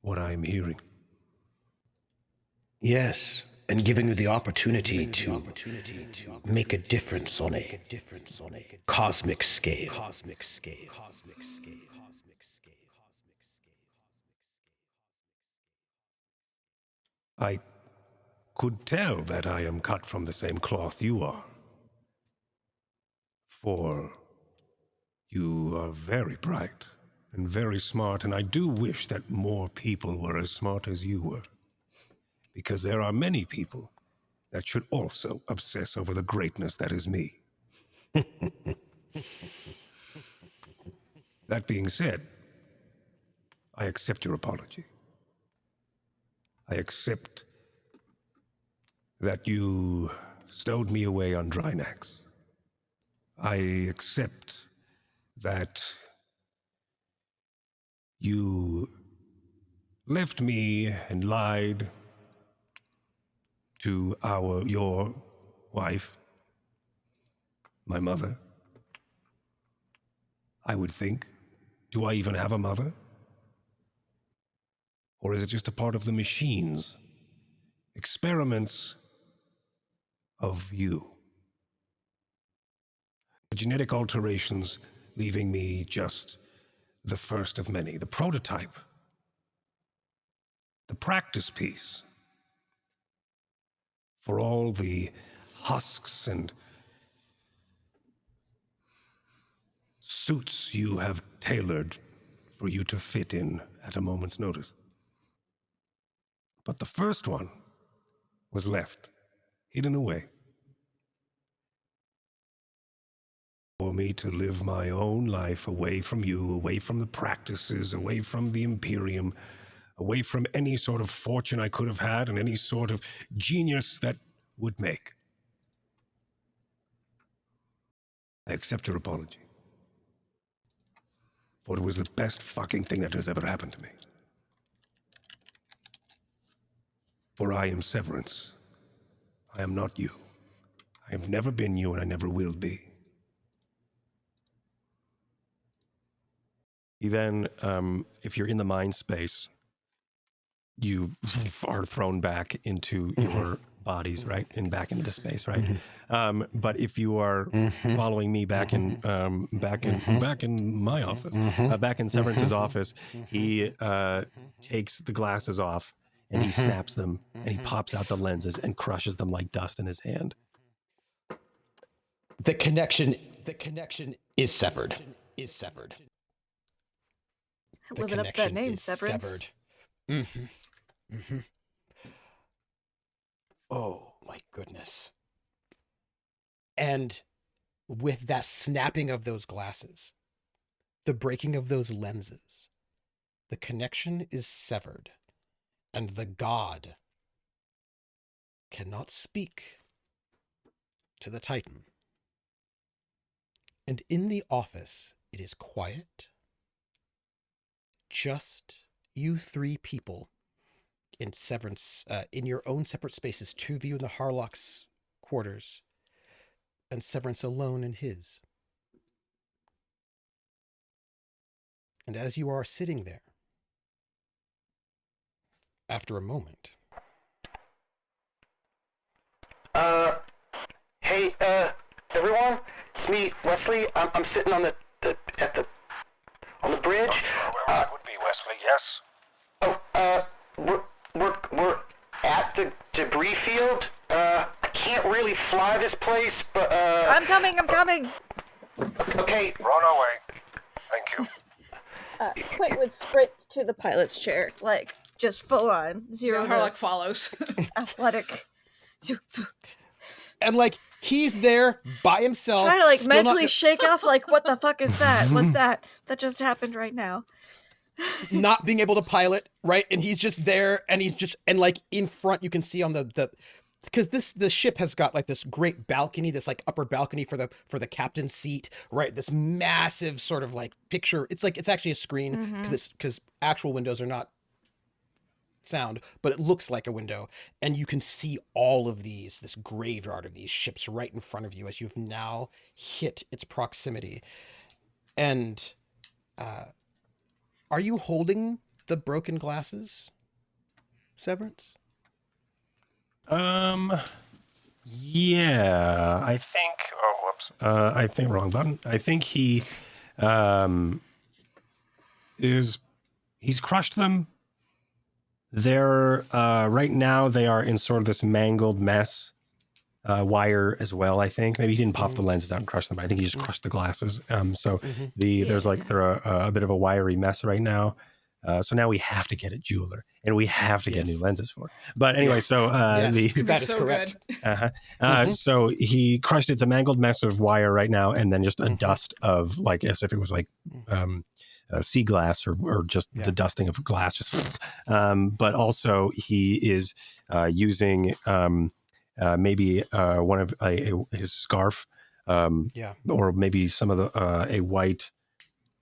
what I'm hearing? Yes, and giving you the opportunity to make a difference on a cosmic scale. I could tell that I am cut from the same cloth you are. For you are very bright and very smart, and I do wish that more people were as smart as you were. Because there are many people that should also obsess over the greatness that is me. That being said, I accept your apology. I accept that you stowed me away on Drinax. I accept that you left me and lied to your wife, my mother. I would think. Do I even have a mother? Or is it just a part of the machines? Experiments of you. The genetic alterations leaving me just the first of many, the prototype, the practice piece for all the husks and suits you have tailored for you to fit in at a moment's notice. But the first one was left, hidden away, for me to live my own life away from you, away from the practices, away from the Imperium, away from any sort of fortune I could have had and any sort of genius that would make. I accept your apology. For it was the best fucking thing that has ever happened to me. For I am Severance. I am not you. I have never been you and I never will be. He then, if you're in the mind space, you are thrown back into your bodies, right, and back into the space, right. But if you are following me back in back in my office, back in Severance's office, he takes the glasses off and he snaps them and he pops out the lenses and crushes them like dust in his hand. The connection is severed. The Living up to that connection name, is Severance. severed. Oh my goodness. And with that snapping of those glasses, the breaking of those lenses, the connection is severed, and the god cannot speak to the Titan. And in the office, it is quiet. Just you three people in Severance, in your own separate spaces, two of you in the Harlock's quarters, and Severance alone in his. And as you are sitting there, after a moment, Hey, everyone, it's me, Wesley. I'm sitting on the bridge. Where else it would be, Wesley? Yes. We're at the debris field. I can't really fly this place, but I'm coming. okay. We're on our way. Thank you. Quint would sprint to the pilot's chair, like just full on zero Harlock follows. athletic. and like he's there by himself, Trying to like still mentally not, shake off like what the fuck is that? What's that? That just happened right now. not being able to pilot, right? And he's just there, and he's just, and like in front, you can see on the because the ship has got like this great balcony, this like upper balcony for the captain's seat, right? This massive sort of like picture. It's actually a screen because actual windows are not sound, but it looks like a window, and you can see all of this graveyard of these ships right in front of you as you've now hit its proximity. And are you holding the broken glasses, Severance? Yeah, I think. Oh, whoops. I think wrong button. I think he he's crushed them. They're right now they are in sort of this mangled mess. Wire as well, I think. Maybe he didn't pop the lenses out and crush them, but I think he just crushed the glasses. So there's like they're a bit of a wiry mess right now. So now we have to get a jeweler, and we have to get new lenses for it. But anyway, so That is so correct. good. so he crushed it. It's a mangled mess of wire right now, and then just a dust of like as if it was like sea glass or just the dusting of glass. Just, but also he is using maybe one of his scarf, or maybe some of the a white.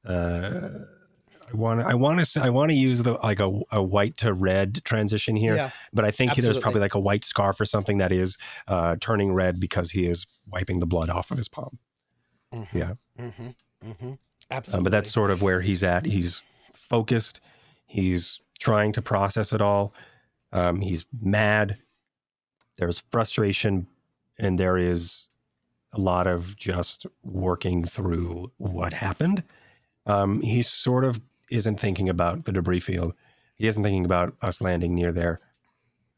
I want to use the like a white to red transition here, but I think there's probably like a white scarf or something that is turning red because he is wiping the blood off of his palm. Absolutely. But that's sort of where he's at. He's focused. He's trying to process it all. He's mad. There's frustration, and there is a lot of just working through what happened. He sort of isn't thinking about the debris field. He isn't thinking about us landing near there.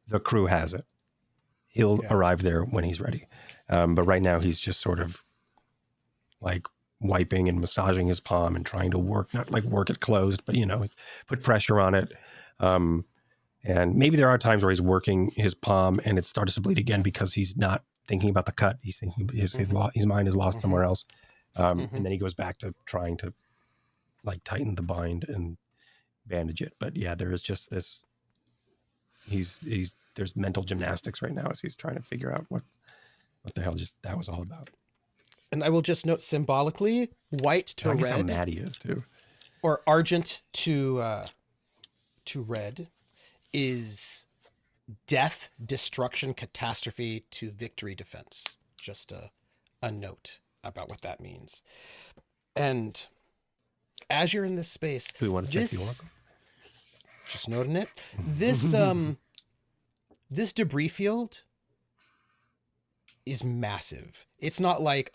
The crew has it. He'll arrive there when he's ready. But right now he's just sort of like wiping and massaging his palm and trying to work, not like work it closed, but, put pressure on it. And maybe there are times where he's working his palm and it starts to bleed again because he's not thinking about the cut. He's thinking his mind is lost somewhere else. And then he goes back to trying to like tighten the bind and bandage it. But yeah, there is just this, there's mental gymnastics right now as he's trying to figure out what the hell just that was all about. And I will just note symbolically, white to red. How mad he is too. Or argent to red is death, destruction, catastrophe to victory, defense. Just a note about what that means. And as you're in this space, do we want to check the oracle? Just noting it. This this debris field is massive. It's not like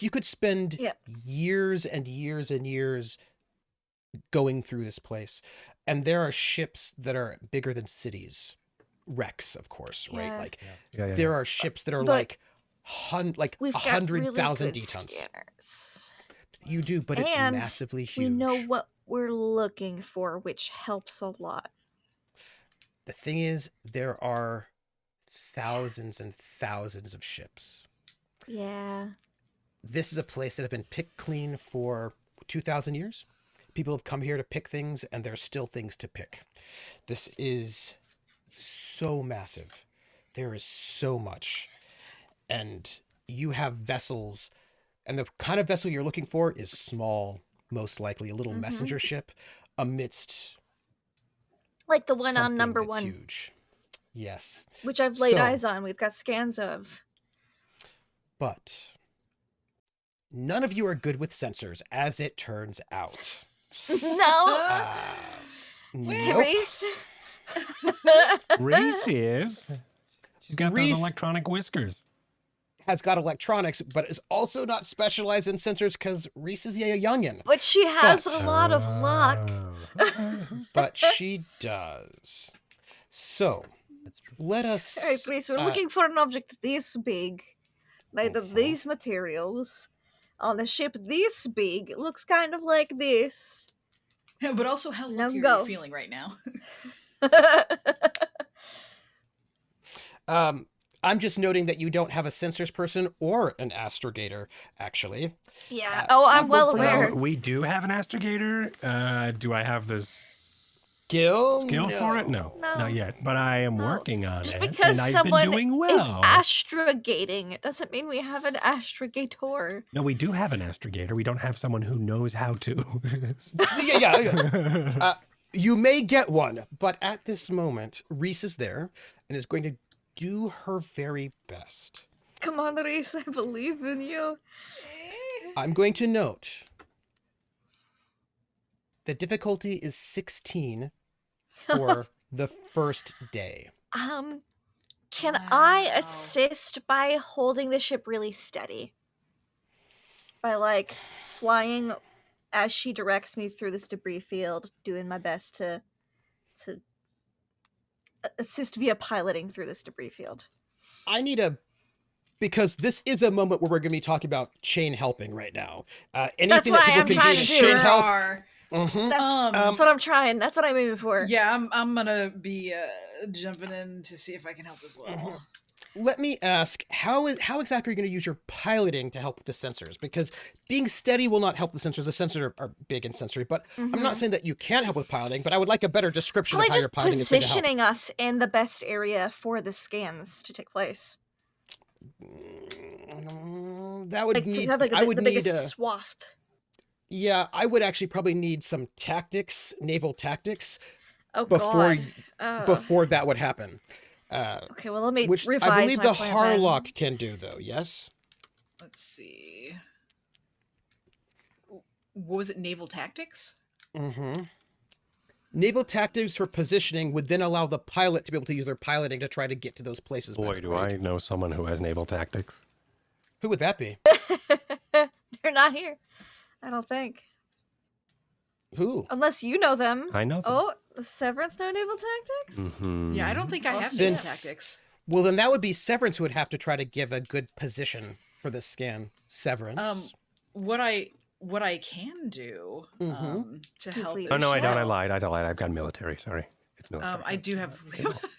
you could spend Yeah. years and years and years going through this place, and there are ships that are bigger than cities. Wrecks, of course, right? Yeah. Like Yeah. there are ships that are But like we've got 100,000 really good detons. scanners. You do, but it's And massively huge. we know what we're looking for, which helps a lot. The thing is, there are thousands and thousands of ships. Yeah. This is a place that has been picked clean for 2,000 years. People have come here to pick things, and there's still things to pick. This is so massive. There is so much. And you have vessels, and the kind of vessel you're looking for is small, most likely a little messenger ship amidst Like the one on something number that's 1, huge. Yes. which I've laid So- eyes on. We've got scans of. But none of you are good with sensors, as it turns out. No. Hey, Nope. Reese. Rease is. She's got Rease- those electronic whiskers. Has got electronics, but is also not specialized in sensors because Reese is a youngin. But she has But- a lot of luck. But she does. So, let us... All right, Reese, we're looking for an object this big, made of these materials, on a ship this big. It looks kind of like this. But also, how Now lucky are go. you feeling right now? I'm just noting that you don't have a sensors person or an astrogator, actually. Yeah. Oh, I'm well for you. aware. Well, we do have an astrogator. Do I have the Skill for it? No, No. not yet. But I am No. working on Just it, because and I've someone been doing is well. astrogating, it doesn't mean we have an astrogator. No, we do have an astrogator. We don't have someone who knows how to. Yeah. You may get one, but at this moment, Reese is there and is going to do her very best. Come on, Reese, I believe in you. I'm going to note the difficulty is 16 for the first day. Can I Wow. assist by holding the ship really steady? By, like, flying as she directs me through this debris field, doing my best to assist via piloting through this debris field. I need because this is a moment where we're going to be talking about chain helping right now. Anything That's what that people I am can trying do to to do. chain Sure help. are. Mhm. That's what I'm trying. That's what I'm aiming for. Yeah, I'm gonna be jumping in to see if I can help as well. Let me ask, how exactly are you going to use your piloting to help with the sensors? Because being steady will not help the sensors. The sensors are big and sensory, but I'm not saying that you can't help with piloting, but I would like a better description Probably of how your just piloting is going to help. positioning us in the best area for the scans to take place. That would Like, need, to have, like, I would the need, biggest swath. yeah, I would actually probably need some tactics, naval tactics, Oh, before God. before that would happen. Okay, well, let me Which revise I believe my the plan then. Harlock can do, though, yes? Let's see. What was it? Naval tactics? Mm-hmm. Naval tactics for positioning would then allow the pilot to be able to use their piloting to try to get to those places. Boy, better, do right? I know someone who has naval tactics. Who would that be? They're not here. I don't think. Who? Unless you know them. I know them. Oh, Severance know naval tactics? Mm-hmm. Yeah, I don't think I Oh, have naval since- tactics. Well, then that would be Severance who would have to try to give a good position for this scan. Severance. What I can do to Do help. fleet. Oh no, I don't. I Well- lied. I've got military. Sorry, it's military. I do have.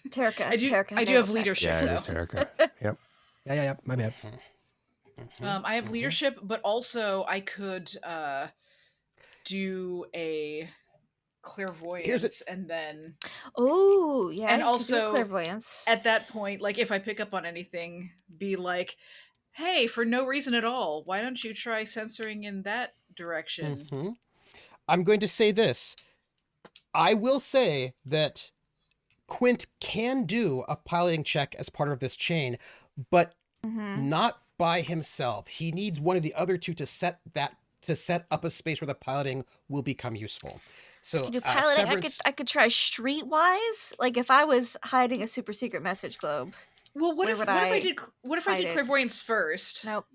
Terka. I do Terka have naval leadership. Yeah, it is So. Terrica. Yep. Yeah. My bad. I have leadership, but also I could do a clairvoyance and then Oh, yeah. And you could do also, clairvoyance. at that point, like if I pick up on anything, be like, hey, for no reason at all, why don't you try censoring in that direction? Mm-hmm. I'm going to say this. I will say that Quint can do a piloting check as part of this chain, but not by himself. He needs one of the other two to set up a space where the piloting will become useful. So Can do piloting? Severance. I could try streetwise. Like if I was hiding a super secret message globe. Well, Where would I what if I hide did it? clairvoyance first? Nope.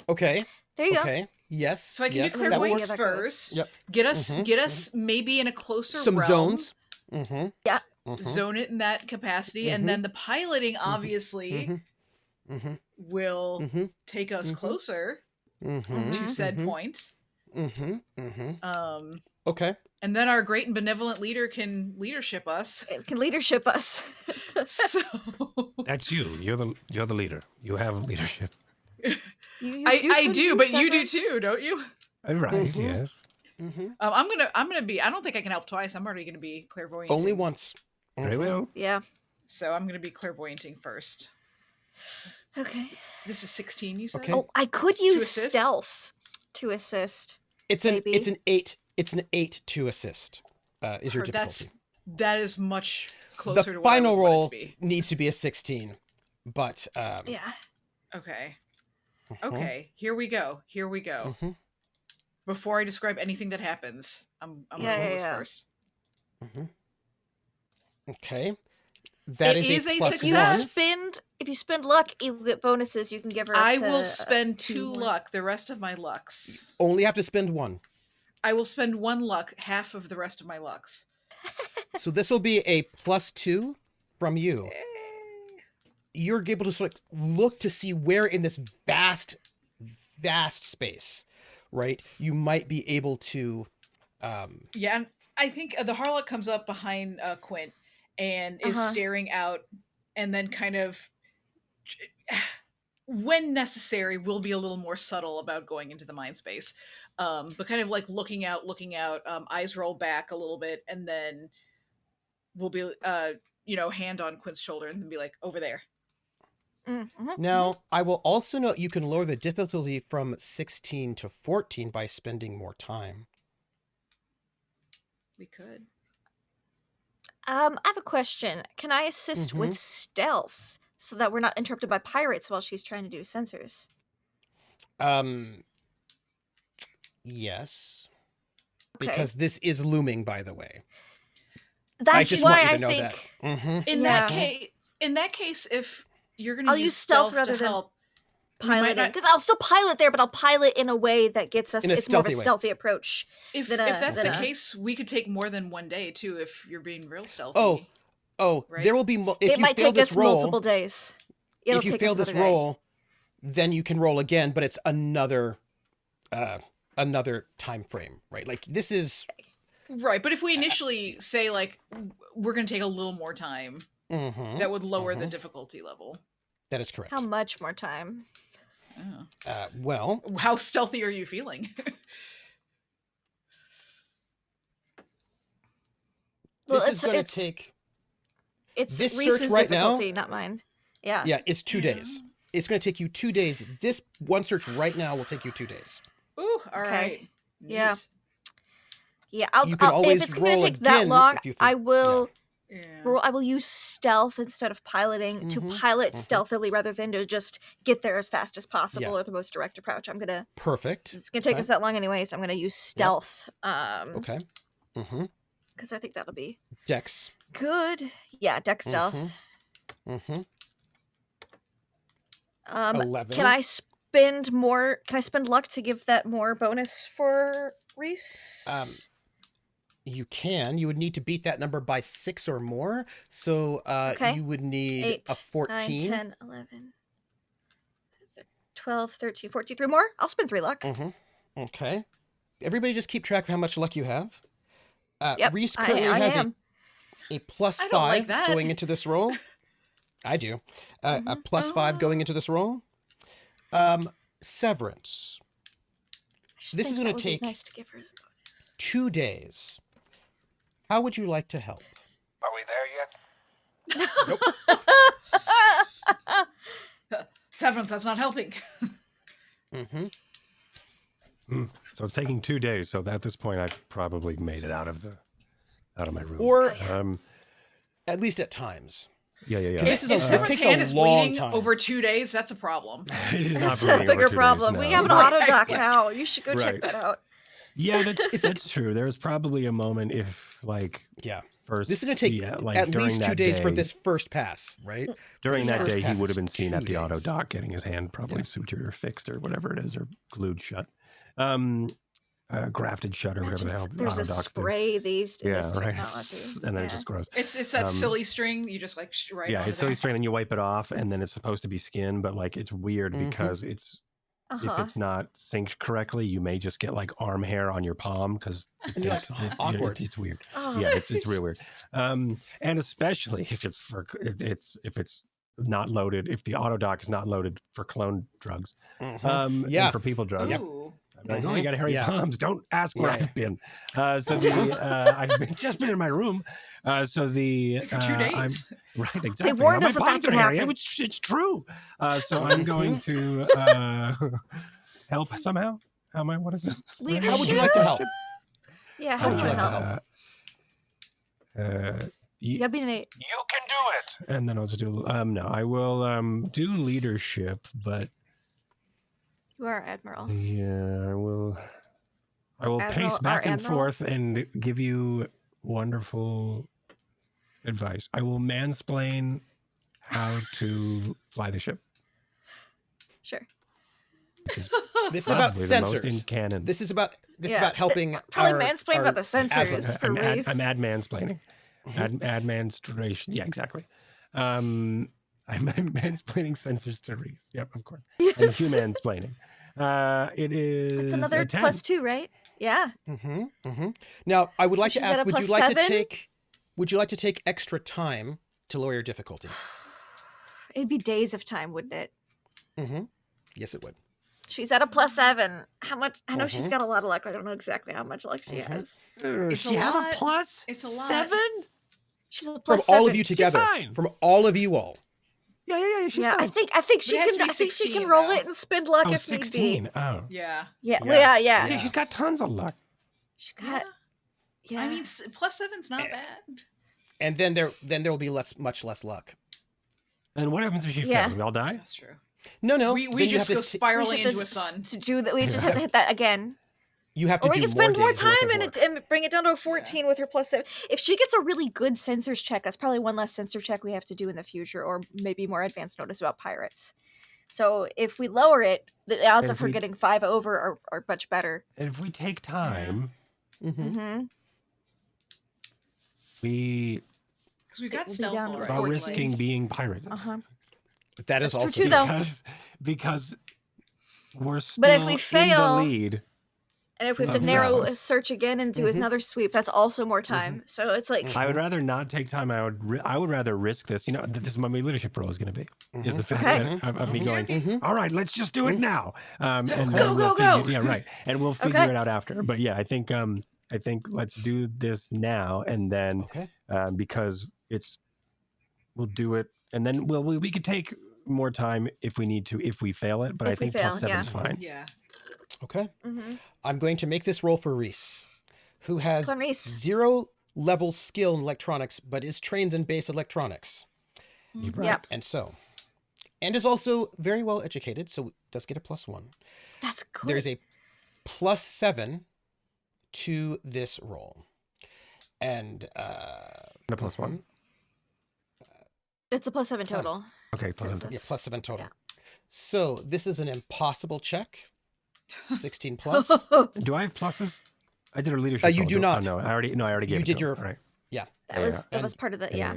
Okay. There you go. Okay. Yes. So I can yes, do that clairvoyance works. first. Yep. Get us Mhm, get us maybe in a closer Some realm. zones. Mm-hmm. Yeah. Mm-hmm. Zone it in that capacity, and then the piloting obviously Mm-hmm. will Mm-hmm. take us Mhm. closer Mm-hmm. to said Mhm. point. Mm-hmm. Mm-hmm. Um, Okay. and then our great and benevolent leader can leadership us. It can leadership us. So That's you. You're the leader. You have leadership. I do, but you do Severance? too, don't you? Right. Mhm. Yes. Mm-hmm. I'm gonna be. I don't think I can help twice. I'm already gonna be clairvoyant. Only once. Very Mhm. well. Yeah. So I'm gonna be clairvoyanting first. Okay. This is 16. You said. Okay. Oh, I could use assist? stealth to assist. It's Maybe. an 8. It's an 8 to assist. Is your difficulty. That is much closer The to what I final would want it roll to be. needs to be a 16, but Yeah. Okay. mhm, Okay. Here we go. Here we go. mhm, Before I describe anything that happens, I'm Yeah, gonna roll yeah, this yeah. first. mhm. Okay. That It is is a plus success. If you spend luck, you get bonuses. You can give her. Up I to, will spend 2 two more. luck. The rest of my lucks. one. Only have to spend 1. I will spend 1 luck. Half of the rest of my lucks. So this will be a plus 2 from you. You're able to sort of look to see where in this vast space, right? You might be able to. Yeah, and I think the Harlock comes up behind Quint and is staring out, and then kind of, when necessary, will be a little more subtle about going into the mind space. But kind of like looking out, eyes roll back a little bit, and then we'll be, hand on Quint's shoulder and be like, over there. Now, I will also note you can lower the difficulty from 16 to 14 by spending more time. We could. I have a question. Can I assist with stealth so that we're not interrupted by pirates while she's trying to do sensors? Yes. Okay. Because this is looming, by the way. That's just why want you to I know think. that. Mhm. In that case, if you're gonna I'll use stealth rather to than help, piloting, because I'll still pilot there, but I'll pilot in a way that gets us. In a It's more of a stealthy way. stealthy approach. If than a- that's than the a- case, we could take more than 1 day too. If you're being real stealthy. Oh, Right? there will be. If It you might fail take this us roll, multiple days. It'll if you take fail us this another day. roll, then you can roll again, but it's another time frame, right? Like this is Right, but if we initially say like we're gonna take a little more time, that would lower the difficulty level. That is correct. How much more time? Oh. Well, How stealthy are you feeling? Well, this is going to take. It's this Reese's search right now- difficulty, not mine. Yeah. Yeah, it's 2 days. It's going to take you 2 days. This one search right now will take you 2 days. Ooh, all Okay. right. Yeah. Neat. Yeah, You can I'll always if it's going to roll take that again long, if you I will. Yeah. I will use stealth instead of piloting to pilot stealthily rather than to just get there as fast as possible Yeah. or the most direct approach. I'm gonna. Perfect. It's gonna take us that long anyway, so I'm gonna use stealth. Okay. Because I think that'll be Dex. good. Yeah, deck stealth. 11. Can I spend more? Can I spend luck to give that more bonus for Reese? You can. You would need to beat that number by 6 or more. So Okay. you would need 8, a 14. 9, 10, 11, 12, 13, 14. 3 more? I'll spend 3 luck. Okay. Everybody just keep track of how much luck you have. Yep, Reese I currently has am. a plus I 5 don't like that. going into this roll. I do. A plus 5 going into this roll. Severance. I just This think is gonna that would be take- nice to give her as a bonus. 2 days. How would you like to help? Are we there yet? Severance, that's not helping. So it's taking 2 days. So at this point, I've probably made it out of my room. Or at least at times. Yeah. This is If this Severance takes hand a is long bleeding time. over 2 days, that's a problem. It is not That's a bleeding over bigger 2 days, problem. no. We have an Right. auto dock now. You should go check Right. that out. Yeah, that's true. There was probably a moment if like Yeah. first. This is going to take like at during least 2 that days for day- this first pass, right? During This that first day, he pass would is have been seen 2 at the auto days. dock, getting his hand probably Yeah. sutured or fixed or whatever it is, or glued shut, grafted shut or whatever the hell There's auto a docs do. spray these Yeah, this right. technology. And then Yeah. it's just gross. It's that silly string. You just like right. Yeah, onto it's silly there. string, and you wipe it off, and then it's supposed to be skin, but like it's weird Mhm. because if Uh-huh. it's not synced correctly, you may just get like arm hair on your palm because And you're like, awkward. It's weird. Oh. Yeah, it's real weird. And especially if it's not loaded, if the auto dock is not loaded for clone drugs, Yeah. and for people drugs. Ooh. I'm like, oh, you got hairy Yeah. palms. Don't ask where Yeah. I've been. I've just been in my room. For 2 days. Right, exactly. They warned My us that that palms could are hairy, happen. which it's true. So I'm going to help somehow. What is this? How would you like to help? Yeah, how would you like to help? You You gotta be an 8. can do it. And then I'll just do no. I will do leadership, but You are Admiral. yeah, I will pace Admiral, back our and Admiral? forth and give you wonderful advice. I will mansplain how to fly the ship. Sure. Which is This is about probably the most in sensors. canon. This is about Yeah. about helping Probably our, mansplain about the sensors for I'm Rease. ad mansplaining. Ad manstration. Yeah, exactly. I'm mansplaining sensors to Reese. Yep, of course. Yes. And humansplaining. It is It's another a 10. +2, right? Yeah. Now, I would So like to she's at ask, a would you like to +7? take extra time to lower your difficulty? It'd be days of time, wouldn't it? Yes, it would. She's at a +7. How much? I know she's Mhm. got a lot of luck. I don't know exactly how much luck she has. It's She a has lot. a plus It's a lot. 7? She's a From +7. all of you together. fine. From all of you all. Yeah. She's Yeah, fine. I think she it has to can. be I think she 16 can roll though. it and spend luck Oh, if need 16. be. Oh. Yeah. Yeah. Yeah. Well, yeah. Yeah, she's got tons of luck. She's got. Yeah. I mean, +7's not bad. And then there will be much less luck. And what happens if she Yeah. fails? We all die? That's true. No. We then you just have go to spiraling we should into a just sun. to do that. We just have to hit that again. you have to Or do we can spend more days worth time of and, work. and bring it down to a 14 with her +7. If she gets a really good sensors check, that's probably one less sensor check we have to do in the future, or maybe more advanced notice about pirates. So if we lower it, the odds And of if her we- getting 5 over are much better. And if we take time, Mm-hmm. we Because we've got It will be stealth down to already. are 14. risking being pirated. Uh-huh. That is That's true also too, though. Because we're still But if we in fail- the lead. And if we have to Of narrow a those. search again and do another sweep, that's also more time. So it's like, I would rather not take time. I would rather risk this. You know, this is what my leadership role is going to be. Is the fact Okay. that of me going, all right, let's just do it now. And then Go, we'll go, figure, go. Yeah, right. And we'll figure Okay. it out after. But yeah, I think let's do this now, and then Okay. because we'll do it, and then we could take more time if we need to if we fail it. But I If we think fail, +7's yeah. fine. Yeah. Okay. mm-hmm. I'm going to make this roll for Reese, who has Come on, Reese. 0 level skill in electronics, but is trained in base electronics. You're right. Yep. And is also very well educated, so does get a +1. That's good. There's a +7 to this roll. And And a +1. It's a +7 total. Okay, +7. That's yeah, +7 total. Yeah. So this is an impossible check. 16 plus. Do I have pluses? I did a leadership. You roll. do not. Oh, no, I already gave You it did to your- him. All right. Yeah. That Yeah, was yeah. that was part of the yeah.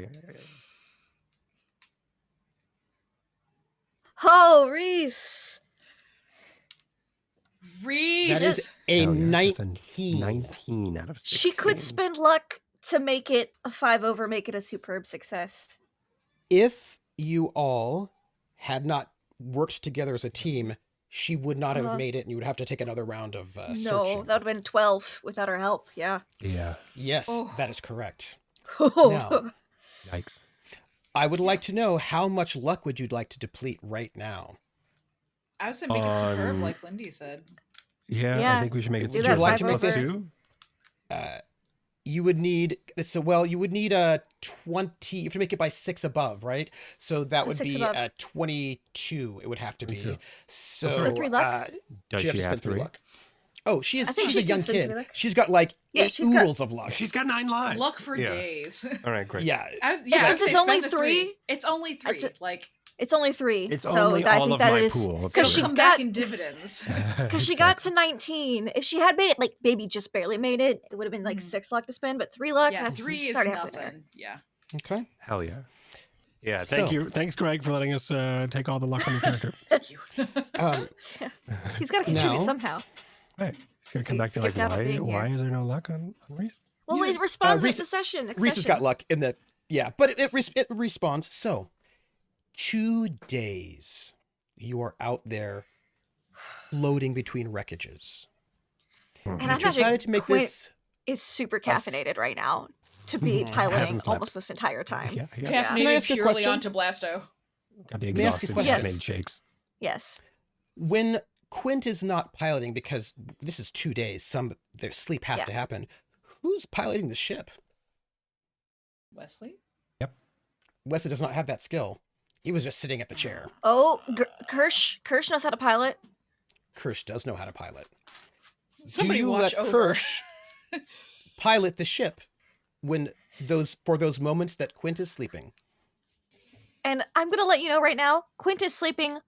Oh, Reese. Reese. That is a Hell yeah, that's 19. 19 out of 16. She could spend luck to make it a 5 over, make it a superb success. If you all had not worked together as a team, she would not have made it, and you would have to take another round of No, searching. that would have been 12 without her help. Yeah. Yeah. Yes, Oh. that is correct. Now, Now, Yikes. I would like to know how much luck would you like to deplete right now? I would say make it superb, like Lindy said. Yeah, Yeah. I think we should make it Would you like to make this- +2? You would need you would need a 20. You have to make it by 6 above, right? So that So would 6 be above. a 22. It would have to be. 22. So, So 3 luck? Does you have she to have spend 3 3? luck. Oh, I think she's she a can young spend 3 kid. luck. She's got like Yeah, 8 she's got- oodles of luck. She's got 9 lives. Luck for Yeah. days. All right, great. Yeah. I since would it's say only spend the 3, It's only 3. It's It's only 3. It's so only I all think of that my is pool. because it'll she come got back in dividends. because she got to 19. If she had made it, like maybe just barely made it, it would have been like Mhm. 6 luck to spend. But 3 luck, Yeah, that's 3 is already halfway there. nothing. Yeah. Okay. Hell yeah. Yeah, So- thank you. Thanks, Greg, for letting us take all the luck on the character. Thank you. He's got to contribute Now- somehow. Right. He's going So to come he back to like, skipped out on being why here. is there no luck on Reese? Well, Yeah. it responds Reese- at the session. Reese has got luck in the but it respawns. So 2 days you are out there floating between wreckages. And You I imagine decided to make Quint this is super caffeinated right now to be piloting Hasn't slept. almost this entire time. Yeah, yeah. Yeah. Can I Caffeinated ask a purely question? onto Blasto. Got the May I ask a exhausted question? made Yes. shakes. Yes. when Quint is not piloting, because this is 2 days, their sleep has Yeah. to happen. Who's piloting the ship? Wesley? Wesley does not have that skill. He was just sitting at the chair. Oh, Kirsch knows how to pilot. Kirsch does know how to pilot. Somebody Do you watch let over. Kirsch pilot the ship for those moments that Quint is sleeping? And I'm gonna let you know right now, Quint is sleeping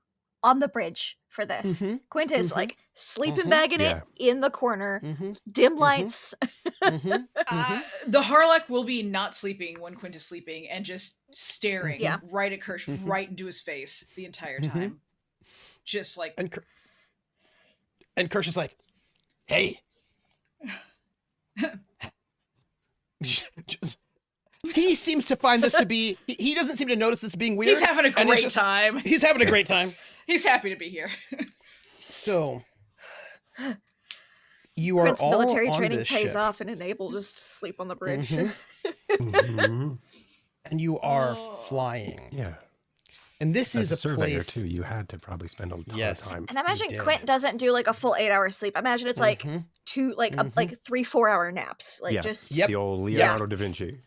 on the bridge for this. Mhm, Quint is mhm, like sleeping mhm. bag in Yeah. it in the corner, Mm-hmm. dim lights. Mm-hmm. The Harlock will be not sleeping when Quint is sleeping and just staring Yeah. right at Kirsch, Mhm. right into his face the entire Mhm. time. Just like, And Kirsch is like, "Hey." He seems to find this to be. He doesn't seem to notice this being weird. he's having a and it's great just- time. He's having a great time. He's happy to be here. So you are Quint's all military on training this pays ship, off and enables just to sleep on the bridge. Mhm. Mhm. and you are Oh. flying. Yeah. And this As is a a surveyor, place. too, you had to probably spend a ton Yes. of time. And I imagine did. Quint doesn't do like a full 8-hour sleep. I imagine it's like Mhm. like 3-4 hour naps. Like yeah. just Yep. The old Leonardo da Vinci.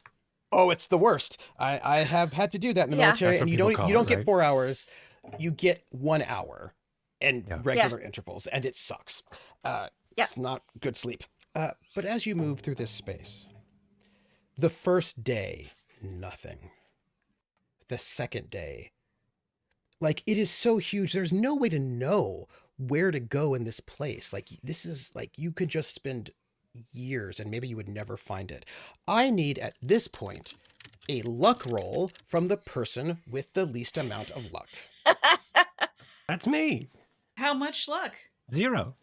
Oh, it's the worst. I have had to do that in the Yeah. military, That's what and you people don't call you don't it, get right? 4 hours. You get 1 hour, and Yeah. regular intervals, and it sucks. Yeah. It's not good sleep. But as you move through this space, the first day, nothing. The second day, like, it is so huge. There's no way to know where to go in this place. Like, this is like you could just spend years and maybe you would never find it. I need at this point a luck roll from the person with the least amount of luck. That's me. How much luck? 0.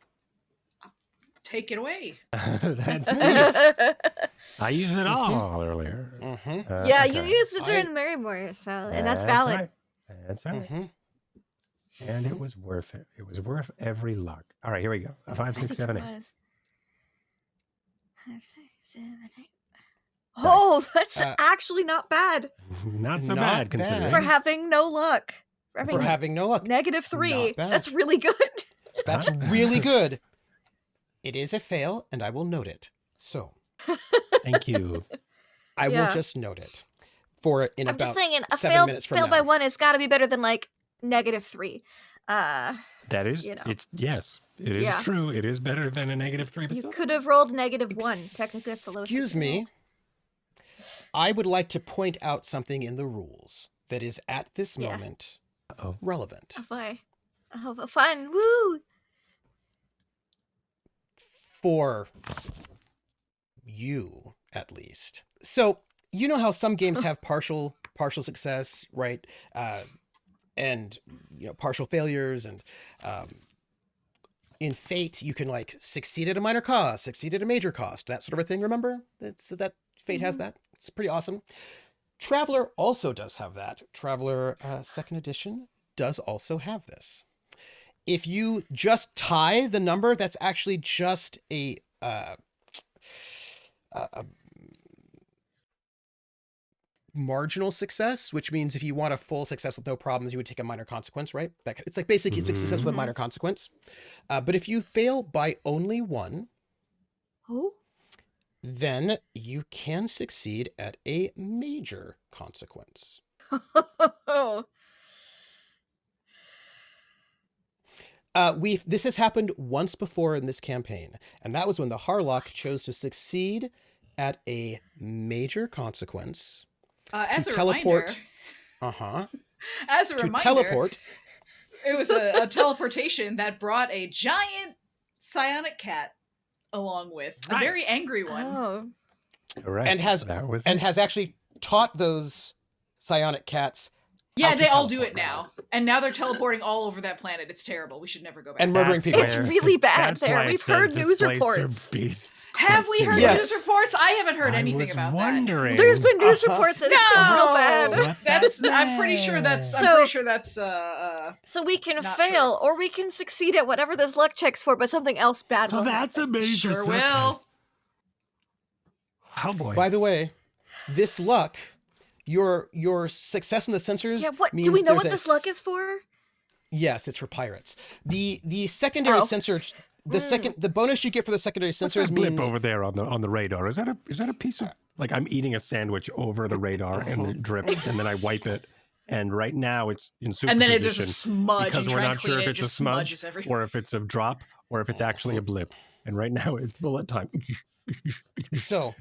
Take it away. That's me. I used it all earlier. Mm-hmm. yeah, you okay. used it during Merrimore, so and that's valid. Right. That's right. Mm-hmm. And it was worth it. It was worth every luck. All right, here we go. A 5, I 6, think 7, it 8. was. 5, 6, 7, 8. Oh, that's actually not bad Not so Not bad, bad. considering. for having no luck. For having no luck. -3. Not bad. That's really good. That's really good. It is a fail, and I will note it. So Thank you. I Yeah. will just note it for in I'm about just saying a 7 fail minutes from fail by now. 1 has got to be better than like -3. That is, You know. it's, yes, it is Yeah. true. It is better than a -3. But You still- could have rolled -1. Technically, that's the lowest. you Excuse can me. roll. I would like to point out something in the rules that is at this Yeah. moment Uh-oh. relevant. Oh boy. Oh, fun. Woo! For you, at least. So you know how some games have partial success, right? And partial failures, and in Fate you can like succeed at a minor cost, succeed at a major cost, that sort of a thing. Remember that Fate has that. It's pretty awesome. Traveler also does have that. Traveler 2nd edition does also have this. If you just tie the number, that's actually just a marginal success, which means if you want a full success with no problems, you would take a minor consequence, right? It's like basically it's a success with a minor consequence. But if you fail by only 1, Oh. then you can succeed at a major consequence. This has happened once before in this campaign, and that was when the Harlock chose to succeed at a major consequence As to a teleport. reminder, as a To reminder, teleport. it was a teleportation that brought a giant psionic cat along with a Right. very angry one. Oh. Correct. And has that was and it. has actually taught those psionic cats. Yeah, how to they all do teleport it now. And now they're teleporting all over that planet. It's terrible. We should never go back. And murdering That's people. It's where- really bad that's there. why it We've says heard news displacer reports. beasts Have we heard question Yes. news reports? I haven't heard I anything was about wondering. There's been news Uh-huh. reports and it's real bad. What That's that I'm pretty sure that's So we can Not fail or we can succeed at whatever this luck check's for, but something else bad So will that's a happen. major. sure okay. will. Oh boy. By the way, this luck, your success in the sensors. Yeah, what means do we know there's what this luck is for? Yes, it's for pirates. The secondary Oh. sensor, the bonus you get for the secondary What's sensors that blip means over there on the radar? Is that a piece of, like, I'm eating a sandwich over the radar and it drips and then I wipe it, and right now it's in superposition And then there's a smudge. because You we're try and not sure clean if it, it's a just smudge smudges everywhere. or if it's a drop or if it's actually a blip. And right now it's bullet time. so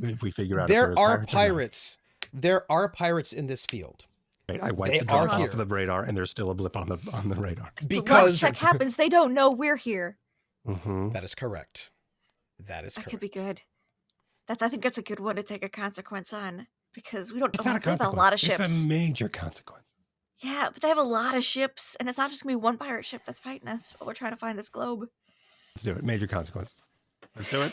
If we figure out if there are pirates or not. pirates. There are pirates in this field Right, I wiped They the drop are off here. the radar and there's still a blip on the radar. The luck because check happens, they don't know we're here. Mm-hmm. that is correct. That is That correct. could be good. I think that's a good one to take a consequence on because we don't It's know. not a They have a consequence. lot of ships. It's a major consequence. Yeah, but they have a lot of ships, and it's not just gonna be one pirate ship that's fighting us while we're trying to find this globe. Let's do it. Major consequence. Let's do it.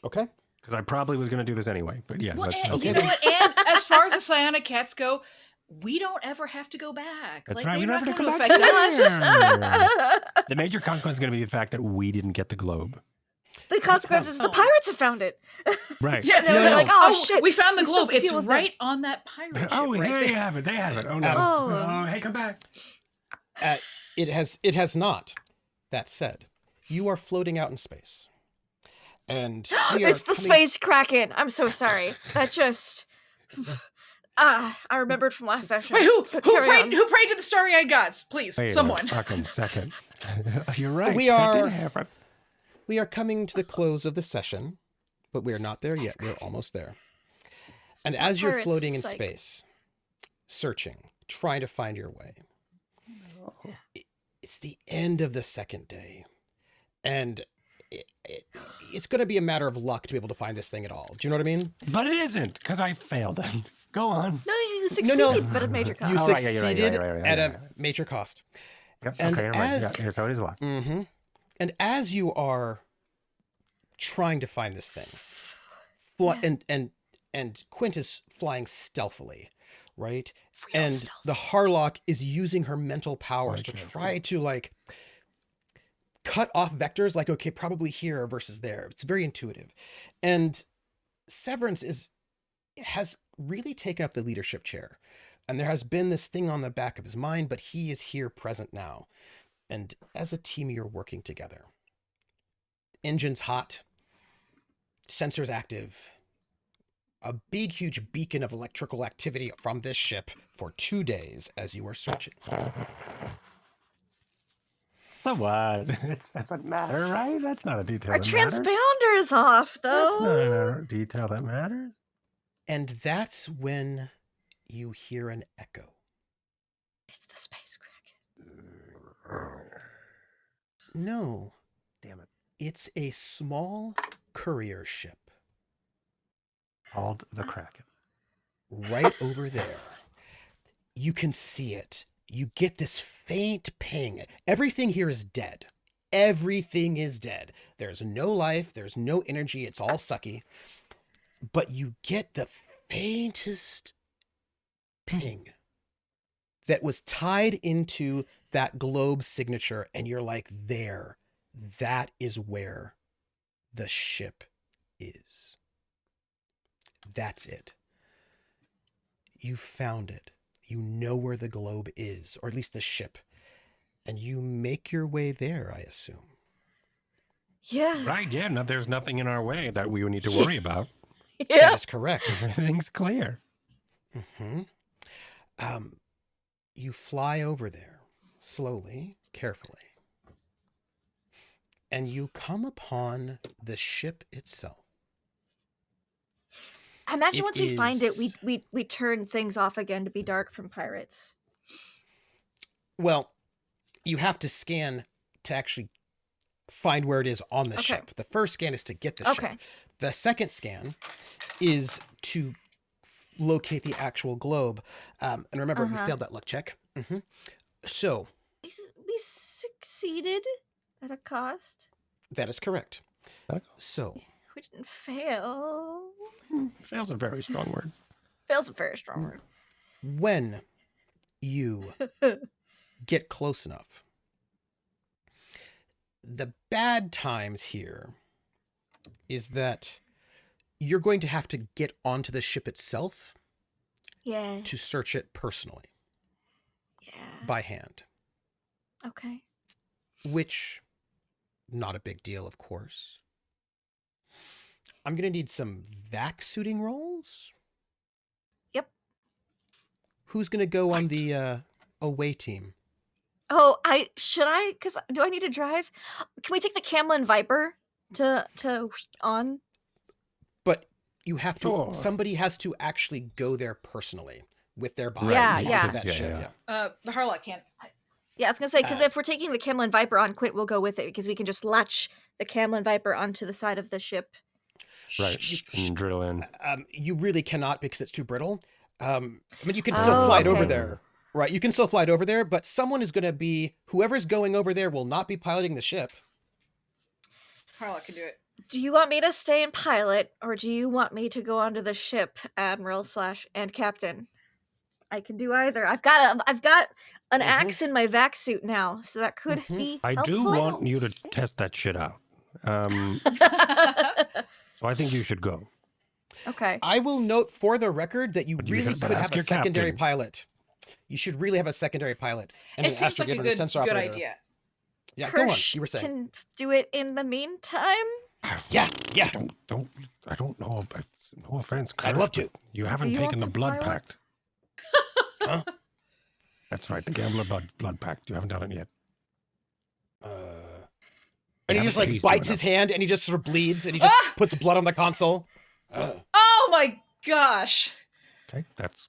Okay. Because I probably was going to do this anyway. But yeah, Well, let's and, okay you then. know what? And as far as the psionic cats go, we don't ever have to go back. That's like, right. We they're don't not have to going come to back affect us. The major consequence is going to be the fact that we didn't get the globe. The consequence is the Oh. pirates have found it. Right. Yeah, They were No. like, oh, shit. we found the we still globe. have to It's deal with right on that pirate ship Oh, right here there. you have it. They have it. Oh, no. Oh. Hey, come back. It has not. That said, you are floating out in space, and we are It's the coming- space kraken. I'm so sorry. That just I remembered from last session. Wait, who Carry prayed? on. Who prayed to the starry-eyed gods? Please, Wait someone. a fucking second. You're right. We That are- did happen. We are coming to the close of the session, but we are not there yet. Space We're kraken. almost there. And as you're Pirates, floating in psych. space, searching, trying to find your way, it's the end of the second day, and it's going to be a matter of luck to be able to find this thing at all. Do you know what I mean? But it isn't, because I failed it. Go on. No, you succeeded, but a major You cost. Oh, right, yeah, you're right, succeeded right, at right. a major cost. Yep. And Okay, you're right. as- Yeah, so it is luck. Mm-hmm. And as you are trying to find this thing, and Quint is flying stealthily, right? Real And stealth. the Harlock is using her mental powers to Okay. try to like cut off vectors, like, okay, probably here versus there. It's very intuitive. And Severance has really taken up the leadership chair. And there has been this thing on the back of his mind, but he is here present now. And as a team, you're working together. Engine's hot, sensors active. A big, huge beacon of electrical activity from this ship for 2 days as you are searching. So what? That doesn't matter, right? That's not a detail Our that matters. transponder is off, That's not though. a detail that matters. And that's when you hear an echo. It's the space kraken. No, Damn it. it's a small courier ship Called the Kraken. right over there. You can see it. You get this faint ping. Everything here is dead. Everything is dead. There's no life. There's no energy. It's all sucky. But you get the faintest ping that was tied into that globe signature. And you're like, there, that is where the ship is. That's it. You found it. You know where the globe is, or at least the ship. And you make your way there, I assume. Yeah. Right, yeah. No, there's nothing in our way that we would need to worry about. That Yeah. is correct. Everything's clear. Hmm. You fly over there, slowly, carefully. and you come upon the ship itself. I imagine It once we find it, is- we turn things off again to be dark from pirates. Well, you have to scan to actually find where it is on the Okay. ship. The first scan is to get the Okay. ship. The second scan is to locate the actual globe. And remember, we failed that luck check. So We succeeded at a cost. that is correct. So We didn't fail. Fail's a very strong word. Fail's a very strong word. when you get close enough, the bad times here is that you're going to have to get onto the ship itself Yeah. to search it personally Yeah. by hand, Okay. which not a big deal, of course. I'm going to need some vac suiting rolls. Yep. Who's going to go on the away team? Oh, because do I need to drive? Can we take the Camel and Viper to on? But you have to, Sure. somebody has to actually go there personally with their body. Yeah, onto yeah. That Yeah, ship. yeah. The Harlock can't. Yeah, I was gonna say because if we're taking the Camel and Viper on, Quint will go with it because we can just latch the Camel and Viper onto the side of the ship. Right. And drill in. You really cannot because it's too brittle. I mean, you can still fly it over okay. there. Right, you can still fly it over there, but someone is going to be, whoever's going over there will not be piloting the ship. Harlock can do it. Do you want me to stay and pilot, or do you want me to go onto the ship, Admiral / and Captain? I can do either. I've got an axe in my vac suit now, so that could be I do helpful. want you to test that shit out. So I think you should go. Okay. I will note for the record that you But you really should could ask have a your secondary captain. pilot. You should really have a secondary pilot. And It an seems like a astrogator and good sensor operator. idea. Yeah, go on. Kirsch You were saying. can do it in the meantime. Yeah. I don't know. But no offense, I'd Kurt, love to. but you haven't you taken want the to blood pilot? pact. Huh? That's right, the gambler blood pact. You haven't done it yet. And he just like bites his hand and he just sort of bleeds and he just puts blood on the console. Oh my gosh! Okay, that's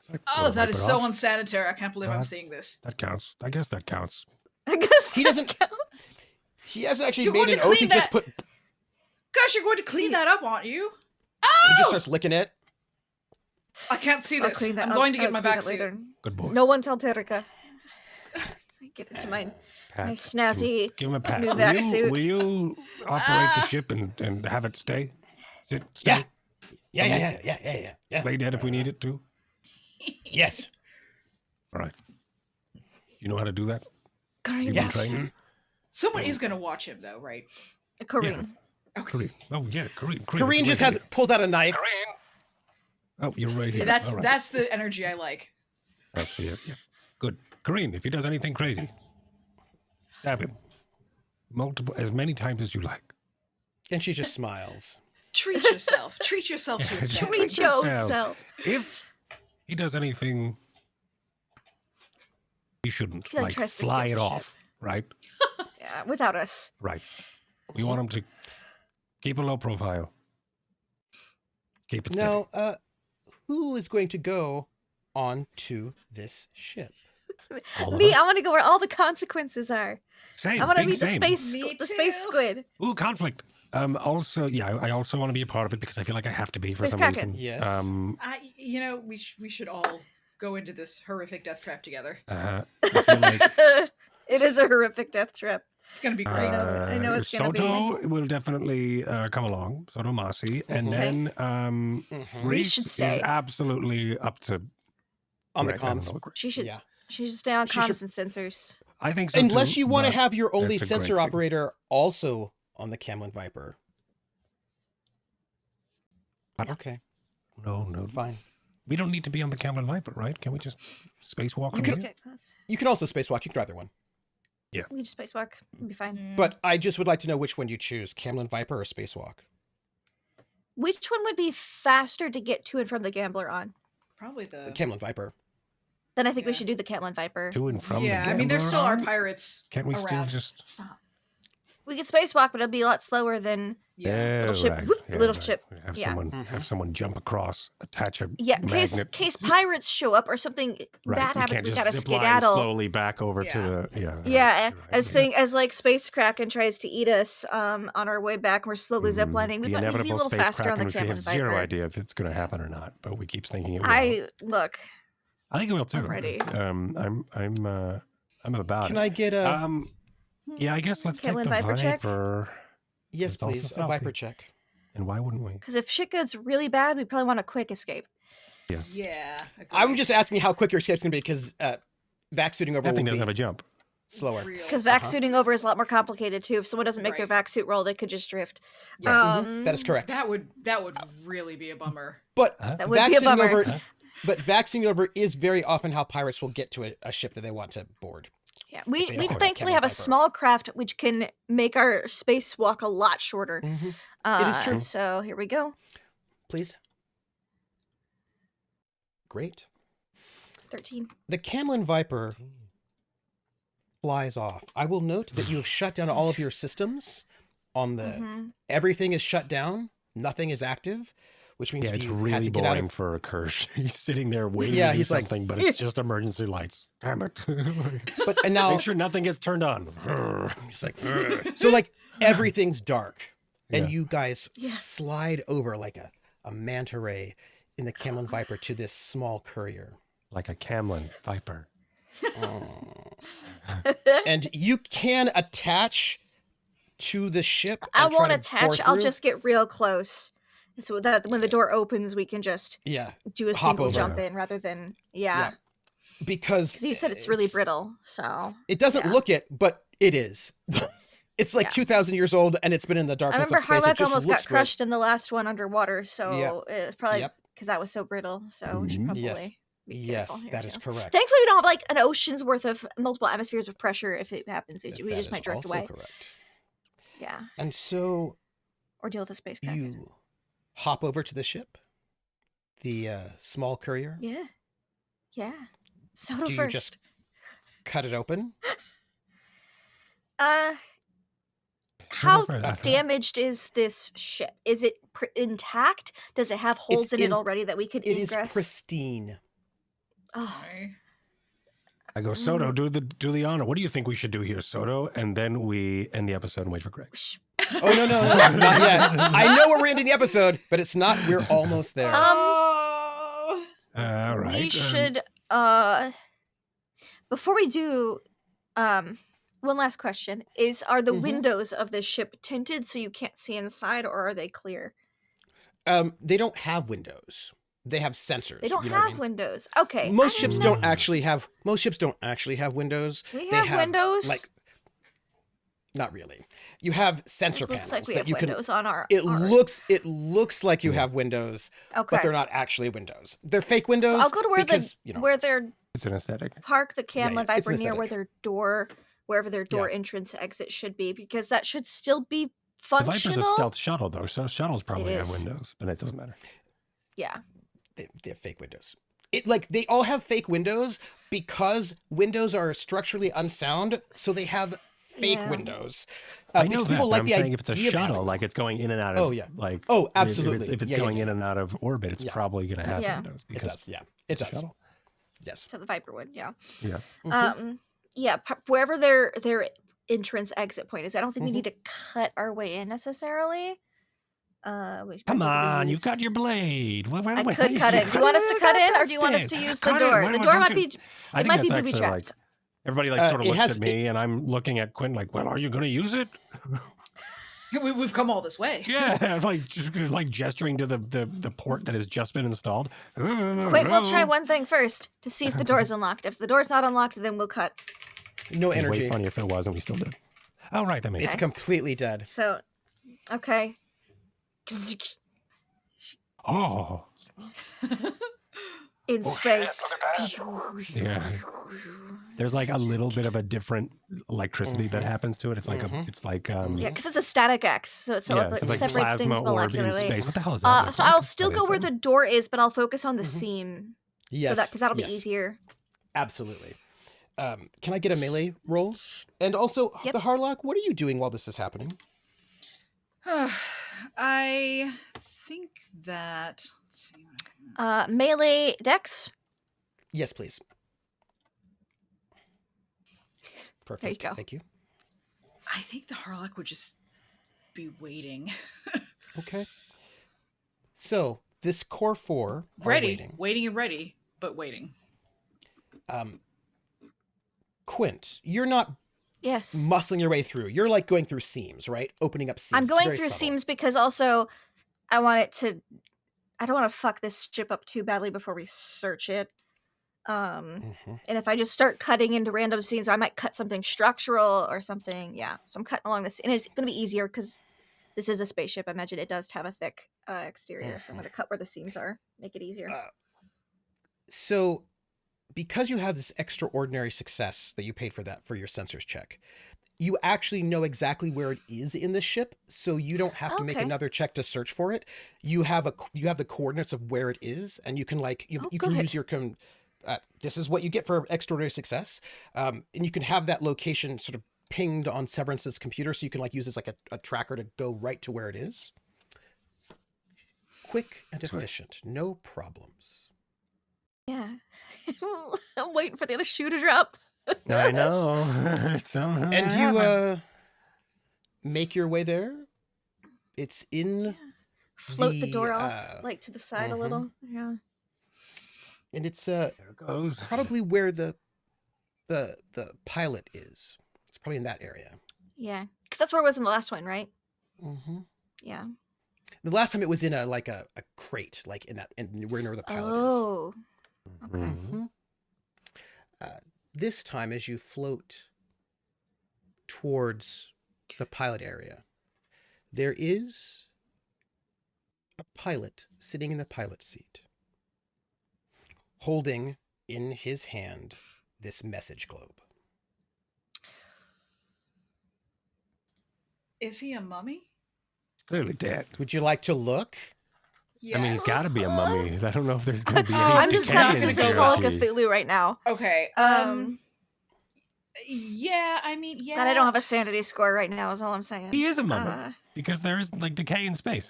like, Oh, we'll that wipe is it so off. unsanitary. I can't believe I'm Uh, seeing this. That counts. I guess that counts. I guess He that doesn't- counts. He hasn't actually You're made going an to oath. He clean just that- put. Gosh, you're going to clean that up, aren't you? He just starts licking it. I can't see I'll this. clean that. I'm going to I'll get my clean back that later. Good boy. No one tell Terika. So I get into my Pat, snazzy Give him a pat. new vac suit. Will you operate the ship and have it stay? Stay? Yeah. Lay dead if we need it to? Yes. All right. You know how to do that? Kareem. You've been trained? Someone is going to watch him, though, right? Kareem. Kareem. Oh, yeah, Kareem. Kareen just pulls out a knife. Oh, you're right here. That's All right. that's the energy I like. That's it. Yeah. Good. Kareem, if he does anything crazy, stab him. As many times as you like. And she just smiles. Treat yourself. Treat yourself to a Just snack. Treat yourself. If he does anything he shouldn't, He, like, like tries to fly steal it the off, right? Yeah, without us. Right. We want him to keep a low profile. Keep it steady. Now, who is going to go onto this ship? All of Me, us. I want to go where all the consequences are. Same. I want to big be the same. space Me the space too. squid. Ooh, conflict. Also, yeah, I also want to be a part of it because I feel like I have to be for Space some Kraken. reason. Yes. We should all go into this horrific death trap together. I feel like It is a horrific death trap. It's going to be great. I know it's gonna be. Soto will definitely come along, Soto Masi, and Okay. then Mhm. Reese should Reese stay. is absolutely up to On the right, comms. Admiral Quint. She should Yeah. stay on She comms should- and sensors. I think so Unless too, you want to but have your only that's a great sensor thing. operator also on the Camlin Viper. But- Okay, No, fine. we don't need to be on the Camlin Viper, right? Can we just spacewalk? You from can- here? Get close. You can also spacewalk. You can do either one. We just spacewalk. We'll be fine. But I just would like to know which one you choose, Camlin Viper or spacewalk. Which one would be faster to get to and from the gambler on? Probably The the. Camlin Viper. Then I think we Yeah. should do the Catlin Viper. To and from Yeah, the I mean, there Gambler still are arm? pirates. Can't we still around. just? Stop. we could spacewalk, but it'll be a lot slower than Yeah. little ship. Right. Whoop, Yeah, little right. ship. Have Yeah. someone jump across, attach a Yeah, in magnet. case pirates show up or something Right. bad We happens, can't we just gotta zip line skedaddle. slowly back over to Yeah. the Yeah, You're right, as like Space Kraken tries to eat us on our way back, we're slowly ziplining. The We'd be a inevitable little space faster on kraken, the which we have Camlin zero Viper. idea if it's going to happen or not, but we keep thinking it will. I think it will too. I'm ready. I'm about Can it. I get a Yeah, I guess let's take Camlin the Viper check? Viper. yes, It's also please, a stealthy. Viper check? And why wouldn't we? Because if shit goes really bad, we probably want a quick escape. Yeah. I'm agreed. just asking how quick your escape's gonna be because vac suiting over That thing will doesn't have be a jump. slower. Real. Because vac suiting over is a lot more complicated too. If someone doesn't make their Right. vac suit roll, they could just drift. Yeah, that is correct. That would really be a bummer. But That would be a vaccinating bummer. over, but vaccinating over is very often how pirates will get to a ship that they want to board. Yeah, They we don't have a thankfully Camlin have a Viper. small craft which can make our spacewalk a lot shorter. It is true. So here we go. Please. Great. 13. The Camlin Viper flies off. I will note that you have shut down all of your systems on the everything is shut down, nothing is active, which means It's you had really to get out boring of for Kirsch. He's sitting there waiting Yeah, to do he's like, something, but it's just emergency lights. Damn it. but and now Make sure nothing gets turned on. he's like so like everything's dark and Yeah. you guys slide over like a manta ray in the Camlin Viper to this small courier. Like a Camlin Viper. And you can attach to the ship. I and try won't to bore attach. I'll through. just get real close. So that when the door opens, we can just yeah, do a hop single over. jump in rather than because Because you said it's really brittle, so It doesn't look it, but it is. It's like Yeah. 2,000 years old, and it's been in the I darkness remember of space. It Harlock just almost looks got great. crushed in the last one underwater, so it's probably because that was so brittle. So we should probably Yes. be Yes, careful here, that is too. correct. Thankfully, we don't have like an ocean's worth of multiple atmospheres of pressure. If it happens, we That just is might drift also away. correct. Yeah, And so or deal with a space crack. you hop over to the ship, the small courier. Yeah, Soto Do you first. just cut it open? How first. damaged is this ship? Is it intact? Does it have holes in it already that we could It is ingress? pristine. Oh, Okay. I go, Soto, do the honor. What do you think we should do here, Soto? And then we end the episode and wait for Greg. Oh, no, not yet. I know we're ending the episode, but it's not. We're almost there. Oh. All right. we should before we do one last question are the windows of this ship tinted so you can't see inside, or are they clear? They don't have windows. They have sensors. They don't you know what I have mean? windows. Okay. Most I ships know. don't actually have. Most ships don't actually have windows. We They have windows. Like, not really. You have sensor It looks panels like we that have you windows on our. It our- looks like you have windows, Okay. but they're not actually windows. They're fake windows. So I'll go to where because, you know, where they're It's an aesthetic. park the Camlin yeah, it's Viper an near where aesthetic. their door, wherever their door entrance exit should be, because that should still be The Viper's functional. a stealth shuttle, though, so shuttles probably have is. windows, but it doesn't matter. Yeah. they have fake windows. They all have fake windows because windows are structurally unsound, so they have fake Yeah. windows. I know because that, people but like I'm the saying if it's a idea of having shuttle, one. like it's going in and out of, Oh, yeah. like, Oh, if absolutely. it's Yeah, going yeah. in and out of orbit, it's Yeah. probably going to have Yeah. windows It because does. Yeah, it does. shuttle. Yes. So the Viper would, yeah. Yeah. Yeah, wherever their entrance exit point is. I don't think we need to cut our way in necessarily. We should Come probably on, you've use- got your blade. I could cut it. Do you want us to cut in, or do you want us to use the door? The door might be. It might be booby trapped. Everybody sort of it looks has- at me, and I'm looking at Quint like, "Well, are you going to use it?" We've come all this way. Yeah, like gesturing to the port that has just been installed. Quint, we'll try one thing first to see if the door is unlocked. If the door's not unlocked, then we'll cut. No It'd be way energy. funny if it was, and we still did. Oh, right, that makes It's sense. completely dead. So, okay. Oh, In space. yeah. There's like a little bit of a different electricity that happens to it. It's like Yeah, because it's a static X, so it yeah, it's like separates things plasma orb in molecularly. space. What the hell is that? So I'll still go where the door is, but I'll focus on the seam. Yes. So because that'll be yes. easier. Absolutely. can I get a melee roll? And also, Yep. the Harlock, what are you doing while this is happening? I think that. Let's see what I can. Melee dex. Yes, please. Perfect. There you go. Thank you. I think the Harlock would just be waiting. Okay. So this core 4 are Ready, waiting and ready, but waiting. Quint, you're not Yes. muscling your way through. You're like going through seams, right? Opening up seams. I'm It's going very through subtle. seams because also I want it to. I don't want to fuck this ship up too badly before we search it. And if I just start cutting into random scenes, I might cut something structural or something. Yeah, so I'm cutting along this, and it's going to be easier because this is a spaceship. I imagine it does have a thick exterior, so I'm going to cut where the seams are, make it easier. So, because you have this extraordinary success that you paid for that for your sensors check, you actually know exactly where it is in the ship, so you don't have to make Okay. another check to search for it. You have the coordinates of where it is, and you can you can use your this is what you get for extraordinary success, and you can have that location sort of pinged on Severance's computer, so you can like use this like a tracker to go right to where it is. Quick and efficient, no problems. Yeah. I'm waiting for the other shoe to drop. I know. And you make your way there. It's in Float the door off, like to the side a little. Yeah. and it's There it goes. probably where the pilot is. It's probably in that area. Yeah. Because that's where it was in the last one, right? Mm-hmm. Yeah. The last time it was in a crate, like in where the pilot is. Oh. Okay. Mm-hmm. This time, as you float towards the pilot area, there is a pilot sitting in the pilot seat, holding in his hand this message globe. Is he a mummy? Clearly dead. Would you like to look? Yes. I mean, he's got to be a mummy. I don't know if there's going to be any. I'm just kind of practicing gonna some go Call of lucky. Cthulhu right now. Okay. Yeah, I mean, yeah. God, I don't have a sanity score right now, is all I'm saying. He is a mummy because there is like decay in space,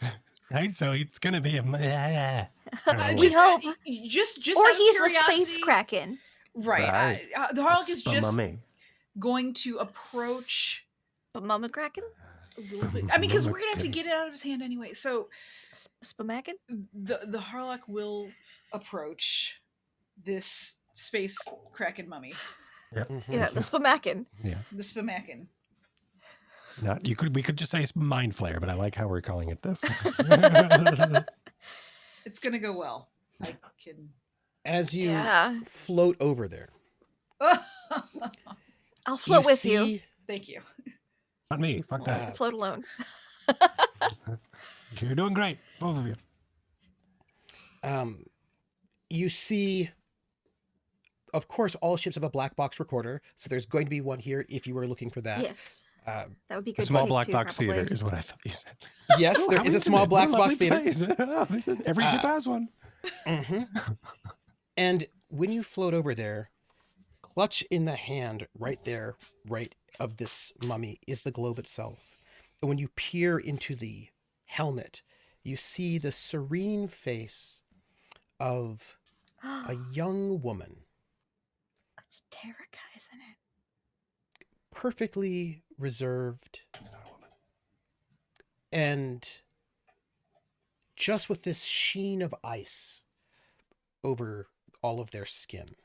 right? So it's going to be a. We hope. Just Or out of he's the curiosity- space kraken. Right. The Harlock is just mummy. going to approach. But Mama Kraken? A little bit. I mean, because we're gonna have to get it out of his hand anyway. So Spamakin? the Harlock will approach this space kraken mummy, Yep. Yeah, the Spamakin. Yeah. the Spamakin. Not you could we could just say it's mind flare, but I like how we're calling it this. It's gonna go well. I can. As you Yeah. float over there, I'll float with you. see, Thank you. Not me. Fuck that. Float alone. You're doing great, both of you. You see, of course, all ships have a black box recorder, so there's going to be one here if you were looking for that. Yes. That would be A good. small to take black too, box probably. theater is what I thought you said. Yes, Oh, there how is a small intimate. black What a box lovely theater. place. Oh, this is, every ship has one. And when you float over there, clutch in the hand right there, right of this mummy, is the globe itself. And when you peer into the helmet, you see the serene face of a young woman, That's Terrica, isn't it? perfectly reserved, and just with this sheen of ice over all of their skin.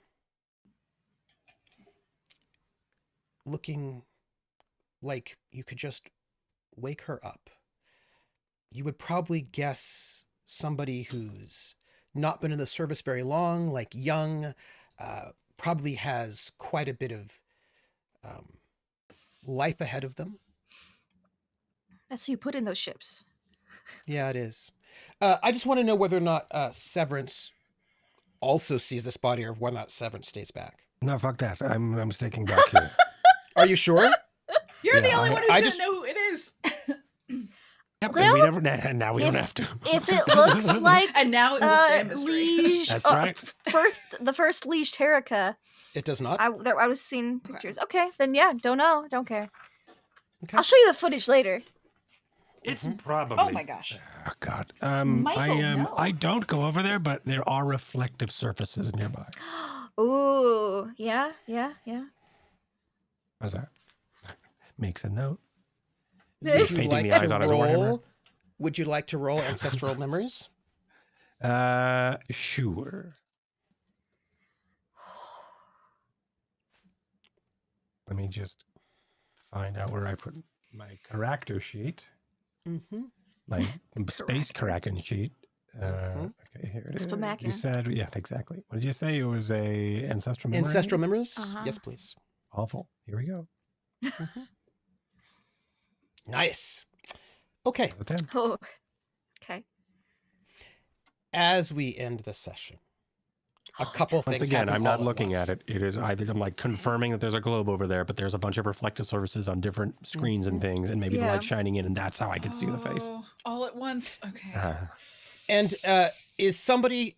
Looking like you could just wake her up. You would probably guess somebody who's not been in the service very long, like young, probably has quite a bit of life ahead of them. That's who you put in those ships. Yeah, it is. I just want to know whether or not Severance also sees this body, or whether or not Severance stays back. No, fuck that. I'm sticking back here. Are you sure? You're the Yeah, only one who's I gonna just- know who it is. Yep, Well, we never. Now we if- don't have to. If it looks like And now it will stay a mystery. Liege, That's right. the first Liege Terica, It does not. I was seeing pictures. Okay, then yeah, don't know, don't care. Okay. I'll show you the footage later. It's probably. Oh my gosh. Oh God. Michael, no. I don't go over there, but there are reflective surfaces nearby. Ooh, yeah. How's that? Makes a note. Would you Painting like the eyes to on his warhammer. roll? Would you like to roll ancestral memories? Sure. Let me just find out where I put my character sheet. Mm-hmm. My space Kraken sheet. Mhm. Okay, here it is. Spamakin. You said, yeah, exactly. What did you say? It was a ancestral memory? Ancestral memories? Uh-huh. Yes, please. Awful. Here we go. Nice. Okay. That's a 10. Oh, okay. As we end the session, a couple Once things again, happen I'm not all looking once. at it. It is I'm like confirming that there's a globe over there, but there's a bunch of reflective surfaces on different screens and things, and maybe the Yeah. light shining in, and that's how I can see the face. Oh, all at once. Okay. And is somebody,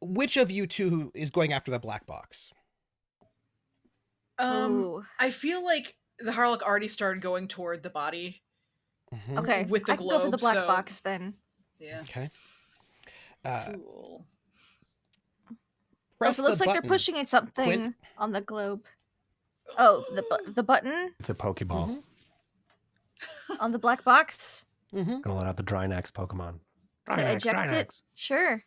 which of you two is going after the black box? Ooh. I feel like the Harlock already started going toward the body. Mhm. Okay, With the I can go for the globe, black so- box then. Yeah. Okay. Cool. Press It looks the like they're button. pushing at something Quint. on the globe. Oh, the button It's a Pokeball. Mhm. on the black box Mm-hmm. Gonna let out the Drinax Pokemon. to eject it. Sure.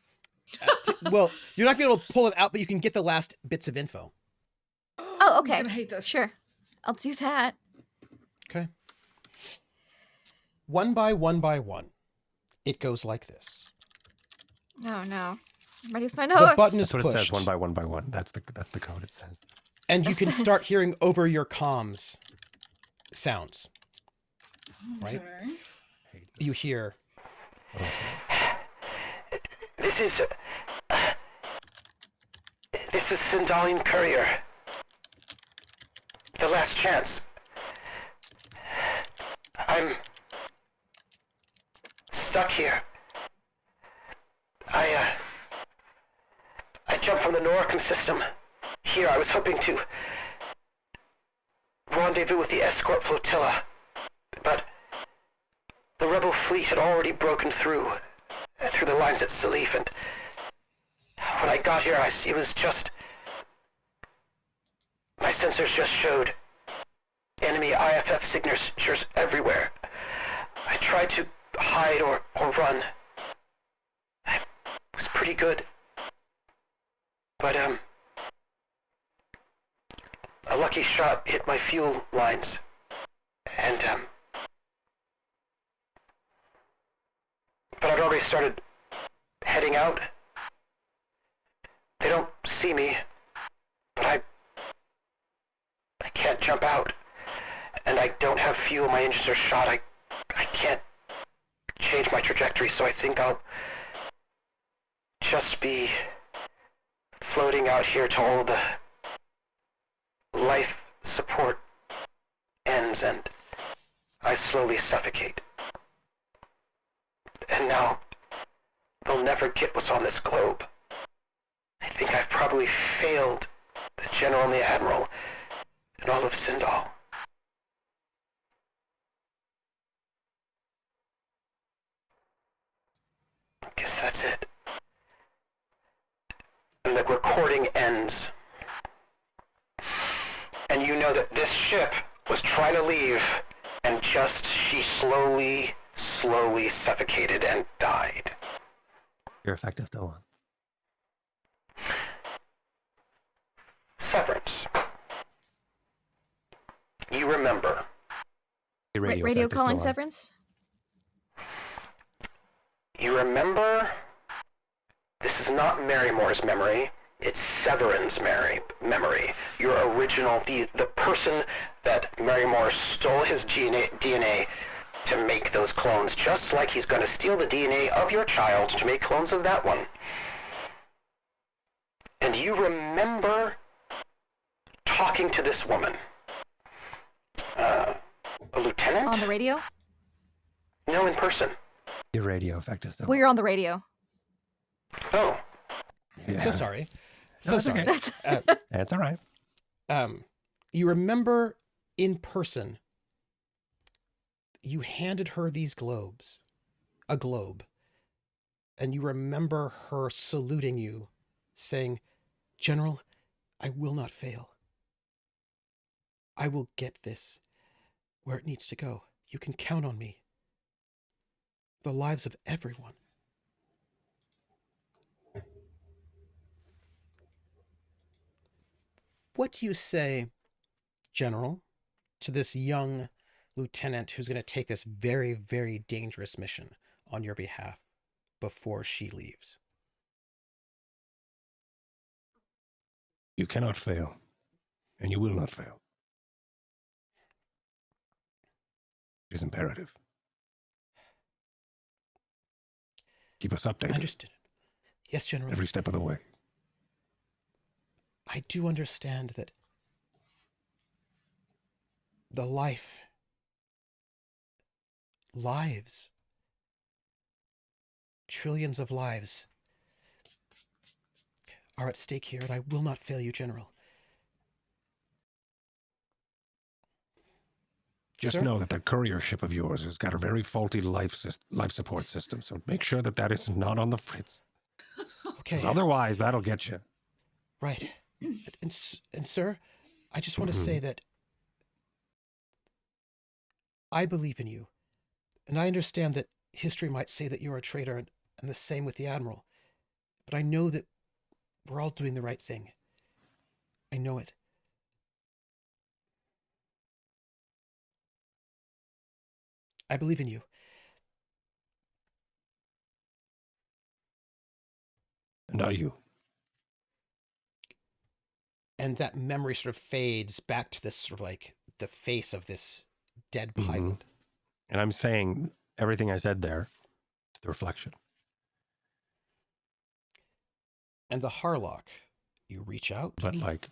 Well, you're not going to be able to pull it out, but you can get the last bits of info. Oh, okay. I'm gonna hate this. Sure, I'll do that. Okay. One by one by one, it goes like this. Oh no, I'm ready with my The notes. button is That's what pushed, it says, one by one by one. That's the code it says. and you can start hearing over your comms sounds. Right? Okay. You hear, What else? This is Sindalian Courier. The last chance. I'm stuck here. I jumped from the Noricum system. Here, I was hoping to rendezvous with the escort flotilla, but the rebel fleet had already broken through the lines at Salif, and when I got here, it was just... My sensors just showed enemy IFF signatures everywhere. I tried to hide or run. I was pretty good. But, a lucky shot hit my fuel lines. And, but I'd already started heading out. They don't see me, but I can't jump out. And I don't have fuel, my engines are shot. I can't change my trajectory, so I think I'll just be floating out here till all the life support ends and I slowly suffocate. And now they'll never get what's on this globe. I think I've probably failed the General and the Admiral and all of Sindal. I guess that's it. And the recording ends. And you know that this ship was trying to leave, and she slowly suffocated and died. Your effect is still on. Severance. You remember. The Radio effect is still calling on. Severance. You remember. This is not Merrimore's memory. It's Severance's memory. Your original, the person that Merrimore stole his DNA to make those clones, just like he's going to steal the DNA of your child to make clones of that one. And you remember talking to this woman. A lieutenant? On the radio? No, in person. Your radio effect is still. We're on the radio. Oh, Yeah. So sorry. No, So it's sorry. okay. That's all right. You remember in person, you handed her these globes, a globe, and you remember her saluting you, saying, "General, I will not fail. I will get this where it needs to go. You can count on me. The lives of everyone." What do you say, General, to this young lieutenant who's going to take this very, very dangerous mission on your behalf before she leaves? You cannot fail, and you will not fail. It is imperative. Keep us updated. Understood. Yes, General. Every step of the way. I do understand that the lives, trillions of lives are at stake here, and I will not fail you, General. Just Sir? know that that courier ship of yours has got a very faulty life support system, so make sure that that is not on the fritz. Okay. 'Cause otherwise, that'll get you. Right. And sir, I just want to say that I believe in you. And I understand that history might say that you're a traitor, and the same with the Admiral. But I know that we're all doing the right thing. I know it. I believe in you. And are you? And that memory sort of fades back to this sort of like the face of this dead pilot. And I'm saying everything I said there to the reflection. And the Harlock, you reach out. But like,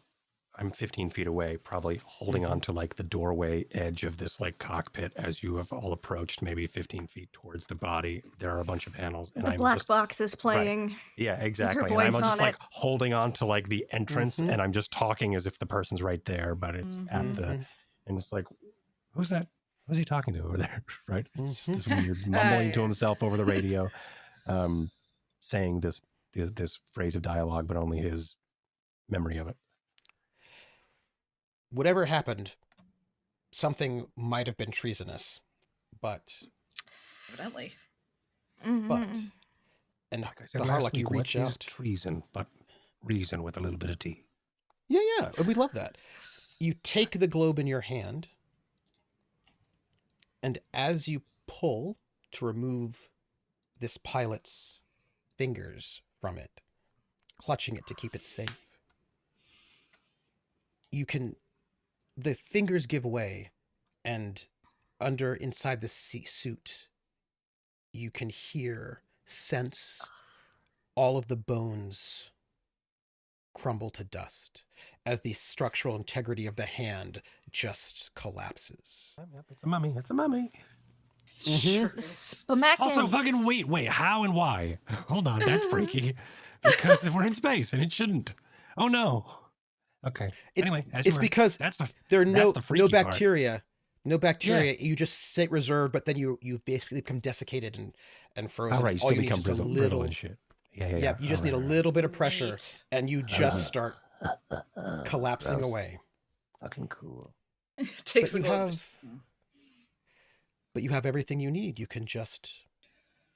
I'm 15 feet away, probably holding on to like the doorway edge of this like cockpit as you have all approached, maybe 15 feet towards the body. There are a bunch of panels. And The I'm black just, box is playing. yeah, exactly. With And her I'm voice just on like it. holding on to like the entrance and I'm just talking as if the person's right there, but it's at the, and it's like, who's that? Who's he talking to over there? Right? It's just this weird mumbling to himself over the radio, saying this phrase of dialogue, but only his memory of it. Whatever happened, something might have been treasonous, but Evidently. Mm-hmm. and Like I said the last Harlock, you week, reach what is out. treason, but reason with a little bit of tea. Yeah, we love that. You take the globe in your hand, and as you pull to remove this pilot's fingers from it, clutching it to keep it safe, the fingers give way, and inside the suit, you can sense all of the bones crumble to dust as the structural integrity of the hand just collapses. It's a mummy. It's a mummy. Sure The is. Spamakin. Also, fucking wait, how and why? Hold on, that's freaky. Because we're in space and it shouldn't. Oh no. Okay. Anyway, It's because there are no bacteria. No bacteria. Yeah. You just sit reserved, but then you've basically become desiccated and frozen. All right, you All still you need become is a brittle little and shit. Yeah. You just need a little bit of pressure, and you just start collapsing away. Fucking cool. Takes But the globe. But you have everything you need. You can just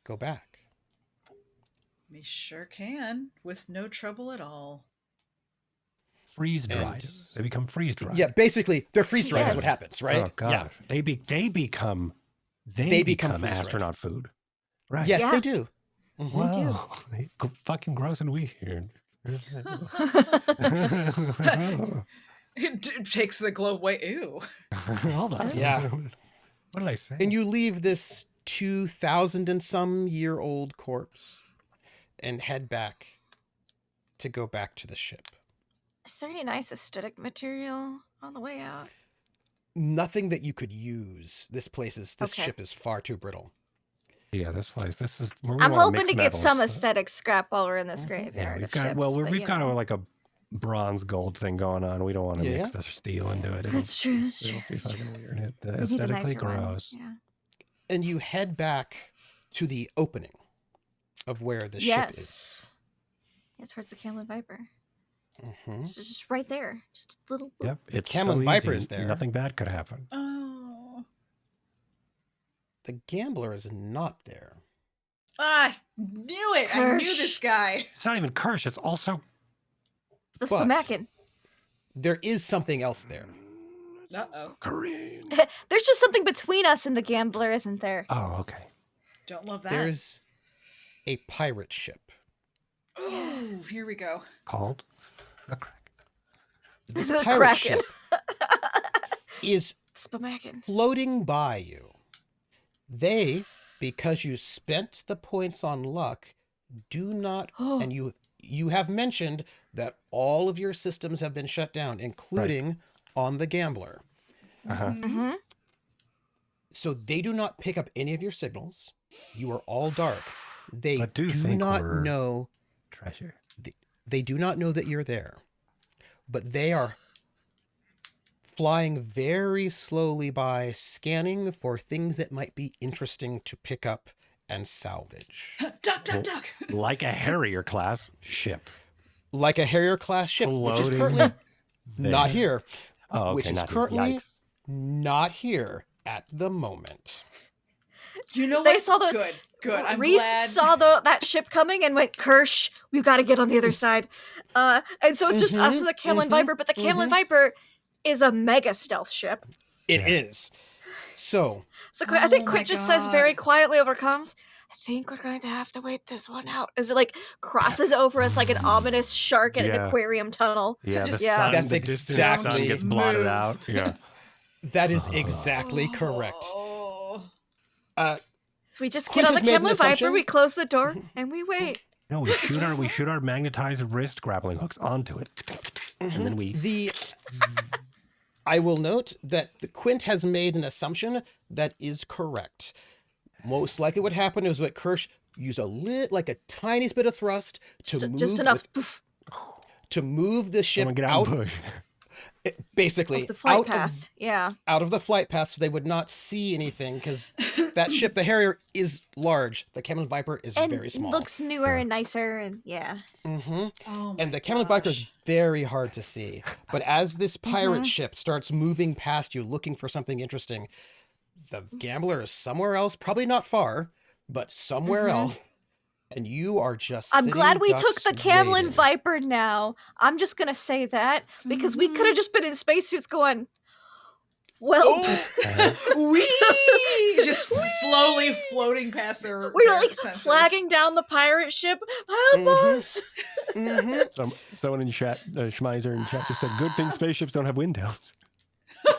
go back. We sure can, with no trouble at all. Freeze dried. They become freeze dried. Yeah, basically, they're freeze dried is what Yes. happens, right? Oh gosh. Yeah. They become freeze-dried. astronaut food. Right. Yes, Yeah. they do. They do. Fucking gross and weird. It takes the globe away. Ew. Hold on. Yeah. What did I say? And you leave this 2,000 and some year old corpse and head back to go back to the ship. Is there any nice aesthetic material on the way out? Nothing that you could use. This Okay. ship is far too brittle. Yeah, this place. This is. Where we I'm wanna hoping mix to get metals. some aesthetic scrap while we're in this Yeah, graveyard. we've of got. ships, Well, but, we've you got know. like a bronze gold thing going on. We don't want to Yeah, mix yeah. the steel into it. That's true. That's true. It'll be That's true. fucking weird. It, We need the aesthetically nicer one. gross. Yeah. And you head back to the opening of where the ship is. Yes. Yeah, towards the Camel and Viper. Mm-hmm. It's just right there. Just a little. Yep, it's Camel so and Viper easy. is there. Nothing bad could happen. Oh. The gambler is not there. I knew it. I knew this guy. It's not even Kirsch. It's also. The But- Spamakin. There is something else there. Uh-oh. Korean. There's just something between us and the gambler, isn't there? Oh, okay. Don't love that. There's a pirate ship. Oh, here we go. Called the crack. This The pirate Kraken. ship is Spamakin. floating by you. They, because you spent the points on luck, do not, and you have mentioned that all of your systems have been shut down, including on the gambler. Uh-huh. Mm-hmm. So they do not pick up any of your signals. You are all dark. They But do do think not we're- know. Treasure. They do not know that you're there, but they are flying very slowly by, scanning for things that might be interesting to pick up and salvage. Duck, duck, duck. Like a Harrier class ship. Like a Harrier class ship, which is Floating currently not there. here, Oh, okay. which is not here. currently Yikes. not here at the moment. You know They what? saw those- Good, good. I'm Reese glad. saw that ship coming and went, Kirsch, we've got to get on the other side. And so it's just us and the Camel and Viper, but the Camel and Viper is a mega stealth ship. It Yeah. is. So, So I think Oh my Quint just says God. very quietly over comms, I think we're going to have to wait this one out. As it like crosses over us like an ominous shark in an Yeah. aquarium tunnel. Yeah, the Yeah. sun, That's the distant exactly- sun gets blotted Move. out. Yeah. that is exactly correct. Oh. So we just Quint get on the has made an Camel and Viper, assumption. we close the door, and we wait. No, we shoot our magnetized wrist grappling hooks onto it, and then we. I will note that the Quint has made an assumption that is correct. Most likely what happened is that Kirsch used like a tiniest bit of thrust to move Just enough to move the ship Someone get out out, and push. basically of the flight out path. Yeah. out of the flight path, so they would not see anything because that ship, the Harrier, is large. The Camel and Viper is And very small. looks newer and nicer, and yeah. Mm-hmm. Oh my And the Camel and Viper is gosh. very hard to see. But as this pirate ship starts moving past you, looking for something interesting, the gambler is somewhere else, probably not far, but somewhere else. And you are just I'm sitting glad we took ducks the Camel and waiting. Viper now. I'm just gonna say that because we could have just been in spacesuits going, well, Oh! Wee! Just slowly floating past their. we were their like sensors. flagging down the pirate ship. Help Mhm. us! Someone in chat, Schmeiser in chat just said, "Good thing spaceships don't have windows."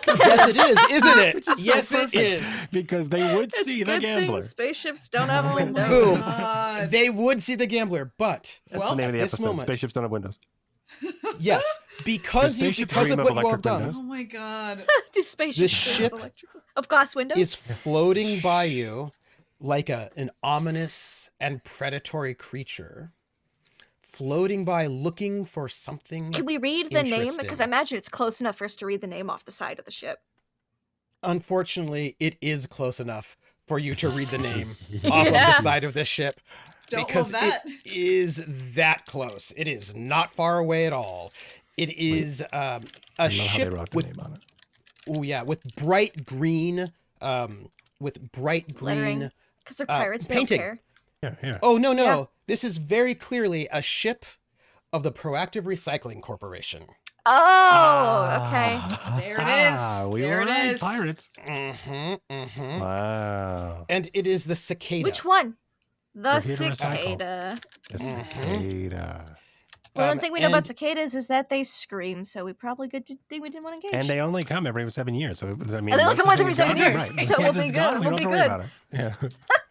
Yes, it is, isn't it? Which is so Yes, it perfect, is. because they would It's see the good gambler. thing spaceships don't have Oh my windows. Boom. God. They would see the gambler, but That's Well, the name of the at this episode. moment- Spaceships don't have windows. yes, because The you spaceship because of dream of what you have electric done windows. Oh my God. Do spaceships The still have ship electrical of glass windows? is floating by you like an ominous and predatory creature. Floating by looking for something. Can we read the name? Interesting. Because I imagine it's close enough for us to read the name off the side of the ship. Unfortunately, it is close enough for you to read the name off of Yeah. the side of this ship. Don't Because love that. it is that close. It is not far away at all. It is a I love how they ship wrote the with name on it. with bright green Lettering. Because they're pirates, they don't painting. care. Yeah, yeah. Oh no. Yeah. This is very clearly a ship of the Proactive Recycling Corporation. Oh, okay. There it is. We There were it right, is. Pirates. Wow. And it is the cicada. Which one? The We're here to recycle. cicada. The cicada. Well, one thing we know about and- cicadas is that they scream, so we probably good to think we didn't want to engage. And they only come every 7 years. So, I mean, And they only come once every 7 years, so we'll be good, We we'll don't be have to worry good. about it. Yeah.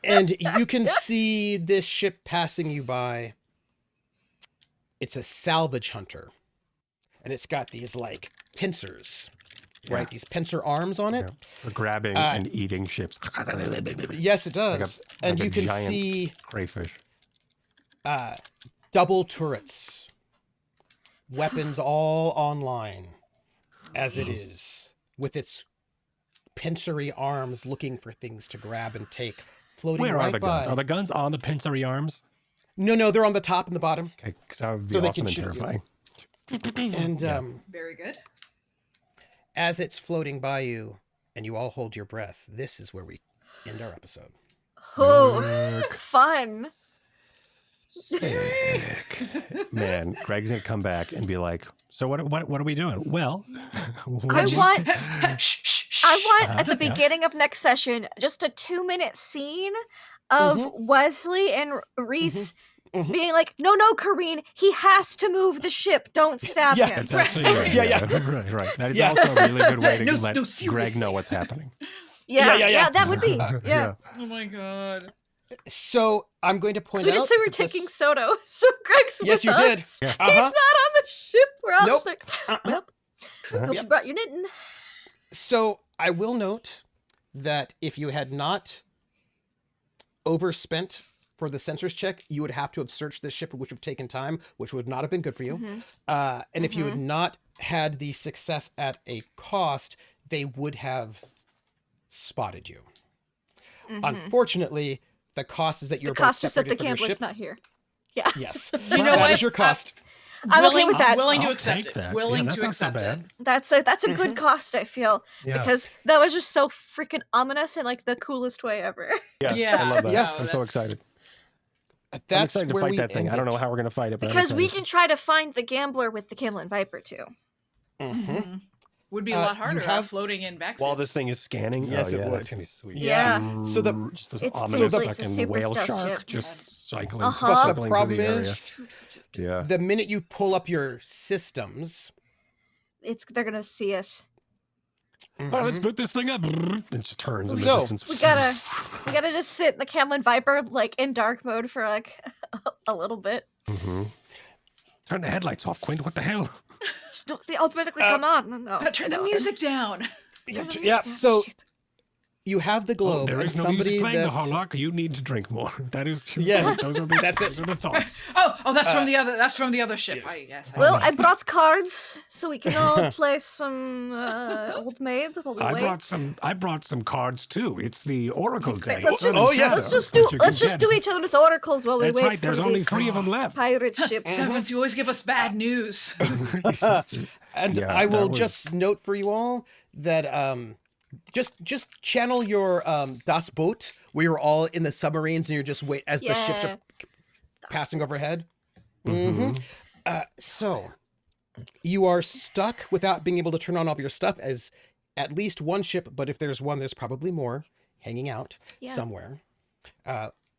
And you can see this ship passing you by. It's a salvage hunter. And it's got these like pincers right? These pincer arms on it. Yeah. For grabbing and eating ships. Yes, it does. And like a you can giant see crayfish. double turrets, weapons all online, as it is, with its pincery arms looking for things to grab and take, floating Where right are the by. guns? Are the guns on the pincery arms? No, they're on the top and the bottom. Okay, because that would be So they awesome can and shoot you. terrifying. And Very good. as it's floating by you, and you all hold your breath, this is where we end our episode. Oh, fun. Sick. Man, Greg's gonna come back and be like, "So what are we doing?" Well, I want at the yeah. beginning of next session just a 2-minute scene of Wesley and Reese being like, "No, Kareen, he has to move the ship. Don't stab Yeah. him." That's actually right. Yeah. Right. That is Yeah. also a really good way to No, let no, Greg seriously. know what's happening. Yeah, that would be. Yeah. Oh my god. So I'm going to point So we out. did say we're that this- taking Soto. So Greg's Yes, with you did. us. Yeah. He's Uh-huh. not on the ship. We're all just Nope. like, well, hope you brought your knitting. So I will note that if you had not overspent for the sensors check, you would have to have searched this ship, which would have taken time, which would not have been good for you. And if you had not had the success at a cost, they would have spotted you. Unfortunately, the cost is that you're The cost is that the separated from your gambler's ship. not here. Yeah. Yes, You know that what? is your cost. I'm okay with that. Willing to I'll accept take it. that. Willing Yeah, to that's not so accept it. bad. That's a good cost, I feel, Yeah. because that was just so freaking ominous in like the coolest way ever. Yeah. I love that. Yeah. I'm so excited. I'm That's excited to where fight we that thing. I don't know ended. how we're gonna fight it, but I'm Because we excited. can try to find the gambler with the Camlin Viper too. Would be a lot you harder have- floating in backseats. While this thing is scanning, Yes, oh, it yeah, would. that's gonna be sweet. Yeah. So the Just this It's ominous really- it's a fucking super whale stealth shark ship. just cycling, Uh-huh. but the cycling problem through the area. is Yeah. the minute you pull up your systems, They're gonna see us. Oh, let's boot this thing up. It just turns in the So- distance. We gotta just sit in the Camlin Viper like in dark mode for like a little bit. Turn the headlights off, Quint. What the hell? They automatically come on. No, Turn the music down. yeah. So you have the globe, there and is no somebody music playing that the Harlock. You need to drink more. That is Yes. Those are the, That's it. Those are the thoughts. Oh, that's from the other. That's from the other ship. Yes. Well, I brought cards so we can all play some Old Maid while we wait. I brought some cards too. It's the Oracle day. Let's just, Oh, yes. let's just do each other's oracles while we That's wait right. for There's only these 3 of them left. pirate ships. Severance, you always give us bad news. and Yeah, I will that was- just note for you all that just channel your Das Boot, where you're all in the submarines and you're just wait as the ships are passing overhead. So you are stuck without being able to turn on all of your stuff as at least one ship, but if there's one, there's probably more hanging out somewhere.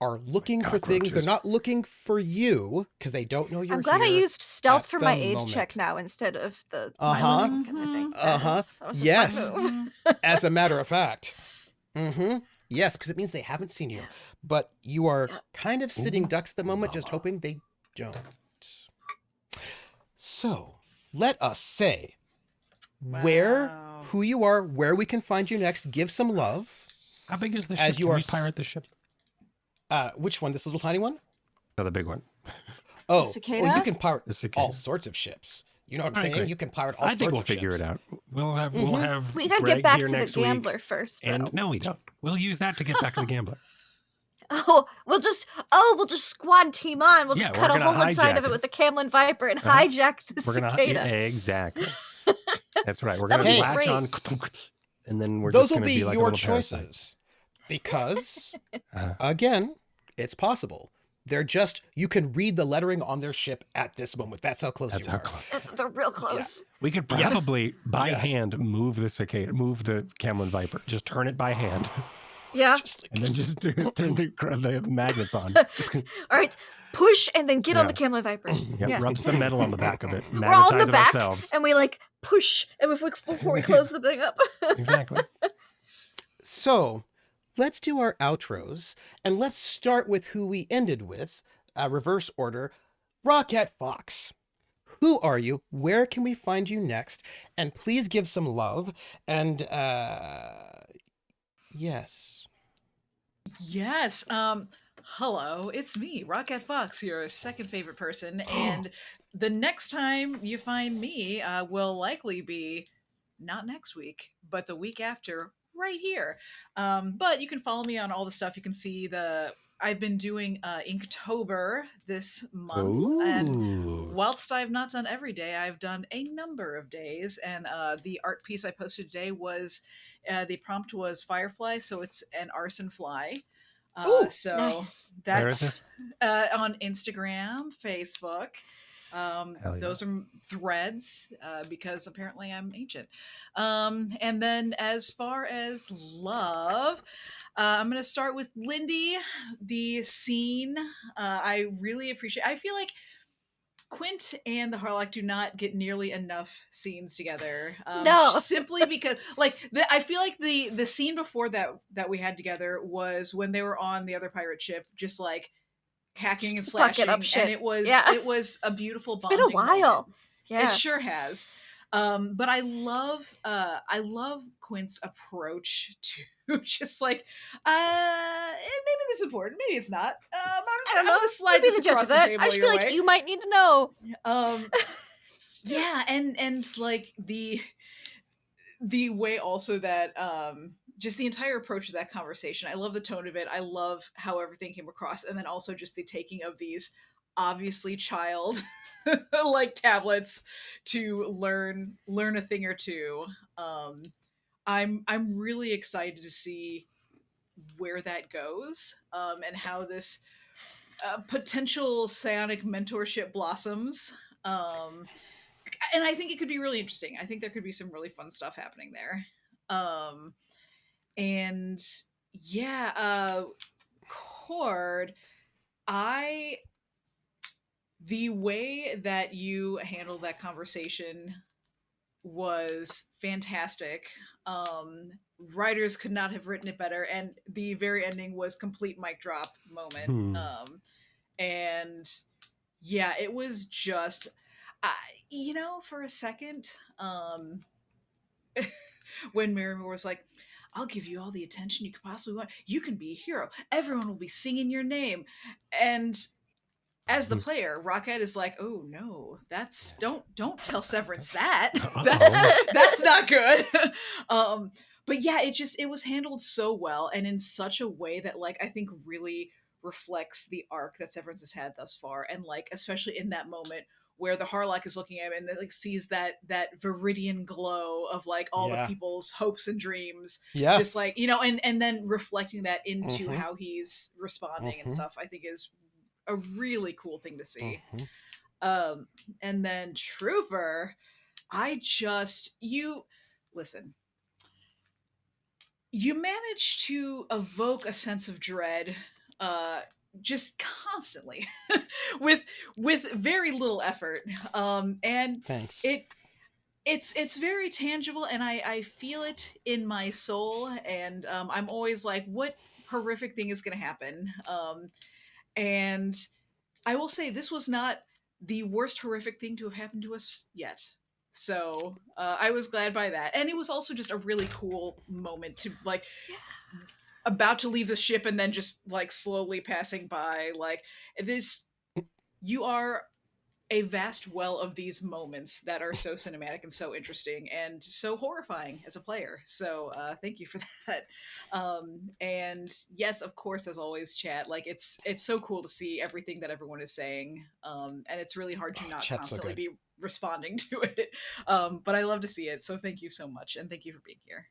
Are looking for things. They're Cockroaches. not looking for you because they don't know you're I'm glad I here used stealth at for my the age moment. check now instead of the Uh-huh. because I think that Uh-huh. was a smart Yes. move. As a matter of fact. Yes, because it means they haven't seen you. But you are kind of sitting ducks at the moment, just hoping they don't. So, let us say who you are, where we can find you next, give some love. How big is the As ship? you Can are we pirate the ship? Which one? This little tiny one? No, the big one. Oh, cicada? well, you can pirate The cicada. all sorts of ships. You know what I'm All right, saying? great. You can pirate all I sorts think we'll of figure ships. it out. We'll have. We gotta Greg get back here to the next week, gambler first. Though. And no, we don't. We'll use that to get back to the gambler. We'll just squad team on. We'll just Yeah, cut we're a gonna hole inside hijack of it it. with the Camlin Viper and hijack the We're gonna cicada. exactly. That's right. We're That'll gonna be latch great. on, and then we're Those just will gonna be like a your little parasite. choices. Because, again, it's possible. They're just, you can read the lettering on their ship at this moment. That's how close That's you how are. close. They're real close. We could probably by hand move the cicada, move the Camlin Viper. Just turn it by hand, Yeah. and then just turn the magnets on. All right. Push and then get on Yeah. the Camlin Viper. Yeah, rub some metal on the back of it. We're all in Magnetize the it back ourselves. and we like push and before we close the thing up. Exactly. So, let's do our outros, and let's start with who we ended with, reverse order. Rocket Fox, Who are you? Where can we find you next? And please give some love. And yes. Yes. Hello, it's me, Rocket Fox, your second favorite person, and the next time you find me will likely be not next week, but the week after, right here. But you can follow me on all the stuff. You can see I've been doing Inktober this month, and Ooh. whilst I've not done every day, I've done a number of days. And the art piece I posted today was the prompt was Firefly, so it's an arson fly. Ooh. So Nice. Where is that's on Instagram, Facebook. Hell yeah. Those are threads because apparently I'm ancient. And then as far as love, I'm going to start with Lindy, the scene. I really appreciate. I feel like Quint and the Harlock do not get nearly enough scenes together. No. Simply because, like, I feel like the scene before that we had together was when they were on the other pirate ship, just like hacking and Fucking slashing, up shit. and it was Yeah. a beautiful It's bonding been a while. moment. Yeah. It sure has. But I love Quint's approach to just like, maybe this is important, maybe it's not. I'm gonna slide Maybe this the judge across of the that. table I just your feel like way. you might need to know. Yeah, and like the way also that just the entire approach to that conversation. I love the tone of it. I love how everything came across, and then also just the taking of these obviously child like tablets to learn a thing or two. I'm really excited to see where that goes, and how this potential psionic mentorship blossoms. And I think it could be really interesting. I think there could be some really fun stuff happening there. And yeah, Cord, the way that you handled that conversation was fantastic. Writers could not have written it better, and the very ending was complete mic drop moment. And yeah, it was just, for a second, when Merrimore was like, I'll give you all the attention you could possibly want. You can be a hero. Everyone will be singing your name. And as the player, Rocket is like, oh no, that's don't tell Severance that. That's not good. But yeah, it was handled so well and in such a way that, like, I think really reflects the arc that Severance has had thus far, and like especially in that moment where the Harlock is looking at him and like sees that viridian glow of like all the people's hopes and dreams, just like, and then reflecting that into how he's responding and stuff, I think is a really cool thing to see. And then Trooper, listen, you manage to evoke a sense of dread just constantly with very little effort, and Thanks. It's very tangible, and I feel it in my soul, and I'm always like, what horrific thing is going to happen? And I will say this was not the worst horrific thing to have happened to us yet. So I was glad by that. And it was also just a really cool moment to, like, about to leave the ship and then just, like, slowly passing by. Like, you are a vast well of these moments that are so cinematic and so interesting and so horrifying as a player. So thank you for that. And yes, of course, as always, chat, like, it's so cool to see everything that everyone is saying, and it's really hard to not constantly be responding to it, but I love to see it. So thank you so much, and thank you for being here.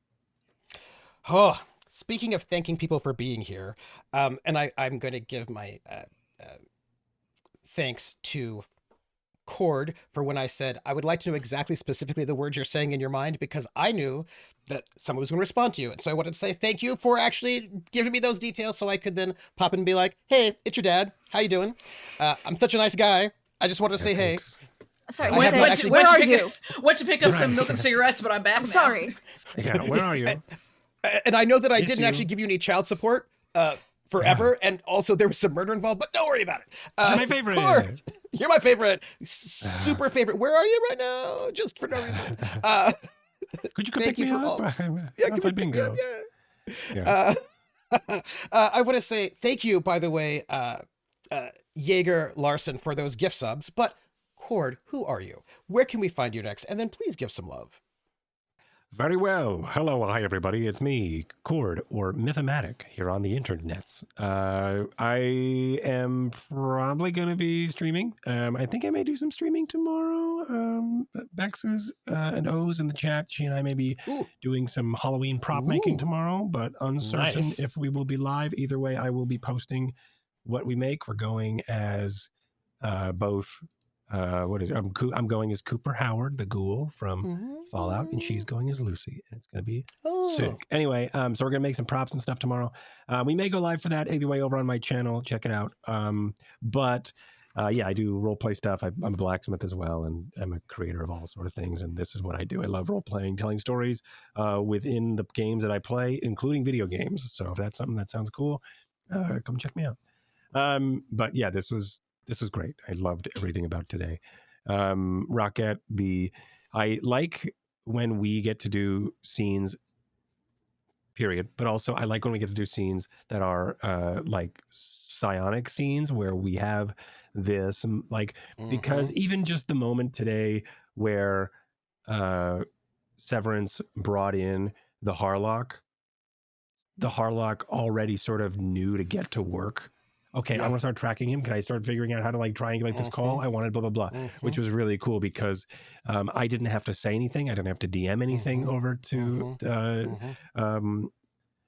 Oh, speaking of thanking people for being here, and I'm going to give my thanks to Cord for when I said I would like to know exactly specifically the words you're saying in your mind, because I knew that someone was going to respond to you, and so I wanted to say thank you for actually giving me those details so I could then pop in and be like, hey, it's your dad, how you doing? I'm such a nice guy, I just wanted to say hey. Sorry, where are you? Went to pick up some milk and cigarettes, but I'm back. I'm sorry. Yeah, where are you? And I know that I didn't actually give you any child support, forever, and also there was some murder involved, but don't worry about it. You're my favorite. Cord, you're my favorite. Super favorite. Where are you right now? Just for no reason. Could you come thank pick you me for up? all- I'm Yeah, can we outside pick me bingo. up? Yeah. I want to say thank you, by the way, Jaeger Larson, for those gift subs. But Cord, who are you? Where can we find you next? And then please give some love. Very well. Hello, hi everybody. It's me, Cord, or Mythematic, here on the internets. I am probably going to be streaming. I think I may do some streaming tomorrow. Bex's and O's in the chat. She and I may be Ooh, doing some Halloween prop making Ooh. tomorrow, but uncertain Nice. if we will be live. Either way, I will be posting what we make. We're going as both. What is it? I'm going as Cooper Howard, the ghoul from Fallout, and she's going as Lucy, and it's going to be sick. Anyway, so we're going to make some props and stuff tomorrow. We may go live for that anyway over on my channel. Check it out. But yeah, I do role play stuff. I'm a blacksmith as well, and I'm a creator of all sort of things. And this is what I do. I love role playing, telling stories within the games that I play, including video games. So if that's something that sounds cool, come check me out. But yeah, this was great. I loved everything about today. Rocket, I like when we get to do scenes, period. But also I like when we get to do scenes that are like psionic scenes where we have this like, because even just the moment today where Severance brought in the Harlock already sort of knew to get to work. Okay, I'm gonna start tracking him. Can I start figuring out how to like triangulate this call? I wanted blah blah blah, which was really cool because I didn't have to say anything. I didn't have to DM anything over to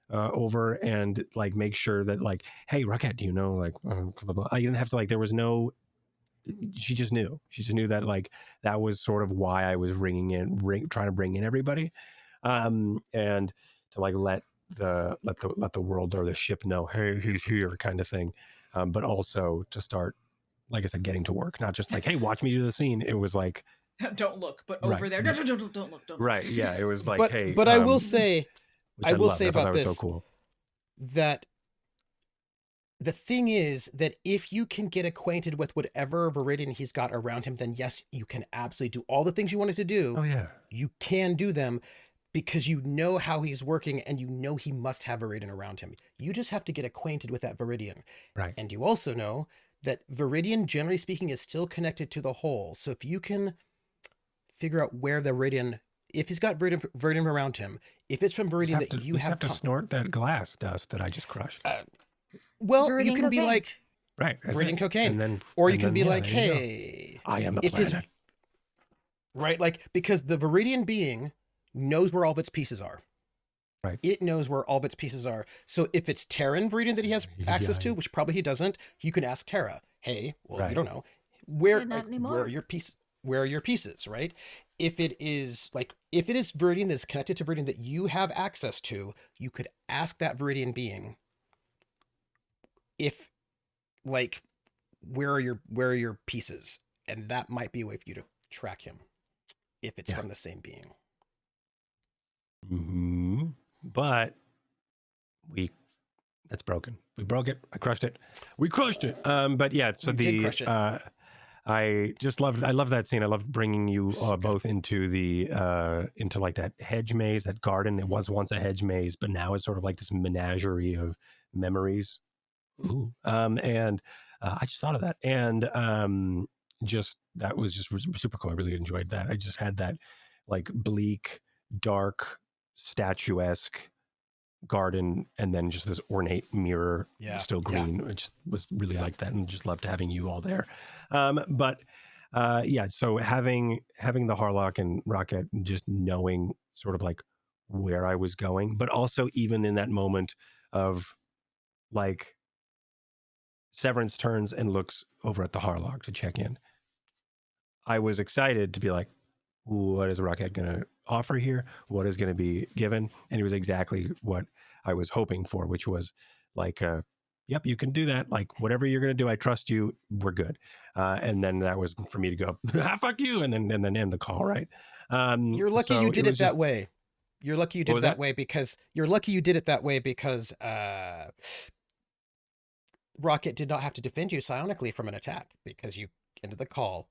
over and like make sure that like, hey, Rocket, do you know like blah, blah, blah. I didn't have to like. There was no. She just knew. She just knew that like that was sort of why I was trying to bring in everybody, and to like let the world or the ship know, hey, he's here, kind of thing. But also to start, like I said, getting to work, not just like, hey, watch me do the scene. It was like, don't look, but over there, don't look, don't look. Right? Yeah, it was like, but, hey. But I will say, I will say about that this, was so cool. that the thing is that if you can get acquainted with whatever Viridian he's got around him, then yes, you can absolutely do all the things you wanted to do. Oh yeah, you can do them. Because you know how he's working and you know he must have Viridian around him. You just have to get acquainted with that Viridian. right. And you also know that Viridian, generally speaking, is still connected to the whole. So if you can figure out where the Viridian, if he's got Viridian around him, if it's from Viridian that you have to snort that glass dust that I just crushed. Well, Viridian you can be cocaine. like, right, Viridian cocaine. And then, or and you can then, be yeah, like, there you go. hey. I am the planet. Right? Like, because the Viridian being knows where all of its pieces are. Right. It knows where all of its pieces are. So if it's Terran Viridian that he has access to, which probably he doesn't, you can ask Terra, hey, well, you don't know. Where are your pieces? Where are your pieces, right? If it is Viridian that's connected to Viridian that you have access to, you could ask that Viridian being if, like, where are your pieces? And that might be a way for you to track him if it's from the same being. But that's broken. We broke it. I crushed it. We crushed it. But yeah, so did crush it. I love that scene. I loved bringing you both into into like that hedge maze, that garden. It was once a hedge maze, but now it's sort of like this menagerie of memories. Ooh. And I just thought of that. And that was just super cool. I really enjoyed that. I just had that like bleak, dark, statuesque garden, and then just this ornate mirror, still green. I just was really like that, and just loved having you all there. But so having the Harlock and Rocket, just knowing sort of like where I was going, but also even in that moment of like Severance turns and looks over at the Harlock to check in. I was excited to be like, what is Rocket going to offer here? What is going to be given? And it was exactly what I was hoping for, which was like, yep, you can do that. Like, whatever you're going to do, I trust you. We're good. And then that was for me to go, fuck you, and then end the call, right? You're lucky you did it that way. You're lucky you did it that way because Rocket did not have to defend you psionically from an attack because you ended the call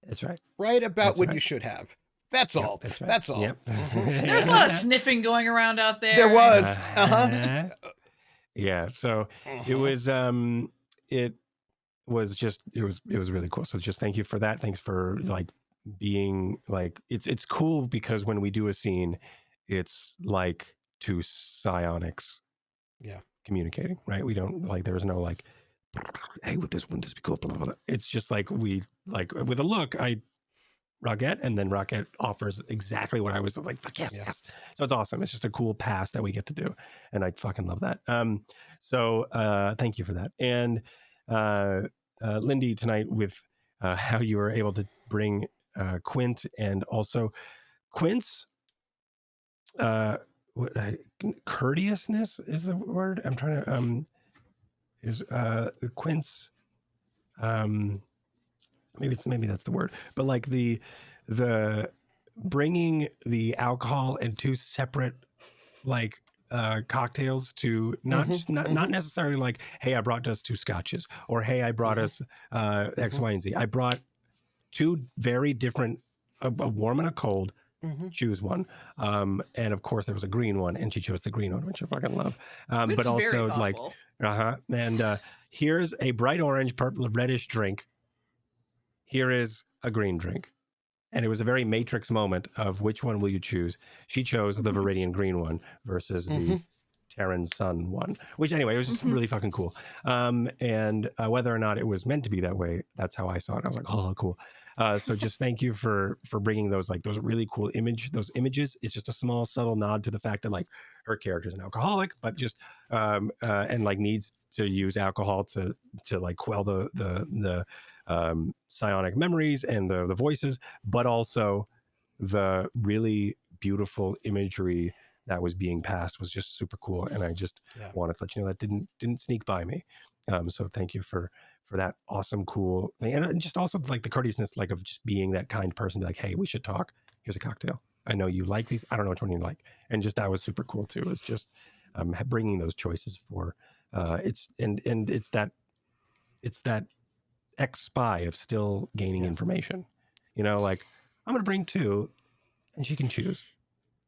That's right. right about That's when right. you should have. That's Yep, all. that's right. That's all. Yep. There's a lot of sniffing going around out there. There was. Yeah. So it was it was really cool. So just thank you for that. Thanks for like being like it's cool because when we do a scene, it's like two psionics communicating, right? We don't like there's no like, hey, with this one, this be cool, blah, blah, blah. It's just like we like with a look, Rocket, and then Rocket offers exactly what I was like, fuck yes, yes. So it's awesome. It's just a cool pass that we get to do. And I fucking love that. So thank you for that. And Lindy, tonight with how you were able to bring Quint and also Quint's courteousness is the word. I'm trying to is Quint's maybe that's the word, but like the bringing the alcohol in two separate like cocktails to not necessarily like, hey, I brought us two scotches, or hey, I brought us X, Y, and Z. I brought two very different, a warm and a cold. Choose one, and of course there was a green one, and she chose the green one, which I fucking love. But also like, and here's a bright orange, purple, reddish drink. Here is a green drink. And it was a very Matrix moment of which one will you choose? She chose the Viridian green one versus the Terran Sun one, which anyway, it was just really fucking cool. And whether or not it was meant to be that way, that's how I saw it. I was like, oh, cool. So just thank you for bringing those really cool images. It's just a small, subtle nod to the fact that like her character's an alcoholic, but just and like needs to use alcohol to like quell the psionic memories and the voices, but also the really beautiful imagery that was being passed was just super cool. And I just wanted to let you know that didn't sneak by me. So thank you for that awesome, cool thing. And just also like the courteousness, like of just being that kind person, be like, hey, we should talk. Here's a cocktail. I know you like these. I don't know which one you like. And just that was super cool too. It's just bringing those choices for it's that ex-spy of still gaining information. You know, like I'm going to bring two and she can choose.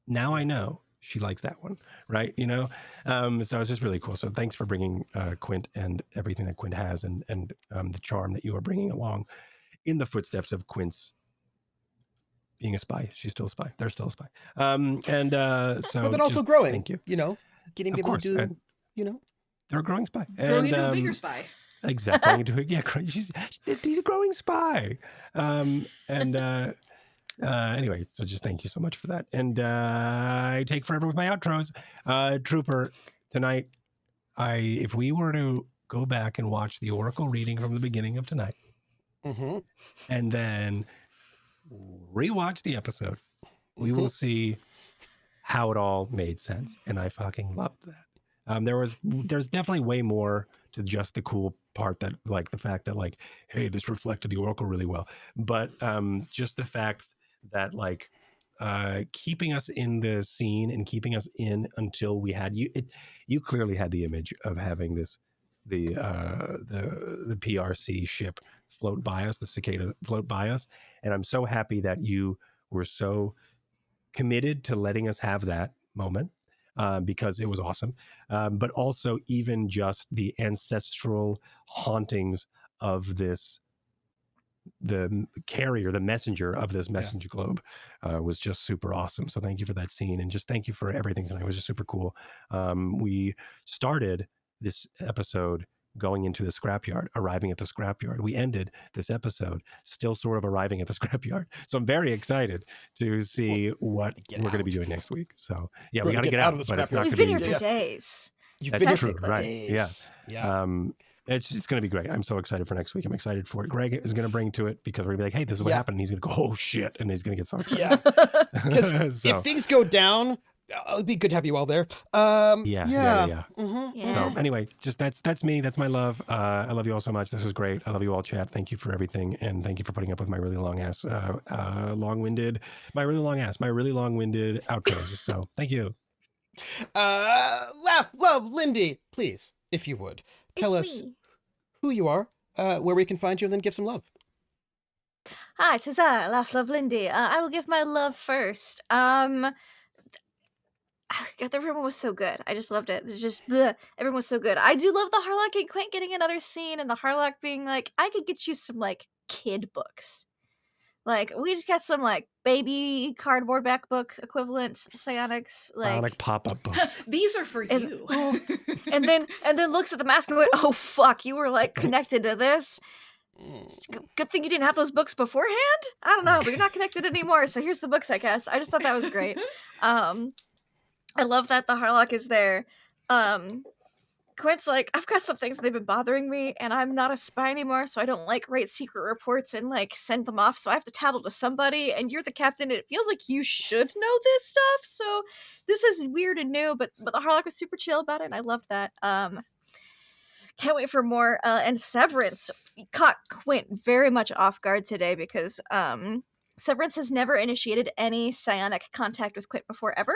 Now I know she likes that one, right? You know? So it's just really cool. So thanks for bringing Quint and everything that Quint has and the charm that you are bringing along in the footsteps of Quint's being a spy. She's still a spy. They're still a spy. So but then also growing, thank you. You know, getting them to do, you know. They're a growing spy. Growing into a bigger spy. Exactly. He's a growing spy. Anyway, so just thank you so much for that. And I take forever with my outros. Trooper, tonight, if we were to go back and watch the Oracle reading from the beginning of tonight, and then rewatch the episode, we will see how it all made sense. And I fucking loved that. There's definitely way more to just the cool part, that like the fact that like, hey, this reflected the Oracle really well. But just the fact that like keeping us in the scene and keeping us in until we had you clearly had the image of having the PRC ship float by us, the cicada float by us. And I'm so happy that you were so committed to letting us have that moment. Because it was awesome. But also even just the ancestral hauntings of the carrier, the messenger of this message globe was just super awesome. So thank you for that scene. And just thank you for everything tonight. It was just super cool. We started this episode going into the scrapyard, arriving at the scrapyard. We ended this episode still sort of arriving at the scrapyard. So I'm very excited to see what we're going to be doing next week. So yeah, we got to get out of the scrapyard. We've been here for days. You've been here for right? days. Yeah. It's going to be great. I'm so excited for next week. I'm excited for it. Greg is going to bring to it because we're going to be like, hey, this is what happened. And he's going to go, oh shit. And he's going to get so excited. Yeah. Because if things go down, it'd be good to have you all there. Yeah. So anyway, just that's me. That's my love. I love you all so much. This was great. I love you all, chat. Thank you for everything. And thank you for putting up with my really long ass, long-winded outros. So thank you. Laugh, love, Lindy, please, if you would. Tell us who you are, where we can find you, and then give some love. Hi, 'tis I, Laugh Love Lindy. I will give my love first. God, everyone was so good. I just loved it. It's just bleh. Everyone was so good. I do love the Harlock and Quint getting another scene, and the Harlock being like, "I could get you some like kid books. Like we just got some like baby cardboard back book equivalent psionics, like Bionic pop-up books. These are for and, you. and then looks at the mask and went, "Oh fuck, you were like connected to this. It's good thing you didn't have those books beforehand. I don't know, but you're not connected anymore. So here's the books, I guess." I just thought that was great. I love that the Harlock is there. Quint's like, "I've got some things that they've been bothering me, and I'm not a spy anymore, so I don't like write secret reports and like send them off. So I have to tattle to somebody, and you're the captain. And it feels like you should know this stuff. So this is weird and new, but the Harlock was super chill about it, and I loved that. Can't wait for more. And Severance caught Quint very much off guard today because Severance has never initiated any psionic contact with Quint before ever,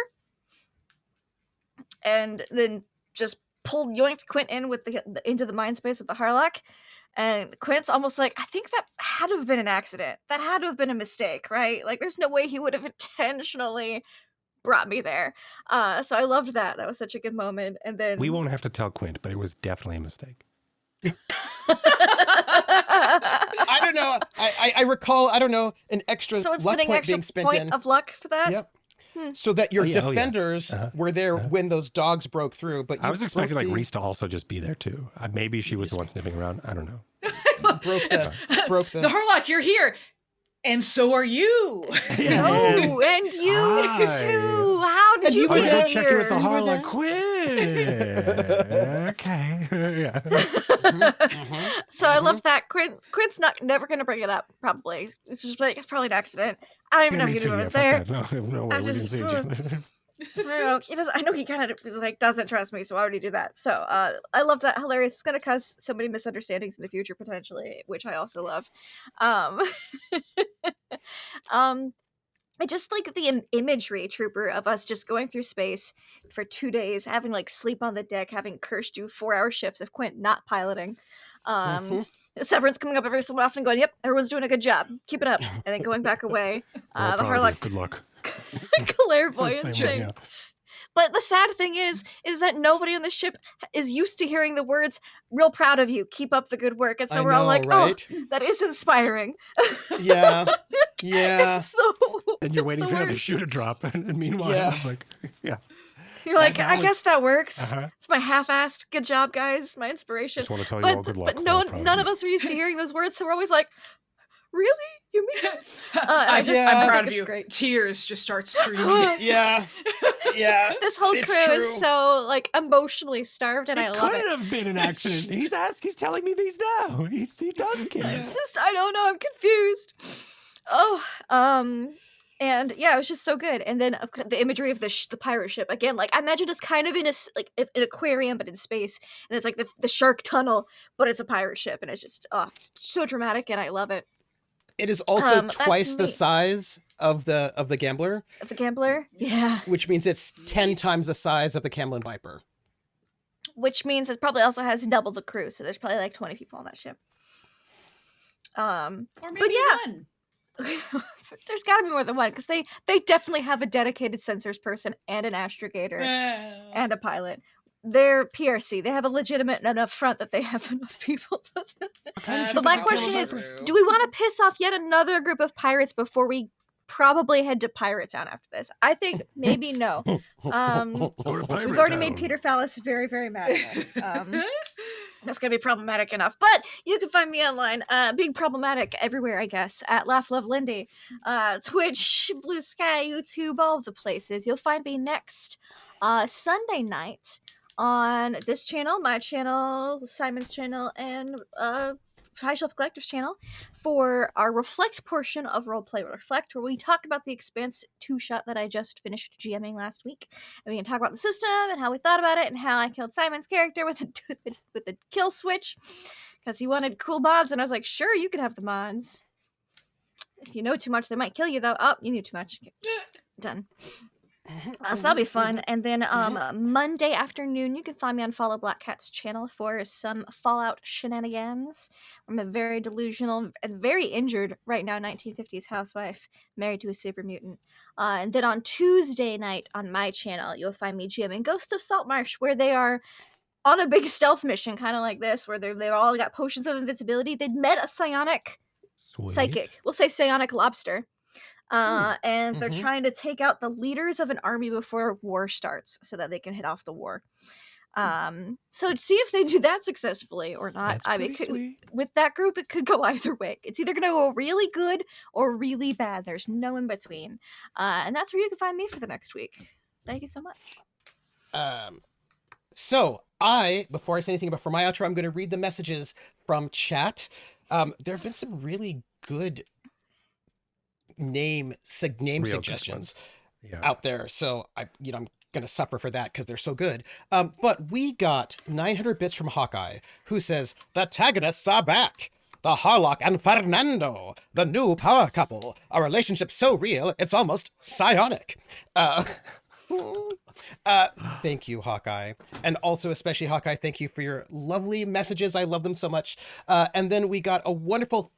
and then just yoinked Quint in with into the mind space with the Harlock. And Quint's almost like, "I think that had to have been an accident. That had to have been a mistake, right? Like, there's no way he would have intentionally brought me there." So I loved that. That was such a good moment. And then We won't have to tell Quint, but it was definitely a mistake. I don't know. I recall, I don't know, an extra so it's luck putting point extra being spent point in. of luck for that. Yep. So that your Oh, yeah. defenders were there when those dogs broke through. But you I was expecting broke like the- Reese to also just be there too. Maybe she was the one sniffing around. I don't know. broke the The Harlock, you're here, and so are you. Oh, and you Hi. too. How did And you you were Oh, get you're there. checking with the here? Harlock Quinn. Okay. Yeah. So I love that. Quint's never gonna bring it up. Probably it's just like it's probably an accident. I don't even know if Me he too, knew I yeah, was fuck there. that. No way. I We didn't just- see it. So he doesn't. I know he kind of like doesn't trust me, so I already do that. So I love that. Hilarious. It's gonna cause so many misunderstandings in the future potentially, which I also love. Um, I just like the imagery, Trooper, of us just going through space for 2 days, having like sleep on the deck, having Kirsch do 4-hour shifts of Quint not piloting. Severance coming up every so often going, "Yep, everyone's doing a good job. Keep it up." And then going back away. Well, The proud of you. Harlock Good luck. clairvoyant Same way, saying. yeah. But the sad thing is that nobody on the ship is used to hearing the words, "Real proud of you. Keep up the good work." And so I we're all know, like, right? "Oh, that is inspiring." Yeah. Yeah. It's the, And you're it's waiting the for another worst. shoe to drop. And meanwhile, Yeah. I'm like, yeah. You're like, that "I was- guess that works." Uh-huh. It's my half-assed good job, guys. My inspiration. Just want to tell you all good luck. But none of us are used to hearing those words, so we're always like, "Really? You mean?" I'm I proud think of it's you. great. Tears just start streaming. Yeah. Yeah. This whole It's crew true. is so like emotionally starved, and I love could it. have been an accident. He's telling me these now. He does care. It's just I don't know. I'm confused. And yeah, it was just so good. And then the imagery of the pirate ship again. Like I imagine it's kind of in an aquarium, but in space, and it's like the shark tunnel, but it's a pirate ship, and it's just it's so dramatic, and I love it. It is also That's twice the neat. size of the Gambler, The Gambler, yeah, which means it's 10 times the size of the Camlin Viper. which means it probably also has double the crew. So there's probably like 20 people on that ship. Or maybe But yeah. one. There's got to be more than one because they definitely have a dedicated sensors person and an astrogator and a pilot. They're PRC. They have a legitimate enough front that they have enough people. But my question is, do we want to piss off yet another group of pirates before we probably head to Pirate Town after this? I think maybe no. We've already made Peter Fallis very, very mad at us. That's gonna be problematic enough. But you can find me online, being problematic everywhere, I guess, at Laugh Love Lindy, Twitch, Blue Sky, YouTube, all of the places. You'll find me next Sunday night on this channel, my channel, Simon's channel, and High Shelf Collective's channel for our Reflect portion of Roleplay Reflect, where we talk about the Expanse 2-shot that I just finished GMing last week. And we can talk about the system and how we thought about it and how I killed Simon's character with the kill switch because he wanted cool mods, and I was like, sure, you can have the mods. If you know too much, they might kill you, though. Oh, you knew too much. Okay. Done. So that'll be fun. And then Monday afternoon, you can find me on Follow Black Cat's channel for some Fallout shenanigans. I'm a very delusional and very injured right now 1950s housewife married to a super mutant. And then on Tuesday night on my channel, you'll find me GMing Ghost of Saltmarsh, where they are on a big stealth mission, kind of like this, where they've all got potions of invisibility. They'd met a psionic Sweet. psychic. We'll say psionic lobster. And they're trying to take out the leaders of an army before war starts so that they can head off the war. So see if they do that successfully or not. That's I mean, pretty sweet. with that group, it could go either way. It's either going to go really good or really bad. There's no in between. And that's where you can find me for the next week. Thank you so much. So before I say anything about for my outro, I'm going to read the messages from chat. There have been some really good name Real good suggestions ones. Yeah. out there. So I'm going to suffer for that because they're so good. But we got 900 bits from Hawkeye, who says, the antagonists are back. The Harlock and Fernando, the new power couple. A relationship so real, it's almost psionic. Thank you, Hawkeye. And also, especially Hawkeye, thank you for your lovely messages. I love them so much. And then we got a wonderful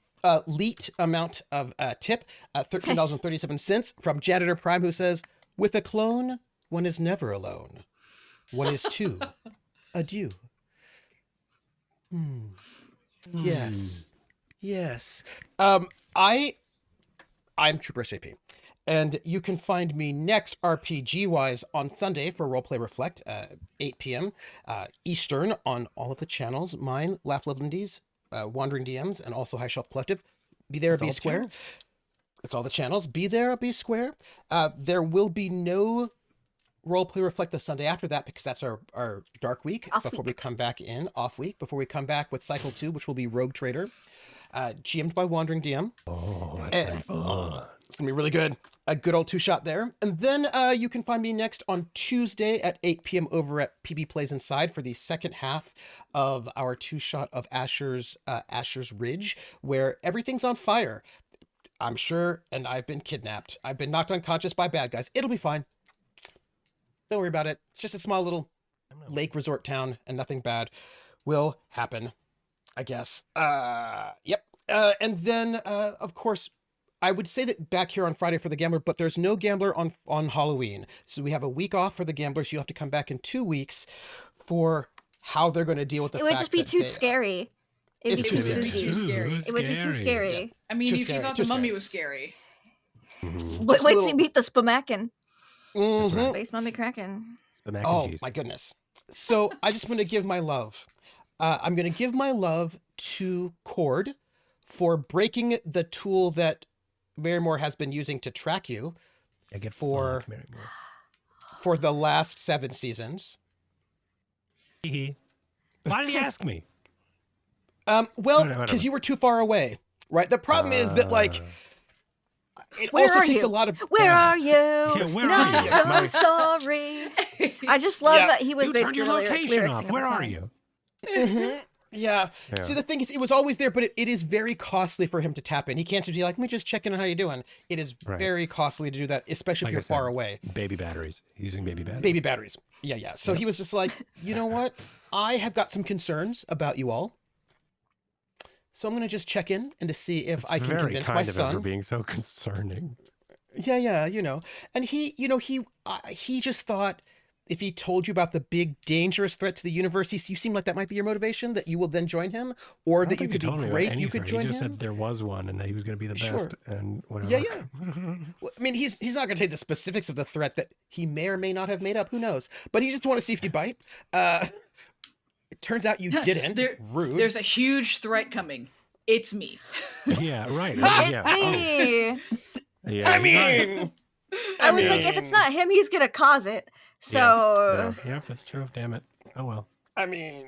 leaked amount of tip, $13.37 from Janitor Prime, who says, with a clone, one is never alone. One is two. Adieu. Yes. Yes. I'm troopersjp. And you can find me next RPG-wise on Sunday for Roleplay Reflect, 8 p.m. Eastern on all of the channels. Mine, Laugh Lovelindies, Wandering DMs, and also High Shelf Collective. Be there or be square. It's all the channels. Be there or be square. There will be no Roleplay Reflect the Sunday after that because that's our dark week we come back in, off week, before we come back with Cycle 2, which will be Rogue Trader, GM'd by Wandering DM. Oh, that's pretty fun. It's going to be really good. A good old two-shot there. And then you can find me next on Tuesday at 8 p.m. over at PB Plays Inside for the second half of our two-shot of Asher's Ridge, where everything's on fire. I'm sure, and I've been kidnapped. I've been knocked unconscious by bad guys. It'll be fine. Don't worry about it. It's just a small little lake resort town, and nothing bad will happen, I guess. Yep. And then, of course, I would say that back here on Friday for the Gambler, but there's no Gambler on Halloween. So we have a week off for the Gamblers. You have to come back in 2 weeks for how they're going to deal with the fact It would just be that too scary. It'd be too scary. spooky. Too scary. It would be too scary. Yeah. I mean, Too if scary, you thought too the mummy scary. was scary. Wait till you meet the Spamakin. Mhm. Space Mummy Kraken. The mac and Oh cheese. my goodness. So I just want to give my love. I'm going to give my love to Cord for breaking the tool that Merrimore has been using to track you I get for- fucked, Merrimore. for the last 7 seasons. Hee-hee. Why did he ask me? Well, Whatever. because you were too far away, right? The problem is that, like, it Where also are takes you? a lot of... Where are you? Yeah, where And are I'm you? so My- sorry. I just love Yeah. that he was You turned basically your the location lyrics off. of Where the are song. you? Mhm. Yeah. Yeah. See, the thing is, it was always there, but it is very costly for him to tap in. He can't just be like, let me just check in on how you're doing. It is Right. very costly to do that, especially Like if you're I said, far away. Baby batteries. Using baby batteries. Baby batteries. Yeah. So he was just like, you know what? I have got some concerns about you all. So I'm going to just check in and to see if I can Very convince kind my of him son. for being so concerning. Yeah, And he just thought if he told you about the big dangerous threat to the universe, you seem like that might be your motivation, that you will then join him, or I don't that you think could he be told me about great, any you could threat. join He just him. said there was one and that he was going to be the best Sure. and whatever. Yeah. Well, I mean, he's not going to take the specifics of the threat that he may or may not have made up. Who knows? But he just want to see if you bite. It turns out you didn't. Rude. There's a huge threat coming. It's me. Yeah, right. Hit yeah. me. Oh, yeah, right. I was like, if it's not him, he's gonna cause it. So Yeah, that's true. Damn it. Oh well. I mean,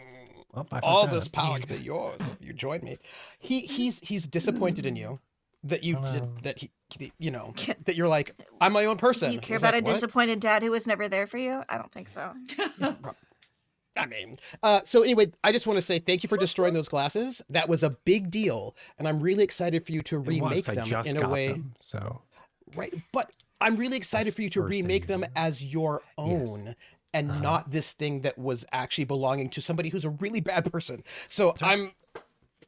Well, I all fucked this up. power could be yours if you join me. He's disappointed in you that you Hello. did that. That you're like, I'm my own person. do you care He's about like, a "What?" disappointed dad who was never there for you? I don't think so. I mean, so anyway, I just want to say thank you for destroying those glasses. That was a big deal, and I'm really excited for you to It was. remake I them just in a got way. them, so Right, but I'm really excited for you to first thing remake you them do. as your own and not this thing that was actually belonging to somebody who's a really bad person. So right.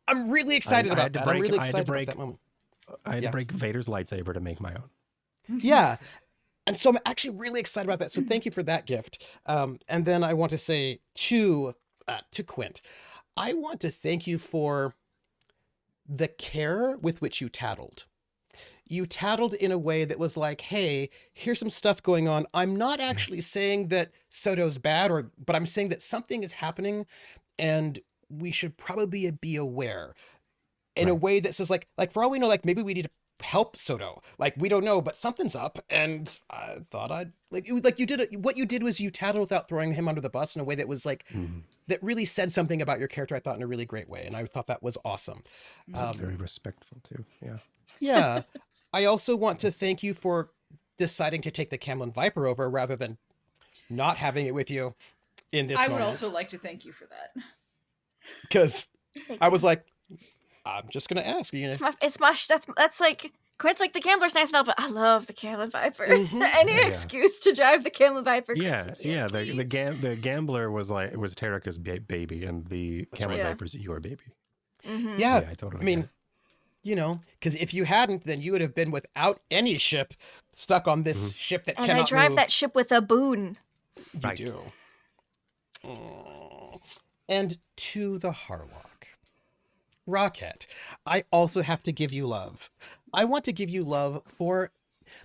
I'm really excited I about had to that. break. I'm really I had to excited about break. that moment. I had to Yeah. break Vader's lightsaber to make my own. Yeah. And so I'm actually really excited about that. So thank you for that gift. And then I want to say to Quint, I want to thank you for the care with which you tattled. You tattled in a way that was like, hey, here's some stuff going on. I'm not actually saying that Soto's bad, but I'm saying that something is happening and we should probably be aware in a Right. way that says like for all we know, like maybe we need to help Soto. Like we don't know, but something's up. And I thought I'd like it was like what you did was you tattled without throwing him under the bus in a way that was like that really said something about your character. I thought in a really great way, and I thought that was awesome. Very respectful too. Yeah. Yeah. I also want to thank you for deciding to take the Camlin Viper over rather than not having it with you in this I moment. would also like to thank you for that. Because Thank I you. was like, I'm just gonna ask you. It's my that's like Quint's like the Gambler's nice now, but I love the Camlin Viper. Mhm. Any Yeah. excuse to drive the Camlin Viper. Quint's Yeah, like, yeah. please. The gambler was like, it was Tarika's baby, and the That's Camel right. Yeah. Viper's your baby. Mm-hmm. Yeah, I totally. I mean, get it. you know, because if you hadn't, then you would have been without any ship, stuck on this ship that And cannot I drive move. that ship with a boon. You Right. do. Mm. And to the Harlock. Rocket, I also have to give you love. I want to give you love for,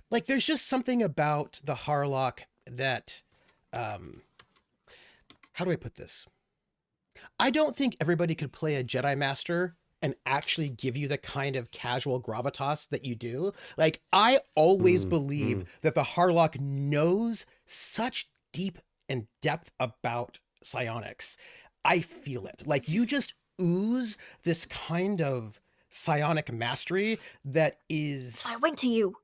like, there's just something about the Harlock that, how do I put this? I don't think everybody could play a Jedi Master and actually give you the kind of casual gravitas that you do. Like, I always believe that the Harlock knows such deep and depth about psionics. I feel it. Like, you just ooze this kind of psionic mastery that is I went to you.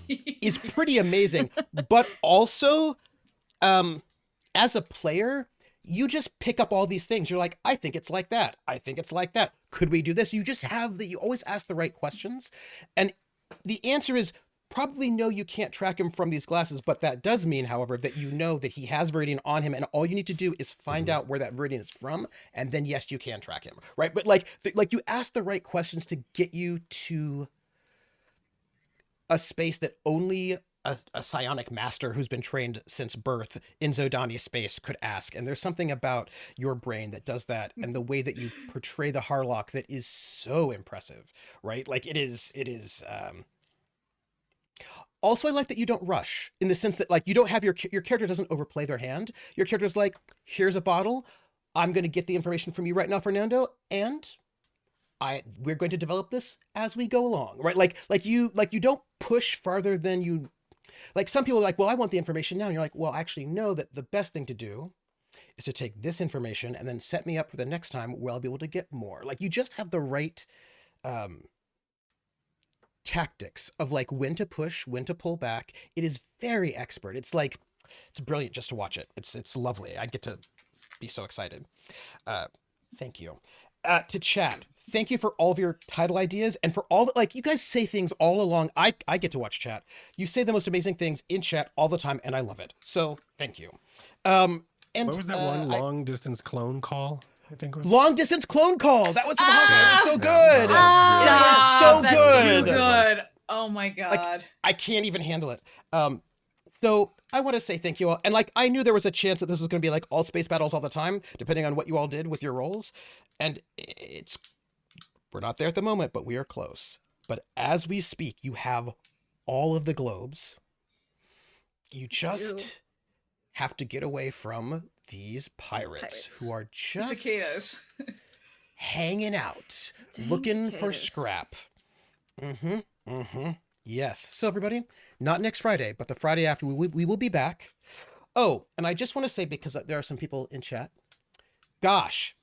is pretty amazing. But also, as a player, you just pick up all these things. You're like, I think it's like that. I think it's like that. Could we do this? You just have you always ask the right questions. And the answer is probably no, you can't track him from these glasses. But that does mean, however, that you know that he has Viridian on him. And all you need to do is find out where that Viridian is from. And then, yes, you can track him. Right. But like you ask the right questions to get you to a space that only a psionic master who's been trained since birth in Zodani space could ask. And there's something about your brain that does that, and the way that you portray the Harlock that is so impressive, right? Like it is. Also, I like that you don't rush in the sense that like you don't have your character doesn't overplay their hand. Your character's like, here's a bottle. I'm going to get the information from you right now, Fernando, and we're going to develop this as we go along, right? Like you don't push farther than you. Like some people are like, well, I want the information now. And you're like, well, actually, know that the best thing to do is to take this information and then set me up for the next time where I'll be able to get more. Like you just have the right tactics of like when to push, when to pull back. It is very expert. It's like, it's brilliant just to watch it. It's lovely. I get to be so excited. Thank you. To chat, thank you for all of your title ideas and for all that, like you guys say things all along. I get to watch chat. You say the most amazing things in chat all the time, and I love it. So thank you. And What was that one long distance clone call? I think it was long distance clone call. That was from Hawkeye. It was so good. That It was so was That's good. too good. Oh my god. I can't even handle it. So I want to say thank you all. And like, I knew there was a chance that this was going to be like all space battles all the time, depending on what you all did with your roles. And we're not there at the moment, but we are close. But as we speak, you have all of the globes. You just have to get away from these pirates who are just Cicadas. hanging out, Dang looking for cicadas. scrap. Yes. So everybody, not next Friday, but the Friday after, we will be back. Oh, and I just want to say, because there are some people in chat, gosh,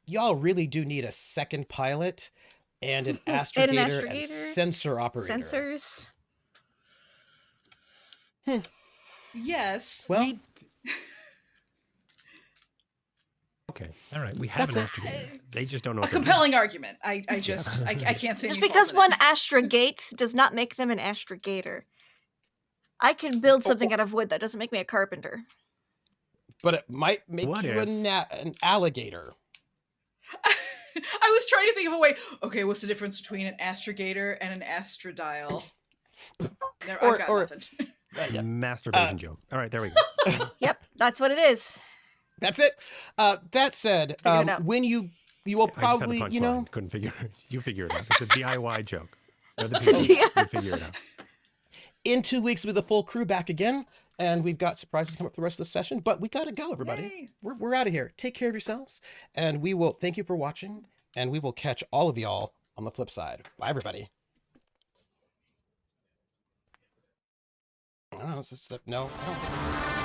y'all really do need a second pilot and an astrogator and astrogator? sensor operator. Sensors. Yes. Well, okay. All right, we have an That's astrogator. They just don't know. A what they're compelling argument. I can't say Just any because fault in one it. astrogates does not make them an astrogator. I can build something out of wood. That doesn't make me a carpenter. But it might make What you if? an alligator. I was trying to think of a way. Okay, what's the difference between an astrogator and an astrodile? I've got nothing. Yeah. Masturbation joke. All right, there we go. Yep, that's what it is. That's it. That said, Figured it out. when you will probably, I just had a you know, punchline. Couldn't figure it. You figure it out. It's a DIY joke. You're the It's a people. DIY. You figure it out. in 2 weeks with the full crew back again, and we've got surprises coming up for the rest of the session. But we gotta go, everybody. Yay. We're out of here. Take care of yourselves, and we will thank you for watching, and we will catch all of y'all on the flip side. Bye, everybody. I don't know. No, I don't think.